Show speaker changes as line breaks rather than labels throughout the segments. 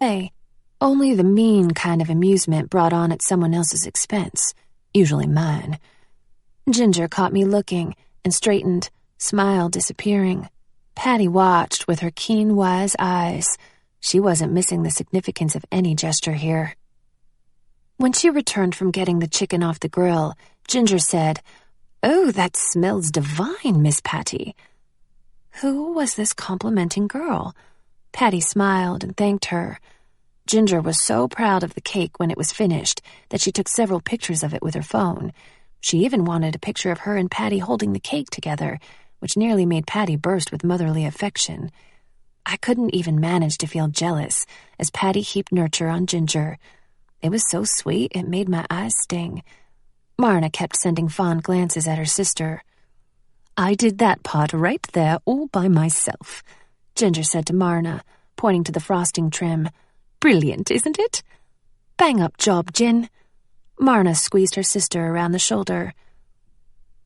Hey, only the mean kind of amusement brought on at someone else's expense, usually mine. Ginger caught me looking and straightened, smile disappearing. Patty watched with her keen, wise eyes. She wasn't missing the significance of any gesture here. When she returned from getting the chicken off the grill, Ginger said, "Oh, that smells divine, Miss Patty." Who was this complimenting girl? Patty smiled and thanked her. Ginger was so proud of the cake when it was finished that she took several pictures of it with her phone. She even wanted a picture of her and Patty holding the cake together, which nearly made Patty burst with motherly affection. I couldn't even manage to feel jealous as Patty heaped nurture on Ginger. It was so sweet it made my eyes sting. Marna kept sending fond glances at her sister. "I did that part right there all by myself," Ginger said to Marna, pointing to the frosting trim. "Brilliant, isn't it?" "Bang-up job, Gin." Marna squeezed her sister around the shoulder.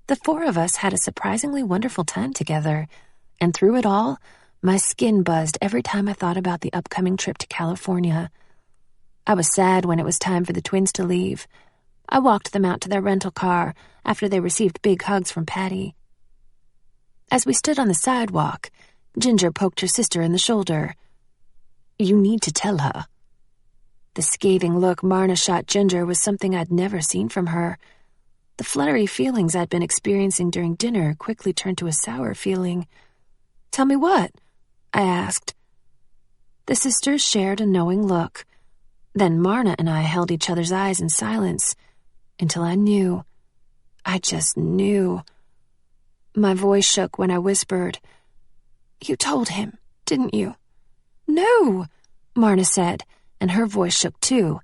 The four of us had a surprisingly wonderful time together, and through it all, my skin buzzed every time I thought about the upcoming trip to California. I was sad when it was time for the twins to leave. I walked them out to their rental car after they received big hugs from Patty. As we stood on the sidewalk, Ginger poked her sister in the shoulder. "You need to tell her." The scathing look Marna shot Ginger was something I'd never seen from her. The fluttery feelings I'd been experiencing during dinner quickly turned to a sour feeling. "Tell me what?" I asked. The sisters shared a knowing look. Then Marna and I held each other's eyes in silence until I knew. I just knew. My voice shook when I whispered, "You told him, didn't you?" "No," Marna said, and her voice shook too.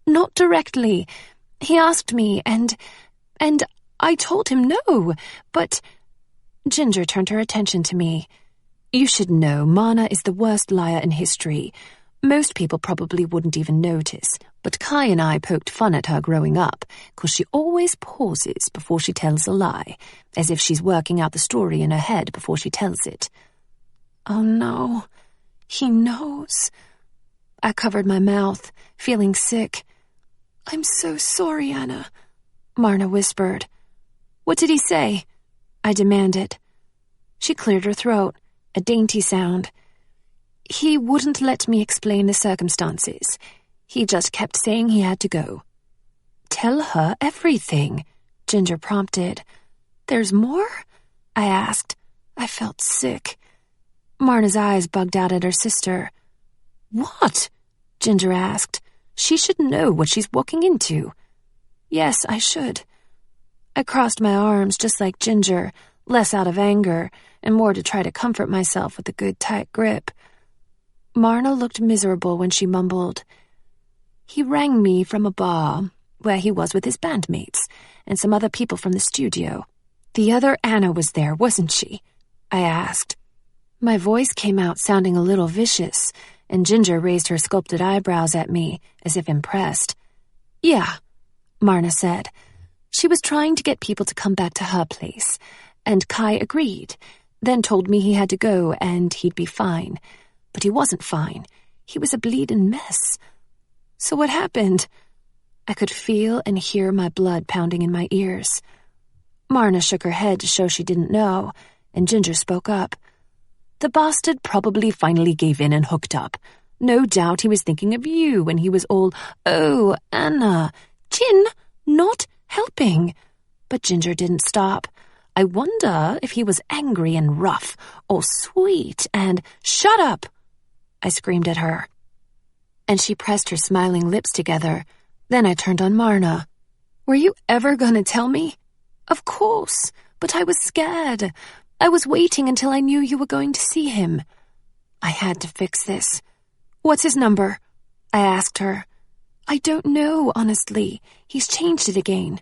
"Not directly. He asked me, and I told him no, but—" Ginger turned her attention to me. "You should know Marna is the worst liar in history. Most people probably wouldn't even notice, but Kai and I poked fun at her growing up, 'cause she always pauses before she tells a lie, as if she's working out the story in her head before she tells it." "Oh no, he knows." I covered my mouth, feeling sick. "I'm so sorry, Anna," Marna whispered. "What did he say?" I demanded. She cleared her throat, a dainty sound. "He wouldn't let me explain the circumstances. He just kept saying he had to go." "Tell her everything," Ginger prompted. "There's more?" I asked. I felt sick. Marna's eyes bugged out at her sister. "What?" Ginger asked. "She should know what she's walking into." "Yes, I should." I crossed my arms just like Ginger, less out of anger and more to try to comfort myself with a good tight grip. Marna looked miserable when she mumbled, "He rang me from a bar, where he was with his bandmates, and some other people from the studio. The other Anna was there, wasn't she?" I asked. My voice came out sounding a little vicious, and Ginger raised her sculpted eyebrows at me, as if impressed. "Yeah," Marna said. "She was trying to get people to come back to her place, and Kai agreed, then told me he had to go and he'd be fine. But he wasn't fine. He was a bleeding mess." "So what happened?" I could feel and hear my blood pounding in my ears. Marna shook her head to show she didn't know, and Ginger spoke up. "The bastard probably finally gave in and hooked up. No doubt he was thinking of you when he was all, 'Oh, Anna, Gin, not helping.' But Ginger didn't stop. I wonder if he was angry and rough, or sweet and—" "Shut up!" I screamed at her. And she pressed her smiling lips together. Then I turned on Marna. "Were you ever gonna tell me?" "Of course, but I was scared. I was waiting until I knew you were going to see him." I had to fix this. "What's his number?" I asked her. "I don't know, honestly. He's changed it again."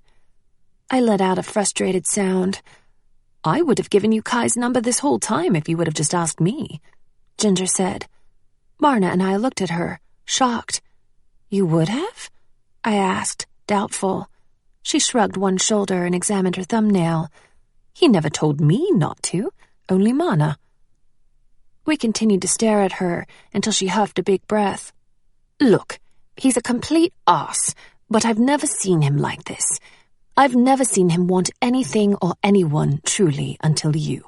I let out a frustrated sound. "I would have given you Kai's number this whole time if you would have just asked me," Ginger said. Marna and I looked at her, shocked. "You would have?" I asked, doubtful. She shrugged one shoulder and examined her thumbnail. "He never told me not to, only Marna." We continued to stare at her until she huffed a big breath. Look, he's a complete arse, but I've never seen him like this. I've never seen him want anything or anyone truly until you.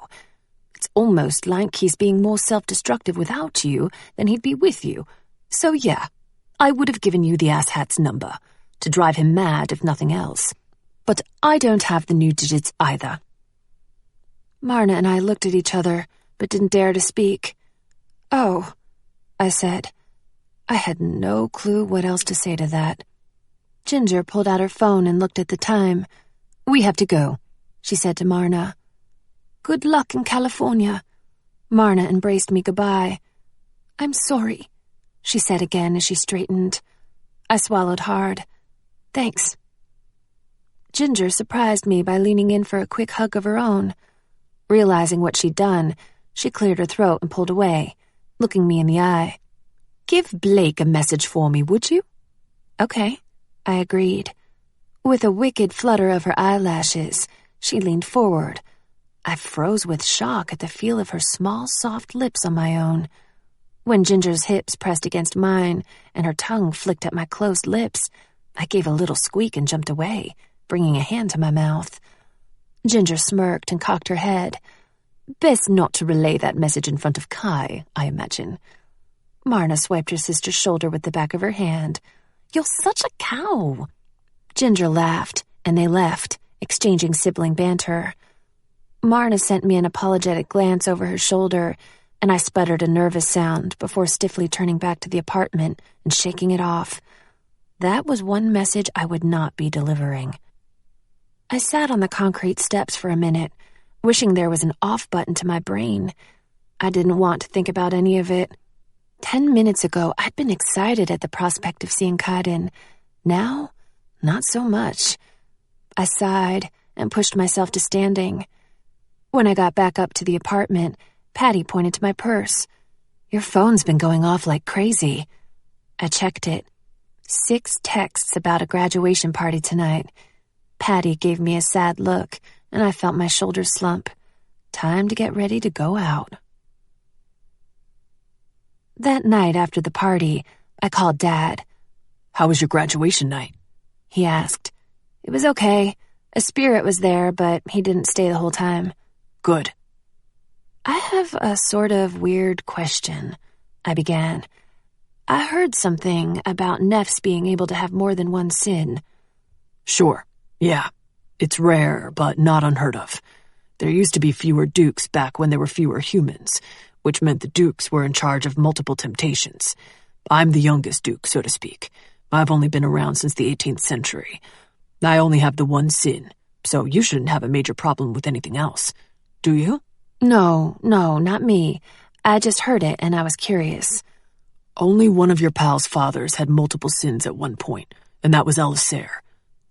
It's almost like he's being more self-destructive without you than he'd be with you. So yeah, I would have given you the asshat's number, to drive him mad if nothing else. But I don't have the new digits either. Marna and I looked at each other, but didn't dare to speak. Oh, I said. I had no clue what else to say to that. Ginger pulled out her phone and looked at the time. We have to go, she said to Marna. Good luck in California. Marna embraced me goodbye. I'm sorry, she said again as she straightened. I swallowed hard. Thanks. Ginger surprised me by leaning in for a quick hug of her own. Realizing what she'd done, she cleared her throat and pulled away, looking me in the eye. Give Blake a message for me, would you? Okay, I agreed. With a wicked flutter of her eyelashes, she leaned forward. I froze with shock at the feel of her small, soft lips on my own. When Ginger's hips pressed against mine and her tongue flicked at my closed lips, I gave a little squeak and jumped away, bringing a hand to my mouth. Ginger smirked and cocked her head. Best not to relay that message in front of Kai, I imagine. Marna swiped her sister's shoulder with the back of her hand. You're such a cow. Ginger laughed, and they left, exchanging sibling banter. Marna sent me an apologetic glance over her shoulder, and I sputtered a nervous sound before stiffly turning back to the apartment and shaking it off. That was one message I would not be delivering. I sat on the concrete steps for a minute, wishing there was an off button to my brain. I didn't want to think about any of it. 10 minutes ago, I'd been excited at the prospect of seeing Kaidan. Now, not so much. I sighed and pushed myself to standing. When I got back up to the apartment, Patty pointed to my purse. Your phone's been going off like crazy. I checked it. 6 texts about a graduation party tonight. Patty gave me a sad look, and I felt my shoulders slump. Time to get ready to go out. That night after the party, I called Dad. How was your graduation night? He asked. It was okay. A spirit was there, but he didn't stay the whole time. Good. I have a sort of weird question, I began. I heard something about Neffs being able to have more than one sin. Sure, yeah. It's rare, but not unheard of. There used to be fewer dukes back when there were fewer humans, which meant the dukes were in charge of multiple temptations. I'm the youngest duke, so to speak. I've only been around since the 18th century. I only have the one sin, so you shouldn't have a major problem with anything else. Do you? No, not me. I just heard it and I was curious. Only one of your pal's fathers had multiple sins at one point, and that was Elisir.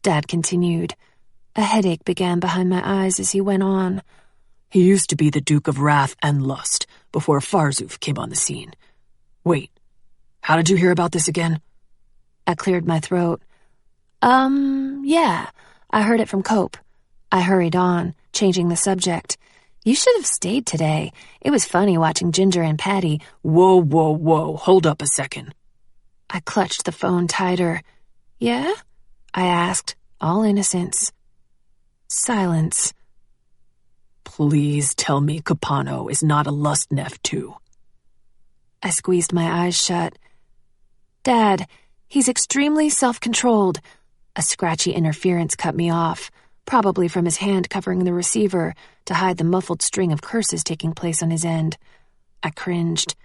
Dad continued. A headache began behind my eyes as he went on. He used to be the Duke of Wrath and Lust before Farzuf came on the scene. Wait, how did you hear about this again? I cleared my throat. Yeah, I heard it from Cope. I hurried on, changing the subject. You should have stayed today. It was funny watching Ginger and Patty. Whoa, hold up a second. I clutched the phone tighter. Yeah? I asked, all innocence. Silence. Please tell me Capano is not a lust neff too. I squeezed my eyes shut. Dad, he's extremely self-controlled. A scratchy interference cut me off, probably from his hand covering the receiver to hide the muffled string of curses taking place on his end. I cringed.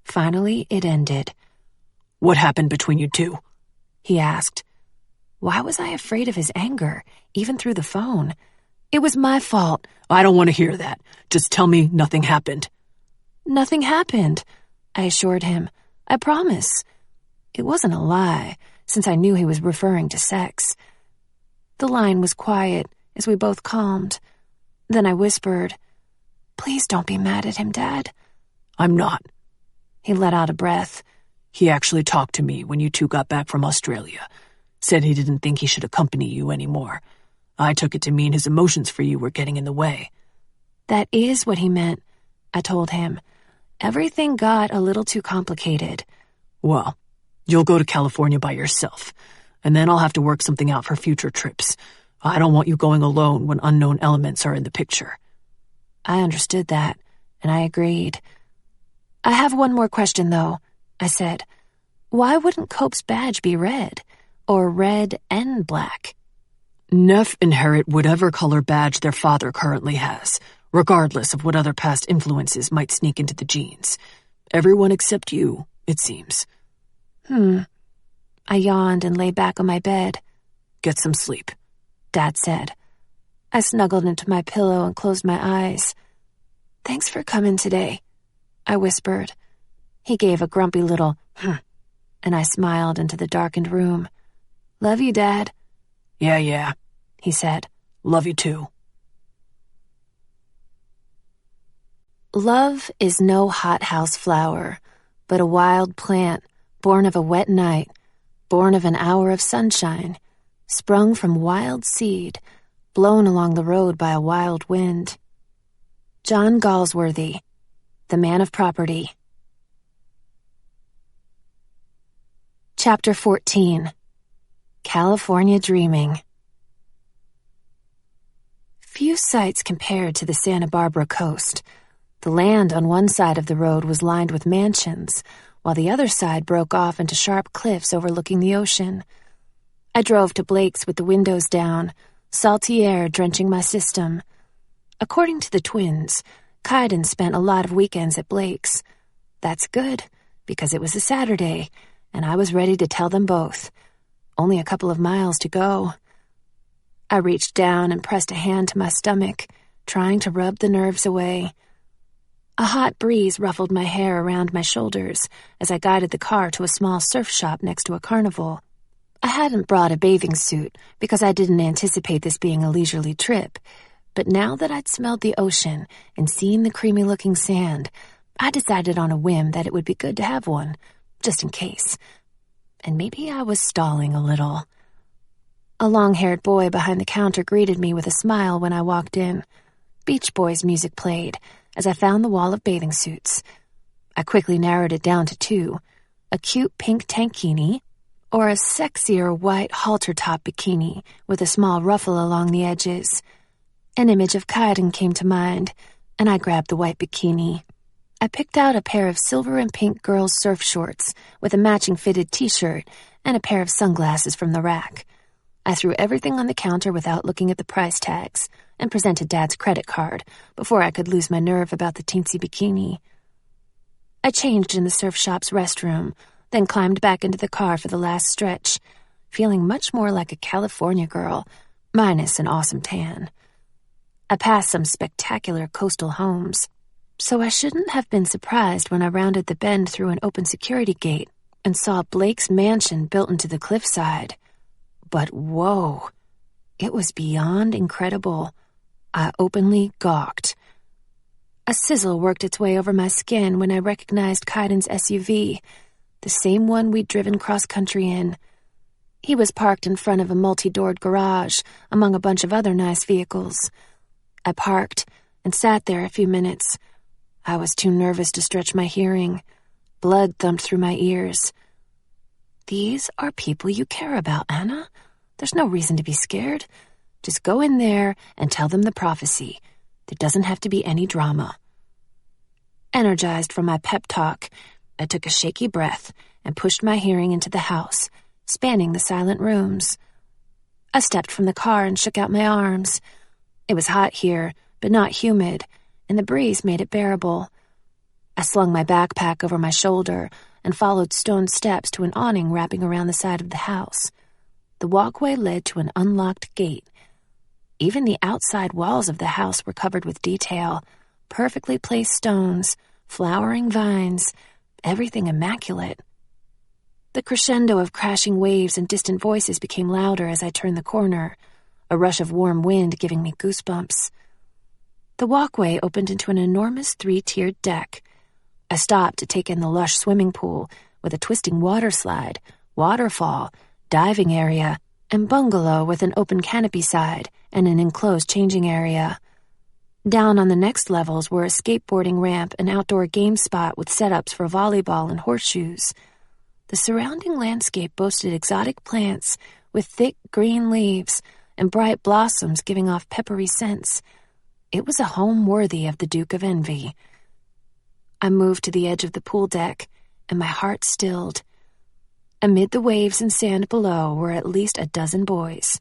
Finally, it ended. What happened between you two? He asked. Why was I afraid of his anger, even through the phone? It was my fault. I don't want to hear that. Just tell me nothing happened. Nothing happened, I assured him. I promise. It wasn't a lie, since I knew he was referring to sex. The line was quiet as we both calmed. Then I whispered, Please don't be mad at him, Dad. I'm not. He let out a breath. He actually talked to me when you two got back from Australia. Said he didn't think he should accompany you anymore. I took it to mean his emotions for you were getting in the way. That is what he meant, I told him. Everything got a little too complicated. Well,
You'll go to California by yourself, and then I'll have to work something out for future trips. I don't want you going alone when unknown elements are in the picture."
I understood that, and I agreed. "I have one more question, though," I said. "Why wouldn't Cope's badge be red? Or red and black?"
Neff inherit whatever color badge their father currently has, regardless of what other past influences might sneak into the genes. Everyone except you, it seems.
I yawned and lay back on my bed.
"Get some sleep,"
Dad said. I snuggled into my pillow and closed my eyes. "Thanks for coming today," I whispered. He gave a grumpy little and I smiled into the darkened room. "Love you, Dad."
Yeah,
he said.
"Love you too."
Love is no hothouse flower, but a wild plant, born of a wet night, born of an hour of sunshine, sprung from wild seed, blown along the road by a wild wind. John Galsworthy, The Man of Property. Chapter 14. California Dreaming. Few sights compared to the Santa Barbara coast. The land on one side of the road was lined with mansions, while the other side broke off into sharp cliffs overlooking the ocean. I drove to Blake's with the windows down, salty air drenching my system. According to the twins, Kaidan spent a lot of weekends at Blake's. That's good, because it was a Saturday, and I was ready to tell them both. Only a couple of miles to go. I reached down and pressed a hand to my stomach, trying to rub the nerves away. A hot breeze ruffled my hair around my shoulders as I guided the car to a small surf shop next to a carnival. I hadn't brought a bathing suit because I didn't anticipate this being a leisurely trip, but now that I'd smelled the ocean and seen the creamy-looking sand, I decided on a whim that it would be good to have one, just in case. And maybe I was stalling a little. A long-haired boy behind the counter greeted me with a smile when I walked in. Beach Boys music played as I found the wall of bathing suits. I quickly narrowed it down to two: a cute pink tankini or a sexier white halter-top bikini with a small ruffle along the edges. An image of Kaidan came to mind, and I grabbed the white bikini. I picked out a pair of silver and pink girls' surf shorts with a matching fitted t-shirt and a pair of sunglasses from the rack. I threw everything on the counter without looking at the price tags and presented Dad's credit card before I could lose my nerve about the teensy bikini. I changed in the surf shop's restroom, then climbed back into the car for the last stretch, feeling much more like a California girl, minus an awesome tan. I passed some spectacular coastal homes, so I shouldn't have been surprised when I rounded the bend through an open security gate and saw Blake's mansion built into the cliffside. But whoa, it was beyond incredible. I openly gawked. A sizzle worked its way over my skin when I recognized Kaidan's SUV, the same one we'd driven cross-country in. He was parked in front of a multi-doored garage among a bunch of other nice vehicles. I parked and sat there a few minutes. I was too nervous to stretch my hearing. Blood thumped through my ears. "These are people you care about, Anna. There's no reason to be scared. Just go in there and tell them the prophecy. There doesn't have to be any drama." Energized from my pep talk, I took a shaky breath and pushed my hearing into the house, spanning the silent rooms. I stepped from the car and shook out my arms. It was hot here, but not humid, and the breeze made it bearable. I slung my backpack over my shoulder and followed stone steps to an awning wrapping around the side of the house. The walkway led to an unlocked gate. Even the outside walls of the house were covered with detail, perfectly placed stones, flowering vines, everything immaculate. The crescendo of crashing waves and distant voices became louder as I turned the corner, a rush of warm wind giving me goosebumps. The walkway opened into an enormous 3-tiered deck. I stopped to take in the lush swimming pool with a twisting water slide, waterfall, diving area, and bungalow with an open canopy side and an enclosed changing area. Down on the next levels were a skateboarding ramp and outdoor game spot with setups for volleyball and horseshoes. The surrounding landscape boasted exotic plants with thick green leaves and bright blossoms giving off peppery scents. It was a home worthy of the Duke of Envy. I moved to the edge of the pool deck, and my heart stilled. Amid the waves and sand below were at least a dozen boys.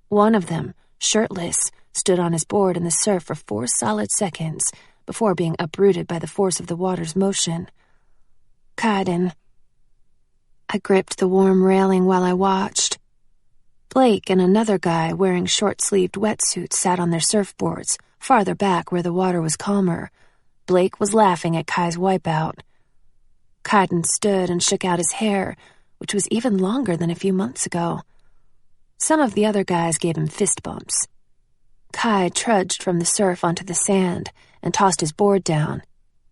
One of them, shirtless, stood on his board in the surf for 4 solid seconds before being uprooted by the force of the water's motion. Kaidan. I gripped the warm railing while I watched. Blake and another guy wearing short-sleeved wetsuits sat on their surfboards, farther back where the water was calmer. Blake was laughing at Kai's wipeout. Kaidan stood and shook out his hair, which was even longer than a few months ago. Some of the other guys gave him fist bumps. Kai trudged from the surf onto the sand and tossed his board down,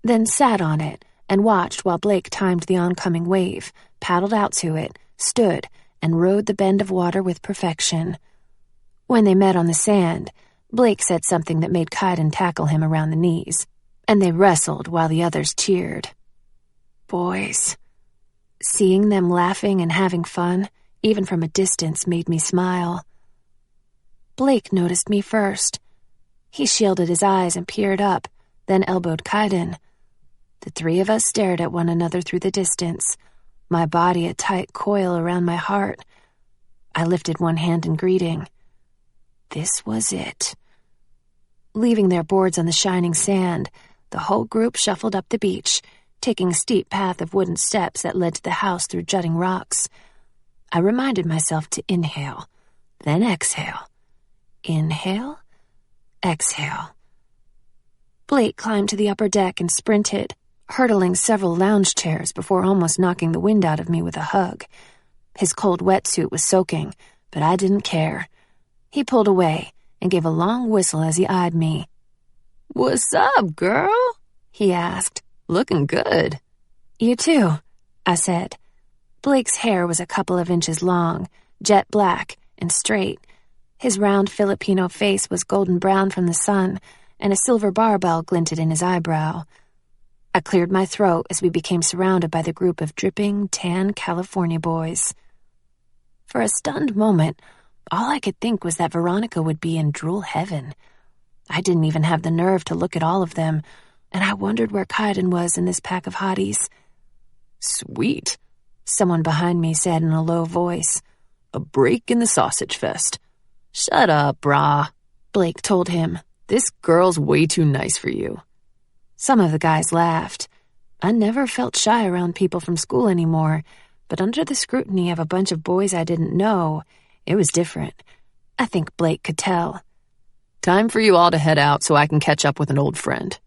then sat on it and watched while Blake timed the oncoming wave, paddled out to it, stood, and rode the bend of water with perfection. When they met on the sand, Blake said something that made Kaidan tackle him around the knees, and they wrestled while the others cheered. Boys. Seeing them laughing and having fun, even from a distance, made me smile. Blake noticed me first. He shielded his eyes and peered up, then elbowed Kaidan. The 3 of us stared at one another through the distance, my body a tight coil around my heart. I lifted one hand in greeting. This was it. Leaving their boards on the shining sand, the whole group shuffled up the beach, taking a steep path of wooden steps that led to the house through jutting rocks. I reminded myself to inhale, then exhale. Inhale, exhale. Blake climbed to the upper deck and sprinted, hurdling several lounge chairs before almost knocking the wind out of me with a hug. His cold wetsuit was soaking, but I didn't care. He pulled away and gave a long whistle as he eyed me. "What's up, girl?" he asked. "Looking good." "You too," I said. Blake's hair was a couple of inches long, jet black and straight. His round Filipino face was golden brown from the sun, and a silver barbell glinted in his eyebrow. I cleared my throat as we became surrounded by the group of dripping, tan California boys. For a stunned moment, all I could think was that Veronica would be in drool heaven. I didn't even have the nerve to look at all of them, and I wondered where Kaidan was in this pack of hotties.
"Sweet,"
someone behind me said in a low voice.
"A break in the sausage fest."
"Shut up, brah," Blake told him.
"This girl's way too nice for you."
Some of the guys laughed. I never felt shy around people from school anymore, but under the scrutiny of a bunch of boys I didn't know, it was different. I think Blake could tell.
"Time for you all to head out so I can catch up with an old friend."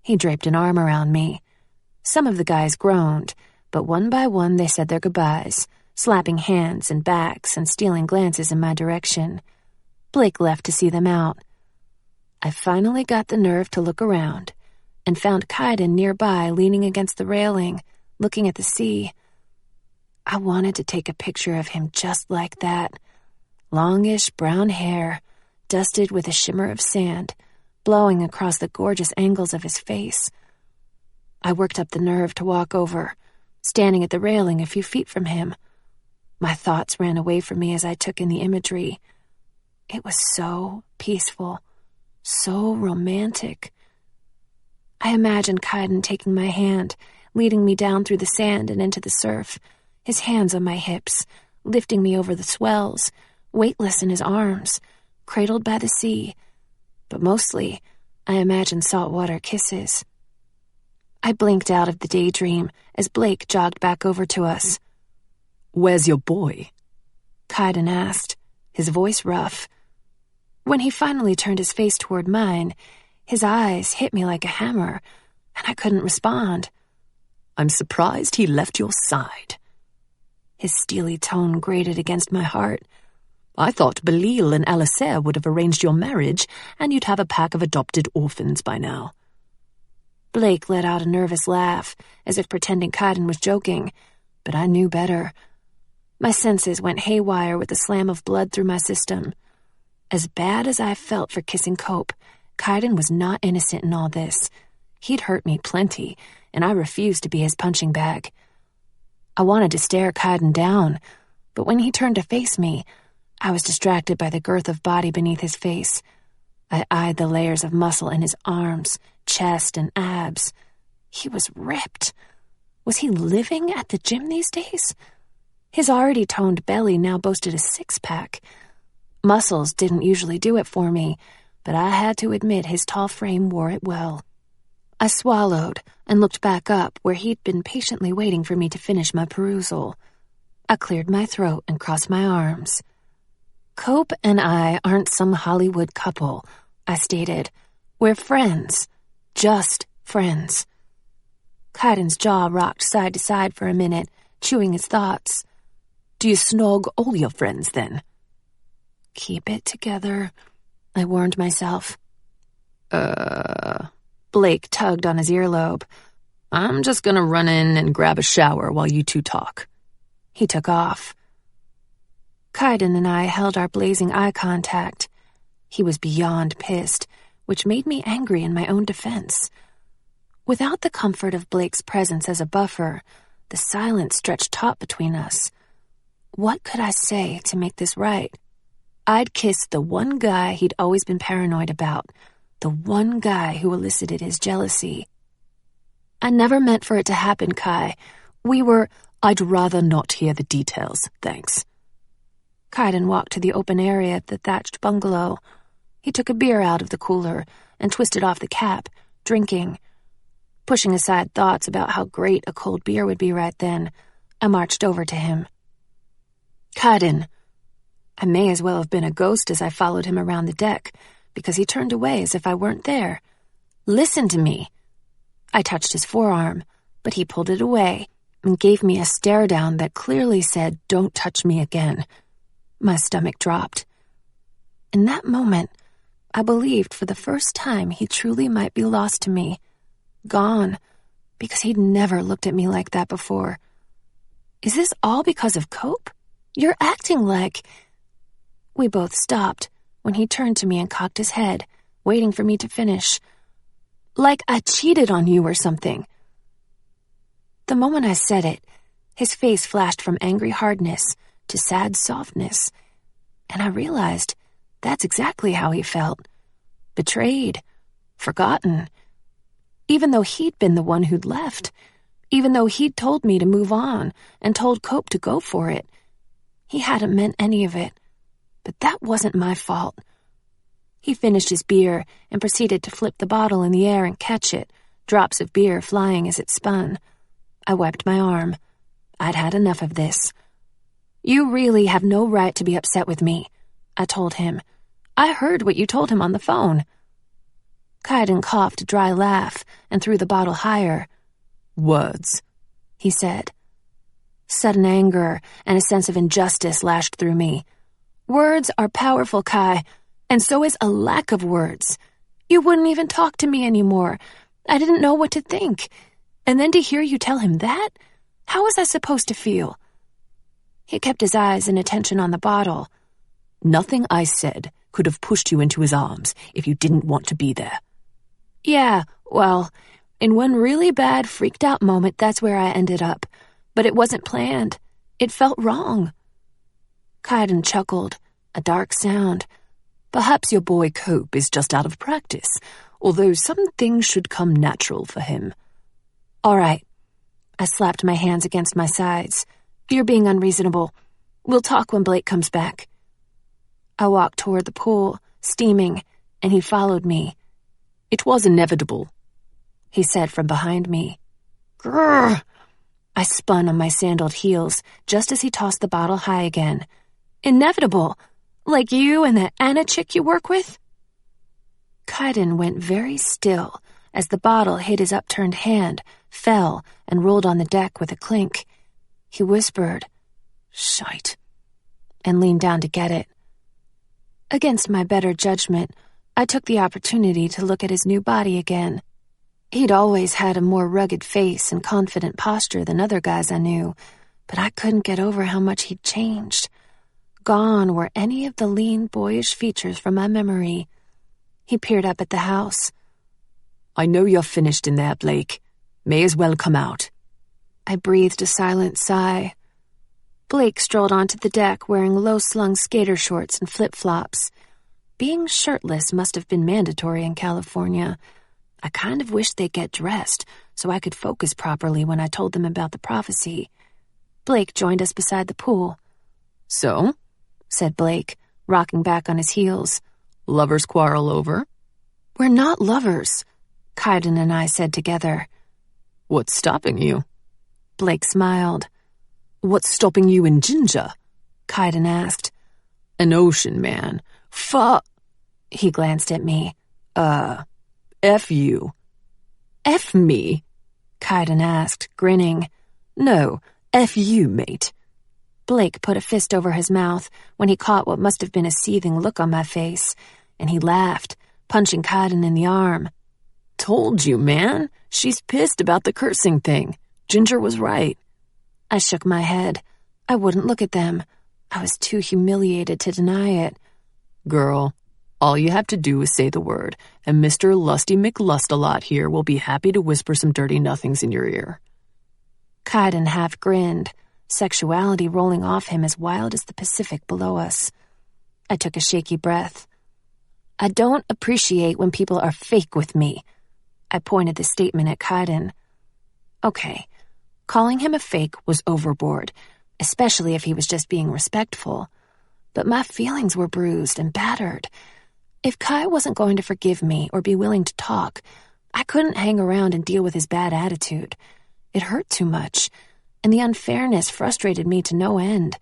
He draped an arm around me. Some of the guys groaned, but one by one they said their goodbyes, slapping hands and backs and stealing glances in my direction. Blake left to see them out. I finally got the nerve to look around and found Kaidan nearby leaning against the railing, looking at the sea. I wanted to take a picture of him just like that. Longish brown hair, dusted with a shimmer of sand, blowing across the gorgeous angles of his face. I worked up the nerve to walk over, standing at the railing a few feet from him. My thoughts ran away from me as I took in the imagery. It was so peaceful, so romantic. I imagined Kaidan taking my hand, leading me down through the sand and into the surf, his hands on my hips, lifting me over the swells, weightless in his arms, cradled by the sea. But mostly, I imagined saltwater kisses. I blinked out of the daydream as Blake jogged back over to us.
"Where's your boy?"
Kaidan asked, his voice rough. When he finally turned his face toward mine, his eyes hit me like a hammer, and I couldn't respond.
"I'm surprised he left your side."
His steely tone grated against my heart.
"I thought Belil and Alistair would have arranged your marriage, and you'd have a pack of adopted orphans by now."
Blake let out a nervous laugh, as if pretending Kaidan was joking, but I knew better. My senses went haywire with the slam of blood through my system. As bad as I felt for kissing Cope, Kaidan was not innocent in all this. He'd hurt me plenty, and I refused to be his punching bag. I wanted to stare Kaidan down, but when he turned to face me, I was distracted by the girth of body beneath his face. I eyed the layers of muscle in his arms, chest, and abs. He was ripped. Was he living at the gym these days? His already toned belly now boasted a six-pack. Muscles didn't usually do it for me, but I had to admit his tall frame wore it well. I swallowed and looked back up where he'd been patiently waiting for me to finish my perusal. I cleared my throat and crossed my arms. Cope and I aren't some Hollywood couple, I stated. We're friends. Just friends. Kaidan's jaw rocked side to side for a minute, chewing his thoughts.
Do you snog all your friends, then?
Keep it together, I warned myself. Blake tugged on his earlobe.
I'm just gonna run in and grab a shower while you two talk.
He took off. Kaidan and I held our blazing eye contact. He was beyond pissed, which made me angry in my own defense. Without the comfort of Blake's presence as a buffer, the silence stretched taut between us. What could I say to make this right? I'd kissed the one guy he'd always been paranoid about, the one guy who elicited his jealousy. I never meant for it to happen, Kai.
I'd rather not hear the details, thanks.
Kaidan walked to the open area of the thatched bungalow. He took a beer out of the cooler and twisted off the cap, drinking. Pushing aside thoughts about how great a cold beer would be right then, I marched over to him. Kaidan. I may as well have been a ghost as I followed him around the deck, because he turned away as if I weren't there. Listen to me. I touched his forearm, but he pulled it away and gave me a stare down that clearly said, "Don't touch me again." My stomach dropped. In that moment, I believed for the first time he truly might be lost to me. Gone, because he'd never looked at me like that before. Is this all because of Cope? You're acting like... We both stopped when he turned to me and cocked his head, waiting for me to finish. Like I cheated on you or something. The moment I said it, his face flashed from angry hardness to sad softness, and I realized that's exactly how he felt. Betrayed, forgotten. Even though he'd been the one who'd left, even though he'd told me to move on and told Cope to go for it, he hadn't meant any of it. But that wasn't my fault. He finished his beer and proceeded to flip the bottle in the air and catch it, drops of beer flying as it spun. I wiped my arm. I'd had enough of this. You really have no right to be upset with me, I told him. I heard what you told him on the phone. Kaidan coughed a dry laugh and threw the bottle higher.
Words,
he said. Sudden anger and a sense of injustice lashed through me. Words are powerful, Kai, and so is a lack of words. You wouldn't even talk to me anymore. I didn't know what to think. And then to hear you tell him that? How was I supposed to feel? He kept his eyes and attention on the bottle.
Nothing I said could have pushed you into his arms if you didn't want to be there.
Yeah, well, in one really bad, freaked-out moment, that's where I ended up. But it wasn't planned. It felt wrong. Kaidan chuckled, a dark sound.
Perhaps your boy Cope is just out of practice, although some things should come natural for him.
All right. I slapped my hands against my sides. You're being unreasonable. We'll talk when Blake comes back. I walked toward the pool, steaming, and he followed me.
It was inevitable,
he said from behind me. Grrr! I spun on my sandaled heels just as he tossed the bottle high again. Inevitable? Like you and that Anna chick you work with? Kaidan went very still as the bottle hit his upturned hand, fell, and rolled on the deck with a clink. He whispered, "Shite," and leaned down to get it. Against my better judgment, I took the opportunity to look at his new body again. He'd always had a more rugged face and confident posture than other guys I knew, but I couldn't get over how much he'd changed. Gone were any of the lean, boyish features from my memory. He peered up at the house.
I know you're finished in there, Blake. May as well come out.
I breathed a silent sigh. Blake strolled onto the deck wearing low-slung skater shorts and flip-flops. Being shirtless must have been mandatory in California. I kind of wished they'd get dressed so I could focus properly when I told them about the prophecy. Blake joined us beside the pool.
"So?"
said Blake, rocking back on his heels.
"Lovers quarrel over?"
"We're not lovers," Kaidan and I said together.
"What's stopping you?"
Blake smiled.
"What's stopping you and Ginger?"
Kaidan asked.
"An ocean man.
He glanced at me.
F you."
"F me?" Kaidan asked, grinning.
"No, F you, mate."
Blake put a fist over his mouth when he caught what must have been a seething look on my face, and he laughed, punching Kaidan in the arm.
"Told you, man. She's pissed about the cursing thing. Ginger was right."
I shook my head. I wouldn't look at them. I was too humiliated to deny it.
"Girl, all you have to do is say the word, and Mr. Lusty McLust-a-lot here will be happy to whisper some dirty nothings in your ear."
Kaidan half grinned, sexuality rolling off him as wild as the Pacific below us. I took a shaky breath. "I don't appreciate when people are fake with me." I pointed the statement at Kaidan. Okay, calling him a fake was overboard, especially if he was just being respectful. But my feelings were bruised and battered. If Kai wasn't going to forgive me or be willing to talk, I couldn't hang around and deal with his bad attitude. It hurt too much, and the unfairness frustrated me to no end.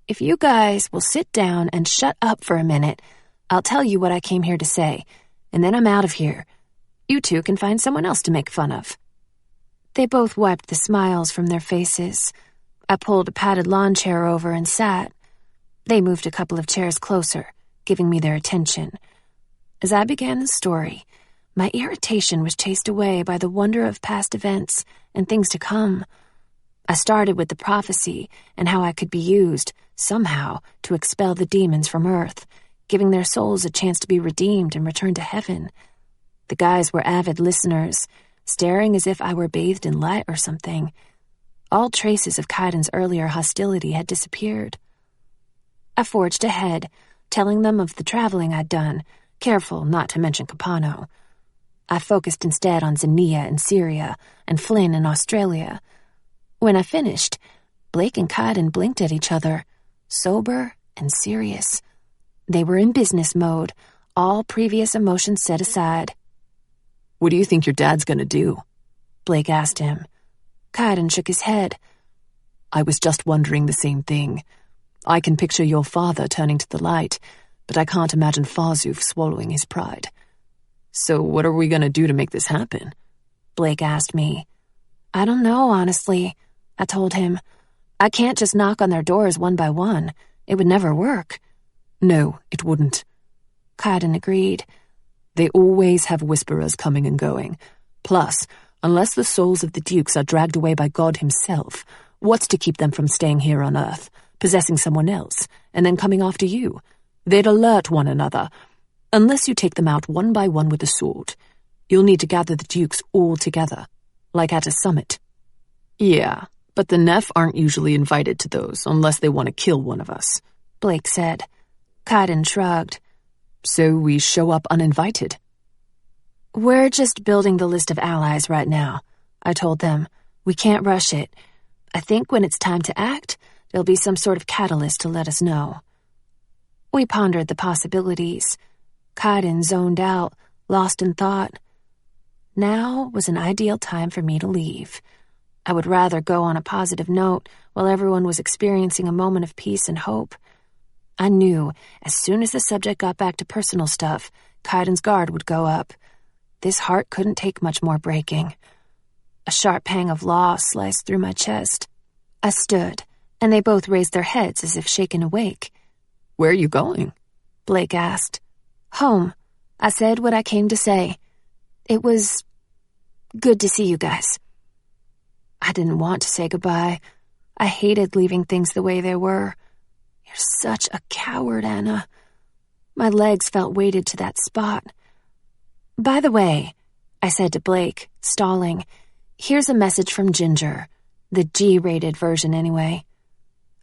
"If you guys will sit down and shut up for a minute, I'll tell you what I came here to say, and then I'm out of here. You two can find someone else to make fun of." They both wiped the smiles from their faces. I pulled a padded lawn chair over and sat. They moved a couple of chairs closer, giving me their attention. As I began the story, my irritation was chased away by the wonder of past events and things to come. I started with the prophecy and how I could be used, somehow, to expel the demons from Earth, giving their souls a chance to be redeemed and return to heaven. The guys were avid listeners, staring as if I were bathed in light or something. All traces of Kaidan's earlier hostility had disappeared. I forged ahead, telling them of the traveling I'd done, careful not to mention Capano. I focused instead on Zania in Syria and Flynn in Australia. When I finished, Blake and Kaidan blinked at each other, sober and serious. They were in business mode, all previous emotions set aside.
"What do you think your dad's gonna do?"
Blake asked him. Kaidan shook his head.
"I was just wondering the same thing. I can picture your father turning to the light, but I can't imagine Farzuf swallowing his pride." "So what are we gonna do to make this happen?"
Blake asked me. "I don't know, honestly," I told him. "I can't just knock on their doors one by one. It would never work."
"No, it wouldn't."
Kaidan agreed.
"They always have whisperers coming and going. Plus, unless the souls of the dukes are dragged away by God himself, what's to keep them from staying here on Earth, possessing someone else, and then coming after you? They'd alert one another. Unless you take them out one by one with a sword, you'll need to gather the dukes all together, like at a summit." "Yeah, but the Neph aren't usually invited to those unless they want to kill one of us,"
Blake said. Kaidan shrugged.
"So we show up uninvited?"
"We're just building the list of allies right now," I told them. "We can't rush it. I think when it's time to act, there'll be some sort of catalyst to let us know." We pondered the possibilities. Kaidan zoned out, lost in thought. Now was an ideal time for me to leave. I would rather go on a positive note while everyone was experiencing a moment of peace and hope. I knew as soon as the subject got back to personal stuff, Kaidan's guard would go up. This heart couldn't take much more breaking. A sharp pang of loss sliced through my chest. I stood, and they both raised their heads as if shaken awake.
"Where are you going?"
Blake asked. "Home," I said what I came to say. "It was good to see you guys." I didn't want to say goodbye. I hated leaving things the way they were. "You're such a coward, Anna." My legs felt weighted to that spot. "By the way," I said to Blake, stalling, Here's a message from Ginger, the G-rated version anyway.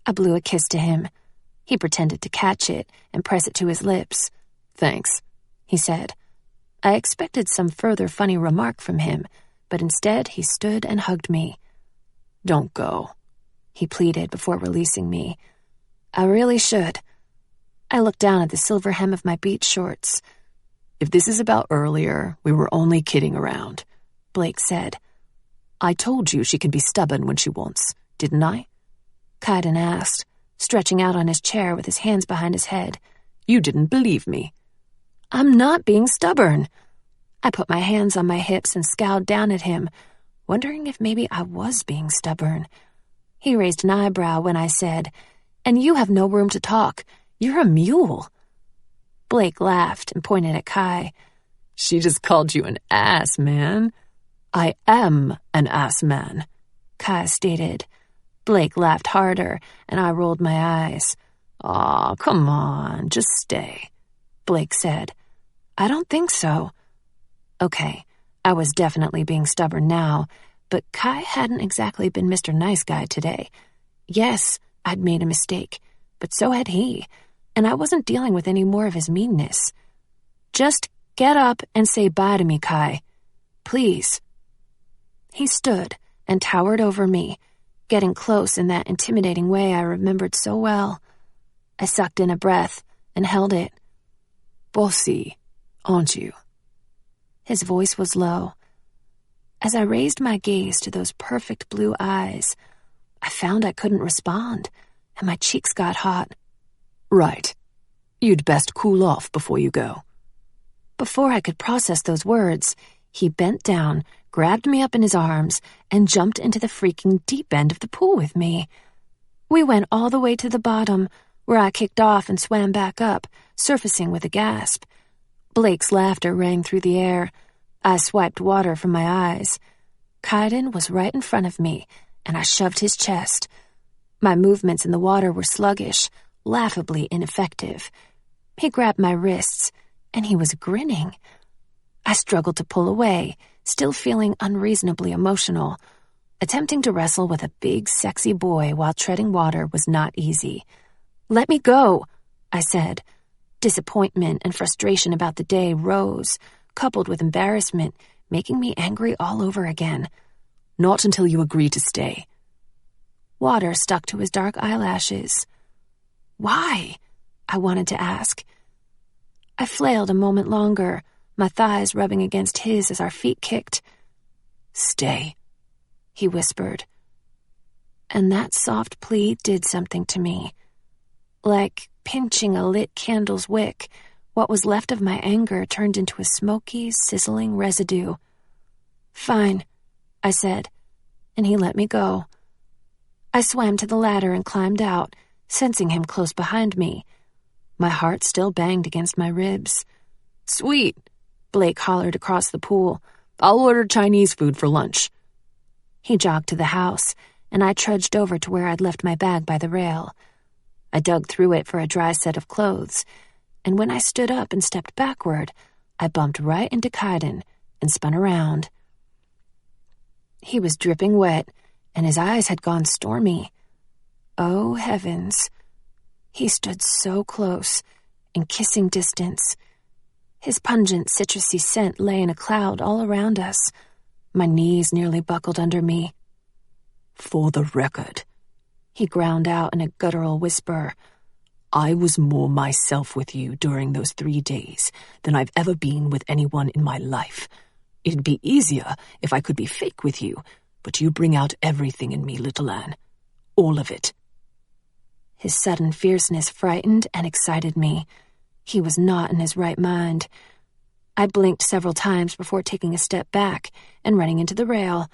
I blew a kiss to him. He pretended to catch it and press it to his lips.
Thanks,
he said. I expected some further funny remark from him, but instead he stood and hugged me.
Don't go,
he pleaded before releasing me. I really should. I looked down at the silver hem of my beach shorts.
If this is about earlier, we were only kidding around,
Blake said.
I told you she can be stubborn when she wants, didn't I?
Kaidan asked, stretching out on his chair with his hands behind his head.
You didn't believe me.
I'm not being stubborn. I put my hands on my hips and scowled down at him, wondering if maybe I was being stubborn. He raised an eyebrow when I said, "And you have no room to talk. You're a mule." Blake laughed and pointed at Kai.
She just called you an ass, man. I am an ass man,
Kai stated. Blake laughed harder, and I rolled my eyes.
Aw, come on, just stay,
Blake said. I don't think so. Okay, I was definitely being stubborn now, but Kai hadn't exactly been Mr. Nice Guy today. Yes, I'd made a mistake, but so had he, and I wasn't dealing with any more of his meanness. Just get up and say bye to me, Kai. Please. He stood and towered over me, getting close in that intimidating way I remembered so well. I sucked in a breath and held it.
Bossy, aren't you?
His voice was low. As I raised my gaze to those perfect blue eyes, I found I couldn't respond, and my cheeks got hot.
Right. You'd best cool off before you go.
Before I could process those words, he bent down, grabbed me up in his arms, and jumped into the freaking deep end of the pool with me. We went all the way to the bottom, where I kicked off and swam back up, surfacing with a gasp. Blake's laughter rang through the air. I swiped water from my eyes. Kaidan was right in front of me, and I shoved his chest. My movements in the water were sluggish, laughably ineffective. He grabbed my wrists, and he was grinning. I struggled to pull away, still feeling unreasonably emotional. Attempting to wrestle with a big, sexy boy while treading water was not easy. "Let me go," I said. Disappointment and frustration about the day rose, coupled with embarrassment, making me angry all over again.
Not until you agree to stay.
Water stuck to his dark eyelashes. Why? I wanted to ask. I flailed a moment longer, my thighs rubbing against his as our feet kicked.
Stay,
he whispered. And that soft plea did something to me. Like pinching a lit candle's wick, what was left of my anger turned into a smoky, sizzling residue. "Fine," I said, and he let me go. I swam to the ladder and climbed out, sensing him close behind me. My heart still banged against my ribs.
"Sweet,"
Blake hollered across the pool.
"I'll order Chinese food for lunch."
He jogged to the house, and I trudged over to where I'd left my bag by the rail. I dug through it for a dry set of clothes, and when I stood up and stepped backward, I bumped right into Kaidan and spun around. He was dripping wet, and his eyes had gone stormy. Oh, heavens. He stood so close, in kissing distance. His pungent, citrusy scent lay in a cloud all around us. My knees nearly buckled under me.
"For the record,"
he ground out in a guttural whisper,
"I was more myself with you during those 3 days than I've ever been with anyone in my life. It'd be easier if I could be fake with you, but you bring out everything in me, little Anne. All of it."
His sudden fierceness frightened and excited me. He was not in his right mind. I blinked several times before taking a step back and running into the rail.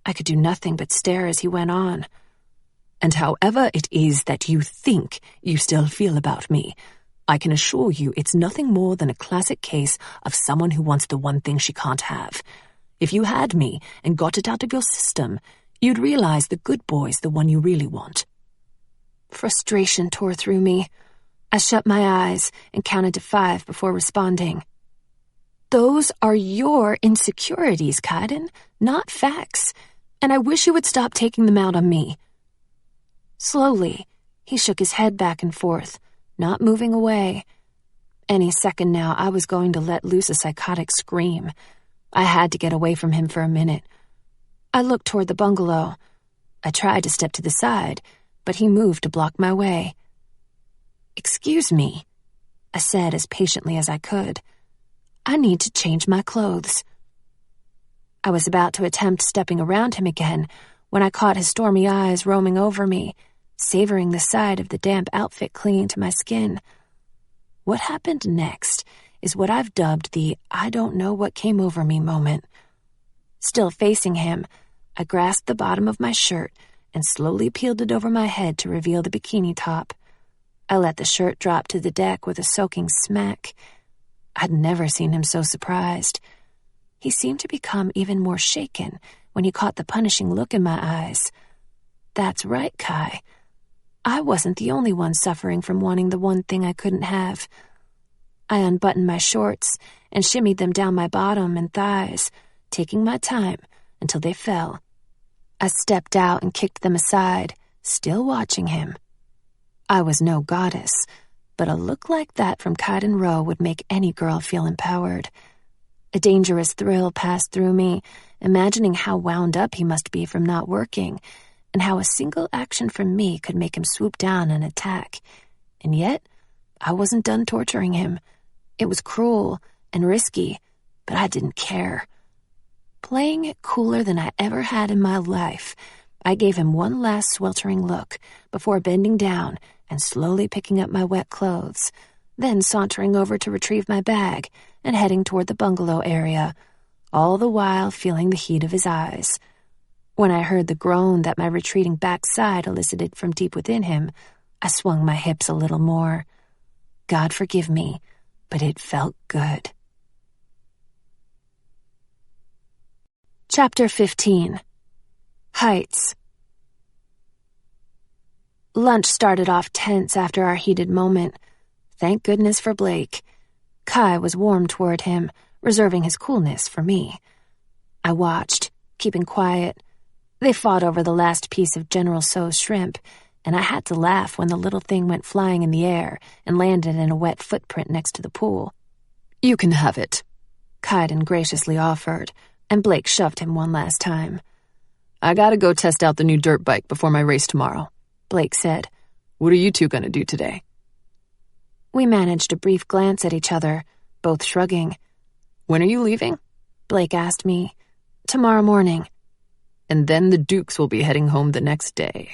I could do nothing but stare as he went on.
"And however it is that you think you still feel about me, I can assure you it's nothing more than a classic case of someone who wants the one thing she can't have. If you had me and got it out of your system, you'd realize the good boy's the one you really want."
Frustration tore through me. I shut my eyes and counted to 5 before responding. "Those are your insecurities, Kaidan, not facts, and I wish you would stop taking them out on me." Slowly, he shook his head back and forth, not moving away. Any second now, I was going to let loose a psychotic scream. I had to get away from him for a minute. I looked toward the bungalow. I tried to step to the side, but he moved to block my way. "Excuse me," I said as patiently as I could. "I need to change my clothes." I was about to attempt stepping around him again when I caught his stormy eyes roaming over me, savoring the sight of the damp outfit clinging to my skin. What happened next is what I've dubbed the "I don't know what came over me" moment. Still facing him, I grasped the bottom of my shirt and slowly peeled it over my head to reveal the bikini top. I let the shirt drop to the deck with a soaking smack. I'd never seen him so surprised. He seemed to become even more shaken when he caught the punishing look in my eyes. That's right, Kai. I wasn't the only one suffering from wanting the one thing I couldn't have. I unbuttoned my shorts and shimmied them down my bottom and thighs, taking my time until they fell. I stepped out and kicked them aside, still watching him. I was no goddess, but a look like that from Kaidan Row would make any girl feel empowered. A dangerous thrill passed through me, imagining how wound up he must be from not working, and how a single action from me could make him swoop down and attack. And yet, I wasn't done torturing him. It was cruel and risky, but I didn't care. Playing it cooler than I ever had in my life, I gave him one last sweltering look before bending down and slowly picking up my wet clothes, then sauntering over to retrieve my bag and heading toward the bungalow area, all the while feeling the heat of his eyes. When I heard the groan that my retreating backside elicited from deep within him, I swung my hips a little more. God forgive me, but it felt good. Chapter 15. Heights. Lunch started off tense after our heated moment. Thank goodness for Blake. Kai was warm toward him, reserving his coolness for me. I watched, keeping quiet. They fought over the last piece of General Tso's shrimp, and I had to laugh when the little thing went flying in the air and landed in a wet footprint next to the pool.
"You can have it,"
Kaidan graciously offered, and Blake shoved him one last time.
"I gotta go test out the new dirt bike before my race tomorrow,"
Blake said.
"What are you two gonna do today?"
We managed a brief glance at each other, both shrugging.
"When are you leaving?"
Blake asked me. "Tomorrow morning."
"And then the Dukes will be heading home the next day,"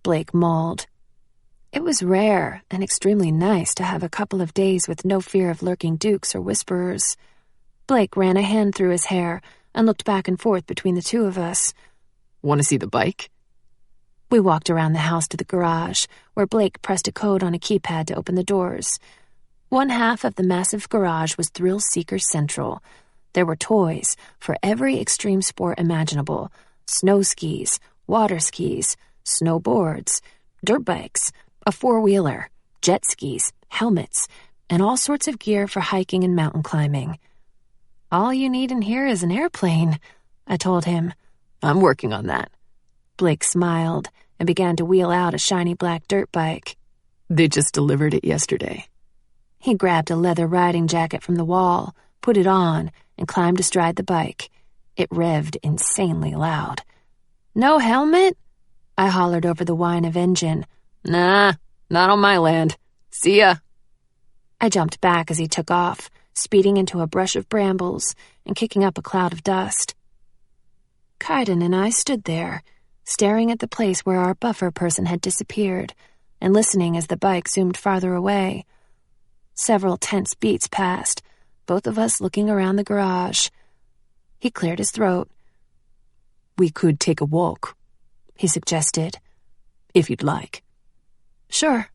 Blake mauled. It was rare and extremely nice to have a couple of days with no fear of lurking Dukes or whisperers. Blake ran a hand through his hair and looked back and forth between the two of us.
"Want to see the bike?"
We walked around the house to the garage, where Blake pressed a code on a keypad to open the doors. One half of the massive garage was Thrill Seeker Central. There were toys for every extreme sport imaginable: snow skis, water skis, snowboards, dirt bikes, a four-wheeler, jet skis, helmets, and all sorts of gear for hiking and mountain climbing. "All you need in here is an airplane," I told him.
"I'm working on that."
Blake smiled and began to wheel out a shiny black dirt bike.
"They just delivered it yesterday."
He grabbed a leather riding jacket from the wall, put it on, and climbed astride the bike. It revved insanely loud. "No helmet?" I hollered over the whine of engine.
"Nah, not on my land. See ya."
I jumped back as he took off, speeding into a brush of brambles and kicking up a cloud of dust. Kaidan and I stood there, staring at the place where our buffer person had disappeared, and listening as the bike zoomed farther away. Several tense beats passed, both of us looking around the garage. He cleared his throat.
"We could take a walk,"
he suggested.
"If you'd like."
"Sure."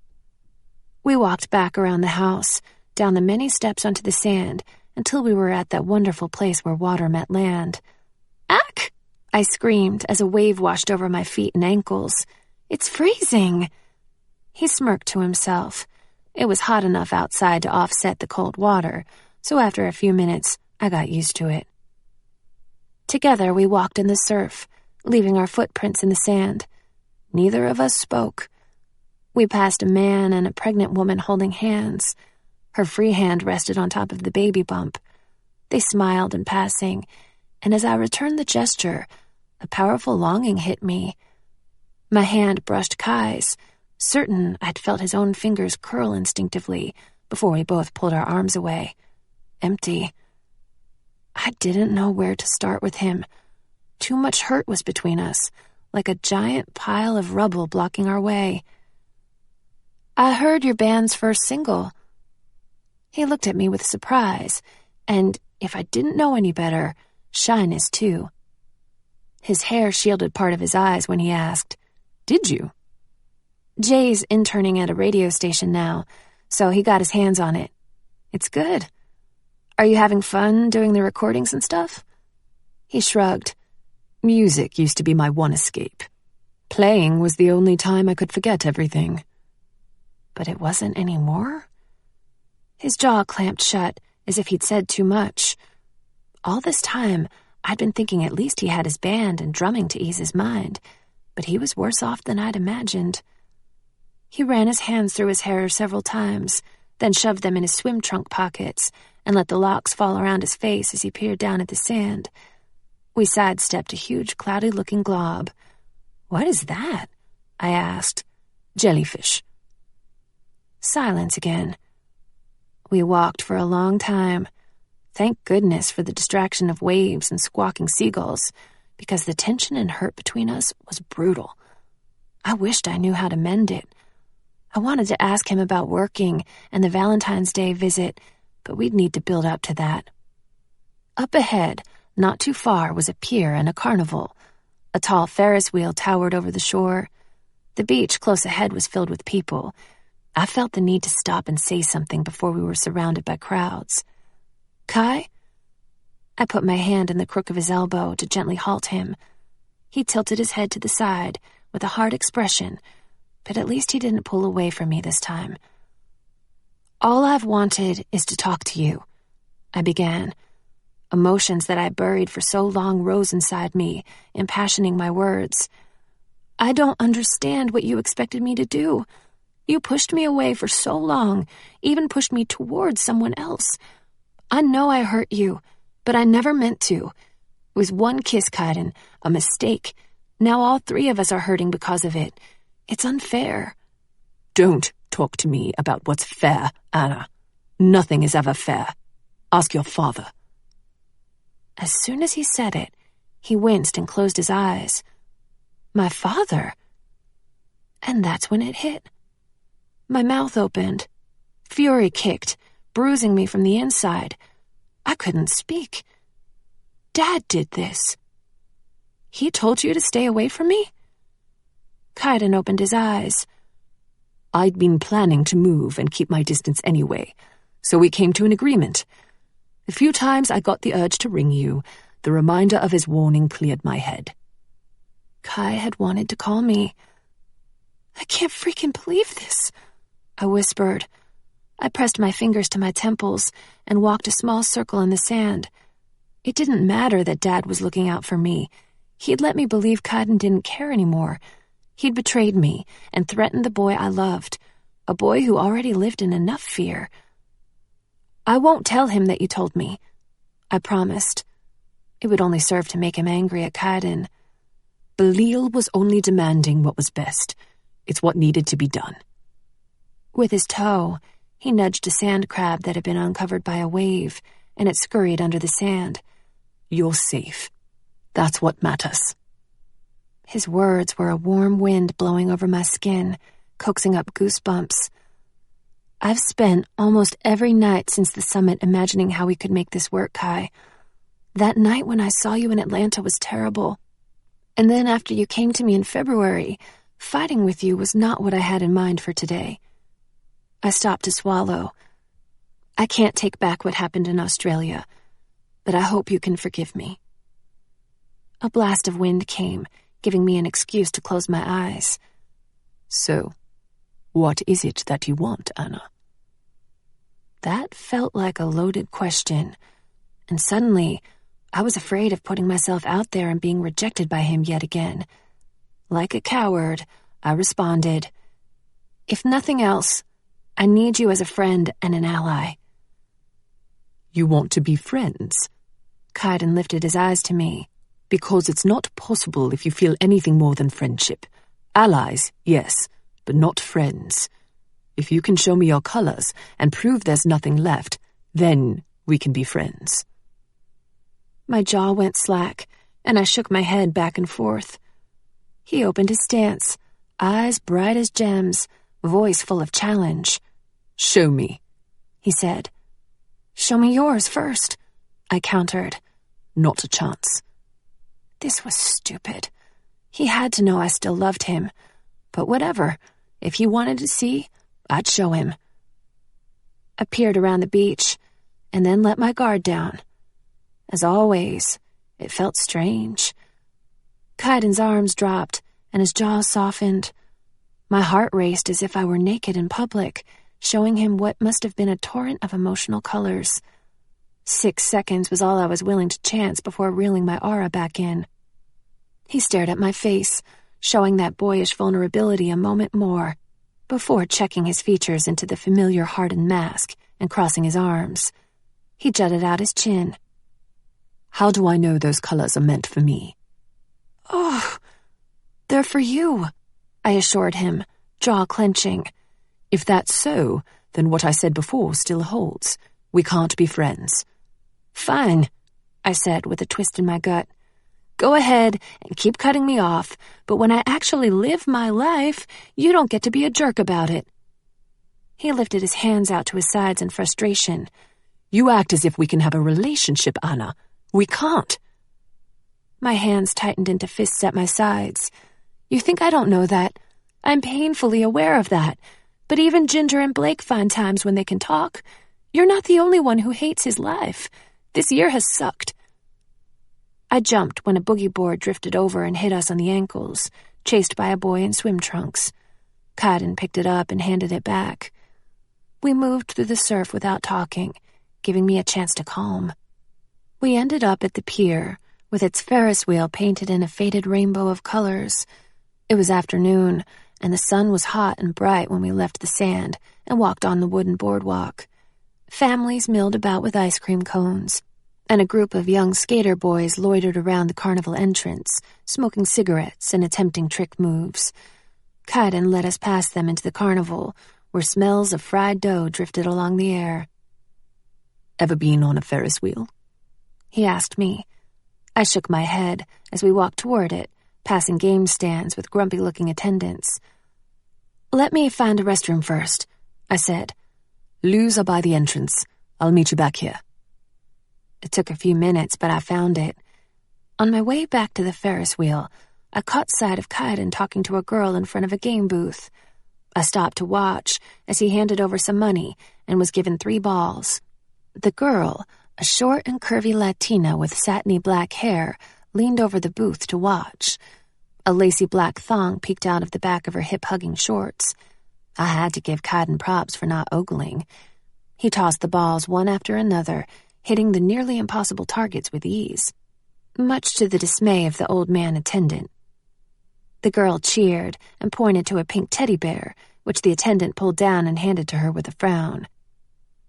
We walked back around the house, down the many steps onto the sand, until we were at that wonderful place where water met land. "Ack!" I screamed as a wave washed over my feet and ankles. "It's freezing!" He smirked to himself. It was hot enough outside to offset the cold water, so after a few minutes, I got used to it. Together we walked in the surf, leaving our footprints in the sand. Neither of us spoke. We passed a man and a pregnant woman holding hands. Her free hand rested on top of the baby bump. They smiled in passing, and as I returned the gesture, a powerful longing hit me. My hand brushed Kai's, certain I'd felt his own fingers curl instinctively before we both pulled our arms away. Empty. I didn't know where to start with him. Too much hurt was between us, like a giant pile of rubble blocking our way. I heard your band's first single. He looked at me with surprise, and, if I didn't know any better, shyness too. His hair shielded part of his eyes when he asked, "Did you?" Jay's interning at a radio station now, so he got his hands on it. It's good. Are you having fun doing the recordings and stuff? He shrugged.
Music used to be my one escape. Playing was the only time I could forget everything.
But it wasn't anymore? His jaw clamped shut, as if he'd said too much. All this time, I'd been thinking at least he had his band and drumming to ease his mind, but he was worse off than I'd imagined. He ran his hands through his hair several times, then shoved them in his swim trunk pockets and let the locks fall around his face as he peered down at the sand. We sidestepped a huge, cloudy-looking glob. "What is that?" I asked.
"Jellyfish."
Silence again. We walked for a long time. Thank goodness for the distraction of waves and squawking seagulls, because the tension and hurt between us was brutal. I wished I knew how to mend it. I wanted to ask him about working and the Valentine's Day visit, but we'd need to build up to that. Up ahead, not too far, was a pier and a carnival. A tall Ferris wheel towered over the shore. The beach close ahead was filled with people. I felt the need to stop and say something before we were surrounded by crowds. "Kai?" I put my hand in the crook of his elbow to gently halt him. He tilted his head to the side with a hard expression, but at least he didn't pull away from me this time. "All I've wanted is to talk to you," I began. Emotions that I buried for so long rose inside me, impassioning my words. "I don't understand what you expected me to do. You pushed me away for so long, even pushed me towards someone else. I know I hurt you, but I never meant to. It was one kiss, Kaidan, a mistake. Now all three of us are hurting because of it. It's unfair."
"Don't talk to me about what's fair, Anna. Nothing is ever fair. Ask your father."
As soon as he said it, he winced and closed his eyes. My father? And that's when it hit. My mouth opened. Fury kicked, bruising me from the inside. I couldn't speak. Dad did this. He told you to stay away from me? Kaidan opened his eyes.
"I'd been planning to move and keep my distance anyway, so we came to an agreement. The few times I got the urge to ring you, the reminder of his warning cleared my head."
Kai had wanted to call me. "I can't freaking believe this," I whispered. I pressed my fingers to my temples and walked a small circle in the sand. It didn't matter that Dad was looking out for me. He'd let me believe Kaidan didn't care anymore. He'd betrayed me and threatened the boy I loved, a boy who already lived in enough fear. "I won't tell him that you told me," I promised. It would only serve to make him angry at Kaidan.
"Belial was only demanding what was best. It's what needed to be done."
With his toe, he nudged a sand crab that had been uncovered by a wave, and it scurried under the sand.
"You're safe. That's what matters."
His words were a warm wind blowing over my skin, coaxing up goosebumps. I've spent almost every night since the summit imagining how we could make this work, Kai. That night when I saw you in Atlanta was terrible. And then after you came to me in February, fighting with you was not what I had in mind for today. I stopped to swallow. I can't take back what happened in Australia, but I hope you can forgive me. A blast of wind came, giving me an excuse to close my eyes.
"So, what is it that you want, Anna?"
That felt like a loaded question, and suddenly I was afraid of putting myself out there and being rejected by him yet again. Like a coward, I responded, "If nothing else, I need you as a friend and an ally."
"You want to be friends?"
Kaidan lifted his eyes to me.
"Because it's not possible if you feel anything more than friendship. Allies, yes, but not friends. If you can show me your colors and prove there's nothing left, then we can be friends."
My jaw went slack, and I shook my head back and forth. He opened his stance, eyes bright as gems, voice full of challenge.
"Show me,"
he said. "Show me yours first," I countered.
"Not a chance."
This was stupid. He had to know I still loved him. But whatever. If he wanted to see, I'd show him. I peered around the beach, and then let my guard down. As always, it felt strange. Kaidan's arms dropped, and his jaw softened. My heart raced as if I were naked in public, showing him what must have been a torrent of emotional colors. 6 seconds was all I was willing to chance before reeling my aura back in. He stared at my face, showing that boyish vulnerability a moment more, before checking his features into the familiar hardened mask and crossing his arms. He jutted out his chin.
"How do I know those colors are meant for me?"
"Oh, they're for you," I assured him, jaw clenching.
"If that's so, then what I said before still holds. We can't be friends."
"Fine," I said with a twist in my gut. "Go ahead and keep cutting me off, but when I actually live my life, you don't get to be a jerk about it." He lifted his hands out to his sides in frustration.
"You act as if we can have a relationship, Anna. We can't."
My hands tightened into fists at my sides. "You think I don't know that? I'm painfully aware of that. But even Ginger and Blake find times when they can talk. You're not the only one who hates his life. This year has sucked." I jumped when a boogie board drifted over and hit us on the ankles, chased by a boy in swim trunks. Kaidan picked it up and handed it back. We moved through the surf without talking, giving me a chance to calm. We ended up at the pier, with its Ferris wheel painted in a faded rainbow of colors. It was afternoon, and the sun was hot and bright when we left the sand and walked on the wooden boardwalk. Families milled about with ice cream cones, and a group of young skater boys loitered around the carnival entrance, smoking cigarettes and attempting trick moves. Kaidan led us past them into the carnival, where smells of fried dough drifted along the air.
"Ever been on a Ferris wheel?"
he asked me. I shook my head as we walked toward it, passing game stands with grumpy-looking attendants. "Let me find a restroom first," I said.
"Loos are by the entrance. I'll meet you back here."
It took a few minutes, but I found it. On my way back to the Ferris wheel, I caught sight of Kaidan talking to a girl in front of a game booth. I stopped to watch as he handed over some money and was given 3 balls. The girl, a short and curvy Latina with satiny black hair, leaned over the booth to watch. A lacy black thong peeked out of the back of her hip-hugging shorts. I had to give Kaidan props for not ogling. He tossed the balls one after another, hitting the nearly impossible targets with ease, much to the dismay of the old man attendant. The girl cheered and pointed to a pink teddy bear, which the attendant pulled down and handed to her with a frown.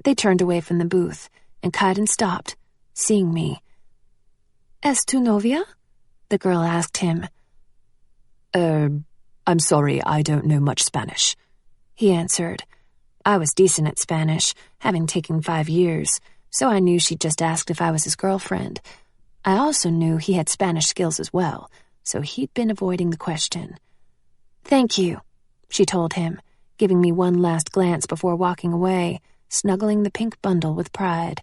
They turned away from the booth, and Kaidan stopped, seeing me. "Es tu novia?" the girl asked him.
I'm sorry, I don't know much Spanish,"
he answered. I was decent at Spanish, having taken 5 years, so I knew she'd just asked if I was his girlfriend. I also knew he had Spanish skills as well, so he'd been avoiding the question. "Thank you," she told him, giving me one last glance before walking away, snuggling the pink bundle with pride.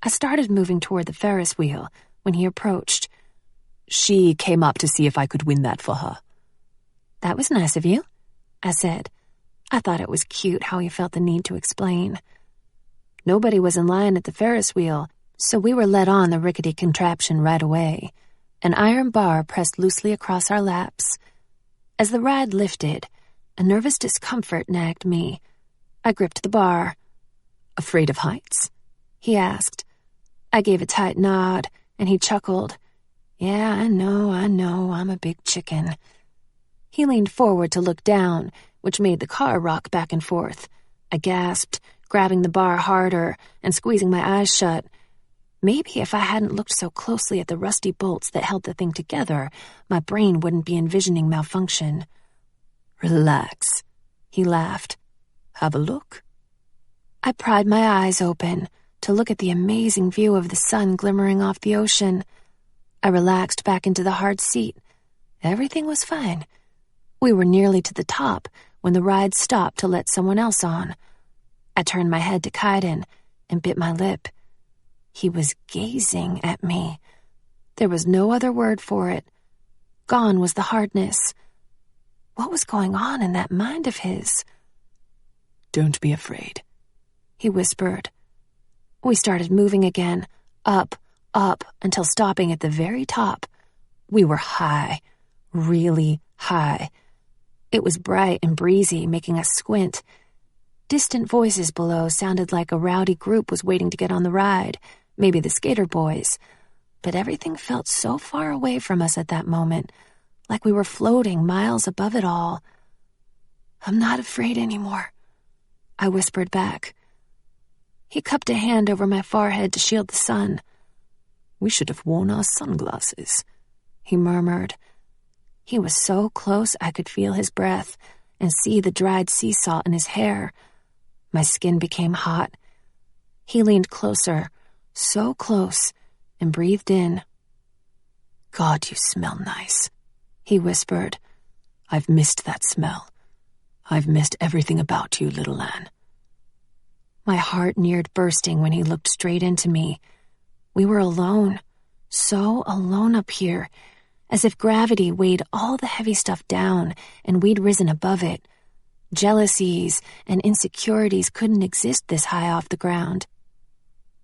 I started moving toward the Ferris wheel when he approached.
"She came up to see if I could win that for her."
"That was nice of you," I said. I thought it was cute how he felt the need to explain. Nobody was in line at the Ferris wheel, so we were led on the rickety contraption right away. An iron bar pressed loosely across our laps. As the ride lifted, a nervous discomfort nagged me. I gripped the bar.
"Afraid of heights?"
he asked. I gave a tight nod, and he chuckled. Yeah, I know, I'm a big chicken. He leaned forward to look down, which made the car rock back and forth. I gasped, grabbing the bar harder and squeezing my eyes shut. Maybe if I hadn't looked so closely at the rusty bolts that held the thing together, my brain wouldn't be envisioning malfunction.
Relax, he laughed. Have a look.
I pried my eyes open to look at the amazing view of the sun glimmering off the ocean. I relaxed back into the hard seat. Everything was fine. We were nearly to the top when the ride stopped to let someone else on. I turned my head to Kaidan and bit my lip. He was gazing at me. There was no other word for it. Gone was the hardness. What was going on in that mind of his?
Don't be afraid,
he whispered. We started moving again, up, until stopping at the very top. We were high, really high. It was bright and breezy, making us squint. Distant voices below sounded like a rowdy group was waiting to get on the ride, maybe the skater boys. But everything felt so far away from us at that moment, like we were floating miles above it all. I'm not afraid anymore, I whispered back. He cupped a hand over my forehead to shield the sun.
We should have worn our sunglasses,
he murmured. He was so close I could feel his breath and see the dried sea salt in his hair. My skin became hot. He leaned closer, so close, and breathed in.
God, you smell nice,
he whispered.
I've missed that smell. I've missed everything about you, little Anne.
My heart neared bursting when he looked straight into me. We were alone, so alone up here, as if gravity weighed all the heavy stuff down and we'd risen above it. Jealousies and insecurities couldn't exist this high off the ground.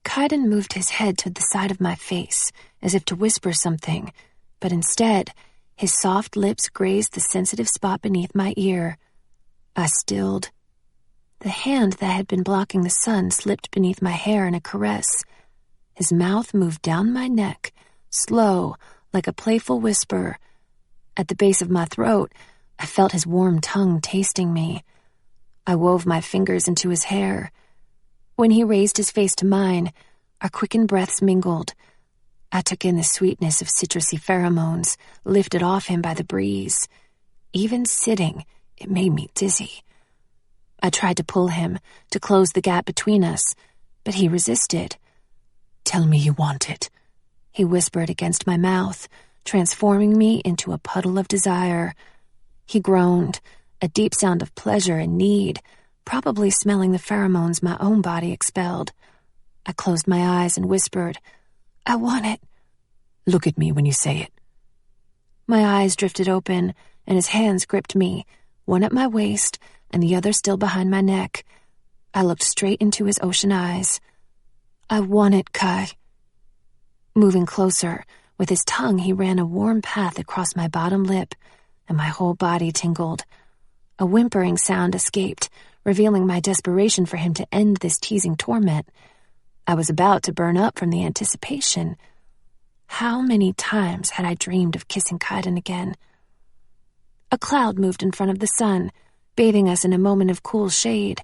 Kaidan moved his head to the side of my face, as if to whisper something, but instead, his soft lips grazed the sensitive spot beneath my ear. I stilled. The hand that had been blocking the sun slipped beneath my hair in a caress. His mouth moved down my neck, slow, like a playful whisper. At the base of my throat, I felt his warm tongue tasting me. I wove my fingers into his hair. When he raised his face to mine, our quickened breaths mingled. I took in the sweetness of citrusy pheromones, lifted off him by the breeze. Even sitting, it made me dizzy. I tried to pull him, to close the gap between us, but he resisted.
Tell me you want it,
he whispered against my mouth, transforming me into a puddle of desire. He groaned, a deep sound of pleasure and need, probably smelling the pheromones my own body expelled. I closed my eyes and whispered, I want it.
Look at me when you say it.
My eyes drifted open, and his hands gripped me, one at my waist and the other still behind my neck. I looked straight into his ocean eyes. I want it, Kai. Moving closer, with his tongue he ran a warm path across my bottom lip, and my whole body tingled. A whimpering sound escaped, revealing my desperation for him to end this teasing torment. I was about to burn up from the anticipation. How many times had I dreamed of kissing Kaidan again? A cloud moved in front of the sun, bathing us in a moment of cool shade.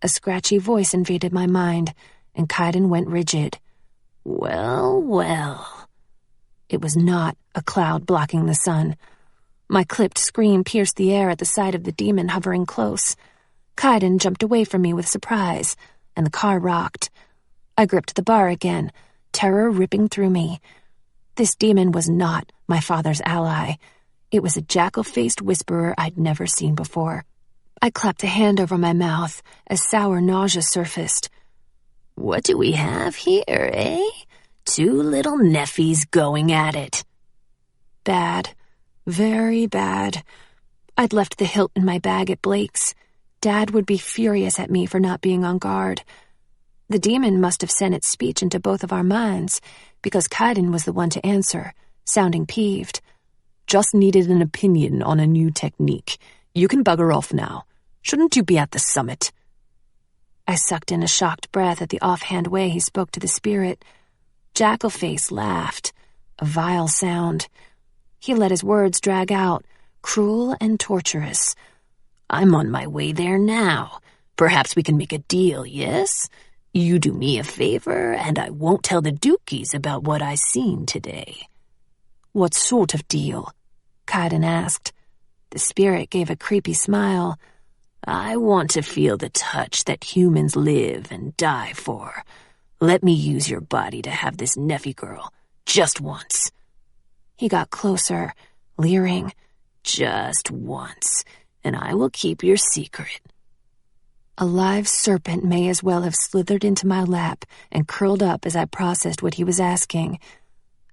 A scratchy voice invaded my mind, and Kaidan went rigid. Well, well. It was not a cloud blocking the sun. My clipped scream pierced the air at the sight of the demon hovering close. Kaidan jumped away from me with surprise, and the car rocked. I gripped the bar again, terror ripping through me. This demon was not my father's ally. It was a jackal-faced whisperer I'd never seen before. I clapped a hand over my mouth as sour nausea surfaced. What do we have here, eh? Two little nepheys going at it. Bad. Very bad. I'd left the hilt in my bag at Blake's. Dad would be furious at me for not being on guard. The demon must have sent its speech into both of our minds, because Kaidan was the one to answer, sounding peeved.
Just needed an opinion on a new technique. You can bugger off now. Shouldn't you be at the summit?
I sucked in a shocked breath at the offhand way he spoke to the spirit. Jackalface laughed, a vile sound. He let his words drag out, cruel and torturous. I'm on my way there now. Perhaps we can make a deal, yes? You do me a favor, and I won't tell the Dukies about what I seen today.
What sort of deal?
Kaidan asked. The spirit gave a creepy smile.
I want to feel the touch that humans live and die for. Let me use your body to have this Nephi girl, just once.
He got closer, leering.
Just once, and I will keep your secret.
A live serpent may as well have slithered into my lap and curled up as I processed what he was asking.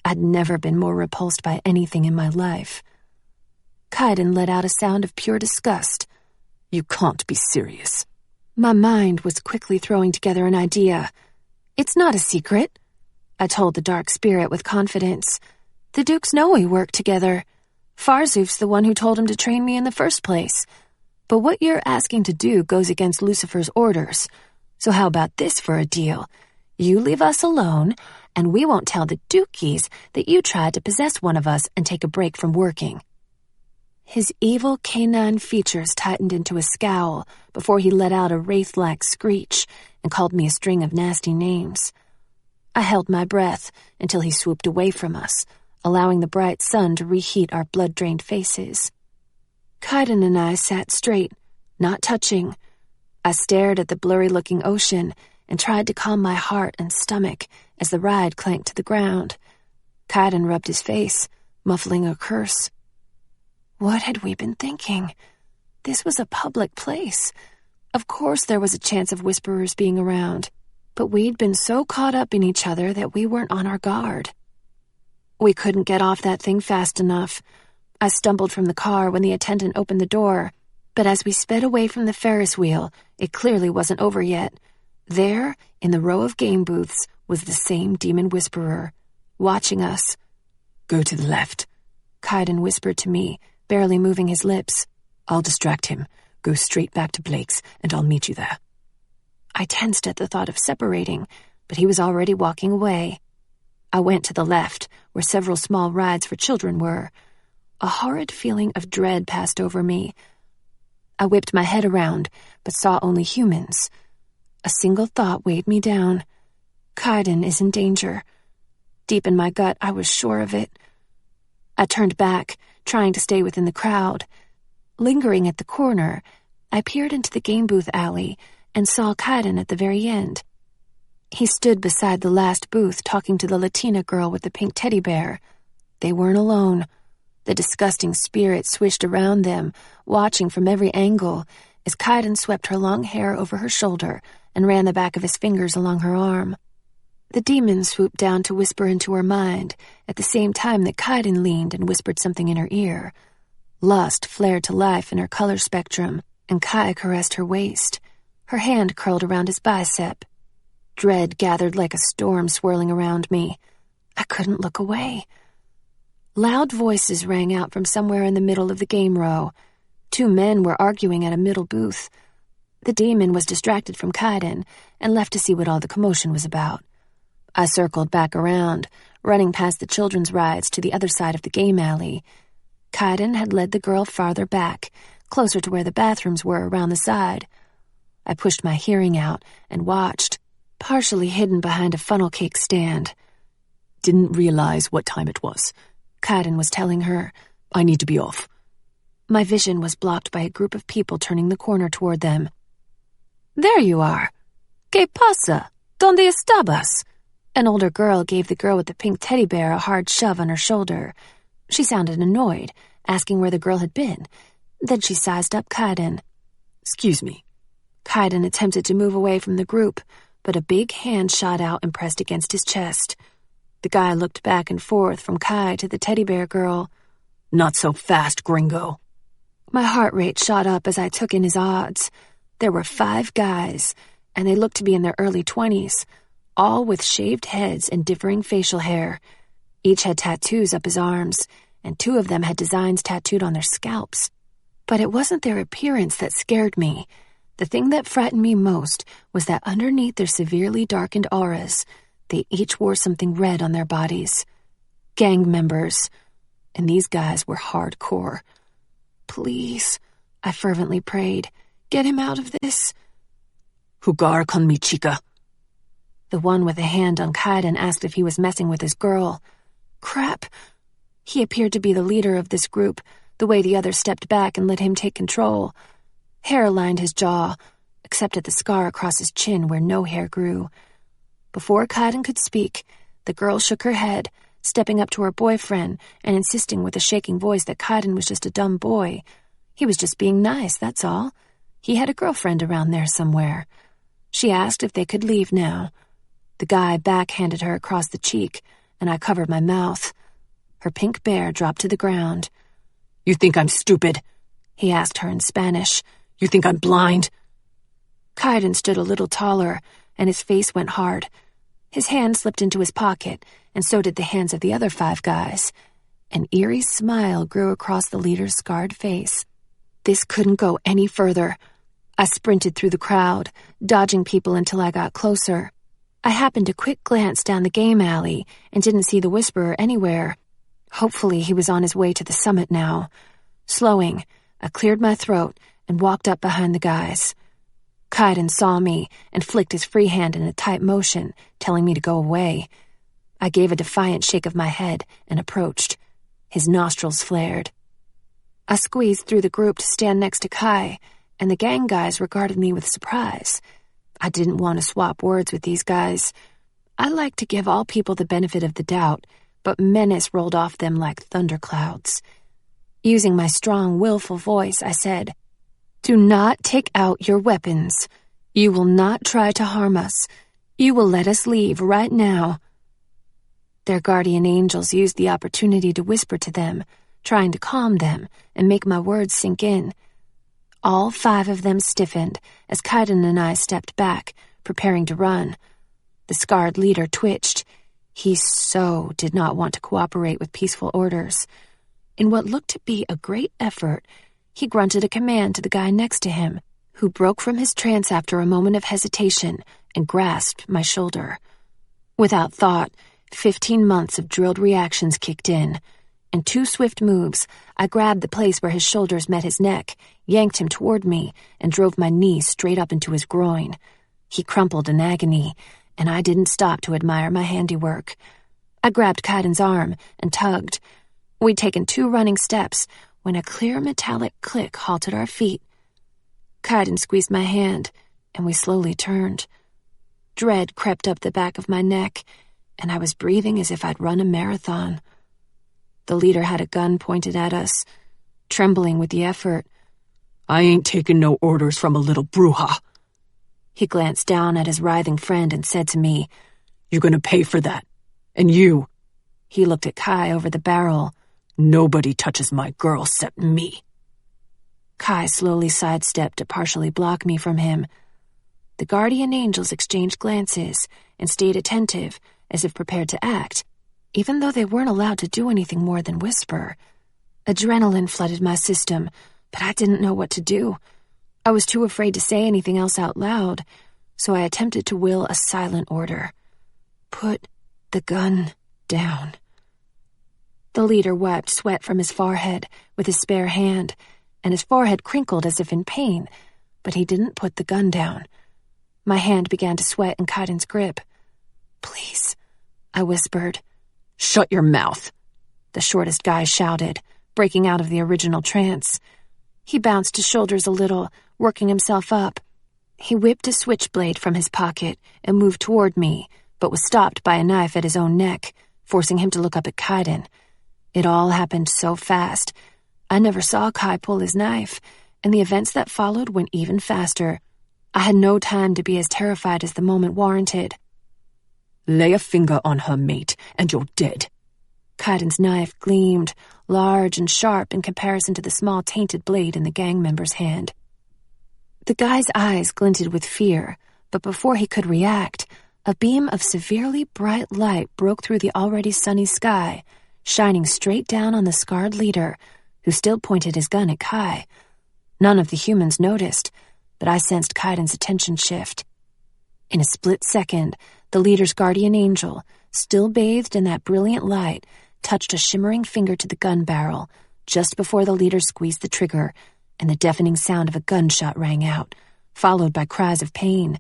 I'd never been more repulsed by anything in my life. Kaidan let out a sound of pure disgust.
You can't be serious.
My mind was quickly throwing together an idea. It's not a secret, I told the dark spirit with confidence. The Dukes know we work together. Farzuf's the one who told him to train me in the first place. But what you're asking to do goes against Lucifer's orders. So how about this for a deal? You leave us alone, and we won't tell the Dukies that you tried to possess one of us and take a break from working. His evil canine features tightened into a scowl before he let out a wraith-like screech and called me a string of nasty names. I held my breath until he swooped away from us, allowing the bright sun to reheat our blood-drained faces. Kaidan and I sat straight, not touching. I stared at the blurry-looking ocean and tried to calm my heart and stomach as the ride clanked to the ground. Kaidan rubbed his face, muffling a curse. What had we been thinking? This was a public place. Of course there was a chance of whisperers being around, but we'd been so caught up in each other that we weren't on our guard. We couldn't get off that thing fast enough. I stumbled from the car when the attendant opened the door, but as we sped away from the Ferris wheel, it clearly wasn't over yet. There, in the row of game booths, was the same demon whisperer, watching us.
Go to the left,
Kaidan whispered to me, barely moving his lips.
I'll distract him. Go straight back to Blake's, and I'll meet you there.
I tensed at the thought of separating, but he was already walking away. I went to the left, where several small rides for children were. A horrid feeling of dread passed over me. I whipped my head around, but saw only humans. A single thought weighed me down. Kaidan is in danger. Deep in my gut, I was sure of it. I turned back, trying to stay within the crowd. Lingering at the corner, I peered into the game booth alley and saw Kaidan at the very end. He stood beside the last booth talking to the Latina girl with the pink teddy bear. They weren't alone. The disgusting spirit swished around them, watching from every angle as Kaidan swept her long hair over her shoulder and ran the back of his fingers along her arm. The demon swooped down to whisper into her mind at the same time that Kaidan leaned and whispered something in her ear. Lust flared to life in her color spectrum, and Kai caressed her waist. Her hand curled around his bicep. Dread gathered like a storm swirling around me. I couldn't look away. Loud voices rang out from somewhere in the middle of the game row. 2 men were arguing at a middle booth. The demon was distracted from Kaidan and left to see what all the commotion was about. I circled back around, running past the children's rides to the other side of the game alley. Kaidan had led the girl farther back, closer to where the bathrooms were around the side. I pushed my hearing out and watched, partially hidden behind a funnel cake stand.
Didn't realize what time it was,
Kaidan was telling her.
I need to be off.
My vision was blocked by a group of people turning the corner toward them. There you are. ¿Qué pasa? ¿Dónde estabas? An older girl gave the girl with the pink teddy bear a hard shove on her shoulder. She sounded annoyed, asking where the girl had been. Then she sized up Kaidan.
Excuse me.
Kaidan attempted to move away from the group, but a big hand shot out and pressed against his chest. The guy looked back and forth from Kai to the teddy bear girl.
Not so fast, gringo.
My heart rate shot up as I took in his odds. There were 5 guys, and they looked to be in their early 20s, all with shaved heads and differing facial hair. Each had tattoos up his arms, and 2 of them had designs tattooed on their scalps. But it wasn't their appearance that scared me. The thing that frightened me most was that underneath their severely darkened auras, They each wore something red on their bodies. Gang members. And these guys were hardcore. Please, I fervently prayed. Get him out of this.
Hugar con mi chica.
The one with a hand on Kaidan asked if he was messing with his girl. Crap. He appeared to be the leader of this group, the way the others stepped back and let him take control. Hair lined his jaw, except at the scar across his chin where no hair grew. Before Kaidan could speak, the girl shook her head, stepping up to her boyfriend and insisting with a shaking voice that Kaidan was just a dumb boy. He was just being nice, that's all. He had a girlfriend around there somewhere. She asked if they could leave now. The guy backhanded her across the cheek, and I covered my mouth. Her pink bear dropped to the ground.
You think I'm stupid?
He asked her in Spanish.
You think I'm blind?
Kaidan stood a little taller, and his face went hard. His hand slipped into his pocket, and so did the hands of the other 5 guys. An eerie smile grew across the leader's scarred face. This couldn't go any further. I sprinted through the crowd, dodging people until I got closer. I happened a quick glance down the game alley and didn't see the Whisperer anywhere. Hopefully he was on his way to the summit now. Slowing, I cleared my throat and walked up behind the guys. Kaidan saw me and flicked his free hand in a tight motion, telling me to go away. I gave a defiant shake of my head and approached. His nostrils flared. I squeezed through the group to stand next to Kai, and the gang guys regarded me with surprise. I didn't want to swap words with these guys. I like to give all people the benefit of the doubt, but menace rolled off them like thunderclouds. Using my strong, willful voice, I said, "Do not take out your weapons. You will not try to harm us. You will let us leave right now." Their guardian angels used the opportunity to whisper to them, trying to calm them and make my words sink in. All 5 of them stiffened as Kaidan and I stepped back, preparing to run. The scarred leader twitched. He so did not want to cooperate with peaceful orders. In what looked to be a great effort, he grunted a command to the guy next to him, who broke from his trance after a moment of hesitation and grasped my shoulder. Without thought, 15 months of drilled reactions kicked in. In 2 swift moves, I grabbed the place where his shoulders met his neck, yanked him toward me, and drove my knee straight up into his groin. He crumpled in agony, and I didn't stop to admire my handiwork. I grabbed Kaidan's arm and tugged. We'd taken 2 running steps when a clear metallic click halted our feet. Kaidan squeezed my hand, and we slowly turned. Dread crept up the back of my neck, and I was breathing as if I'd run a marathon. The leader had a gun pointed at us, trembling with the effort.
I ain't taking no orders from a little bruja.
He glanced down at his writhing friend and said to me,
"You're gonna pay for that. And you."
He looked at Kai over the barrel.
"Nobody touches my girl except me."
Kai slowly sidestepped to partially block me from him. The guardian angels exchanged glances and stayed attentive, as if prepared to act, even though they weren't allowed to do anything more than whisper. Adrenaline flooded my system, but I didn't know what to do. I was too afraid to say anything else out loud, so I attempted to will a silent order. "Put the gun down." The leader wiped sweat from his forehead with his spare hand, and his forehead crinkled as if in pain, but he didn't put the gun down. My hand began to sweat in Kaidan's grip. "Please," I whispered.
"Shut your mouth,"
the shortest guy shouted, breaking out of the original trance. He bounced his shoulders a little, working himself up. He whipped a switchblade from his pocket and moved toward me, but was stopped by a knife at his own neck, forcing him to look up at Kaidan. It all happened so fast. I never saw Kai pull his knife, and the events that followed went even faster. I had no time to be as terrified as the moment warranted.
"Lay a finger on her, mate, and you're dead."
Kaidan's knife gleamed, large and sharp in comparison to the small tainted blade in the gang member's hand. The guy's eyes glinted with fear, but before he could react, a beam of severely bright light broke through the already sunny sky, shining straight down on the scarred leader, who still pointed his gun at Kai. None of the humans noticed, but I sensed Kaidan's attention shift. In a split second, the leader's guardian angel, still bathed in that brilliant light, touched a shimmering finger to the gun barrel just before the leader squeezed the trigger, and the deafening sound of a gunshot rang out, followed by cries of pain.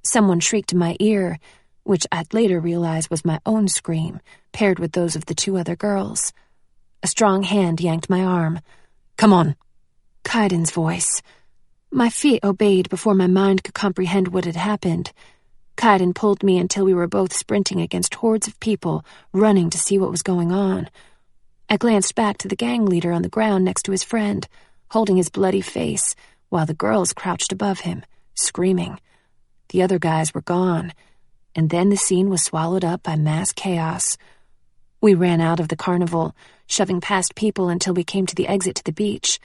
Someone shrieked in my ear, which I'd later realize was my own scream, paired with those of the two other girls. A strong hand yanked my arm. "Come on." Kaidan's voice. My feet obeyed before my mind could comprehend what had happened. Kaidan pulled me until we were both sprinting against hordes of people, running to see what was going on. I glanced back to the gang leader on the ground next to his friend, holding his bloody face, while the girls crouched above him, screaming. The other guys were gone, and then the scene was swallowed up by mass chaos. We ran out of the carnival, shoving past people until we came to the exit to the beach.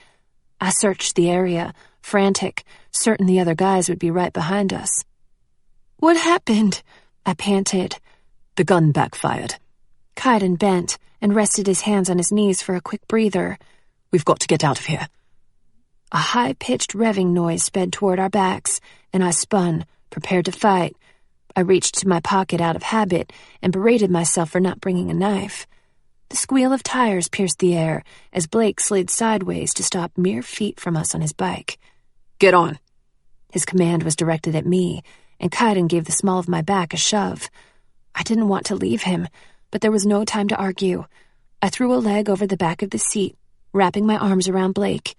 I searched the area, frantic, certain the other guys would be right behind us. "What happened?" I panted.
"The gun backfired."
Kaidan bent and rested his hands on his knees for a quick breather.
"We've got to get out of here."
A high-pitched revving noise sped toward our backs, and I spun, prepared to fight. I reached to my pocket out of habit and berated myself for not bringing a knife. The squeal of tires pierced the air as Blake slid sideways to stop mere feet from us on his bike.
"Get on."
His command was directed at me, and Kaidan gave the small of my back a shove. I didn't want to leave him, but there was no time to argue. I threw a leg over the back of the seat, wrapping my arms around Blake.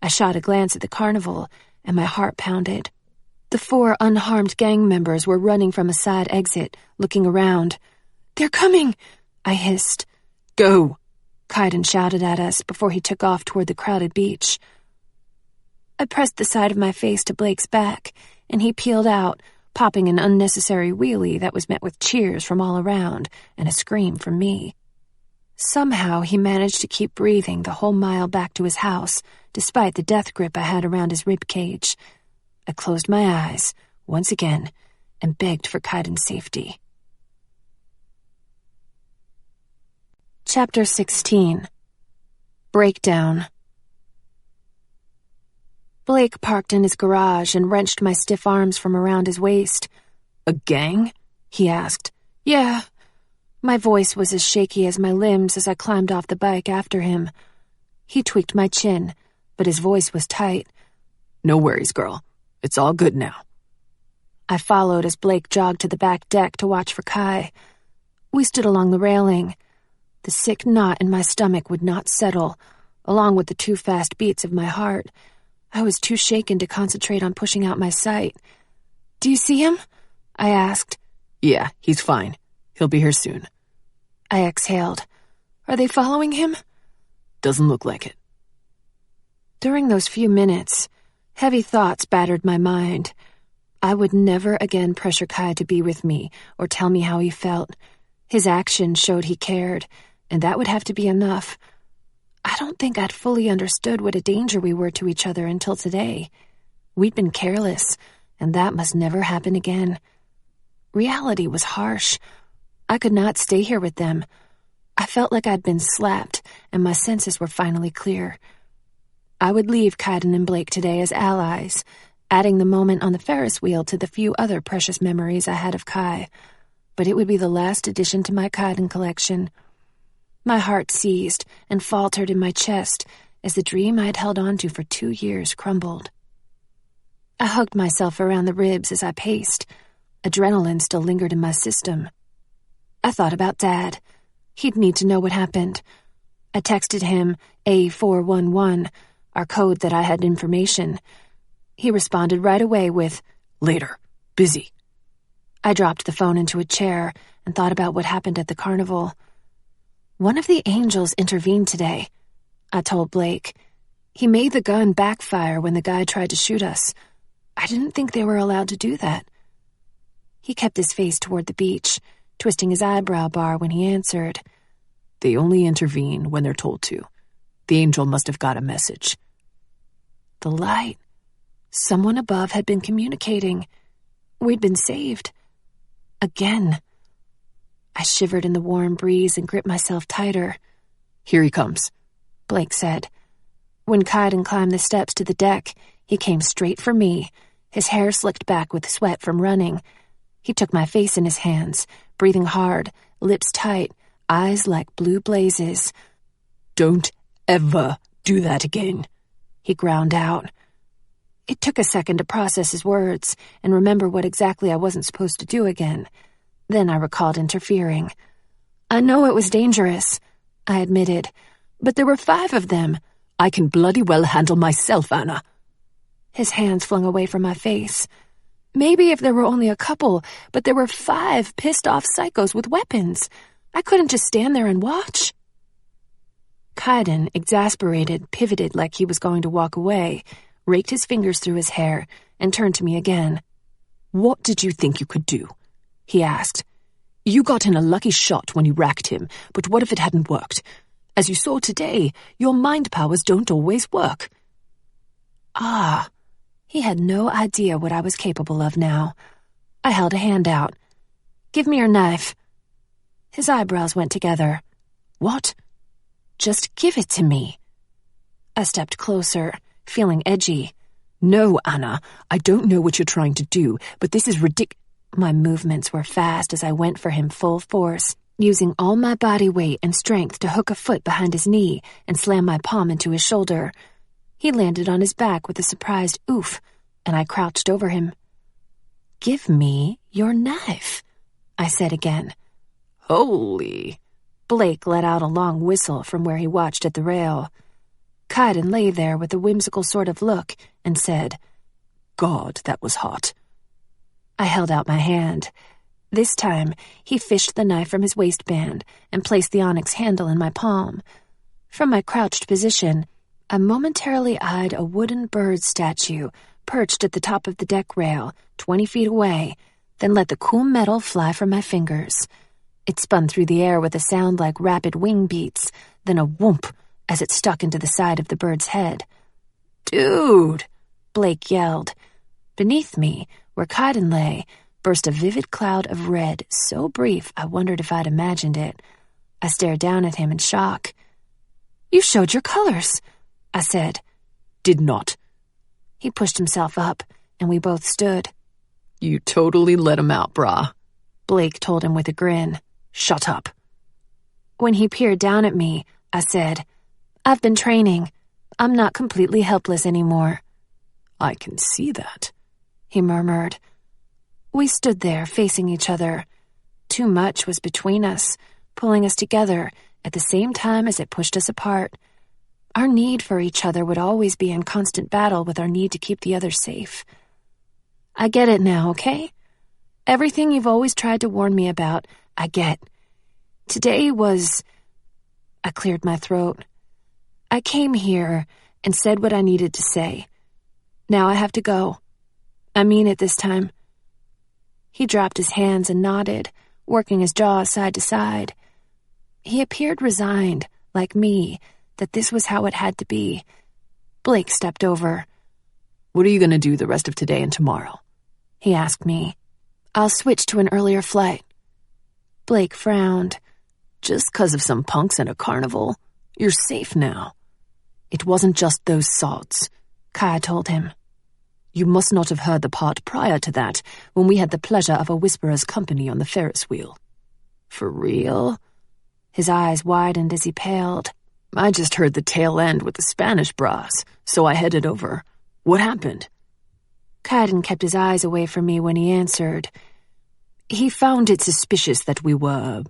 I shot a glance at the carnival, and my heart pounded. The 4 unharmed gang members were running from a side exit, looking around. "They're coming!" I hissed.
"Go!"
Kaidan shouted at us before he took off toward the crowded beach. I pressed the side of my face to Blake's back, and he peeled out, popping an unnecessary wheelie that was met with cheers from all around and a scream from me. Somehow he managed to keep breathing the whole mile back to his house, despite the death grip I had around his rib cage. I closed my eyes, once again, and begged for Kaidan's safety. Chapter 16. Breakdown. Blake parked in his garage and wrenched my stiff arms from around his waist.
"A gang?"
he asked. "Yeah." My voice was as shaky as my limbs as I climbed off the bike after him. He tweaked my chin, but his voice was tight.
"No worries, girl. It's all good now."
I followed as Blake jogged to the back deck to watch for Kai. We stood along the railing. The sick knot in my stomach would not settle, along with the too fast beats of my heart. I was too shaken to concentrate on pushing out my sight. "Do you see him?" I asked.
"Yeah, he's fine. He'll be here soon."
I exhaled. "Are they following him?"
"Doesn't look like it."
During those few minutes, heavy thoughts battered my mind. I would never again pressure Kai to be with me or tell me how he felt. His actions showed he cared, and that would have to be enough. I don't think I'd fully understood what a danger we were to each other until today. We'd been careless, and that must never happen again. Reality was harsh. I could not stay here with them. I felt like I'd been slapped, and my senses were finally clear. I would leave Kaidan and Blake today as allies, adding the moment on the Ferris wheel to the few other precious memories I had of Kai. But it would be the last addition to my Kaidan collection. My heart seized and faltered in my chest as the dream I'd held on to for 2 years crumbled. I hugged myself around the ribs as I paced. Adrenaline still lingered in my system. I thought about Dad. He'd need to know what happened. I texted him A411, our code that I had information. He responded right away with,
"Later. Busy."
I dropped the phone into a chair and thought about what happened at the carnival. "One of the angels intervened today," I told Blake. "He made the gun backfire when the guy tried to shoot us. I didn't think they were allowed to do that." He kept his face toward the beach, twisting his eyebrow bar when he answered.
"They only intervene when they're told to. The angel must have got a message."
The light. Someone above had been communicating. We'd been saved. Again. I shivered in the warm breeze and gripped myself tighter.
"Here he comes,"
Blake said. When Kaidan climbed the steps to the deck, he came straight for me, his hair slicked back with sweat from running. He took my face in his hands, breathing hard, lips tight, eyes like blue blazes.
"Don't ever do that again,"
he ground out. It took a second to process his words and remember what exactly I wasn't supposed to do again. Then I recalled interfering. "I know it was dangerous," I admitted, "but there were 5 of them."
"I can bloody well handle myself, Anna."
His hands flung away from my face. "Maybe if there were only a couple, but there were 5 pissed-off psychos with weapons. I couldn't just stand there and watch." Kaidan, exasperated, pivoted like he was going to walk away, raked his fingers through his hair, and turned to me again.
"What did you think you could do?" he asked. "You got in a lucky shot when you racked him, but what if it hadn't worked? As you saw today, your mind powers don't always work."
Ah, he had no idea what I was capable of now. I held a hand out. "Give me your knife." His eyebrows went together.
"What?"
"Just give it to me." I stepped closer, feeling edgy.
"No, Anna, I don't know what you're trying to do, but this is ridiculous."
My movements were fast as I went for him full force, using all my body weight and strength to hook a foot behind his knee and slam my palm into his shoulder. He landed on his back with a surprised oof, and I crouched over him. "Give me your knife," I said again.
"Holy!"
Blake let out a long whistle from where he watched at the rail. Kaidan lay there with a whimsical sort of look and said,
"God, that was hot."
I held out my hand. This time, he fished the knife from his waistband and placed the onyx handle in my palm. From my crouched position, I momentarily eyed a wooden bird statue perched at the top of the deck rail, 20 feet away, then let the cool metal fly from my fingers. It spun through the air with a sound like rapid wing beats, then a whoomp as it stuck into the side of the bird's head.
"Dude!"
Blake yelled. Beneath me, where Kaidan lay, burst a vivid cloud of red, so brief I wondered if I'd imagined it. I stared down at him in shock. "You showed your colors," I said.
"Did not."
He pushed himself up, and we both stood.
"You totally let him out, brah,"
Blake told him with a grin.
"Shut up."
When he peered down at me, I said, "I've been training. I'm not completely helpless anymore."
"I can see that,"
he murmured. We stood there, facing each other. Too much was between us, pulling us together at the same time as it pushed us apart. Our need for each other would always be in constant battle with our need to keep the other safe. "I get it now, okay? Everything you've always tried to warn me about, I get. Today was..." I cleared my throat. "I came here and said what I needed to say. Now I have to go. I mean it this time." He dropped his hands and nodded, working his jaw side to side. He appeared resigned, like me, that this was how it had to be. Blake stepped over.
"What are you going to do the rest of today and tomorrow?"
he asked me. "I'll switch to an earlier flight." Blake frowned.
"Just 'cause of some punks and a carnival? You're safe now." "It wasn't just those sods," Kai told him. "You must not have heard the part prior to that, when we had the pleasure of a whisperer's company on the Ferris wheel."
"For real?" His eyes widened as he paled.
"I just heard the tail end with the Spanish bras, so I headed over. What happened?"
Kaidan kept his eyes away from me when he answered.
"He found it suspicious that we were...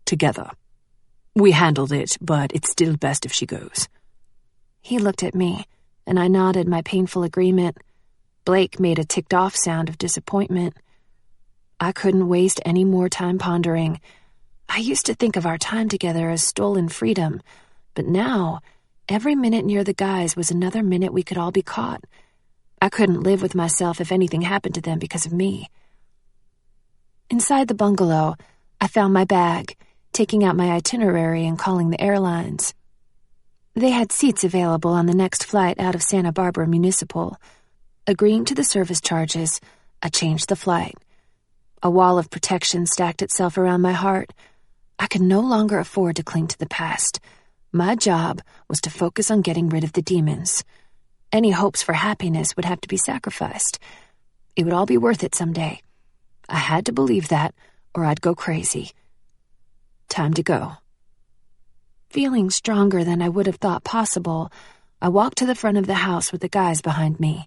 together. We handled it, but it's still best if she goes."
He looked at me, and I nodded my painful agreement. Blake made a ticked-off sound of disappointment. I couldn't waste any more time pondering. I used to think of our time together as stolen freedom, but now, every minute near the guys was another minute we could all be caught. I couldn't live with myself if anything happened to them because of me. Inside the bungalow, I found my bag, taking out my itinerary and calling the airlines. They had seats available on the next flight out of Santa Barbara Municipal. Agreeing to the service charges, I changed the flight. A wall of protection stacked itself around my heart. I could no longer afford to cling to the past. My job was to focus on getting rid of the demons. Any hopes for happiness would have to be sacrificed. It would all be worth it someday. I had to believe that, or I'd go crazy. Time to go. Feeling stronger than I would have thought possible, I walked to the front of the house with the guys behind me.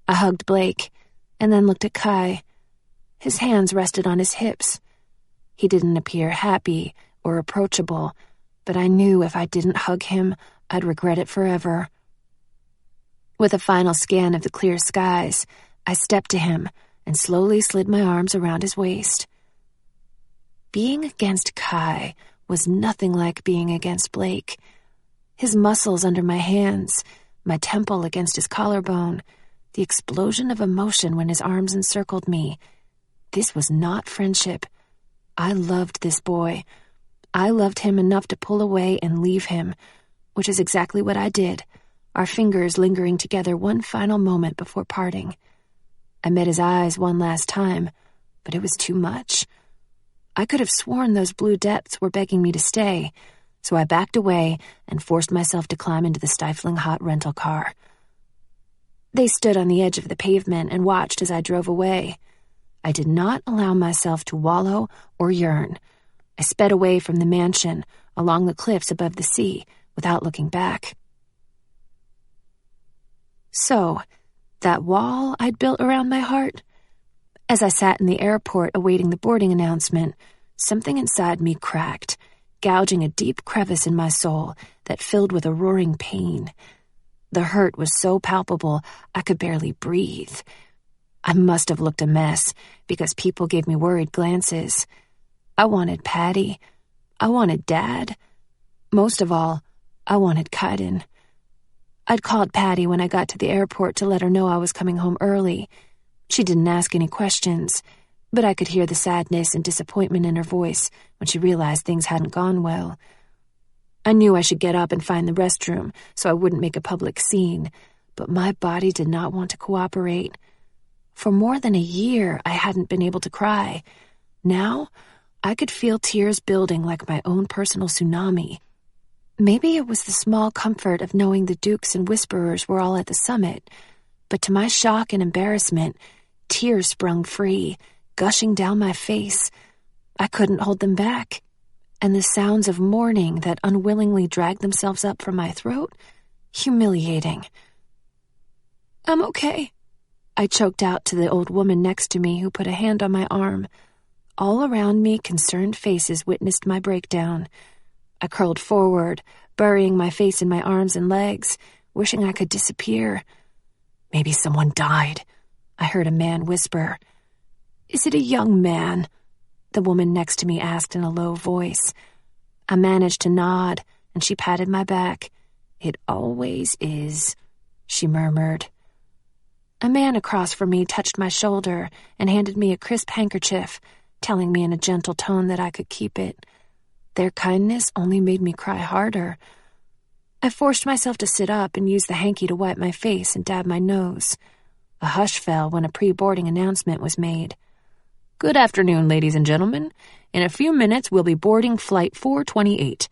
I hugged Blake, and then looked at Kai. His hands rested on his hips. He didn't appear happy or approachable, but I knew if I didn't hug him, I'd regret it forever. With a final scan of the clear skies, I stepped to him and slowly slid my arms around his waist. Being against Kai was nothing like being against Blake. His muscles under my hands, my temple against his collarbone, the explosion of emotion when his arms encircled me. This was not friendship. I loved this boy. I loved him enough to pull away and leave him, which is exactly what I did, our fingers lingering together one final moment before parting. I met his eyes one last time, but it was too much. I could have sworn those blue depths were begging me to stay, so I backed away and forced myself to climb into the stifling hot rental car. They stood on the edge of the pavement and watched as I drove away. I did not allow myself to wallow or yearn. I sped away from the mansion, along the cliffs above the sea, without looking back. So, that wall I'd built around my heart? As I sat in the airport awaiting the boarding announcement, something inside me cracked, gouging a deep crevice in my soul that filled with a roaring pain. The hurt was so palpable I could barely breathe. I must have looked a mess, because people gave me worried glances. I wanted Patty. I wanted Dad. Most of all, I wanted Kaidan. I'd called Patty when I got to the airport to let her know I was coming home early. She didn't ask any questions, but I could hear the sadness and disappointment in her voice when she realized things hadn't gone well. I knew I should get up and find the restroom so I wouldn't make a public scene, but my body did not want to cooperate. For more than a year, I hadn't been able to cry. Now, I could feel tears building like my own personal tsunami. Maybe it was the small comfort of knowing the Dukes and Whisperers were all at the summit, but to my shock and embarrassment, tears sprung free, gushing down my face. I couldn't hold them back, and the sounds of mourning that unwillingly dragged themselves up from my throat, humiliating. "I'm okay," I choked out to the old woman next to me who put a hand on my arm. All around me, concerned faces witnessed my breakdown. I curled forward, burying my face in my arms and legs, wishing I could disappear. "Maybe someone died," I heard a man whisper. "Is it a young man?" the woman next to me asked in a low voice. I managed to nod, and she patted my back. "It always is," she murmured. A man across from me touched my shoulder and handed me a crisp handkerchief, telling me in a gentle tone that I could keep it. Their kindness only made me cry harder. I forced myself to sit up and use the hanky to wipe my face and dab my nose. A hush fell when a pre-boarding announcement was made. "Good afternoon, ladies and gentlemen. In a few minutes, we'll be boarding Flight 428.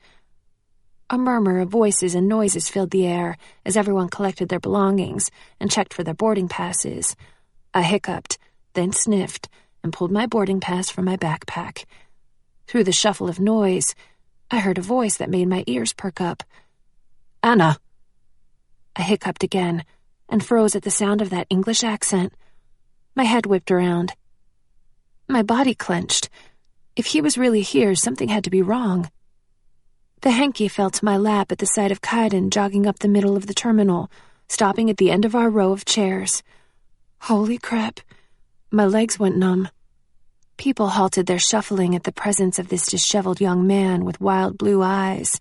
A murmur of voices and noises filled the air as everyone collected their belongings and checked for their boarding passes. I hiccuped, then sniffed, and pulled my boarding pass from my backpack. Through the shuffle of noise, I heard a voice that made my ears perk up. "Anna!" I hiccuped again and froze at the sound of that English accent. My head whipped around. My body clenched. If he was really here, something had to be wrong. The hanky fell to my lap at the sight of Kaidan jogging up the middle of the terminal, stopping at the end of our row of chairs. Holy crap. My legs went numb. People halted their shuffling at the presence of this disheveled young man with wild blue eyes.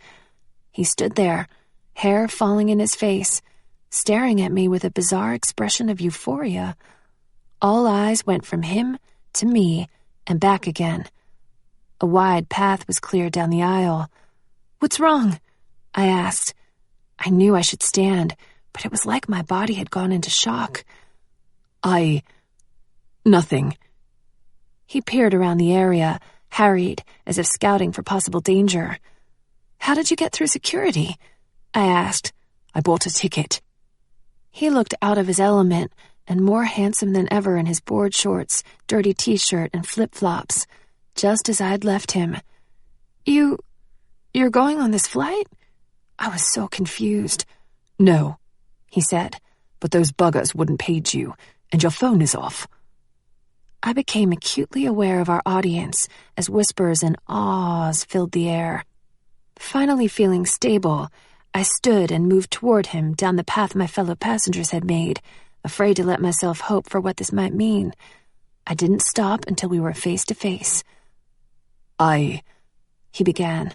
He stood there, hair falling in his face, staring at me with a bizarre expression of euphoria. All eyes went from him to me and back again. A wide path was cleared down the aisle. "What's wrong?" I asked. I knew I should stand, but it was like my body had gone into shock. Nothing. He peered around the area, harried, as if scouting for possible danger. "How did you get through security?" I asked. "I bought a ticket." He looked out of his element, and more handsome than ever in his board shorts, dirty t-shirt, and flip-flops, just as I'd left him. You're going on this flight? I was so confused.
No, he said, but those buggers wouldn't page you, and your phone is off.
I became acutely aware of our audience as whispers and ahs filled the air. Finally feeling stable, I stood and moved toward him down the path my fellow passengers had made, afraid to let myself hope for what this might mean. I didn't stop until we were face to face.
He began,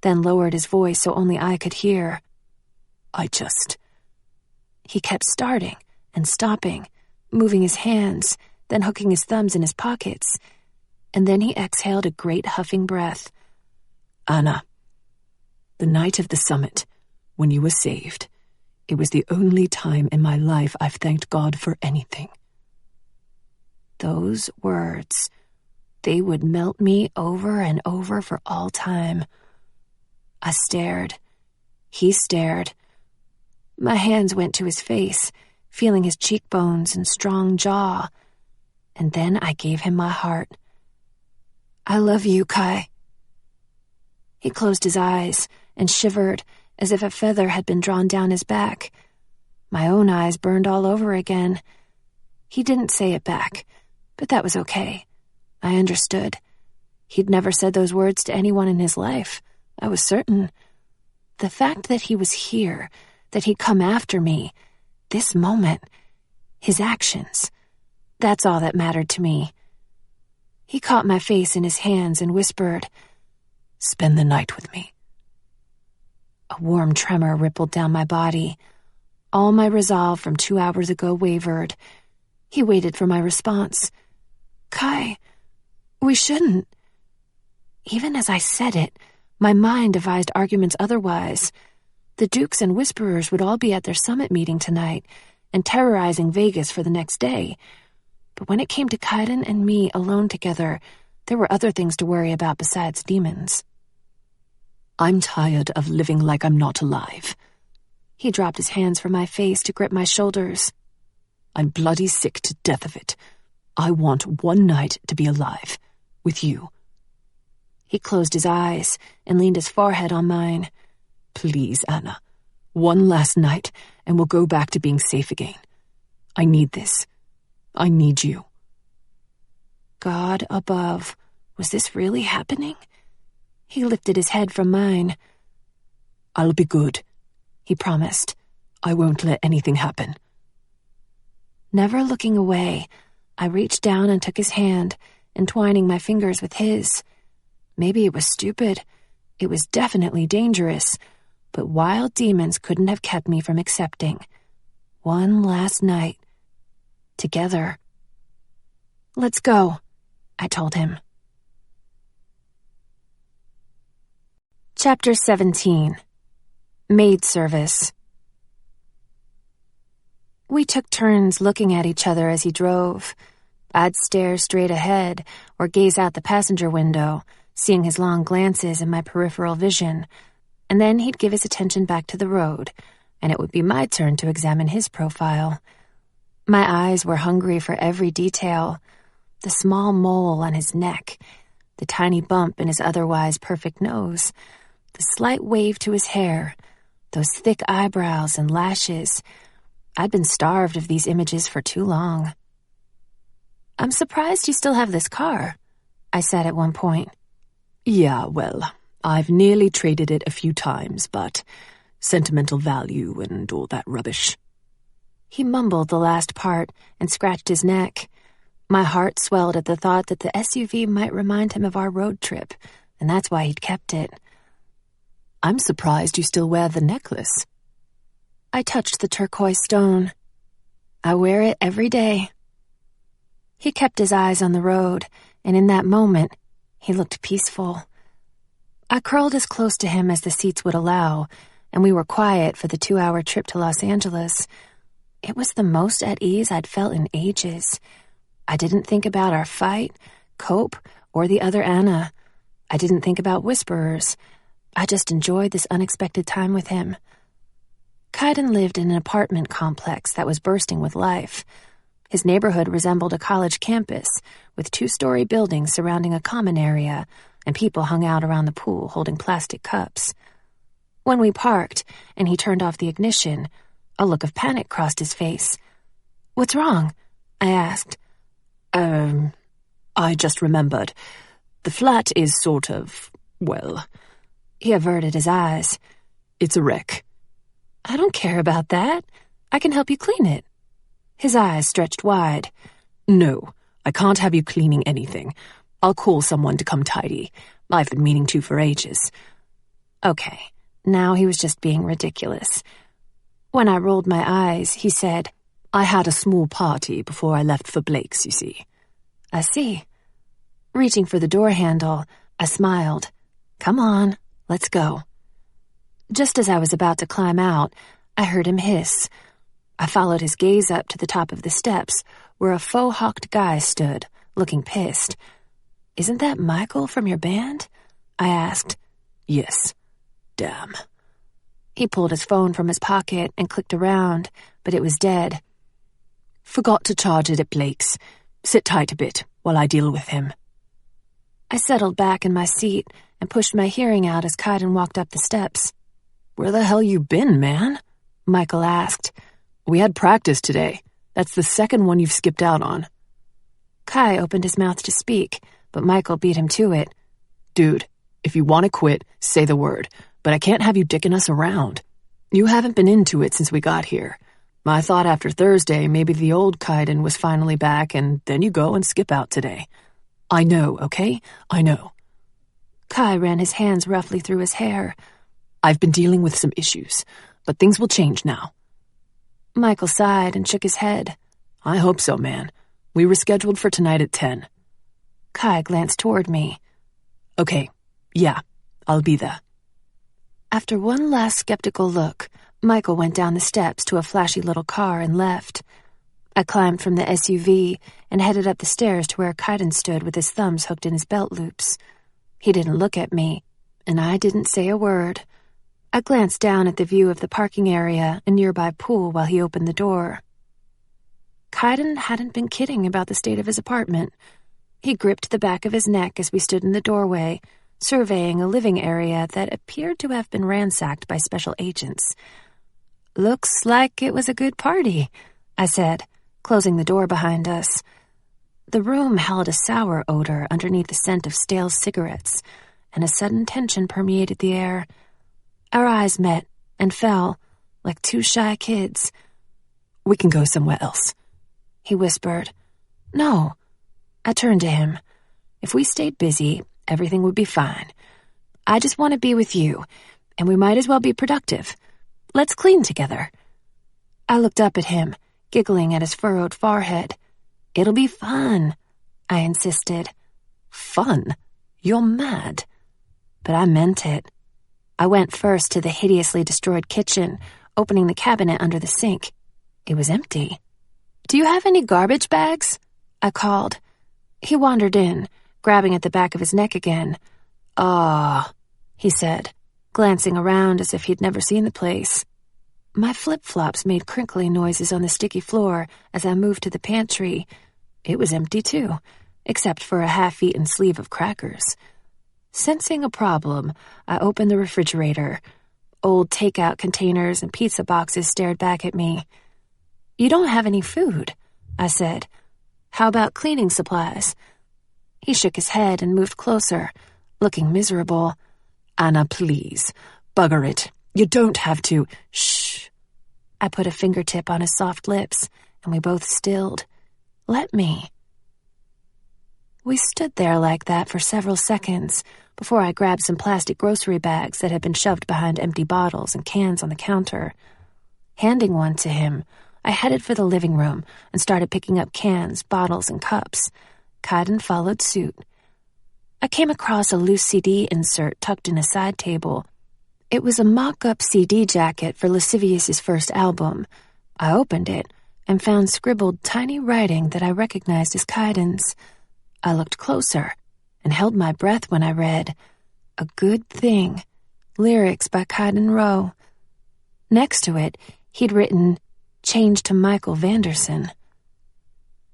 then lowered his voice so only I could hear.
He kept starting and stopping, moving his hands, then hooking his thumbs in his pockets, and then he exhaled a great huffing breath.
Anna, the night of the summit, when you were saved, it was the only time in my life I've thanked God for anything.
Those words, they would melt me over and over for all time. I stared. He stared. My hands went to his face, feeling his cheekbones and strong jaw, and then I gave him my heart. I love you, Kai. He closed his eyes and shivered as if a feather had been drawn down his back. My own eyes burned all over again. He didn't say it back, but that was okay. I understood. He'd never said those words to anyone in his life. I was certain. The fact that he was here, that he'd come after me, this moment, his actions, that's all that mattered to me. He caught my face in his hands and whispered,
"Spend the night with me."
A warm tremor rippled down my body. All my resolve from 2 hours ago wavered. He waited for my response. Kai, we shouldn't. Even as I said it, my mind devised arguments otherwise. The Dukes and Whisperers would all be at their summit meeting tonight and terrorizing Vegas for the next day. But when it came to Kaidan and me alone together, there were other things to worry about besides demons.
I'm tired of living like I'm not alive.
He dropped his hands from my face to grip my shoulders.
I'm bloody sick to death of it. I want one night to be alive, with you.
He closed his eyes and leaned his forehead on mine.
Please, Anna, one last night and we'll go back to being safe again. I need this. I need you.
God above, was this really happening? He lifted his head from mine.
I'll be good, he promised. I won't let anything happen.
Never looking away, I reached down and took his hand, entwining my fingers with his. Maybe it was stupid. It was definitely dangerous, but wild demons couldn't have kept me from accepting. One last night. Together. Let's go, I told him. Chapter 17. Maid Service. We took turns looking at each other as he drove. I'd stare straight ahead or gaze out the passenger window, seeing his long glances in my peripheral vision, and then he'd give his attention back to the road, and it would be my turn to examine his profile. My eyes were hungry for every detail. The small mole on his neck, the tiny bump in his otherwise perfect nose, the slight wave to his hair, those thick eyebrows and lashes. I'd been starved of these images for too long. I'm surprised you still have this car, I said at one point.
Yeah, well, I've nearly traded it a few times, but sentimental value and all that rubbish.
He mumbled the last part and scratched his neck. My heart swelled at the thought that the SUV might remind him of our road trip, and that's why he'd kept it.
I'm surprised you still wear the necklace.
I touched the turquoise stone. I wear it every day. He kept his eyes on the road, and in that moment, he looked peaceful. I curled as close to him as the seats would allow, and we were quiet for the 2-hour trip to Los Angeles. It was the most at ease I'd felt in ages. I didn't think about our fight, Cope, or the other Anna. I didn't think about Whisperers. I just enjoyed this unexpected time with him. Kaidan lived in an apartment complex that was bursting with life. His neighborhood resembled a college campus, with 2-story buildings surrounding a common area, and people hung out around the pool holding plastic cups. When we parked, and he turned off the ignition, a look of panic crossed his face. "What's wrong?" I asked.
I just remembered. The flat is sort of, well..."
He averted his eyes.
"It's a wreck."
"I don't care about that. I can help you clean it." His eyes stretched wide.
"No, I can't have you cleaning anything. I'll call someone to come tidy. I've been meaning to for ages."
Okay, now he was just being ridiculous. When I rolled my eyes, he said,
"I had a small party before I left for Blake's, you see."
"I see." Reaching for the door handle, I smiled. "Come on, let's go." Just as I was about to climb out, I heard him hiss. I followed his gaze up to the top of the steps, where a faux-hawked guy stood, looking pissed. "Isn't that Michael from your band?" I asked.
"Yes. Damn."
He pulled his phone from his pocket and clicked around, but it was dead.
"Forgot to charge it at Blake's. Sit tight a bit while I deal with him."
I settled back in my seat and pushed my hearing out as Kaidan walked up the steps.
"Where the hell you been, man?"
Michael asked.
"We had practice today. That's the second one you've skipped out on."
Kai opened his mouth to speak, but Michael beat him to it.
"Dude, if you want to quit, say the word, but I can't have you dicking us around. You haven't been into it since we got here. I thought after Thursday maybe the old Kaidan was finally back, and then you go and skip out today. I know, okay? I know."
Kai ran his hands roughly through his hair.
"I've been dealing with some issues, but things will change now."
Michael sighed and shook his head.
"I hope so, man. We were scheduled for tonight at 10.
Kai glanced toward me.
"Okay, yeah, I'll be there."
After one last skeptical look, Michael went down the steps to a flashy little car and left. I climbed from the SUV and headed up the stairs to where Kaidan stood with his thumbs hooked in his belt loops. He didn't look at me, and I didn't say a word. I glanced down at the view of the parking area and nearby pool while he opened the door. Kaidan hadn't been kidding about the state of his apartment. He gripped the back of his neck as we stood in the doorway, surveying a living area that appeared to have been ransacked by special agents. "Looks like it was a good party," I said, closing the door behind us. The room held a sour odor underneath the scent of stale cigarettes, and a sudden tension permeated the air. Our eyes met and fell, like two shy kids.
"We can go somewhere else,"
he whispered. "No." I turned to him. "If we stayed busy, everything would be fine. I just want to be with you, and we might as well be productive. Let's clean together." I looked up at him, giggling at his furrowed forehead. "It'll be fun," I insisted.
"Fun? You're mad."
But I meant it. I went first to the hideously destroyed kitchen, opening the cabinet under the sink. It was empty. "Do you have any garbage bags?" I called. He wandered in, grabbing at the back of his neck again. "Ah," he said, glancing around as if he'd never seen the place. My flip-flops made crinkly noises on the sticky floor as I moved to the pantry. It was empty too, except for a half-eaten sleeve of crackers. Sensing a problem, I opened the refrigerator. Old takeout containers and pizza boxes stared back at me. "You don't have any food," I said. "How about cleaning supplies?" He shook his head and moved closer, looking miserable.
"Anna, please. Bugger it. You don't have to." "Shh." I put a fingertip on his soft lips, and we both stilled. "Let me." We stood there like that for several seconds before I grabbed some plastic grocery bags that had been shoved behind empty bottles and cans on the counter. Handing one to him, I headed for the living room and started picking up cans, bottles, and cups. Kaidan followed suit. I came across a loose CD insert tucked in a side table. It was a mock-up CD jacket for Lascivious's first album. I opened it and found scribbled tiny writing that I recognized as Kaidan's. I looked closer and held my breath when I read, "A Good Thing," lyrics by Kaidan Rowe. Next to it, he'd written, "Change to Michael Vanderson."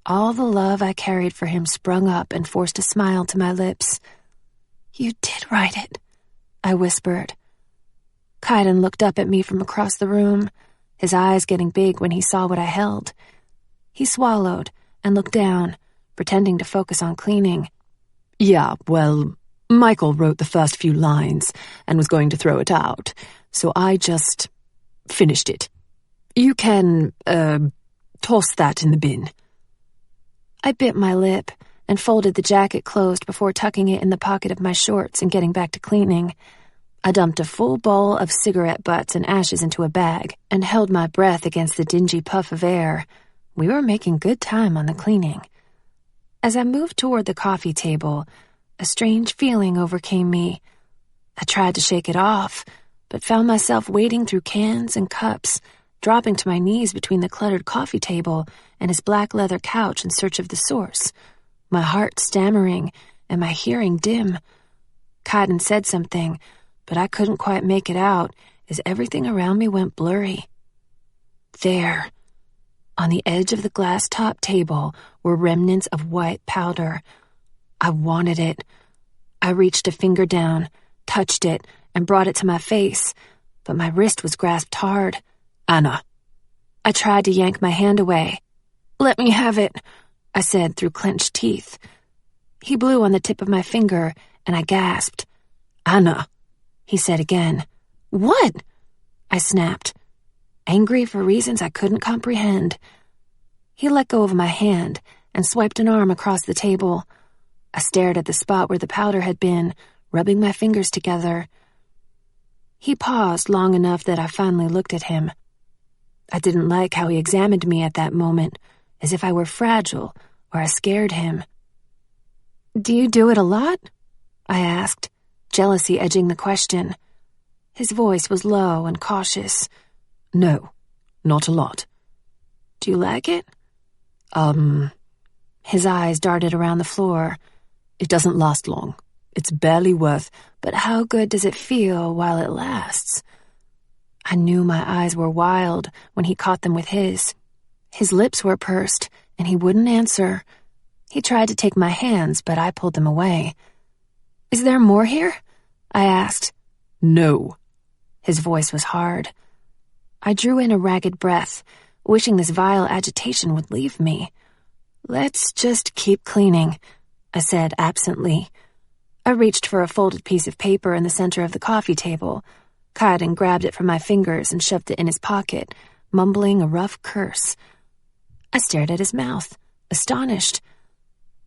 All the love I carried for him sprung up and forced a smile to my lips. "You did write it," I whispered. Kaidan looked up at me from across the room, his eyes getting big when he saw what I held. He swallowed and looked down, pretending to focus on cleaning.
"Yeah, well, Michael wrote the first few lines and was going to throw it out, so I just finished it. You can, toss that in the bin."
I bit my lip and folded the jacket closed before tucking it in the pocket of my shorts and getting back to cleaning. I dumped a full bowl of cigarette butts and ashes into a bag and held my breath against the dingy puff of air. We were making good time on the cleaning. As I moved toward the coffee table, a strange feeling overcame me. I tried to shake it off, but found myself wading through cans and cups, dropping to my knees between the cluttered coffee table and his black leather couch in search of the source, my heart stammering and my hearing dim. Kaidan said something, but I couldn't quite make it out as everything around me went blurry. There, on the edge of the glass-top table, were remnants of white powder. I wanted it. I reached a finger down, touched it, and brought it to my face, but my wrist was grasped hard.
"Anna."
I tried to yank my hand away. "Let me have it," I said through clenched teeth. He blew on the tip of my finger, and I gasped.
"Anna,"
he said again. "What?" I snapped, angry for reasons I couldn't comprehend. He let go of my hand and swiped an arm across the table. I stared at the spot where the powder had been, rubbing my fingers together. He paused long enough that I finally looked at him. I didn't like how he examined me at that moment, as if I were fragile or I scared him. "Do you do it a lot?" I asked, jealousy edging the question. His voice was low and cautious.
"No, not a lot."
"Do you like it?" His eyes darted around the floor.
"It doesn't last long. It's barely worth..."
"But how good does it feel while it lasts?" I knew my eyes were wild when he caught them with his. His lips were pursed, and he wouldn't answer. He tried to take my hands, but I pulled them away. "Is there more here?" I asked.
"No."
His voice was hard. I drew in a ragged breath, wishing this vile agitation would leave me. "Let's just keep cleaning," I said absently. I reached for a folded piece of paper in the center of the coffee table. Kaidan grabbed it from my fingers and shoved it in his pocket, mumbling a rough curse. I stared at his mouth, astonished.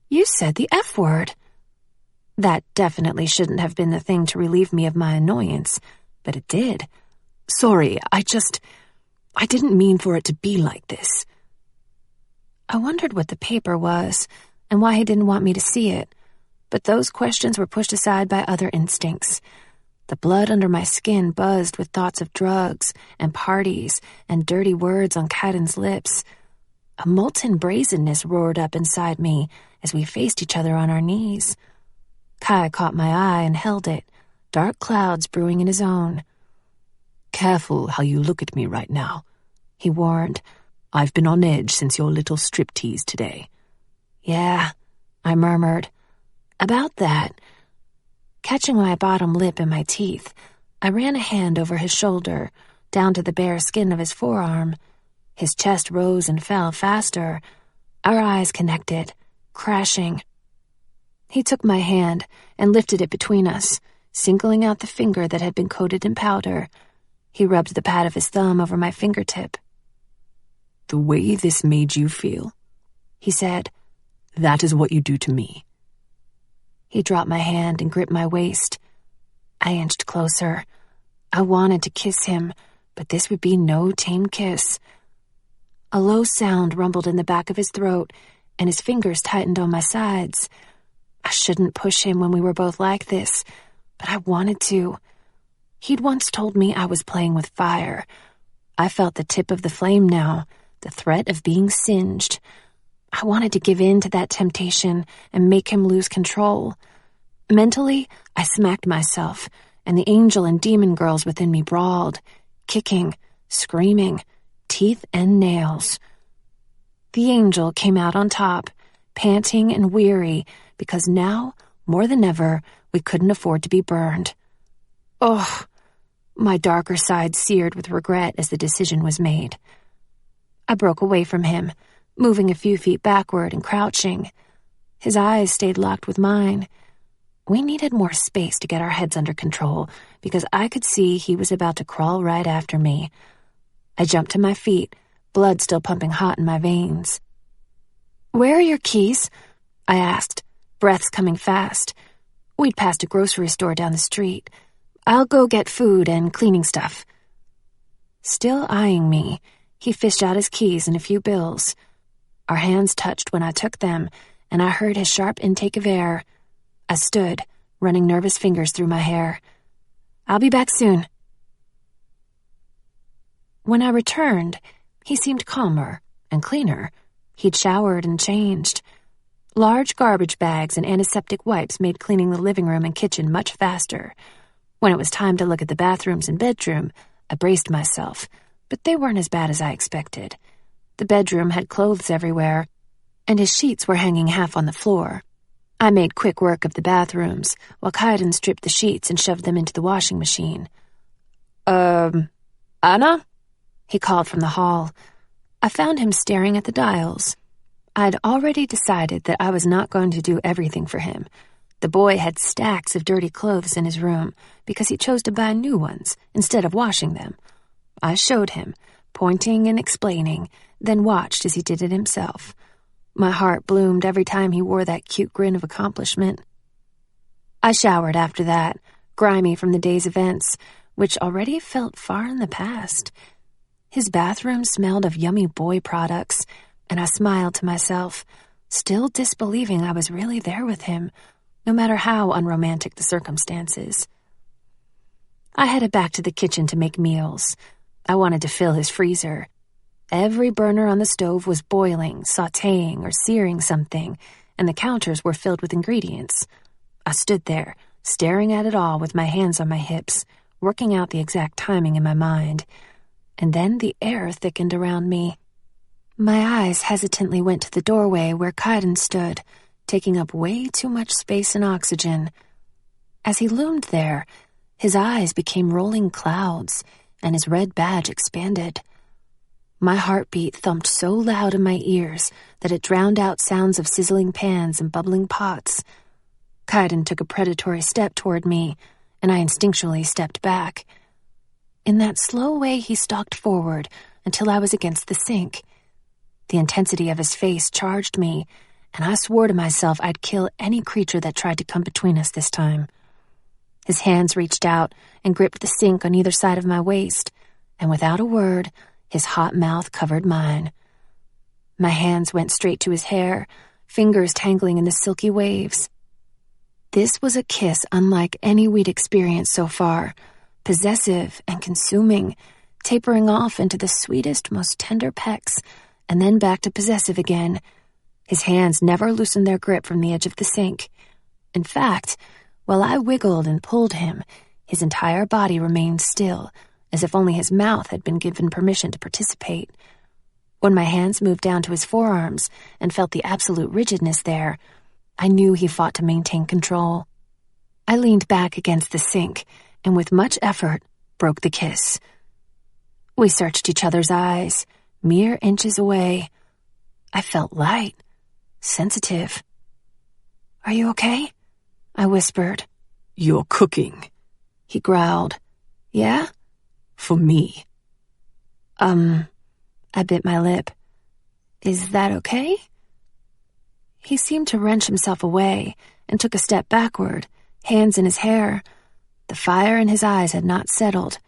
"You said the F word." That definitely shouldn't have been the thing to relieve me of my annoyance, but it did.
"Sorry, I didn't mean for it to be like this."
I wondered what the paper was and why he didn't want me to see it, but those questions were pushed aside by other instincts. The blood under my skin buzzed with thoughts of drugs and parties and dirty words on Kaidan's lips. A molten brazenness roared up inside me as we faced each other on our knees. Kai caught my eye and held it, dark clouds brewing in his own.
"Careful how you look at me right now," he warned. "I've been on edge since your little striptease today."
"Yeah," I murmured. "About that." Catching my bottom lip in my teeth, I ran a hand over his shoulder, down to the bare skin of his forearm. His chest rose and fell faster. Our eyes connected, crashing. He took my hand and lifted it between us, singling out the finger that had been coated in powder. He rubbed the pad of his thumb over my fingertip.
"The way this made you feel,"
he said,
"that is what you do to me."
He dropped my hand and gripped my waist. I inched closer. I wanted to kiss him, but this would be no tame kiss. A low sound rumbled in the back of his throat, and his fingers tightened on my sides. I shouldn't push him when we were both like this, but I wanted to. He'd once told me I was playing with fire. I felt the tip of the flame now, the threat of being singed. I wanted to give in to that temptation and make him lose control. Mentally, I smacked myself, and the angel and demon girls within me brawled, kicking, screaming, teeth and nails. The angel came out on top, panting and weary, because now, more than ever, we couldn't afford to be burned. Oh, my darker side seared with regret as the decision was made. I broke away from him, moving a few feet backward and crouching. His eyes stayed locked with mine. We needed more space to get our heads under control, because I could see he was about to crawl right after me. I jumped to my feet, blood still pumping hot in my veins. "Where are your keys?" I asked, breaths coming fast. We'd passed a grocery store down the street. "I'll go get food and cleaning stuff." Still eyeing me, he fished out his keys and a few bills. Our hands touched when I took them, and I heard his sharp intake of air. I stood, running nervous fingers through my hair. "I'll be back soon." When I returned, he seemed calmer and cleaner. He'd showered and changed. Large garbage bags and antiseptic wipes made cleaning the living room and kitchen much faster. When it was time to look at the bathrooms and bedroom, I braced myself, but they weren't as bad as I expected. The bedroom had clothes everywhere, and his sheets were hanging half on the floor. I made quick work of the bathrooms, while Kaidan stripped the sheets and shoved them into the washing machine. Anna?" he called from the hall. I found him staring at the dials. I'd already decided that I was not going to do everything for him. The boy had stacks of dirty clothes in his room because he chose to buy new ones instead of washing them. I showed him, pointing and explaining, then watched as he did it himself. My heart bloomed every time he wore that cute grin of accomplishment. I showered after that, grimy from the day's events, which already felt far in the past. His bathroom smelled of yummy boy products, and I smiled to myself, still disbelieving I was really there with him, no matter how unromantic the circumstances. I headed back to the kitchen to make meals. I wanted to fill his freezer. Every burner on the stove was boiling, sautéing, or searing something, and the counters were filled with ingredients. I stood there, staring at it all with my hands on my hips, working out the exact timing in my mind. And then the air thickened around me. My eyes hesitantly went to the doorway where Kaidan stood, taking up way too much space and oxygen. As he loomed there, his eyes became rolling clouds, and his red badge expanded. My heartbeat thumped so loud in my ears that it drowned out sounds of sizzling pans and bubbling pots. Kaidan took a predatory step toward me, and I instinctually stepped back. In that slow way he stalked forward until I was against the sink. The intensity of his face charged me, and I swore to myself I'd kill any creature that tried to come between us this time. His hands reached out and gripped the sink on either side of my waist, and without a word, his hot mouth covered mine. My hands went straight to his hair, fingers tangling in the silky waves. This was a kiss unlike any we'd experienced so far, possessive and consuming, tapering off into the sweetest, most tender pecks, and then back to possessive again. His hands never loosened their grip from the edge of the sink. In fact, while I wiggled and pulled him, his entire body remained still, as if only his mouth had been given permission to participate. When my hands moved down to his forearms and felt the absolute rigidness there, I knew he fought to maintain control. I leaned back against the sink, and with much effort, broke the kiss. We searched each other's eyes, mere inches away. I felt light, sensitive. "Are you okay?" I whispered.
"You're cooking,"
he growled. "Yeah?"
"For me."
I bit my lip. "Is that okay?" He seemed to wrench himself away and took a step backward, hands in his hair. The fire in his eyes had not settled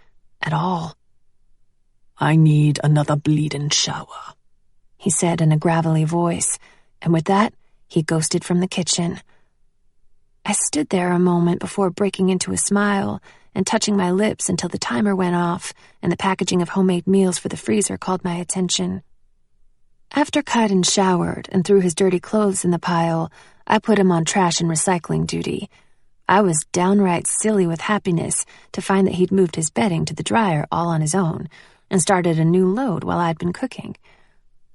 at all.
"I need another bleeding shower,"
he said in a gravelly voice, and with that, he ghosted from the kitchen. I stood there a moment before breaking into a smile and touching my lips until the timer went off and the packaging of homemade meals for the freezer called my attention. After Kaidan showered and threw his dirty clothes in the pile, I put him on trash and recycling duty. I was downright silly with happiness to find that he'd moved his bedding to the dryer all on his own and started a new load while I'd been cooking.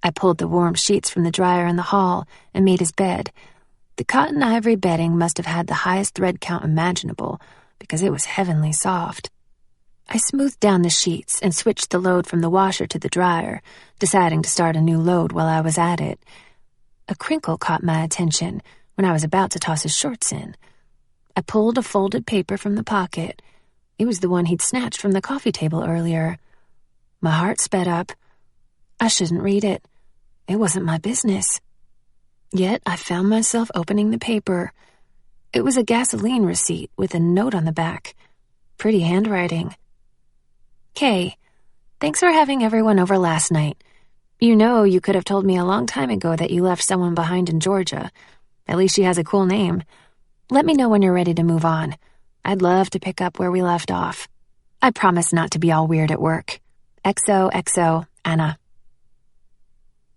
I pulled the warm sheets from the dryer in the hall and made his bed. The cotton ivory bedding must have had the highest thread count imaginable, because it was heavenly soft. I smoothed down the sheets and switched the load from the washer to the dryer, deciding to start a new load while I was at it. A crinkle caught my attention when I was about to toss his shorts in. I pulled a folded paper from the pocket. It was the one he'd snatched from the coffee table earlier. My heart sped up. I shouldn't read it. It wasn't my business. Yet I found myself opening the paper. It was a gasoline receipt with a note on the back. Pretty handwriting. Kay, thanks for having everyone over last night. You know you could have told me a long time ago that you left someone behind in Georgia. At least she has a cool name. Let me know when you're ready to move on. I'd love to pick up where we left off. I promise not to be all weird at work. XOXO, Anna.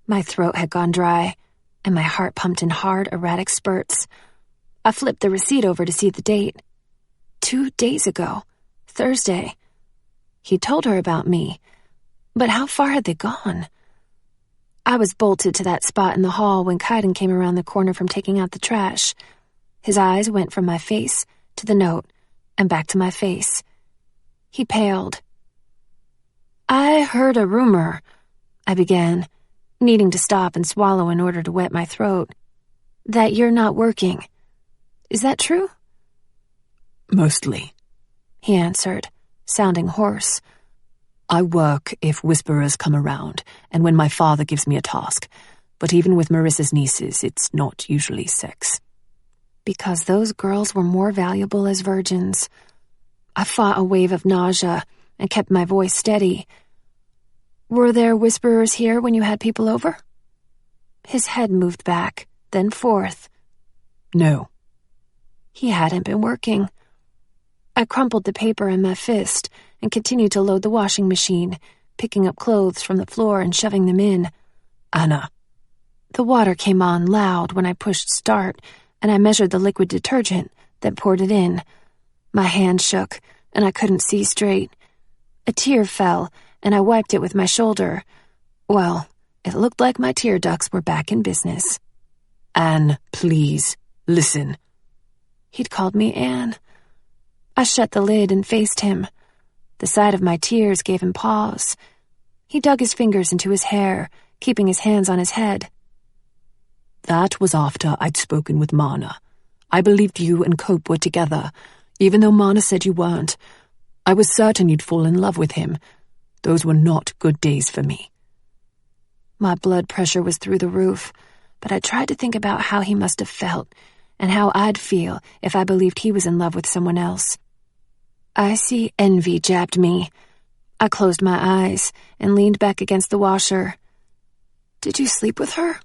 My throat had gone dry, and my heart pumped in hard, erratic spurts. I flipped the receipt over to see the date. 2 days ago. Thursday. He told her about me. But how far had they gone? I was bolted to that spot in the hall when Kaidan came around the corner from taking out the trash. His eyes went from my face to the note and back to my face. He paled. I heard a rumor, I began, needing to stop and swallow in order to wet my throat, that you're not working. Is that true?
Mostly,
he answered, sounding hoarse.
I work if whisperers come around, and when my father gives me a task. But even with Marissa's nieces, it's not usually sex.
Because those girls were more valuable as virgins. I fought a wave of nausea and kept my voice steady. Were there whisperers here when you had people over? His head moved back, then forth.
No.
He hadn't been working. I crumpled the paper in my fist and continued to load the washing machine, picking up clothes from the floor and shoving them in.
Anna.
The water came on loud when I pushed start, and I measured the liquid detergent, then poured it in. My hand shook, and I couldn't see straight. A tear fell, and I wiped it with my shoulder. Well, it looked like my tear ducts were back in business.
Anne, please, listen.
He'd called me Anne. I shut the lid and faced him. The sight of my tears gave him pause. He dug his fingers into his hair, keeping his hands on his head.
That was after I'd spoken with Mana. I believed you and Cope were together, even though Mana said you weren't. I was certain you'd fall in love with him. Those were not good days for me.
My blood pressure was through the roof, but I tried to think about how he must have felt and how I'd feel if I believed he was in love with someone else. Icy envy jabbed me. I closed my eyes and leaned back against the washer. Did you sleep with her?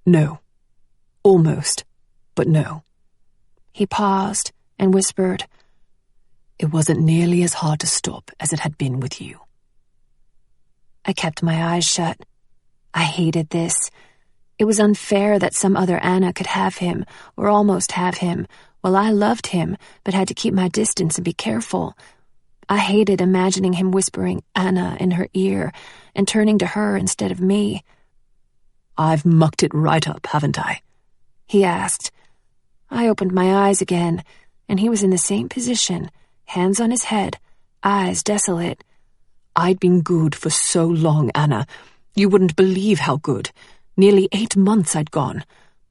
No. Almost, but no.
He paused and whispered,
It wasn't nearly as hard to stop as it had been with you.
I kept my eyes shut. I hated this. It was unfair that some other Anna could have him, or almost have him, while I loved him but had to keep my distance and be careful. I hated imagining him whispering Anna in her ear and turning to her instead of me.
I've mucked it right up, haven't I?
He asked. I opened my eyes again, and he was in the same position, hands on his head, eyes desolate.
I'd been good for so long, Anna. You wouldn't believe how good. Nearly 8 months I'd gone.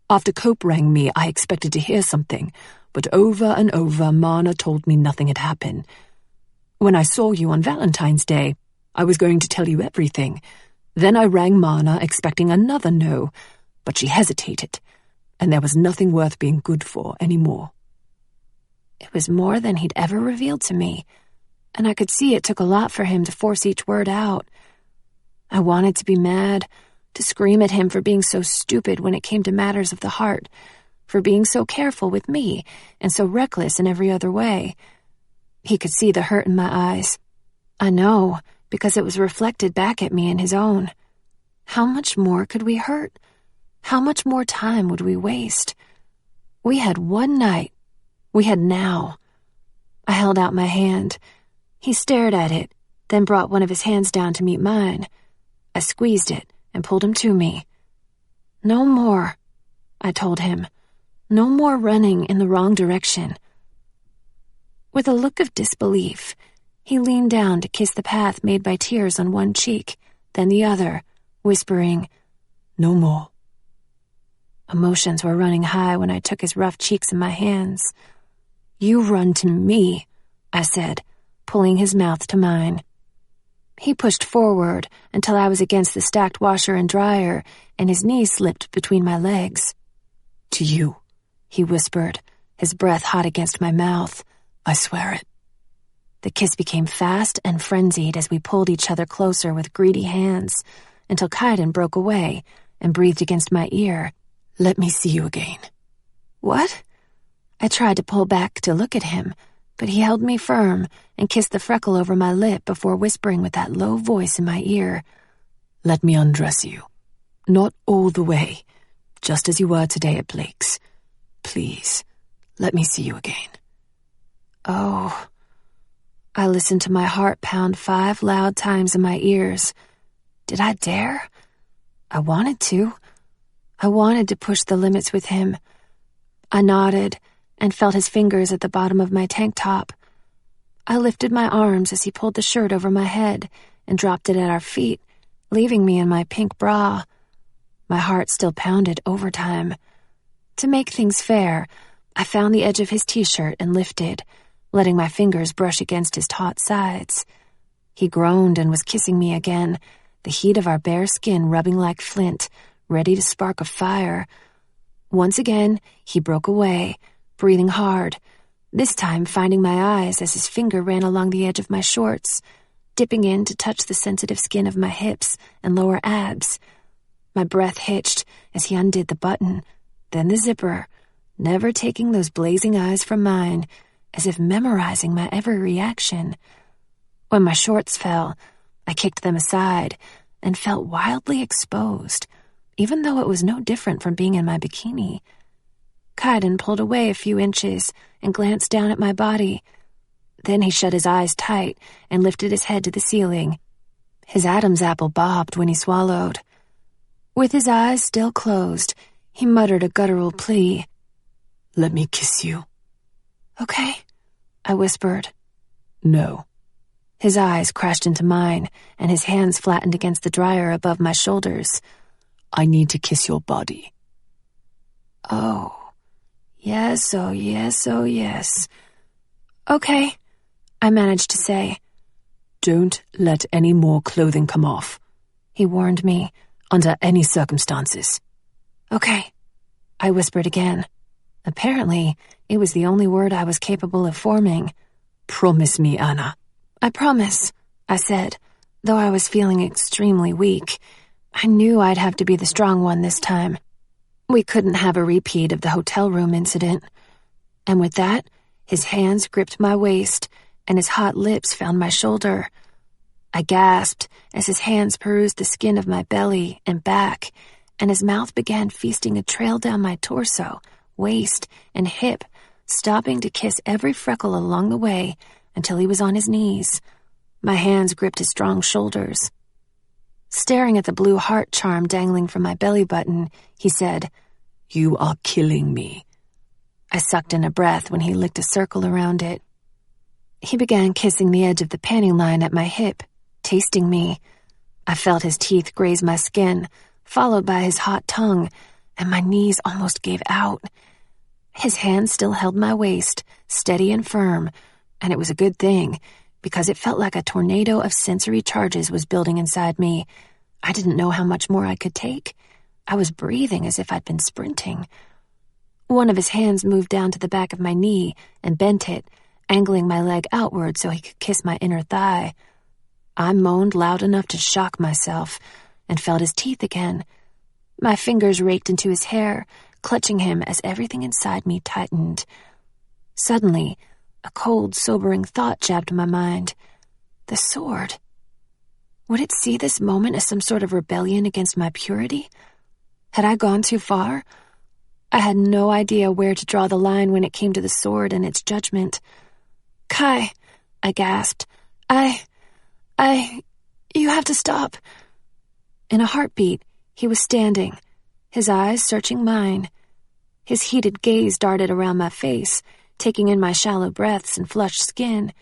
After Cope rang me, I expected to hear something, but over and over Mana told me nothing had happened. When I saw you on Valentine's Day, I was going to tell you everything. Then I rang Mana expecting another no, but she hesitated, and there was nothing worth being good for anymore.
It was more than he'd ever revealed to me, and I could see it took a lot for him to force each word out. I wanted to be mad, to scream at him for being so stupid when it came to matters of the heart, for being so careful with me and so reckless in every other way. He could see the hurt in my eyes. I know, because it was reflected back at me in his own. How much more could we hurt? How much more time would we waste? We had one night. We had now. I held out my hand. He stared at it, then brought one of his hands down to meet mine. I squeezed it, and pulled him to me. "No more," I told him. "No more running in the wrong direction." With a look of disbelief, he leaned down to kiss the path made by tears on one cheek, then the other, whispering,
"No more."
Emotions were running high when I took his rough cheeks in my hands. "You run to me," I said, pulling his mouth to mine. He pushed forward until I was against the stacked washer and dryer, and his knee slipped between my legs.
"To you,"
he whispered, his breath hot against my mouth.
"I swear it."
The kiss became fast and frenzied as we pulled each other closer with greedy hands, until Kaidan broke away and breathed against my ear.
"Let me see you again."
"What?" I tried to pull back to look at him, but he held me firm and kissed the freckle over my lip before whispering with that low voice in my ear,
"Let me undress you. Not all the way, just as you were today at Blake's. Please, let me see you again."
Oh. I listened to my heart pound 5 loud times in my ears. Did I dare? I wanted to. I wanted to push the limits with him. I nodded and felt his fingers at the bottom of my tank top. I lifted my arms as he pulled the shirt over my head and dropped it at our feet, leaving me in my pink bra. My heart still pounded overtime. To make things fair, I found the edge of his t-shirt and lifted, letting my fingers brush against his taut sides. He groaned and was kissing me again, the heat of our bare skin rubbing like flint, ready to spark a fire. Once again, he broke away, breathing hard, this time finding my eyes as his finger ran along the edge of my shorts, dipping in to touch the sensitive skin of my hips and lower abs. My breath hitched as he undid the button, then the zipper, never taking those blazing eyes from mine, as if memorizing my every reaction. When my shorts fell, I kicked them aside and felt wildly exposed, even though it was no different from being in my bikini. Kaidan pulled away a few inches and glanced down at my body. Then he shut his eyes tight and lifted his head to the ceiling. His Adam's apple bobbed when he swallowed. With his eyes still closed, he muttered a guttural plea.
"Let me kiss you."
"Okay," I whispered.
"No."
His eyes crashed into mine, and his hands flattened against the dryer above my shoulders.
"I need to kiss your body."
Oh. Yes, oh yes, oh yes. "Okay," I managed to say.
"Don't let any more clothing come off,"
he warned me.
"Under any circumstances."
"Okay," I whispered again. Apparently, it was the only word I was capable of forming.
"Promise me, Anna."
"I promise," I said, though I was feeling extremely weak. I knew I'd have to be the strong one this time. We couldn't have a repeat of the hotel room incident. And with that, his hands gripped my waist, and his hot lips found my shoulder. I gasped as his hands perused the skin of my belly and back, and his mouth began feasting a trail down my torso, waist, and hip, stopping to kiss every freckle along the way until he was on his knees. My hands gripped his strong shoulders. Staring at the blue heart charm dangling from my belly button, he said,
"You are killing me."
I sucked in a breath when he licked a circle around it. He began kissing the edge of the panty line at my hip, tasting me. I felt his teeth graze my skin, followed by his hot tongue, and my knees almost gave out. His hand still held my waist, steady and firm, and it was a good thing, because it felt like a tornado of sensory charges was building inside me. I didn't know how much more I could take. I was breathing as if I'd been sprinting. One of his hands moved down to the back of my knee and bent it, angling my leg outward so he could kiss my inner thigh. I moaned loud enough to shock myself and felt his teeth again. My fingers raked into his hair, clutching him as everything inside me tightened. Suddenly, a cold, sobering thought jabbed my mind. The sword. Would it see this moment as some sort of rebellion against my purity? Had I gone too far? I had no idea where to draw the line when it came to the sword and its judgment. "Kai," I gasped. You have to stop." In a heartbeat, he was standing, his eyes searching mine. His heated gaze darted around my face, taking in my shallow breaths and flushed skin.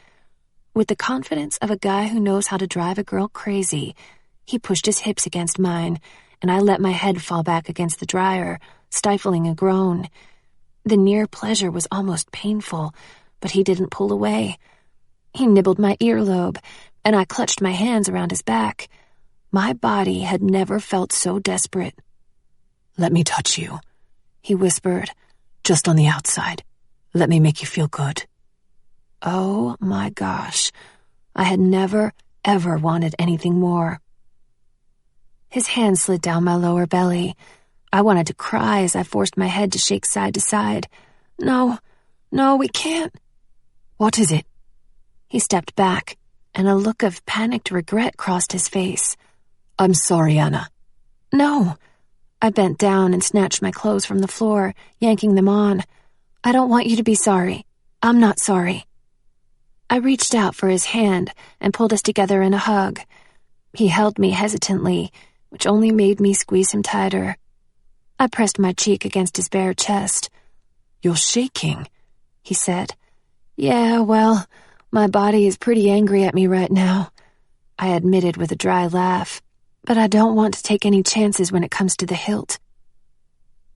With the confidence of a guy who knows how to drive a girl crazy, he pushed his hips against mine, and I let my head fall back against the dryer, stifling a groan. The near pleasure was almost painful, but he didn't pull away. He nibbled my earlobe, and I clutched my hands around his back. My body had never felt so desperate.
"Let me touch you," he whispered, "just on the outside. Let me make you feel good."
Oh my gosh, I had never, ever wanted anything more. His hand slid down my lower belly. I wanted to cry as I forced my head to shake side to side. No, we can't.
"What is it?"
He stepped back, and a look of panicked regret crossed his face.
"I'm sorry, Anna."
"No." I bent down and snatched my clothes from the floor, yanking them on. "I don't want you to be sorry. I'm not sorry." I reached out for his hand and pulled us together in a hug. He held me hesitantly, which only made me squeeze him tighter. I pressed my cheek against his bare chest.
"You're shaking,"
he said. "Yeah, well, my body is pretty angry at me right now," I admitted with a dry laugh. "But I don't want to take any chances when it comes to the hilt."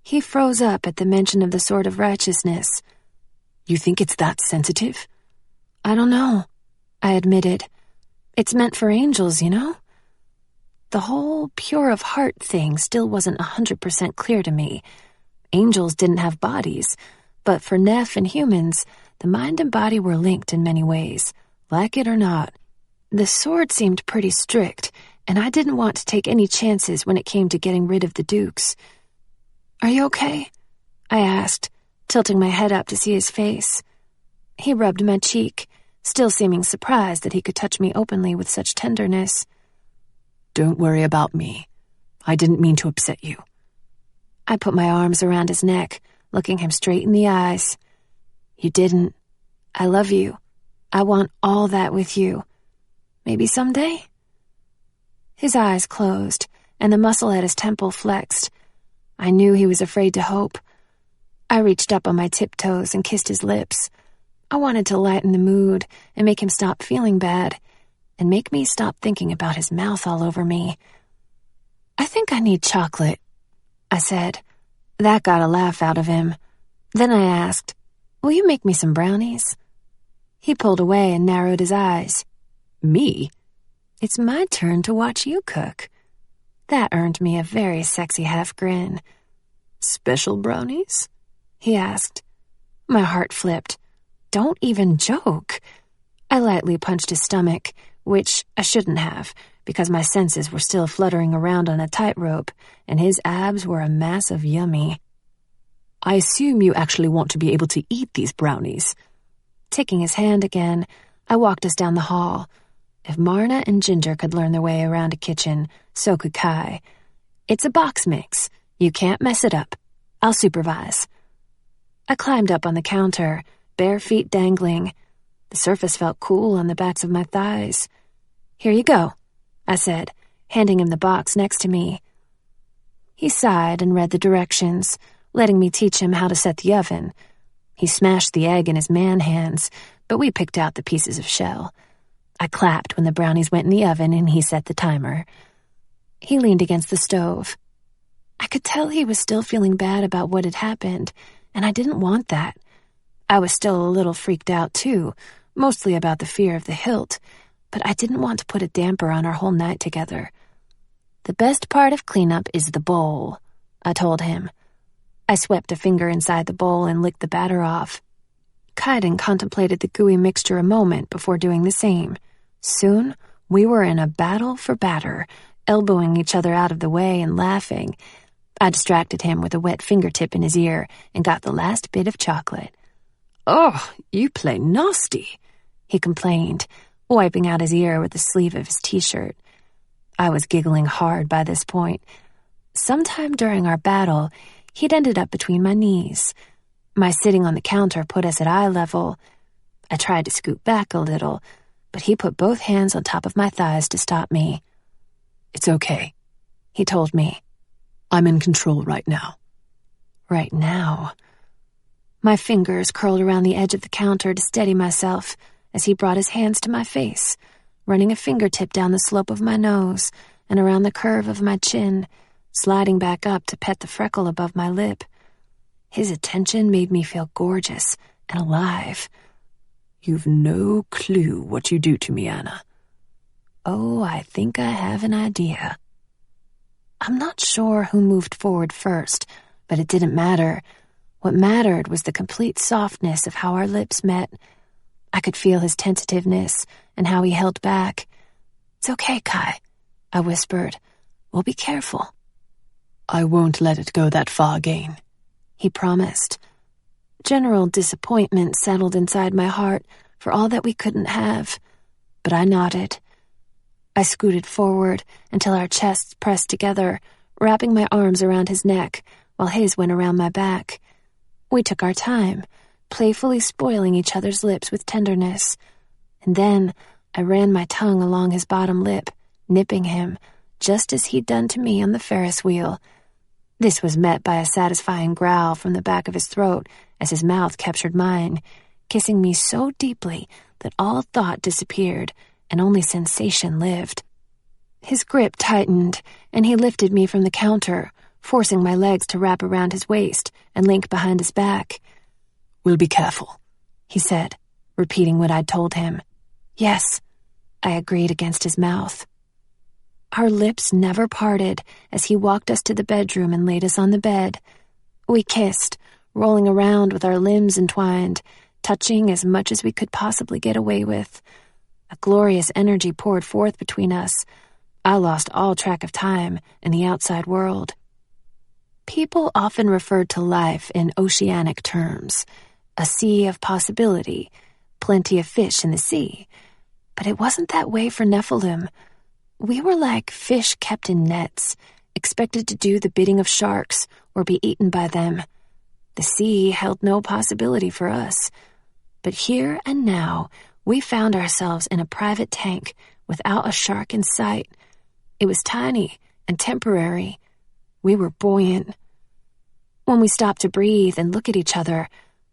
He froze up at the mention of the sword of righteousness.
"You think it's that sensitive?"
"I don't know," I admitted. "It's meant for angels, you know?" The whole pure of heart thing still wasn't 100% clear to me. Angels didn't have bodies, but for Neff and humans, the mind and body were linked in many ways, like it or not. The sword seemed pretty strict, and I didn't want to take any chances when it came to getting rid of the Dukes. "Are you okay?" I asked, tilting my head up to see his face. He rubbed my cheek, still seeming surprised that he could touch me openly with such tenderness.
"Don't worry about me. I didn't mean to upset you."
I put my arms around his neck, looking him straight in the eyes. "You didn't. I love you. I want all that with you. Maybe someday?" His eyes closed, and the muscle at his temple flexed. I knew he was afraid to hope. I reached up on my tiptoes and kissed his lips. I wanted to lighten the mood and make him stop feeling bad, and make me stop thinking about his mouth all over me. "I think I need chocolate," I said. That got a laugh out of him. Then I asked, "Will you make me some brownies?" He pulled away and narrowed his eyes.
"Me?"
"It's my turn to watch you cook." That earned me a very sexy half grin.
"Special brownies?"
he asked. My heart flipped. Don't even joke. I lightly punched his stomach, which I shouldn't have, because my senses were still fluttering around on a tightrope, and his abs were a mass of yummy.
"I assume you actually want to be able to eat these brownies."
Taking his hand again, I walked us down the hall. If Marna and Ginger could learn their way around a kitchen, so could Kai. It's a box mix. You can't mess it up. I'll supervise. I climbed up on the counter, bare feet dangling. The surface felt cool on the backs of my thighs. "Here you go," I said, handing him the box next to me. He sighed and read the directions, letting me teach him how to set the oven. He smashed the egg in his man hands, but we picked out the pieces of shell. I clapped when the brownies went in the oven and he set the timer. He leaned against the stove. I could tell he was still feeling bad about what had happened, and I didn't want that. I was still a little freaked out, too, mostly about the fear of the hilt, but I didn't want to put a damper on our whole night together. "The best part of cleanup is the bowl," I told him. I swept a finger inside the bowl and licked the batter off. Kaidan contemplated the gooey mixture a moment before doing the same. Soon, we were in a battle for batter, elbowing each other out of the way and laughing. I distracted him with a wet fingertip in his ear and got the last bit of chocolate.
"Oh, you play nasty,"
he complained, wiping out his ear with the sleeve of his t-shirt. I was giggling hard by this point. Sometime during our battle, he'd ended up between my knees. My sitting on the counter put us at eye level. I tried to scoot back a little, but he put both hands on top of my thighs to stop me.
"It's okay.
he told me.
I'm in control right now.
Right now? My fingers curled around the edge of the counter to steady myself as he brought his hands to my face, running a fingertip down the slope of my nose and around the curve of my chin, sliding back up to pet the freckle above my lip. His attention made me feel gorgeous and alive.
You've no clue what you do to me, Anna.
Oh, I think I have an idea. I'm not sure who moved forward first, but it didn't matter. What mattered was the complete softness of how our lips met. I could feel his tentativeness and how he held back. "It's okay, Kai," I whispered. "We'll be careful."
"I won't let it go that far again,"
he promised. General disappointment settled inside my heart for all that we couldn't have, but I nodded. I scooted forward until our chests pressed together, wrapping my arms around his neck while his went around my back. We took our time, playfully spoiling each other's lips with tenderness. And then I ran my tongue along his bottom lip, nipping him, just as he'd done to me on the Ferris wheel. This was met by a satisfying growl from the back of his throat as his mouth captured mine, kissing me so deeply that all thought disappeared and only sensation lived. His grip tightened, and he lifted me from the counter, forcing my legs to wrap around his waist and link behind his back.
"We'll be careful,"
he said, repeating what I'd told him. "Yes," I agreed against his mouth. Our lips never parted as he walked us to the bedroom and laid us on the bed. We kissed, rolling around with our limbs entwined, touching as much as we could possibly get away with. A glorious energy poured forth between us. I lost all track of time and the outside world. People often referred to life in oceanic terms, a sea of possibility, plenty of fish in the sea. But it wasn't that way for Nephilim. We were like fish kept in nets, expected to do the bidding of sharks or be eaten by them. The sea held no possibility for us. But here and now, we found ourselves in a private tank without a shark in sight. It was tiny and temporary. We were buoyant. When we stopped to breathe and look at each other,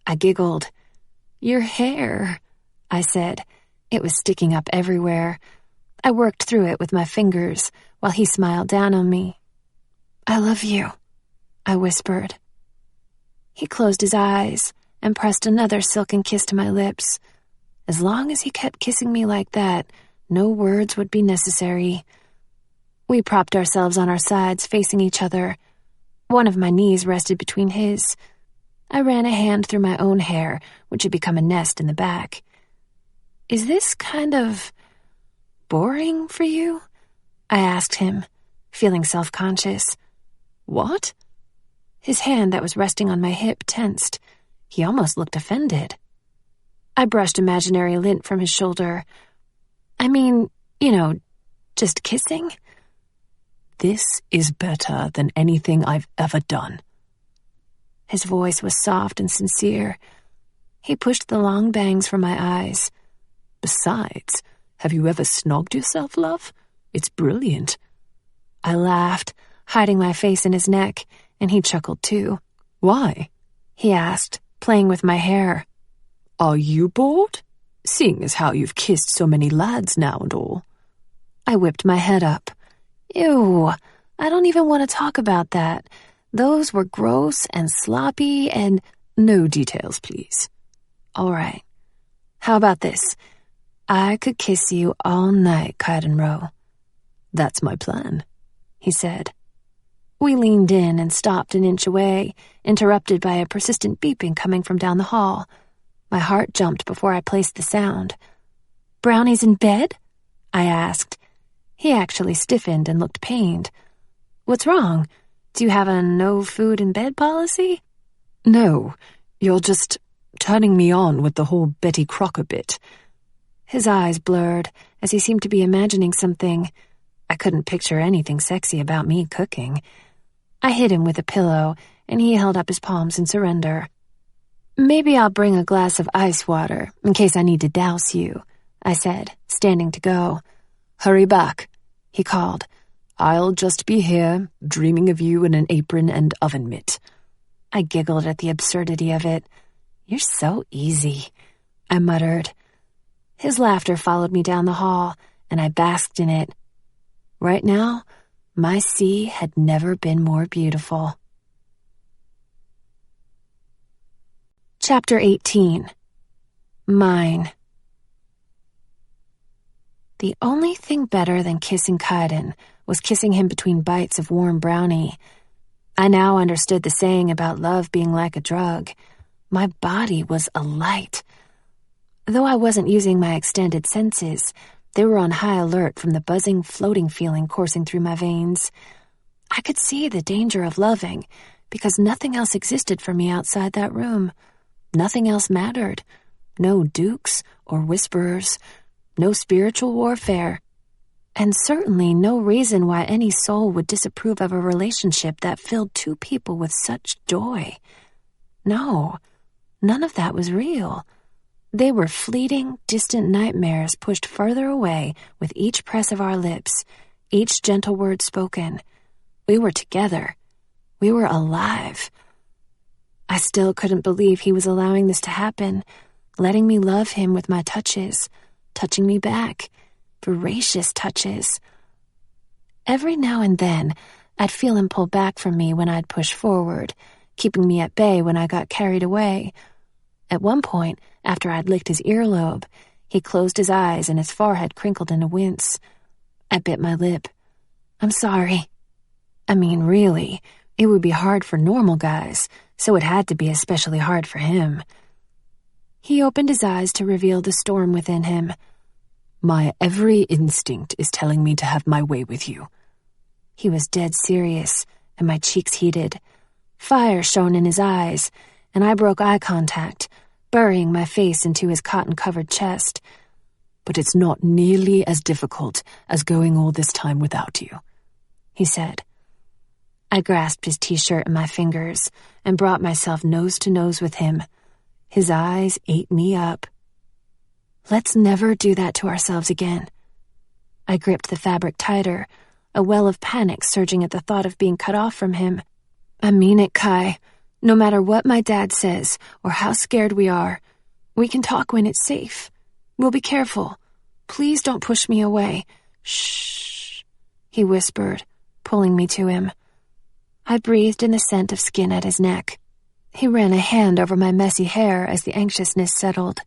I giggled. "Your hair," I said. It was sticking up everywhere. I worked through it with my fingers while he smiled down on me. "I love you," I whispered. He closed his eyes and pressed another silken kiss to my lips. As long as he kept kissing me like that, no words would be necessary. We propped ourselves on our sides, facing each other. One of my knees rested between his. I ran a hand through my own hair, which had become a nest in the back. "Is this kind of boring for you?" I asked him, feeling self-conscious. "What?" His hand that was resting on my hip tensed. He almost looked offended. I brushed imaginary lint from his shoulder. "I mean, just kissing."
"This is better than anything I've ever done."
His voice was soft and sincere. He pushed the long bangs from my eyes.
"Besides, have you ever snogged yourself, love? It's brilliant."
I laughed, hiding my face in his neck, and he chuckled too.
"Why?"
he asked, playing with my hair.
"Are you bored? Seeing as how you've kissed so many lads now and all."
I whipped my head up. "Ew, I don't even want to talk about that. Those were gross and sloppy and—"
"No details, please."
"All right. How about this? I could kiss you all night, Kaidan."
"That's my plan,"
he said. We leaned in and stopped an inch away, interrupted by a persistent beeping coming from down the hall. My heart jumped before I placed the sound. "Brownie's in bed?" I asked. He actually stiffened and looked pained. "What's wrong? Do you have a no-food-in-bed policy?"
"No, you're just turning me on with the whole Betty Crocker bit."
His eyes blurred as he seemed to be imagining something. I couldn't picture anything sexy about me cooking. I hit him with a pillow, and he held up his palms in surrender. "Maybe I'll bring a glass of ice water in case I need to douse you," I said, standing to go.
"Hurry back,"
he called.
I'll just be here, dreaming of you in an apron and oven mitt."
I giggled at the absurdity of it. "You're so easy," I muttered. His laughter followed me down the hall, and I basked in it. Right now, my sea had never been more beautiful. Chapter 18. Mine. The only thing better than kissing Kaidan was kissing him between bites of warm brownie. I now understood the saying about love being like a drug. My body was alight. Though I wasn't using my extended senses, they were on high alert from the buzzing, floating feeling coursing through my veins. I could see the danger of loving, because nothing else existed for me outside that room. Nothing else mattered. No dukes or whisperers, no spiritual warfare, and certainly no reason why any soul would disapprove of a relationship that filled two people with such joy. No, none of that was real. They were fleeting, distant nightmares pushed further away with each press of our lips, each gentle word spoken. We were together. We were alive. I still couldn't believe he was allowing this to happen, letting me love him with my touches, touching me back, voracious touches. Every now and then, I'd feel him pull back from me when I'd push forward, keeping me at bay when I got carried away. At one point, after I'd licked his earlobe, he closed his eyes and his forehead crinkled in a wince. I bit my lip. "I'm sorry." I mean, really, it would be hard for normal guys, so it had to be especially hard for him. He opened his eyes to reveal the storm within him.
"My every instinct is telling me to have my way with you."
He was dead serious, and my cheeks heated. Fire shone in his eyes, and I broke eye contact, burying my face into his cotton-covered chest.
"But it's not nearly as difficult as going all this time without you,"
he said. I grasped his t-shirt in my fingers and brought myself nose to nose with him. His eyes ate me up. "Let's never do that to ourselves again." I gripped the fabric tighter, a well of panic surging at the thought of being cut off from him. "I mean it, Kai. No matter what my dad says or how scared we are, we can talk when it's safe. We'll be careful. Please don't push me away." "Shh," he whispered, pulling me to him. I breathed in the scent of skin at his neck. He ran a hand over my messy hair as the anxiousness settled.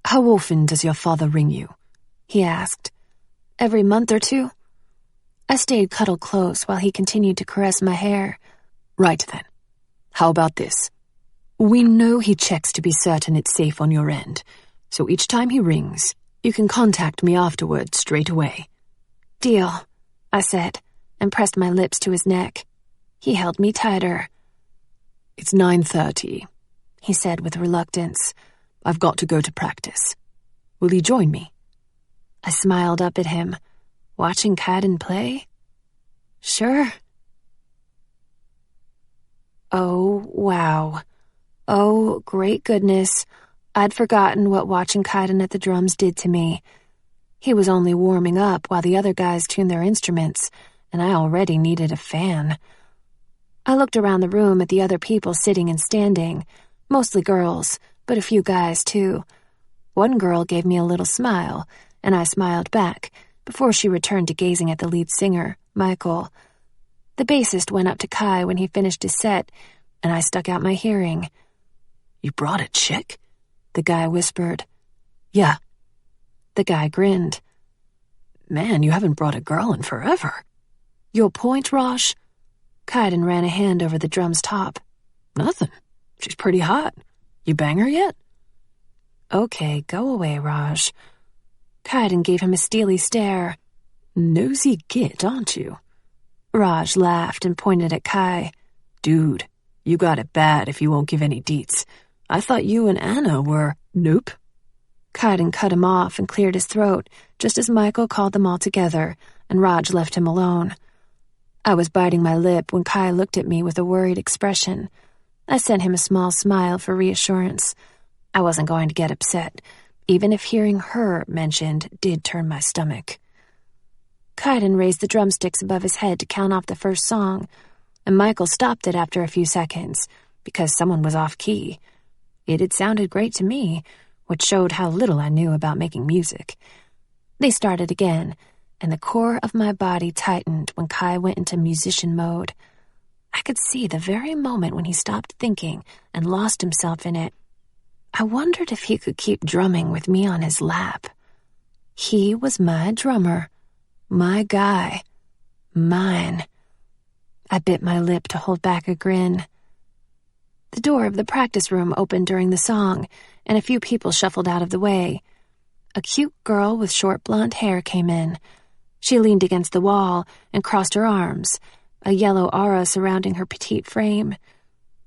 "How often does your father ring you?"
he asked. "Every month or two." I stayed cuddled close while he continued to caress my hair.
"Right then. How about this? We know he checks to be certain it's safe on your end, so each time he rings, you can contact me afterward straight away."
"Deal," I said, and pressed my lips to his neck. He held me tighter.
"It's 9:30, he said with reluctance. "I've got to go to practice. Will you join me?"
I smiled up at him. Watching Kaidan play? Sure. Oh, wow. Oh, great goodness. I'd forgotten what watching Kaidan at the drums did to me. He was only warming up while the other guys tuned their instruments, and I already needed a fan. I looked around the room at the other people sitting and standing, mostly girls, but a few guys too. One girl gave me a little smile, and I smiled back before she returned to gazing at the lead singer, Michael. The bassist went up to Kai when he finished his set, and I stuck out my hearing.
"You brought a chick?"
the guy whispered.
"Yeah."
The guy grinned.
"Man, you haven't brought a girl in forever."
"Your point, Raj?" Kaidan ran a hand over the drum's top.
"Nothing. She's pretty hot. You bang her yet?"
"Okay, go away, Raj." Kaidan gave him a steely stare.
"Nosy git, aren't you?"
Raj laughed and pointed at Kai.
"Dude, you got it bad if you won't give any deets. I thought you and Anna were—"
"Nope." Kaidan cut him off and cleared his throat just as Michael called them all together, and Raj left him alone. I was biting my lip when Kai looked at me with a worried expression. I sent him a small smile for reassurance. I wasn't going to get upset, even if hearing her mentioned did turn my stomach. Kaidan raised the drumsticks above his head to count off the first song, and Michael stopped it after a few seconds, because someone was off-key. It had sounded great to me, which showed how little I knew about making music. They started again, and the core of my body tightened when Kai went into musician mode. I could see the very moment when he stopped thinking and lost himself in it. I wondered if he could keep drumming with me on his lap. He was my drummer, my guy, mine. I bit my lip to hold back a grin. The door of the practice room opened during the song, and a few people shuffled out of the way. A cute girl with short blonde hair came in. She leaned against the wall and crossed her arms, a yellow aura surrounding her petite frame.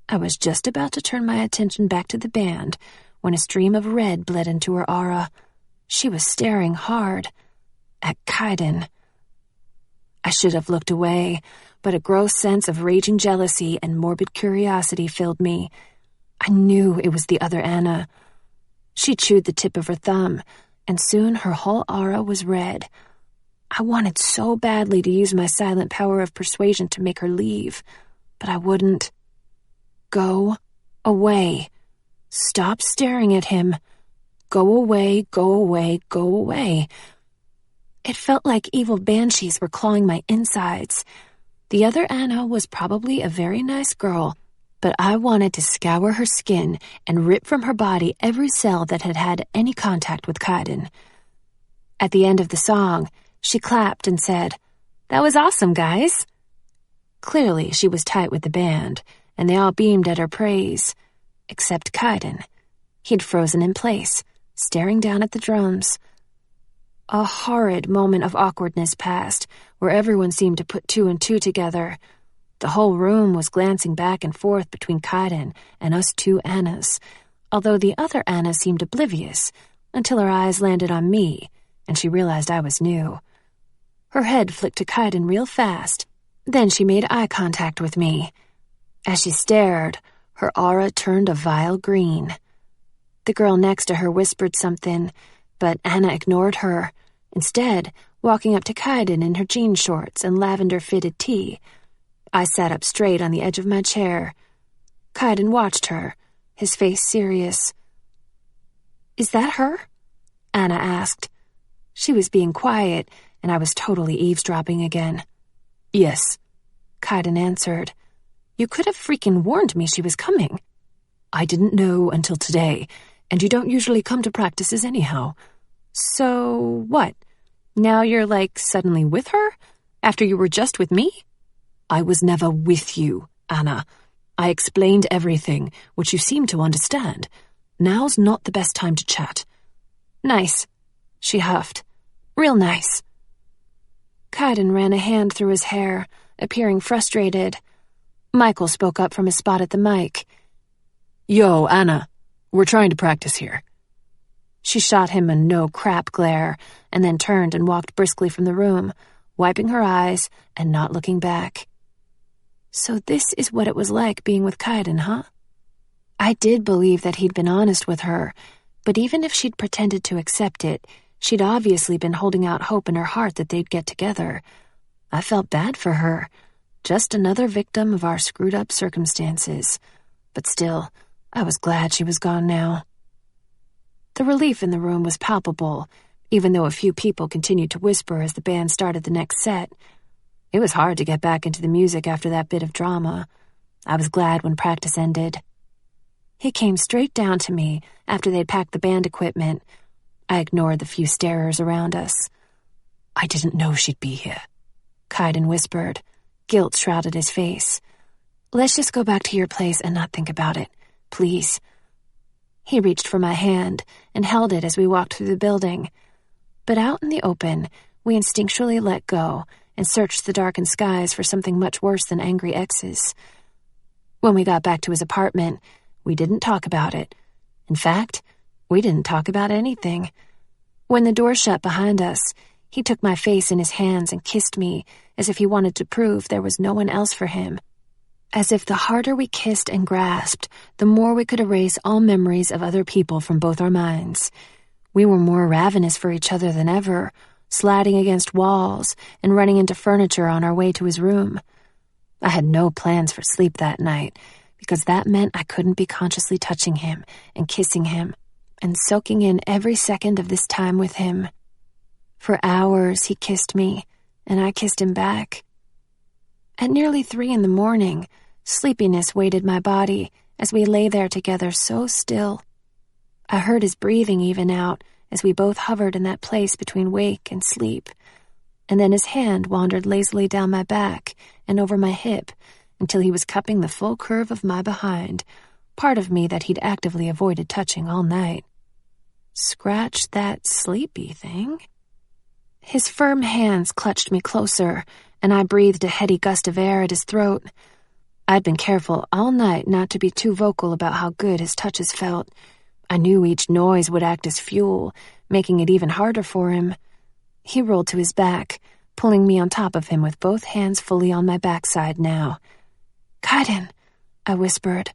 I was just about to turn my attention back to the band when a stream of red bled into her aura. She was staring hard at Kaidan. I should have looked away, but a gross sense of raging jealousy and morbid curiosity filled me. I knew it was the other Anna. She chewed the tip of her thumb, and soon her whole aura was red. I wanted so badly to use my silent power of persuasion to make her leave, but I wouldn't. Go away. Stop staring at him. Go away, go away, go away. It felt like evil banshees were clawing my insides. The other Anna was probably a very nice girl, but I wanted to scour her skin and rip from her body every cell that had had any contact with Kaidan. At the end of the song, she clapped and said, "That was awesome, guys." Clearly, she was tight with the band, and they all beamed at her praise, except Kaidan. He'd frozen in place, staring down at the drums. A horrid moment of awkwardness passed, where everyone seemed to put two and two together. The whole room was glancing back and forth between Kaidan and us two Annas, although the other Anna seemed oblivious, until her eyes landed on me, and she realized I was new. Her head flicked to Kaidan real fast, then she made eye contact with me. As she stared, her aura turned a vile green. The girl next to her whispered something, but Anna ignored her, instead walking up to Kaidan in her jean shorts and lavender-fitted tee. I sat up straight on the edge of my chair. Kaidan watched her, his face serious. "Is that her?" Anna asked. She was being quiet, and I was totally eavesdropping again. "Yes," Kaidan answered. "You could have freaking warned me she was coming." "I didn't know until today, and you don't usually come to practices anyhow." "So what? Now you're, suddenly with her? After you were just with me?" "I was never with you, Anna. I explained everything, which you seem to understand. Now's not the best time to chat." "Nice," she huffed. "Real nice." Kaidan ran a hand through his hair, appearing frustrated. Michael spoke up from his spot at the mic. "Yo, Anna, we're trying to practice here." She shot him a no-crap glare, and then turned and walked briskly from the room, wiping her eyes and not looking back. So this is what it was like being with Kaidan, huh? I did believe that he'd been honest with her, but even if she'd pretended to accept it, she'd obviously been holding out hope in her heart that they'd get together. I felt bad for her, just another victim of our screwed-up circumstances. But still, I was glad she was gone now. The relief in the room was palpable, even though a few people continued to whisper as the band started the next set. It was hard to get back into the music after that bit of drama. I was glad when practice ended. He came straight down to me after they'd packed the band equipment. I ignored the few starers around us. "I didn't know she'd be here," Kaidan whispered. Guilt shrouded his face. "Let's just go back to your place and not think about it, please." He reached for my hand and held it as we walked through the building. But out in the open, we instinctually let go and searched the darkened skies for something much worse than angry exes. When we got back to his apartment, we didn't talk about it. In fact, we didn't talk about anything. When the door shut behind us, he took my face in his hands and kissed me as if he wanted to prove there was no one else for him. As if the harder we kissed and grasped, the more we could erase all memories of other people from both our minds. We were more ravenous for each other than ever, sliding against walls and running into furniture on our way to his room. I had no plans for sleep that night, because that meant I couldn't be consciously touching him and kissing him and soaking in every second of this time with him. For hours he kissed me, and I kissed him back. At nearly 3 a.m, sleepiness weighted my body as we lay there together so still. I heard his breathing even out as we both hovered in that place between wake and sleep, and then his hand wandered lazily down my back and over my hip until he was cupping the full curve of my behind, part of me that he'd actively avoided touching all night. Scratch that sleepy thing? His firm hands clutched me closer, and I breathed a heady gust of air at his throat. I'd been careful all night not to be too vocal about how good his touches felt. I knew each noise would act as fuel, making it even harder for him. He rolled to his back, pulling me on top of him with both hands fully on my backside now. "Kaidan," I whispered.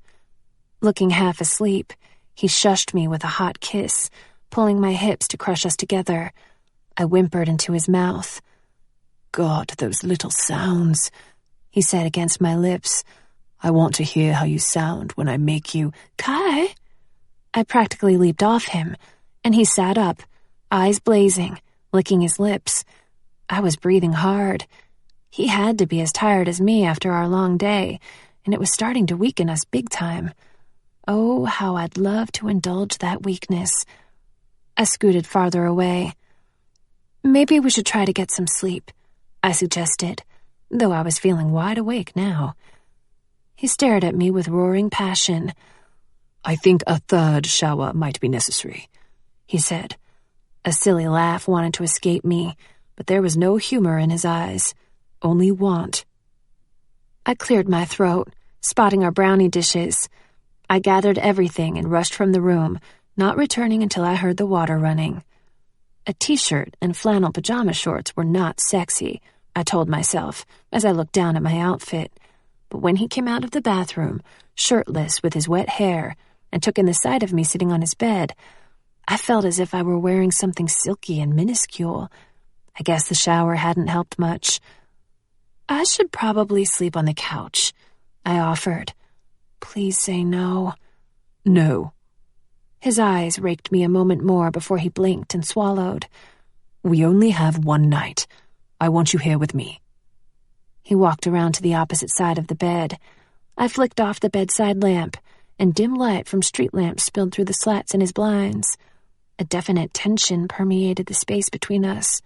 Looking half asleep, he shushed me with a hot kiss, pulling my hips to crush us together. I whimpered into his mouth.
"God, those little sounds," he said against my lips. "I want to hear how you sound when I make you—"
"Kai!" I practically leaped off him, and he sat up, eyes blazing, licking his lips. I was breathing hard. He had to be as tired as me after our long day, and it was starting to weaken us big time. Oh, how I'd love to indulge that weakness. I scooted farther away. "Maybe we should try to get some sleep," I suggested, though I was feeling wide awake now. He stared at me with roaring passion.
"I think a 3rd shower might be necessary," he said.
A silly laugh wanted to escape me, but there was no humor in his eyes, only want. I cleared my throat, spotting our brownie dishes. I gathered everything and rushed from the room, not returning until I heard the water running. A t-shirt and flannel pajama shorts were not sexy, I told myself, as I looked down at my outfit. But when he came out of the bathroom, shirtless with his wet hair, and took in the sight of me sitting on his bed, I felt as if I were wearing something silky and minuscule. I guess the shower hadn't helped much. "I should probably sleep on the couch," I offered. "Please say no."
"No."
His eyes raked me a moment more before he blinked and swallowed.
"We only have one night. I want you here with me."
He walked around to the opposite side of the bed. I flicked off the bedside lamp, and dim light from street lamps spilled through the slats in his blinds. A definite tension permeated the space between us.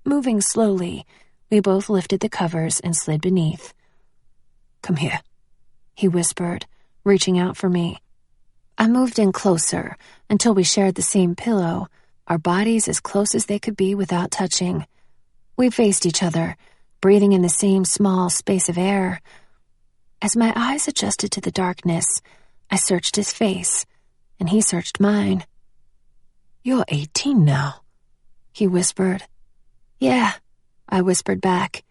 Moving slowly, we both lifted the covers and slid beneath.
"Come here,"
he whispered, reaching out for me. I moved in closer until we shared the same pillow, our bodies as close as they could be without touching. We faced each other, breathing in the same small space of air. As my eyes adjusted to the darkness, I searched his face, and he searched mine.
"You're 18 now,"
he whispered. "Yeah," I whispered back.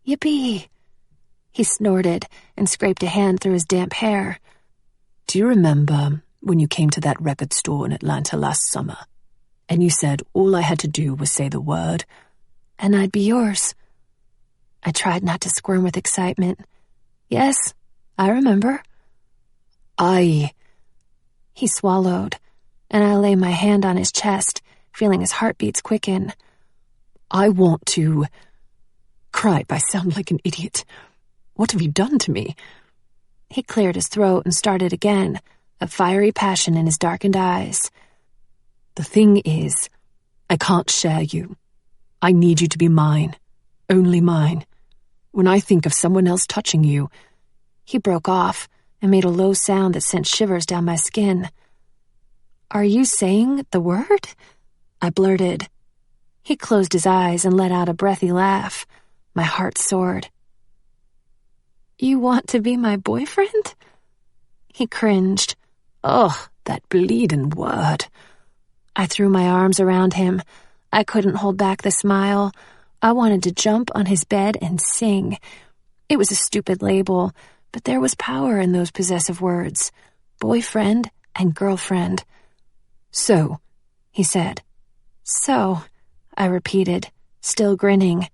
"Yippee." He snorted and scraped a hand through his damp hair.
"Do you remember when you came to that record store in Atlanta last summer, and you said all I had to do was say the word,
and I'd be yours?" I tried not to squirm with excitement. "Yes, I remember." He swallowed, and I lay my hand on his chest, feeling his heartbeats quicken.
"I want to—" Cried I sound like an idiot. "What have you done to me?"
He cleared his throat and started again, a fiery passion in his darkened eyes.
"The thing is, I can't share you. I need you to be mine, only mine. When I think of someone else touching you—"
He broke off and made a low sound that sent shivers down my skin. "Are you saying the word?" I blurted. He closed his eyes and let out a breathy laugh. My heart soared. "You want to be my boyfriend?" He cringed.
"Ugh, that bleedin' word."
I threw my arms around him. I couldn't hold back the smile. I wanted to jump on his bed and sing. It was a stupid label, but there was power in those possessive words. Boyfriend and girlfriend.
"So," he said.
"So," I repeated, still grinning.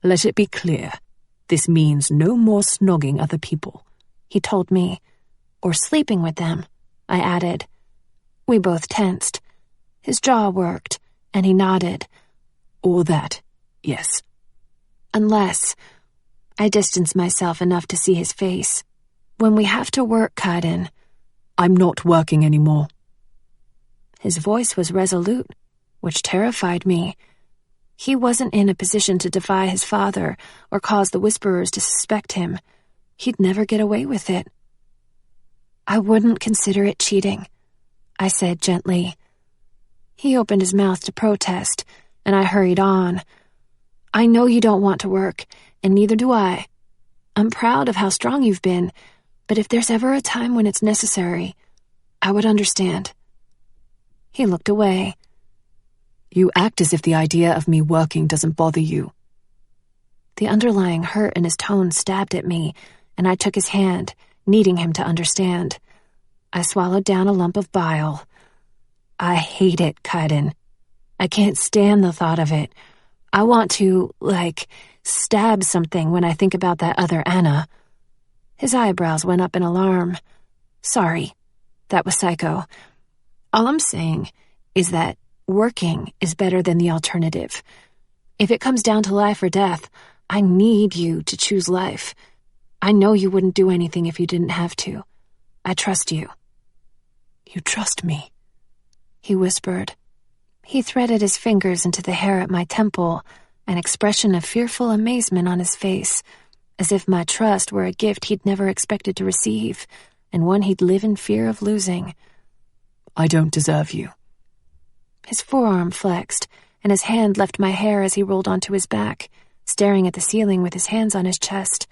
Let it be clear. This means no more snogging other people,
he told me. Or sleeping with them, I added. We both tensed. His jaw worked, and he nodded.
Or that, yes.
Unless... I distanced myself enough to see his face. When we have to work, Kaidan.
I'm not working anymore.
His voice was resolute, which terrified me. He wasn't in a position to defy his father or cause the Whisperers to suspect him. He'd never get away with it. I wouldn't consider it cheating, I said gently. He opened his mouth to protest, and I hurried on. I know you don't want to work, and neither do I. I'm proud of how strong you've been, but if there's ever a time when it's necessary, I would understand. He looked away.
You act as if the idea of me working doesn't bother you.
The underlying hurt in his tone stabbed at me, and I took his hand, needing him to understand. I swallowed down a lump of bile. I hate it, Kaidan. I can't stand the thought of it. I want to, stab something when I think about that other Anna. His eyebrows went up in alarm. Sorry, that was psycho. All I'm saying is that working is better than the alternative. If it comes down to life or death, I need you to choose life. I know you wouldn't do anything if you didn't have to. I trust you.
You trust me?
He whispered. He threaded his fingers into the hair at my temple, an expression of fearful amazement on his face, as if my trust were a gift he'd never expected to receive, and one he'd live in fear of losing.
I don't deserve you.
His forearm flexed, and his hand left my hair as he rolled onto his back, staring at the ceiling with his hands on his chest.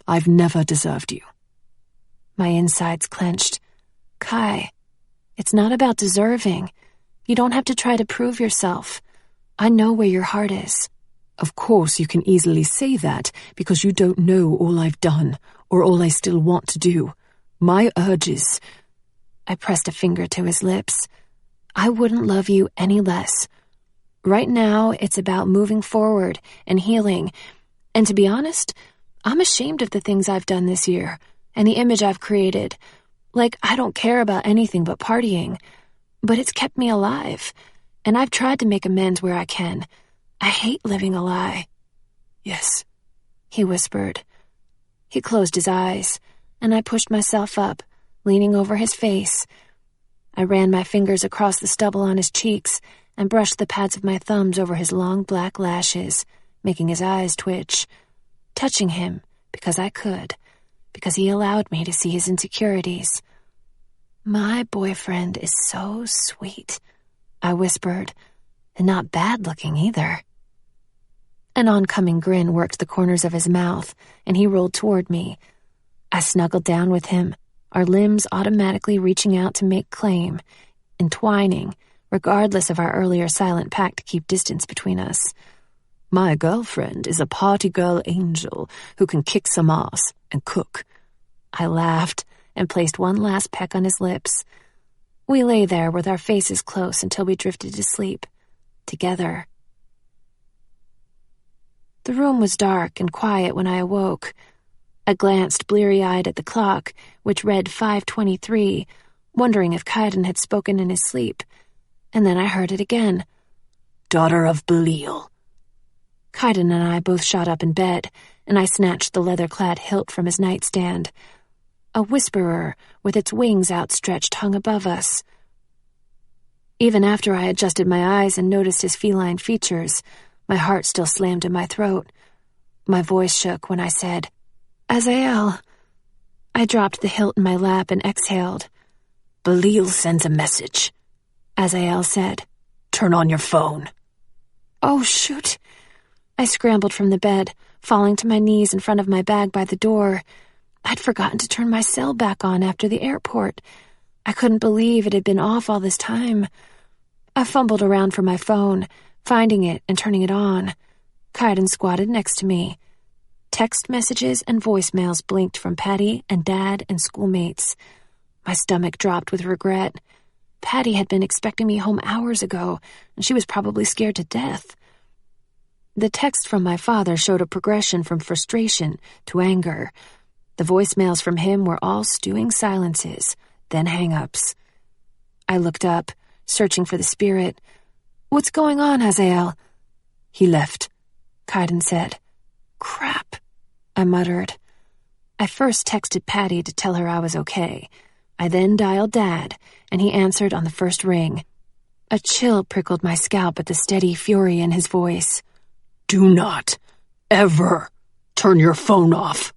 I've never deserved you.
My insides clenched. Kai, it's not about deserving. You don't have to try to prove yourself. I know where your heart is.
Of course you can easily say that because you don't know all I've done or all I still want to do. My urges...
I pressed a finger to his lips. I wouldn't love you any less. Right now, it's about moving forward and healing. And to be honest, I'm ashamed of the things I've done this year and the image I've created. I don't care about anything but partying. But it's kept me alive, and I've tried to make amends where I can. I hate living a lie.
Yes,
he whispered. He closed his eyes, and I pushed myself up, leaning over his face. I ran my fingers across the stubble on his cheeks and brushed the pads of my thumbs over his long black lashes, making his eyes twitch, touching him because I could, because he allowed me to see his insecurities. My boyfriend is so sweet, I whispered, and not bad-looking either. An oncoming grin worked the corners of his mouth, and he rolled toward me. I snuggled down with him, our limbs automatically reaching out to make claim, entwining, regardless of our earlier silent pact to keep distance between us.
My girlfriend is a party girl angel who can kick some ass and cook.
I laughed and placed one last peck on his lips. We lay there with our faces close until we drifted to sleep, together. The room was dark and quiet when I awoke. I glanced bleary-eyed at the clock, which read 5:23, wondering if Kaidan had spoken in his sleep, and then I heard it again.
Daughter of Belial.
Kaidan and I both shot up in bed, and I snatched the leather-clad hilt from his nightstand. A whisperer with its wings outstretched hung above us. Even after I adjusted my eyes and noticed his feline features, my heart still slammed in my throat. My voice shook when I said, Azael. I dropped the hilt in my lap and exhaled.
Belial sends a message,
Azael said.
Turn on your phone.
Oh, shoot. I scrambled from the bed, falling to my knees in front of my bag by the door. I'd forgotten to turn my cell back on after the airport. I couldn't believe it had been off all this time. I fumbled around for my phone, finding it and turning it on. Kaidan squatted next to me. Text messages and voicemails blinked from Patty and Dad and schoolmates. My stomach dropped with regret. Patty had been expecting me home hours ago, and she was probably scared to death. The text from my father showed a progression from frustration to anger. The voicemails from him were all stewing silences, then hang-ups. I looked up, searching for the spirit. "What's going on, Hazael?"
"He left,"
Kaidan said. "Crap," I muttered. I first texted Patty to tell her I was okay. I then dialed Dad, and he answered on the first ring. A chill prickled my scalp at the steady fury in his voice.
"Do not, ever, turn your phone off."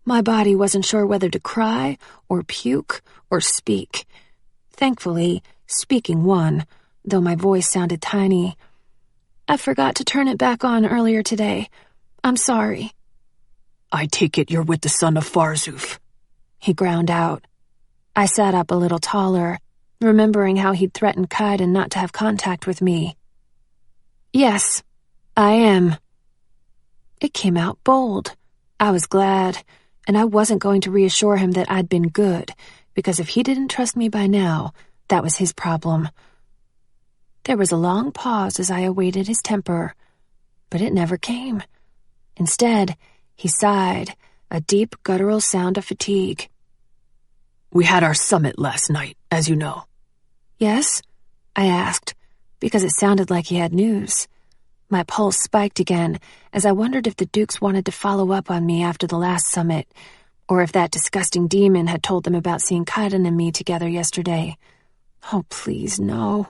My body wasn't sure whether to cry or puke or speak. Thankfully, speaking won, though my voice sounded tiny. "I forgot to turn it back on earlier today. I'm sorry."
"I take it you're with the son of Farzuf,"
he ground out. I sat up a little taller, remembering how he'd threatened Kaidan not to have contact with me. "Yes, I am." It came out bold. I was glad, and I wasn't going to reassure him that I'd been good, because if he didn't trust me by now, that was his problem. There was a long pause as I awaited his temper, but it never came. Instead, he sighed, a deep guttural sound of fatigue.
"We had our summit last night, as you know."
"Yes?" I asked, because it sounded like he had news. My pulse spiked again as I wondered if the Dukes wanted to follow up on me after the last summit, or if that disgusting demon had told them about seeing Kaidan and me together yesterday. Oh, please, no.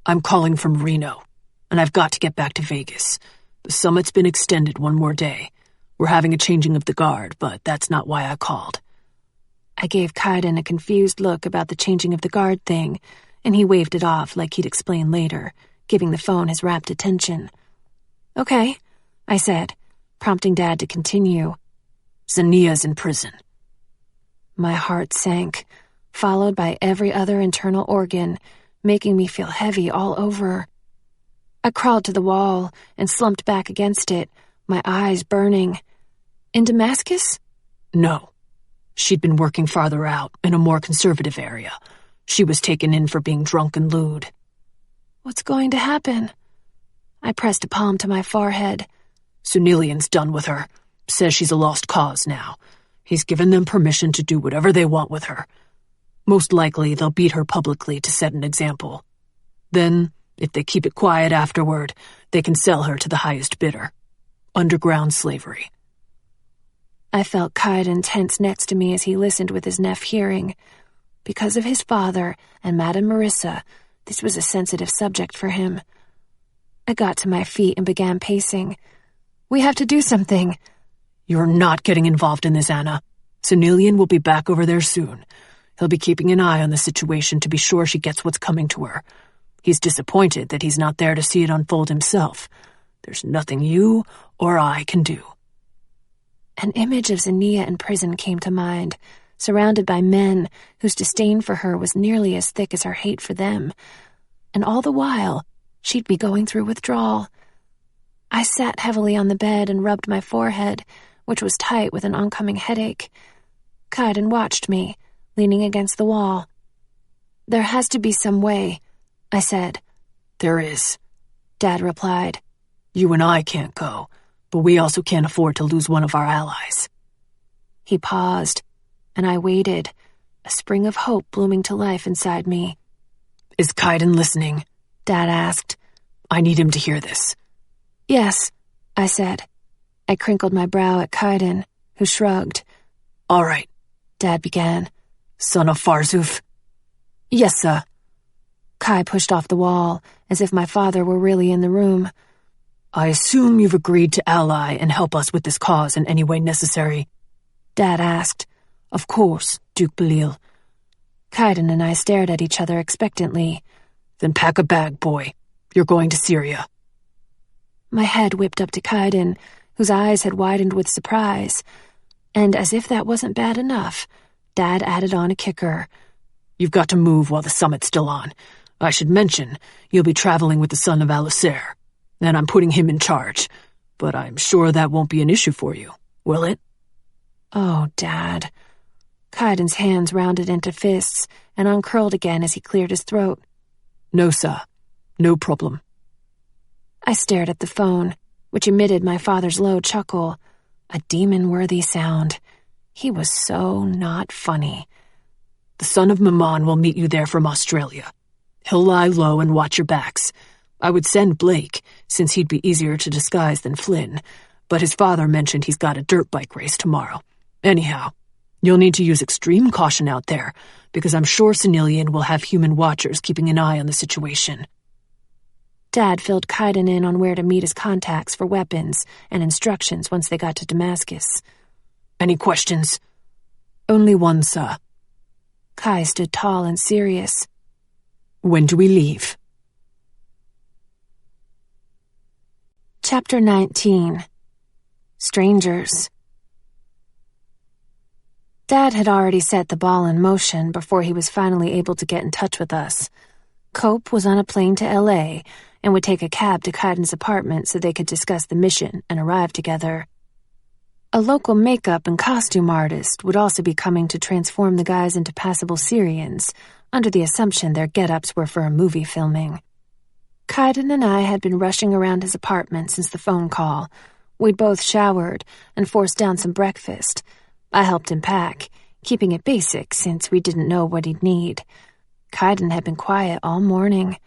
"I'm calling from Reno, and I've got to get back to Vegas. The summit's been extended one more day. We're having a changing of the guard, but that's not why I called."
I gave Kaidan a confused look about the changing of the guard thing, and he waved it off like he'd explain later, giving the phone his rapt attention. "Okay," I said, prompting Dad to continue.
"Zania's in prison."
My heart sank, followed by every other internal organ, making me feel heavy all over. I crawled to the wall and slumped back against it, my eyes burning. "In Damascus?"
"No. She'd been working farther out, in a more conservative area. She was taken in for being drunk and lewd."
"What's going to happen?" I pressed a palm to my forehead.
"Sunilian's done with her. Says she's a lost cause now. He's given them permission to do whatever they want with her. Most likely they'll beat her publicly to set an example. Then, if they keep it quiet afterward, they can sell her to the highest bidder. Underground slavery."
I felt Kaidan tense next to me as he listened with his nephew hearing. Because of his father and Madame Marissa, this was a sensitive subject for him. I got to my feet and began pacing. "We have to do something."
"You're not getting involved in this, Anna. Sunilian will be back over there soon. He'll be keeping an eye on the situation to be sure she gets what's coming to her. He's disappointed that he's not there to see it unfold himself. There's nothing you or I can do."
An image of Zania in prison came to mind, surrounded by men whose disdain for her was nearly as thick as her hate for them. And all the while, she'd be going through withdrawal. I sat heavily on the bed and rubbed my forehead, which was tight with an oncoming headache. Kaidan watched me, leaning against the wall. "There has to be some way," I said.
"There is,"
Dad replied.
"You and I can't go, but we also can't afford to lose one of our allies."
He paused, and I waited, a spring of hope blooming to life inside me.
"Is Kaidan listening?"
Dad asked.
"I need him to hear this."
"Yes," I said. I crinkled my brow at Kaidan, who shrugged.
"All right,"
Dad began.
"Son of Farzuf."
"Yes, sir." Kai pushed off the wall, as if my father were really in the room.
"I assume you've agreed to ally and help us with this cause in any way necessary?"
Dad asked.
"Of course, Duke Belil."
Kaidan and I stared at each other expectantly.
"Then pack a bag, boy. You're going to Syria."
My head whipped up to Kaidan, whose eyes had widened with surprise. And as if that wasn't bad enough, Dad added on a kicker.
"You've got to move while the summit's still on. I should mention, you'll be traveling with the son of Alusair, and I'm putting him in charge. But I'm sure that won't be an issue for you, will it?"
Oh, Dad. Kaidan's hands rounded into fists and uncurled again as he cleared his throat.
No, sir. No problem.
I stared at the phone, which emitted my father's low chuckle, a demon-worthy sound. He was so not funny.
The son of Maman will meet you there from Australia. He'll lie low and watch your backs. I would send Blake, since he'd be easier to disguise than Flynn, but his father mentioned he's got a dirt bike race tomorrow. Anyhow, you'll need to use extreme caution out there, because I'm sure Senilian will have human watchers keeping an eye on the situation.
Dad filled Kaidan in on where to meet his contacts for weapons and instructions once they got to Damascus.
Any questions? Only one, sir.
Kai stood tall and serious.
When do we leave?
Chapter 19. Strangers. Dad had already set the ball in motion before he was finally able to get in touch with us. Cope was on a plane to L.A. and would take a cab to Kaidan's apartment so they could discuss the mission and arrive together. A local makeup and costume artist would also be coming to transform the guys into passable Syrians, under the assumption their get-ups were for a movie filming. Kaidan and I had been rushing around his apartment since the phone call. We'd both showered and forced down some breakfast. I helped him pack, keeping it basic since we didn't know what he'd need. Kaidan had been quiet all morning.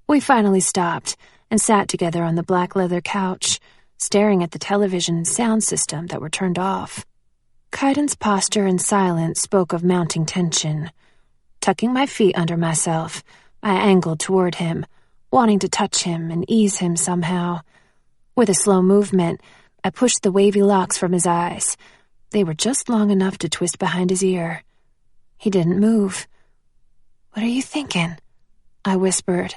We finally stopped and sat together on the black leather couch, staring at the television and sound system that were turned off. Kaidan's posture and silence spoke of mounting tension. Tucking my feet under myself, I angled toward him, wanting to touch him and ease him somehow. With a slow movement, I pushed the wavy locks from his eyes. They were just long enough to twist behind his ear. He didn't move. "What are you thinking?" I whispered.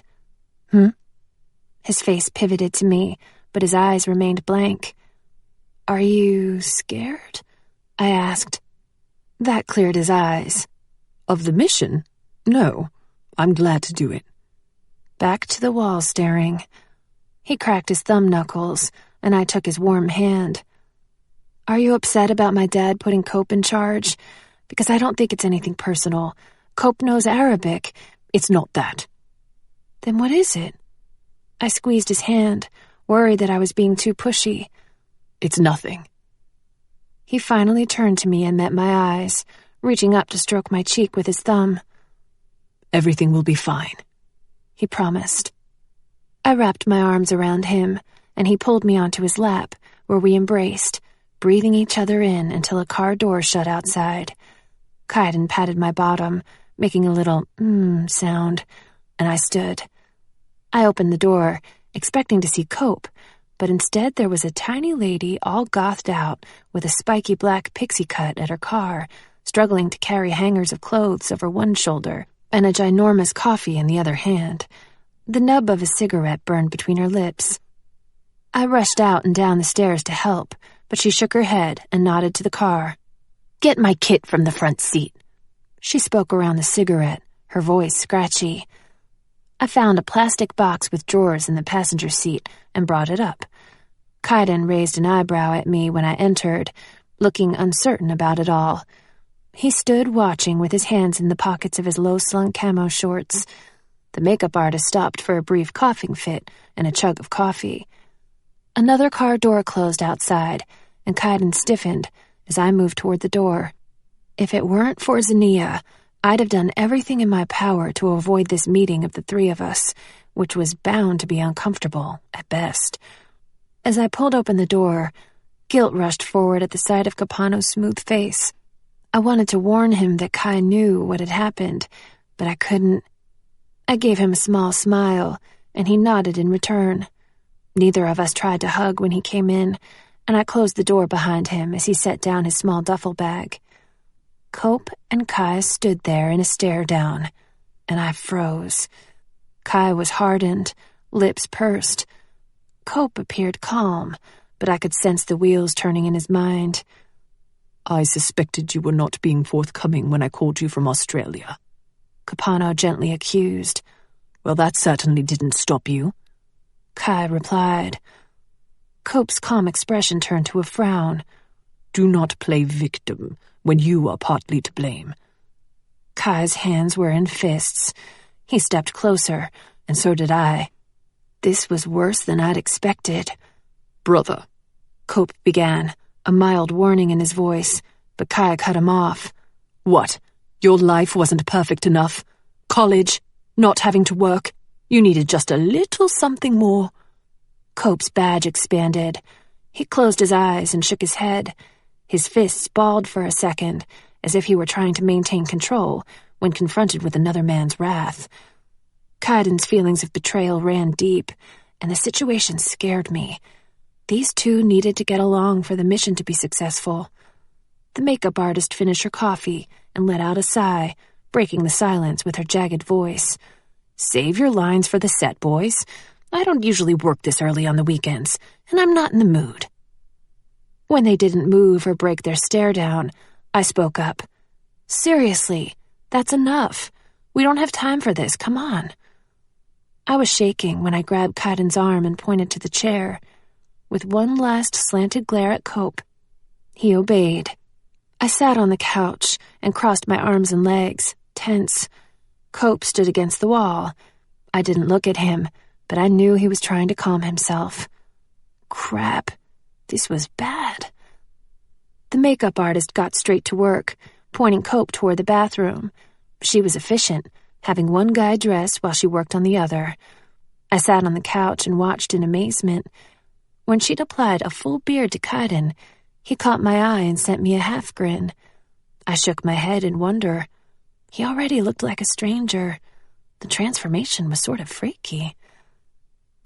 His face pivoted to me, but his eyes remained blank. "Are you scared?" I asked. That cleared his eyes.
Of the mission? No. I'm glad to do it.
Back to the wall staring. He cracked his thumb knuckles, and I took his warm hand. "Are you upset about my dad putting Cope in charge? Because I don't think it's anything personal. Cope knows Arabic."
It's not that.
"Then what is it?" I squeezed his hand, worried that I was being too pushy.
It's nothing.
He finally turned to me and met my eyes, reaching up to stroke my cheek with his thumb.
Everything will be fine,
he promised. I wrapped my arms around him, and he pulled me onto his lap, where we embraced, breathing each other in until a car door shut outside. Kaidan patted my bottom, making a little sound, and I stood. I opened the door, expecting to see Cope, but instead there was a tiny lady all gothed out with a spiky black pixie cut at her car, struggling to carry hangers of clothes over one shoulder and a ginormous coffee in the other hand. The nub of a cigarette burned between her lips. I rushed out and down the stairs to help, but she shook her head and nodded to the car.
"Get my kit from the front seat."
She spoke around the cigarette, her voice scratchy. I found a plastic box with drawers in the passenger seat and brought it up. Kaidan raised an eyebrow at me when I entered, looking uncertain about it all. He stood watching with his hands in the pockets of his low-slung camo shorts. The makeup artist stopped for a brief coughing fit and a chug of coffee. Another car door closed outside, and Kaidan stiffened as I moved toward the door. If it weren't for Zania, I'd have done everything in my power to avoid this meeting of the three of us, which was bound to be uncomfortable, at best. As I pulled open the door, guilt rushed forward at the sight of Capano's smooth face. I wanted to warn him that Kai knew what had happened, but I couldn't. I gave him a small smile, and he nodded in return. Neither of us tried to hug when he came in, and I closed the door behind him as he set down his small duffel bag. Cope and Kai stood there in a stare-down, and I froze. Kai was hardened, lips pursed. Cope appeared calm, but I could sense the wheels turning in his mind.
I suspected you were not being forthcoming when I called you from Australia,
Capano gently accused.
Well, that certainly didn't stop you,
Kai replied. Cope's calm expression turned to a frown.
Do not play victim when you are partly to blame.
Kai's hands were in fists. He stepped closer, and so did I. This was worse than I'd expected.
Brother,
Cope began, a mild warning in his voice, but Kai cut him off.
What? Your life wasn't perfect enough? College? Not having to work? You needed just a little something more?
Cope's badge expanded. He closed his eyes and shook his head. His fists balled for a second, as if he were trying to maintain control when confronted with another man's wrath. Kaidan's feelings of betrayal ran deep, and the situation scared me. These two needed to get along for the mission to be successful. The makeup artist finished her coffee and let out a sigh, breaking the silence with her jagged voice.
Save your lines for the set, boys. I don't usually work this early on the weekends, and I'm not in the mood.
When they didn't move or break their stare down, I spoke up. Seriously, that's enough. We don't have time for this, come on. I was shaking when I grabbed Kaidan's arm and pointed to the chair. With one last slanted glare at Cope, he obeyed. I sat on the couch and crossed my arms and legs, tense. Cope stood against the wall. I didn't look at him, but I knew he was trying to calm himself. Crap, this was bad. The makeup artist got straight to work, pointing Cope toward the bathroom. She was efficient, having one guy dress while she worked on the other. I sat on the couch and watched in amazement. When she'd applied a full beard to Kaidan, he caught my eye and sent me a half grin. I shook my head in wonder. He already looked like a stranger. The transformation was sort of freaky.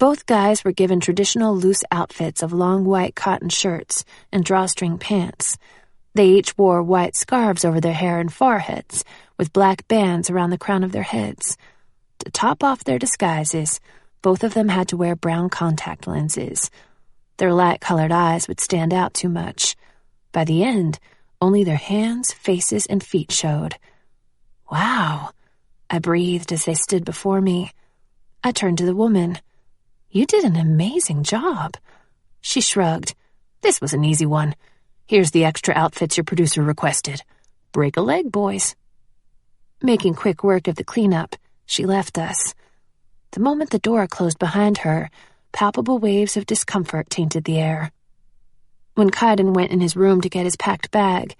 Both guys were given traditional loose outfits of long white cotton shirts and drawstring pants. They each wore white scarves over their hair and foreheads, with black bands around the crown of their heads. To top off their disguises, both of them had to wear brown contact lenses. Their light-colored eyes would stand out too much. By the end, only their hands, faces, and feet showed. Wow, I breathed as they stood before me. I turned to the woman. You did an amazing job. She shrugged.
This was an easy one. Here's the extra outfits your producer requested. Break a leg, boys.
Making quick work of the cleanup, she left us. The moment the door closed behind her, palpable waves of discomfort tainted the air. When Kaidan went in his room to get his packed bag,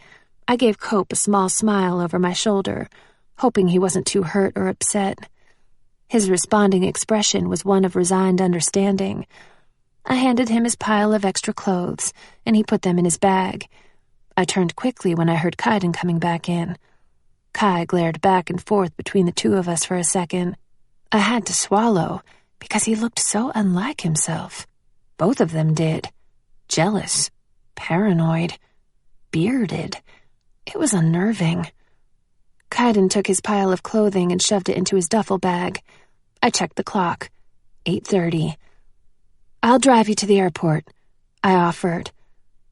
I gave Cope a small smile over my shoulder, hoping he wasn't too hurt or upset. His responding expression was one of resigned understanding. I handed him his pile of extra clothes, and he put them in his bag. I turned quickly when I heard Kaidan coming back in. Kai glared back and forth between the two of us for a second. I had to swallow, because he looked so unlike himself. Both of them did. Jealous, paranoid, bearded. It was unnerving. Kaidan took his pile of clothing and shoved it into his duffel bag. I checked the clock. 8:30. I'll drive you to the airport, I offered.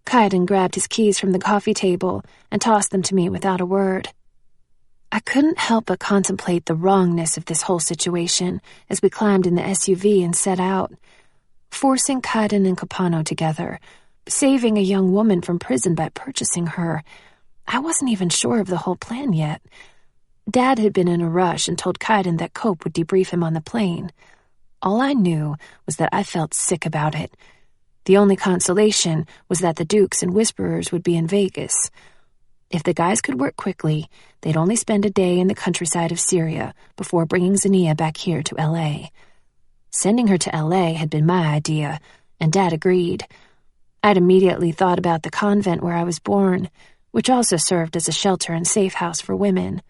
Kaidan grabbed his keys from the coffee table and tossed them to me without a word. I couldn't help but contemplate the wrongness of this whole situation as we climbed in the SUV and set out. Forcing Kaidan and Capano together, saving a young woman from prison by purchasing her. I wasn't even sure of the whole plan yet. Dad had been in a rush and told Kaidan that Cope would debrief him on the plane. All I knew was that I felt sick about it. The only consolation was that the Dukes and Whisperers would be in Vegas. If the guys could work quickly, they'd only spend a day in the countryside of Syria before bringing Zania back here to L.A. Sending her to L.A. had been my idea, and Dad agreed. I'd immediately thought about the convent where I was born, which also served as a shelter and safe house for women.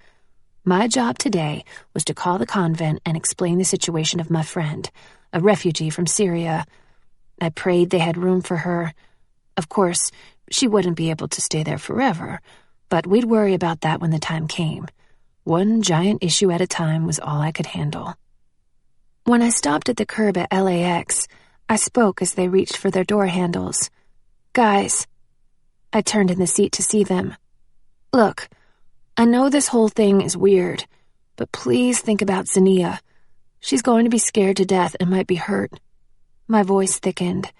My job today was to call the convent and explain the situation of my friend, a refugee from Syria. I prayed they had room for her. Of course, she wouldn't be able to stay there forever, but we'd worry about that when the time came. One giant issue at a time was all I could handle. When I stopped at the curb at LAX, I spoke as they reached for their door handles. Guys. I turned in the seat to see them. Look, I know this whole thing is weird, but please think about Zania. She's going to be scared to death and might be hurt. My voice thickened,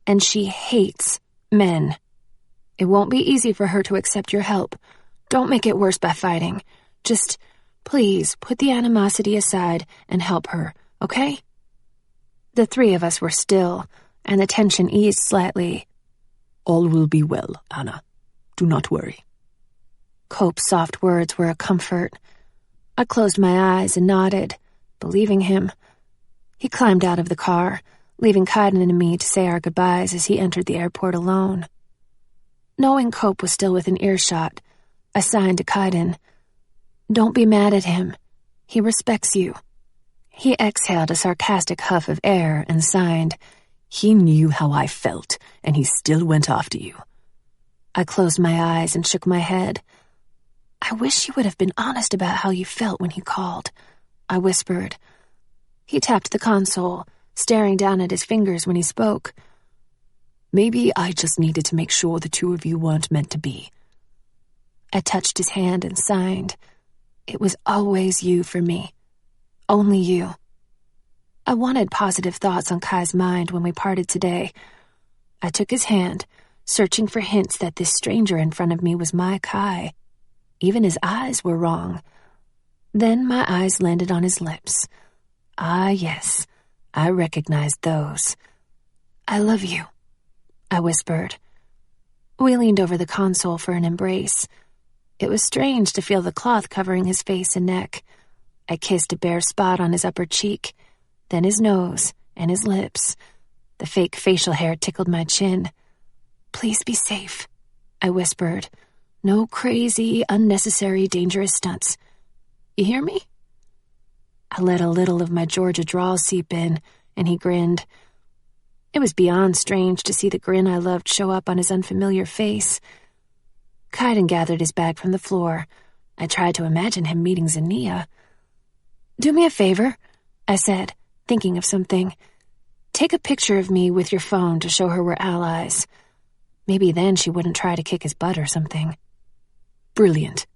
and she hates men. It won't be easy for her to accept your help, Don't make it worse by fighting. Just, please, put the animosity aside and help her, okay? The three of us were still, and the tension eased slightly.
All will be well, Anna. Do not worry.
Cope's soft words were a comfort. I closed my eyes and nodded, believing him. He climbed out of the car, leaving Kaidan and me to say our goodbyes as he entered the airport alone. Knowing Cope was still within earshot, I signed to Kaidan. Don't be mad at him. He respects you. He exhaled a sarcastic huff of air and signed,
He knew how I felt, and he still went after you.
I closed my eyes and shook my head. I wish you would have been honest about how you felt when he called, I whispered. He tapped the console, staring down at his fingers when he spoke.
Maybe I just needed to make sure the two of you weren't meant to be.
I touched his hand and signed. It was always you for me. Only you. I wanted positive thoughts on Kai's mind when we parted today. I took his hand, searching for hints that this stranger in front of me was my Kai. Even his eyes were wrong. Then my eyes landed on his lips. Ah, yes, I recognized those. I love you, I whispered. We leaned over the console for an embrace. It was strange to feel the cloth covering his face and neck. I kissed a bare spot on his upper cheek, then his nose and his lips. The fake facial hair tickled my chin. Please be safe, I whispered. No crazy, unnecessary, dangerous stunts. You hear me? I let a little of my Georgia drawl seep in, and he grinned. It was beyond strange to see the grin I loved show up on his unfamiliar face. Kaidan gathered his bag from the floor. I tried to imagine him meeting Zania. Do me a favor, I said, thinking of something. Take a picture of me with your phone to show her we're allies. Maybe then she wouldn't try to kick his butt or something.
Brilliant,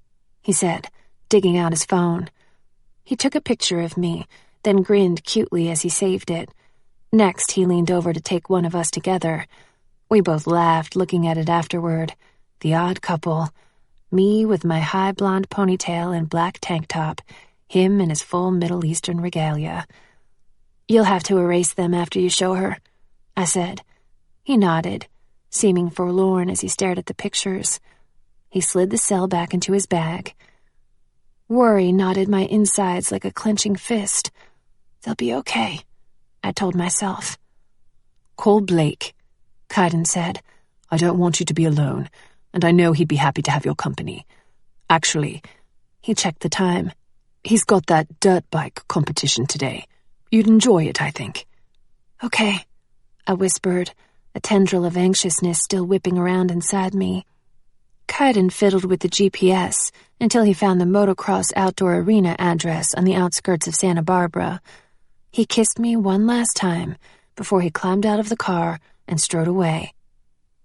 he said, digging out his phone. He took a picture of me, then grinned cutely as he saved it. Next, he leaned over to take one of us together. We both laughed, looking at it afterward. The odd couple. Me with my high blonde ponytail and black tank top, him in his full Middle Eastern regalia. You'll have to erase them after you show her, I said. He nodded, seeming forlorn as he stared at the pictures. He slid the cell back into his bag. Worry knotted my insides like a clenching fist. They'll be okay, I told myself.
Call Blake, Kaidan said. I don't want you to be alone, and I know he'd be happy to have your company. Actually,
he checked the time.
He's got that dirt bike competition today. You'd enjoy it, I think.
Okay, I whispered, a tendril of anxiousness still whipping around inside me. Kaidan fiddled with the GPS until he found the motocross outdoor arena address on the outskirts of Santa Barbara. He kissed me one last time before he climbed out of the car and strode away,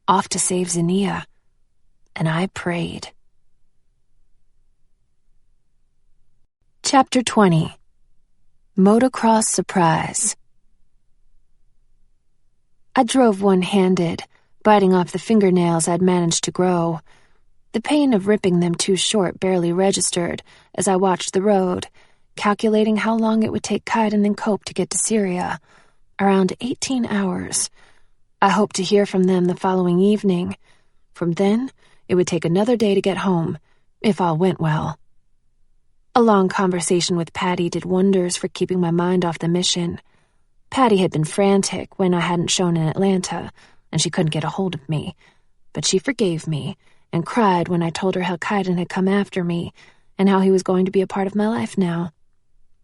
off to save Zania. And I prayed. Chapter 20. Motocross Surprise. I drove one-handed, biting off the fingernails I'd managed to grow. The pain of ripping them too short barely registered as I watched the road, calculating how long it would take Kaidan and Cope to get to Syria. Around 18 hours. I hoped to hear from them the following evening. From then, it would take another day to get home, if all went well. A long conversation with Patty did wonders for keeping my mind off the mission. Patty had been frantic when I hadn't shown in Atlanta, and she couldn't get a hold of me. But she forgave me, and cried when I told her how Kaidan had come after me, and how he was going to be a part of my life now.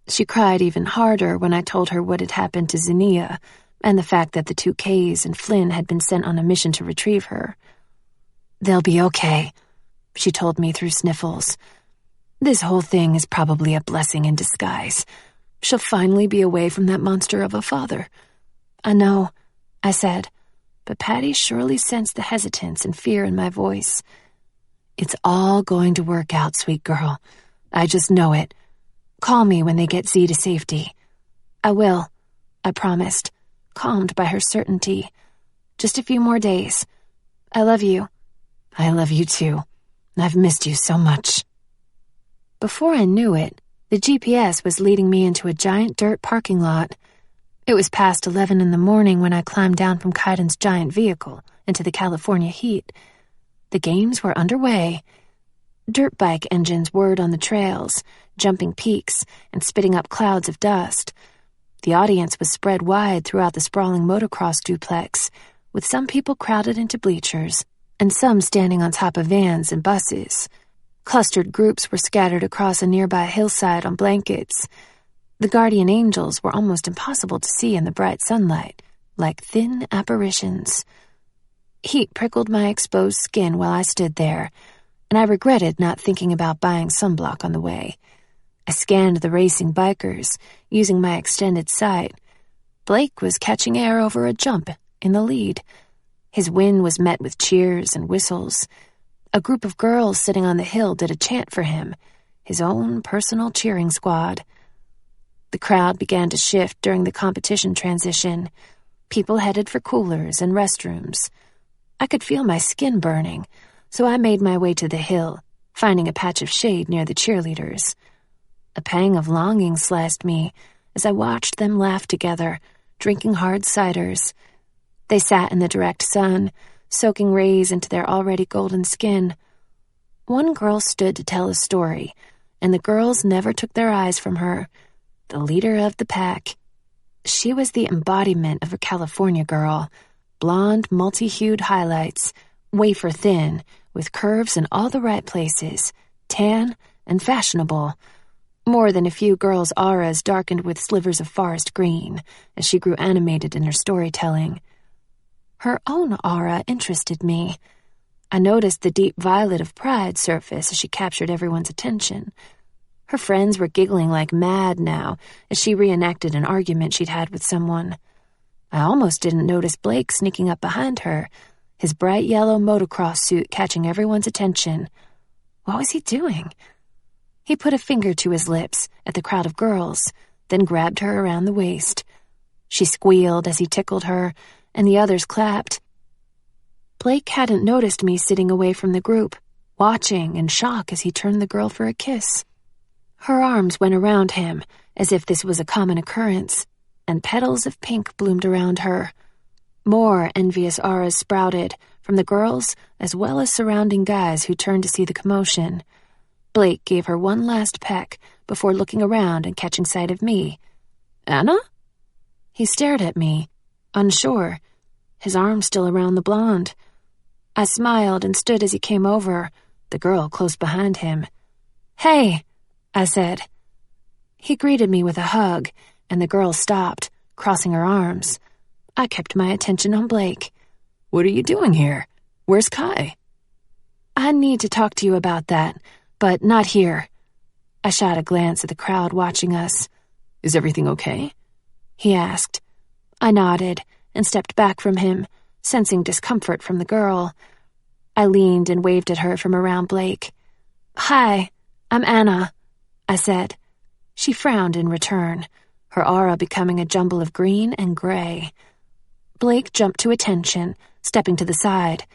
She cried even harder when I told her what had happened to Zania, and the fact that the two Ks and Flynn had been sent on a mission to retrieve her. They'll be okay, she told me through sniffles. This whole thing is probably a blessing in disguise. She'll finally be away from that monster of a father. I know, I said, but Patty surely sensed the hesitance and fear in my voice. It's all going to work out, sweet girl. I just know it. Call me when they get Z to safety. I will, I promised, calmed by her certainty. Just a few more days. I love you. I love you too, I've missed you so much." Before I knew it, the GPS was leading me into a giant dirt parking lot. It was past 11 in the morning when I climbed down from Kaidan's giant vehicle into the California heat. The games were underway. Dirt bike engines whirred on the trails, jumping peaks and spitting up clouds of dust. The audience was spread wide throughout the sprawling motocross duplex, with some people crowded into bleachers and some standing on top of vans and buses. Clustered groups were scattered across a nearby hillside on blankets. The guardian angels were almost impossible to see in the bright sunlight, like thin apparitions. Heat prickled my exposed skin while I stood there, and I regretted not thinking about buying sunblock on the way. I scanned the racing bikers, using my extended sight. Blake was catching air over a jump in the lead. His win was met with cheers and whistles. A group of girls sitting on the hill did a chant for him, his own personal cheering squad. The crowd began to shift during the competition transition. People headed for coolers and restrooms. I could feel my skin burning, so I made my way to the hill, finding a patch of shade near the cheerleaders. A pang of longing sliced me as I watched them laugh together, drinking hard ciders. They sat in the direct sun, soaking rays into their already golden skin. One girl stood to tell a story, and the girls never took their eyes from her, the leader of the pack. She was the embodiment of a California girl, blonde, multi-hued highlights, wafer thin, with curves in all the right places, tan and fashionable. More than a few girls' auras darkened with slivers of forest green as she grew animated in her storytelling. Her own aura interested me. I noticed the deep violet of pride surface as she captured everyone's attention. Her friends were giggling like mad now as she reenacted an argument she'd had with someone. I almost didn't notice Blake sneaking up behind her, his bright yellow motocross suit catching everyone's attention. What was he doing? He put a finger to his lips at the crowd of girls, then grabbed her around the waist. She squealed as he tickled her, and the others clapped. Blake hadn't noticed me sitting away from the group, watching in shock as he turned the girl for a kiss. Her arms went around him, as if this was a common occurrence, and petals of pink bloomed around her. More envious auras sprouted from the girls as well as surrounding guys who turned to see the commotion. Blake gave her one last peck before looking around and catching sight of me. "Anna?" He stared at me, unsure, his arm still around the blonde. I smiled and stood as he came over, the girl close behind him. "Hey," I said. He greeted me with a hug, and the girl stopped, crossing her arms. I kept my attention on Blake.
"What are you doing here? Where's Kai?"
"I need to talk to you about that, but not here." I shot a glance at the crowd watching us.
"Is everything okay?"
he asked. I nodded and stepped back from him, sensing discomfort from the girl. I leaned and waved at her from around Blake. "Hi, I'm Anna," I said. She frowned in return, her aura becoming a jumble of green and gray. Blake jumped to attention, stepping to the side.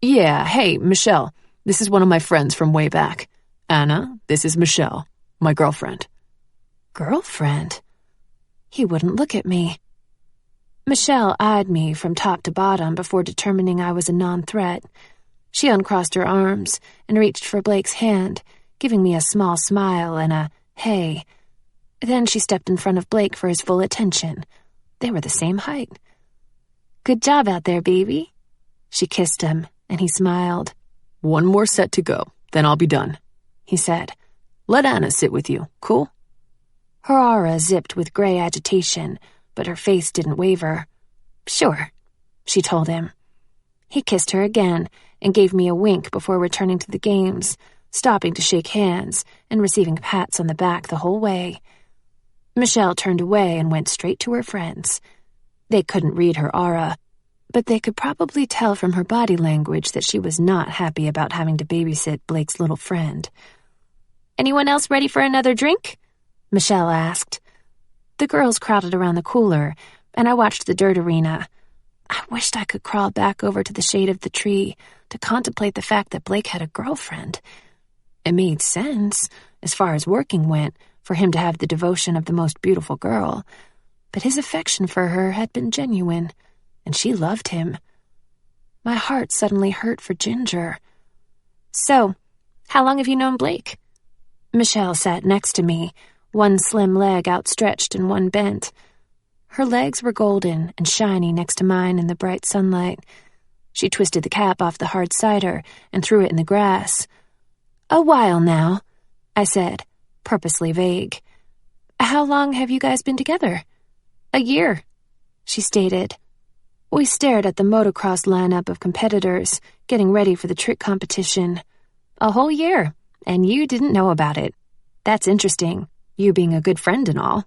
"Yeah, hey, Michelle. This is one of my friends from way back. Anna, this is Michelle, my girlfriend."
Girlfriend? He wouldn't look at me. Michelle eyed me from top to bottom before determining I was a non-threat. She uncrossed her arms and reached for Blake's hand, giving me a small smile and a hey. Then she stepped in front of Blake for his full attention. They were the same height. "Good job out there, baby." She kissed him, and he smiled.
"One more set to go, then I'll be done,"
he said.
"Let Anna sit with you, cool?"
Her aura zipped with gray agitation, but her face didn't waver. "Sure," she told him. He kissed her again and gave me a wink before returning to the games, stopping to shake hands and receiving pats on the back the whole way. Michelle turned away and went straight to her friends. They couldn't read her aura, but they could probably tell from her body language that she was not happy about having to babysit Blake's little friend. "Anyone else ready for another drink?" Michelle asked. The girls crowded around the cooler, and I watched the dirt arena. I wished I could crawl back over to the shade of the tree to contemplate the fact that Blake had a girlfriend. It made sense, as far as working went, for him to have the devotion of the most beautiful girl, but his affection for her had been genuine, and she loved him. My heart suddenly hurt for Ginger. "So, how long have you known Blake?" Michelle sat next to me, one slim leg outstretched and one bent. Her legs were golden and shiny next to mine in the bright sunlight. She twisted the cap off the hard cider and threw it in the grass. "A while now," I said, purposely vague. "How long have you guys been together?" "A year," she stated. We stared at the motocross lineup of competitors getting ready for the trick competition. "A whole year, and you didn't know about it. That's interesting, you being a good friend and all."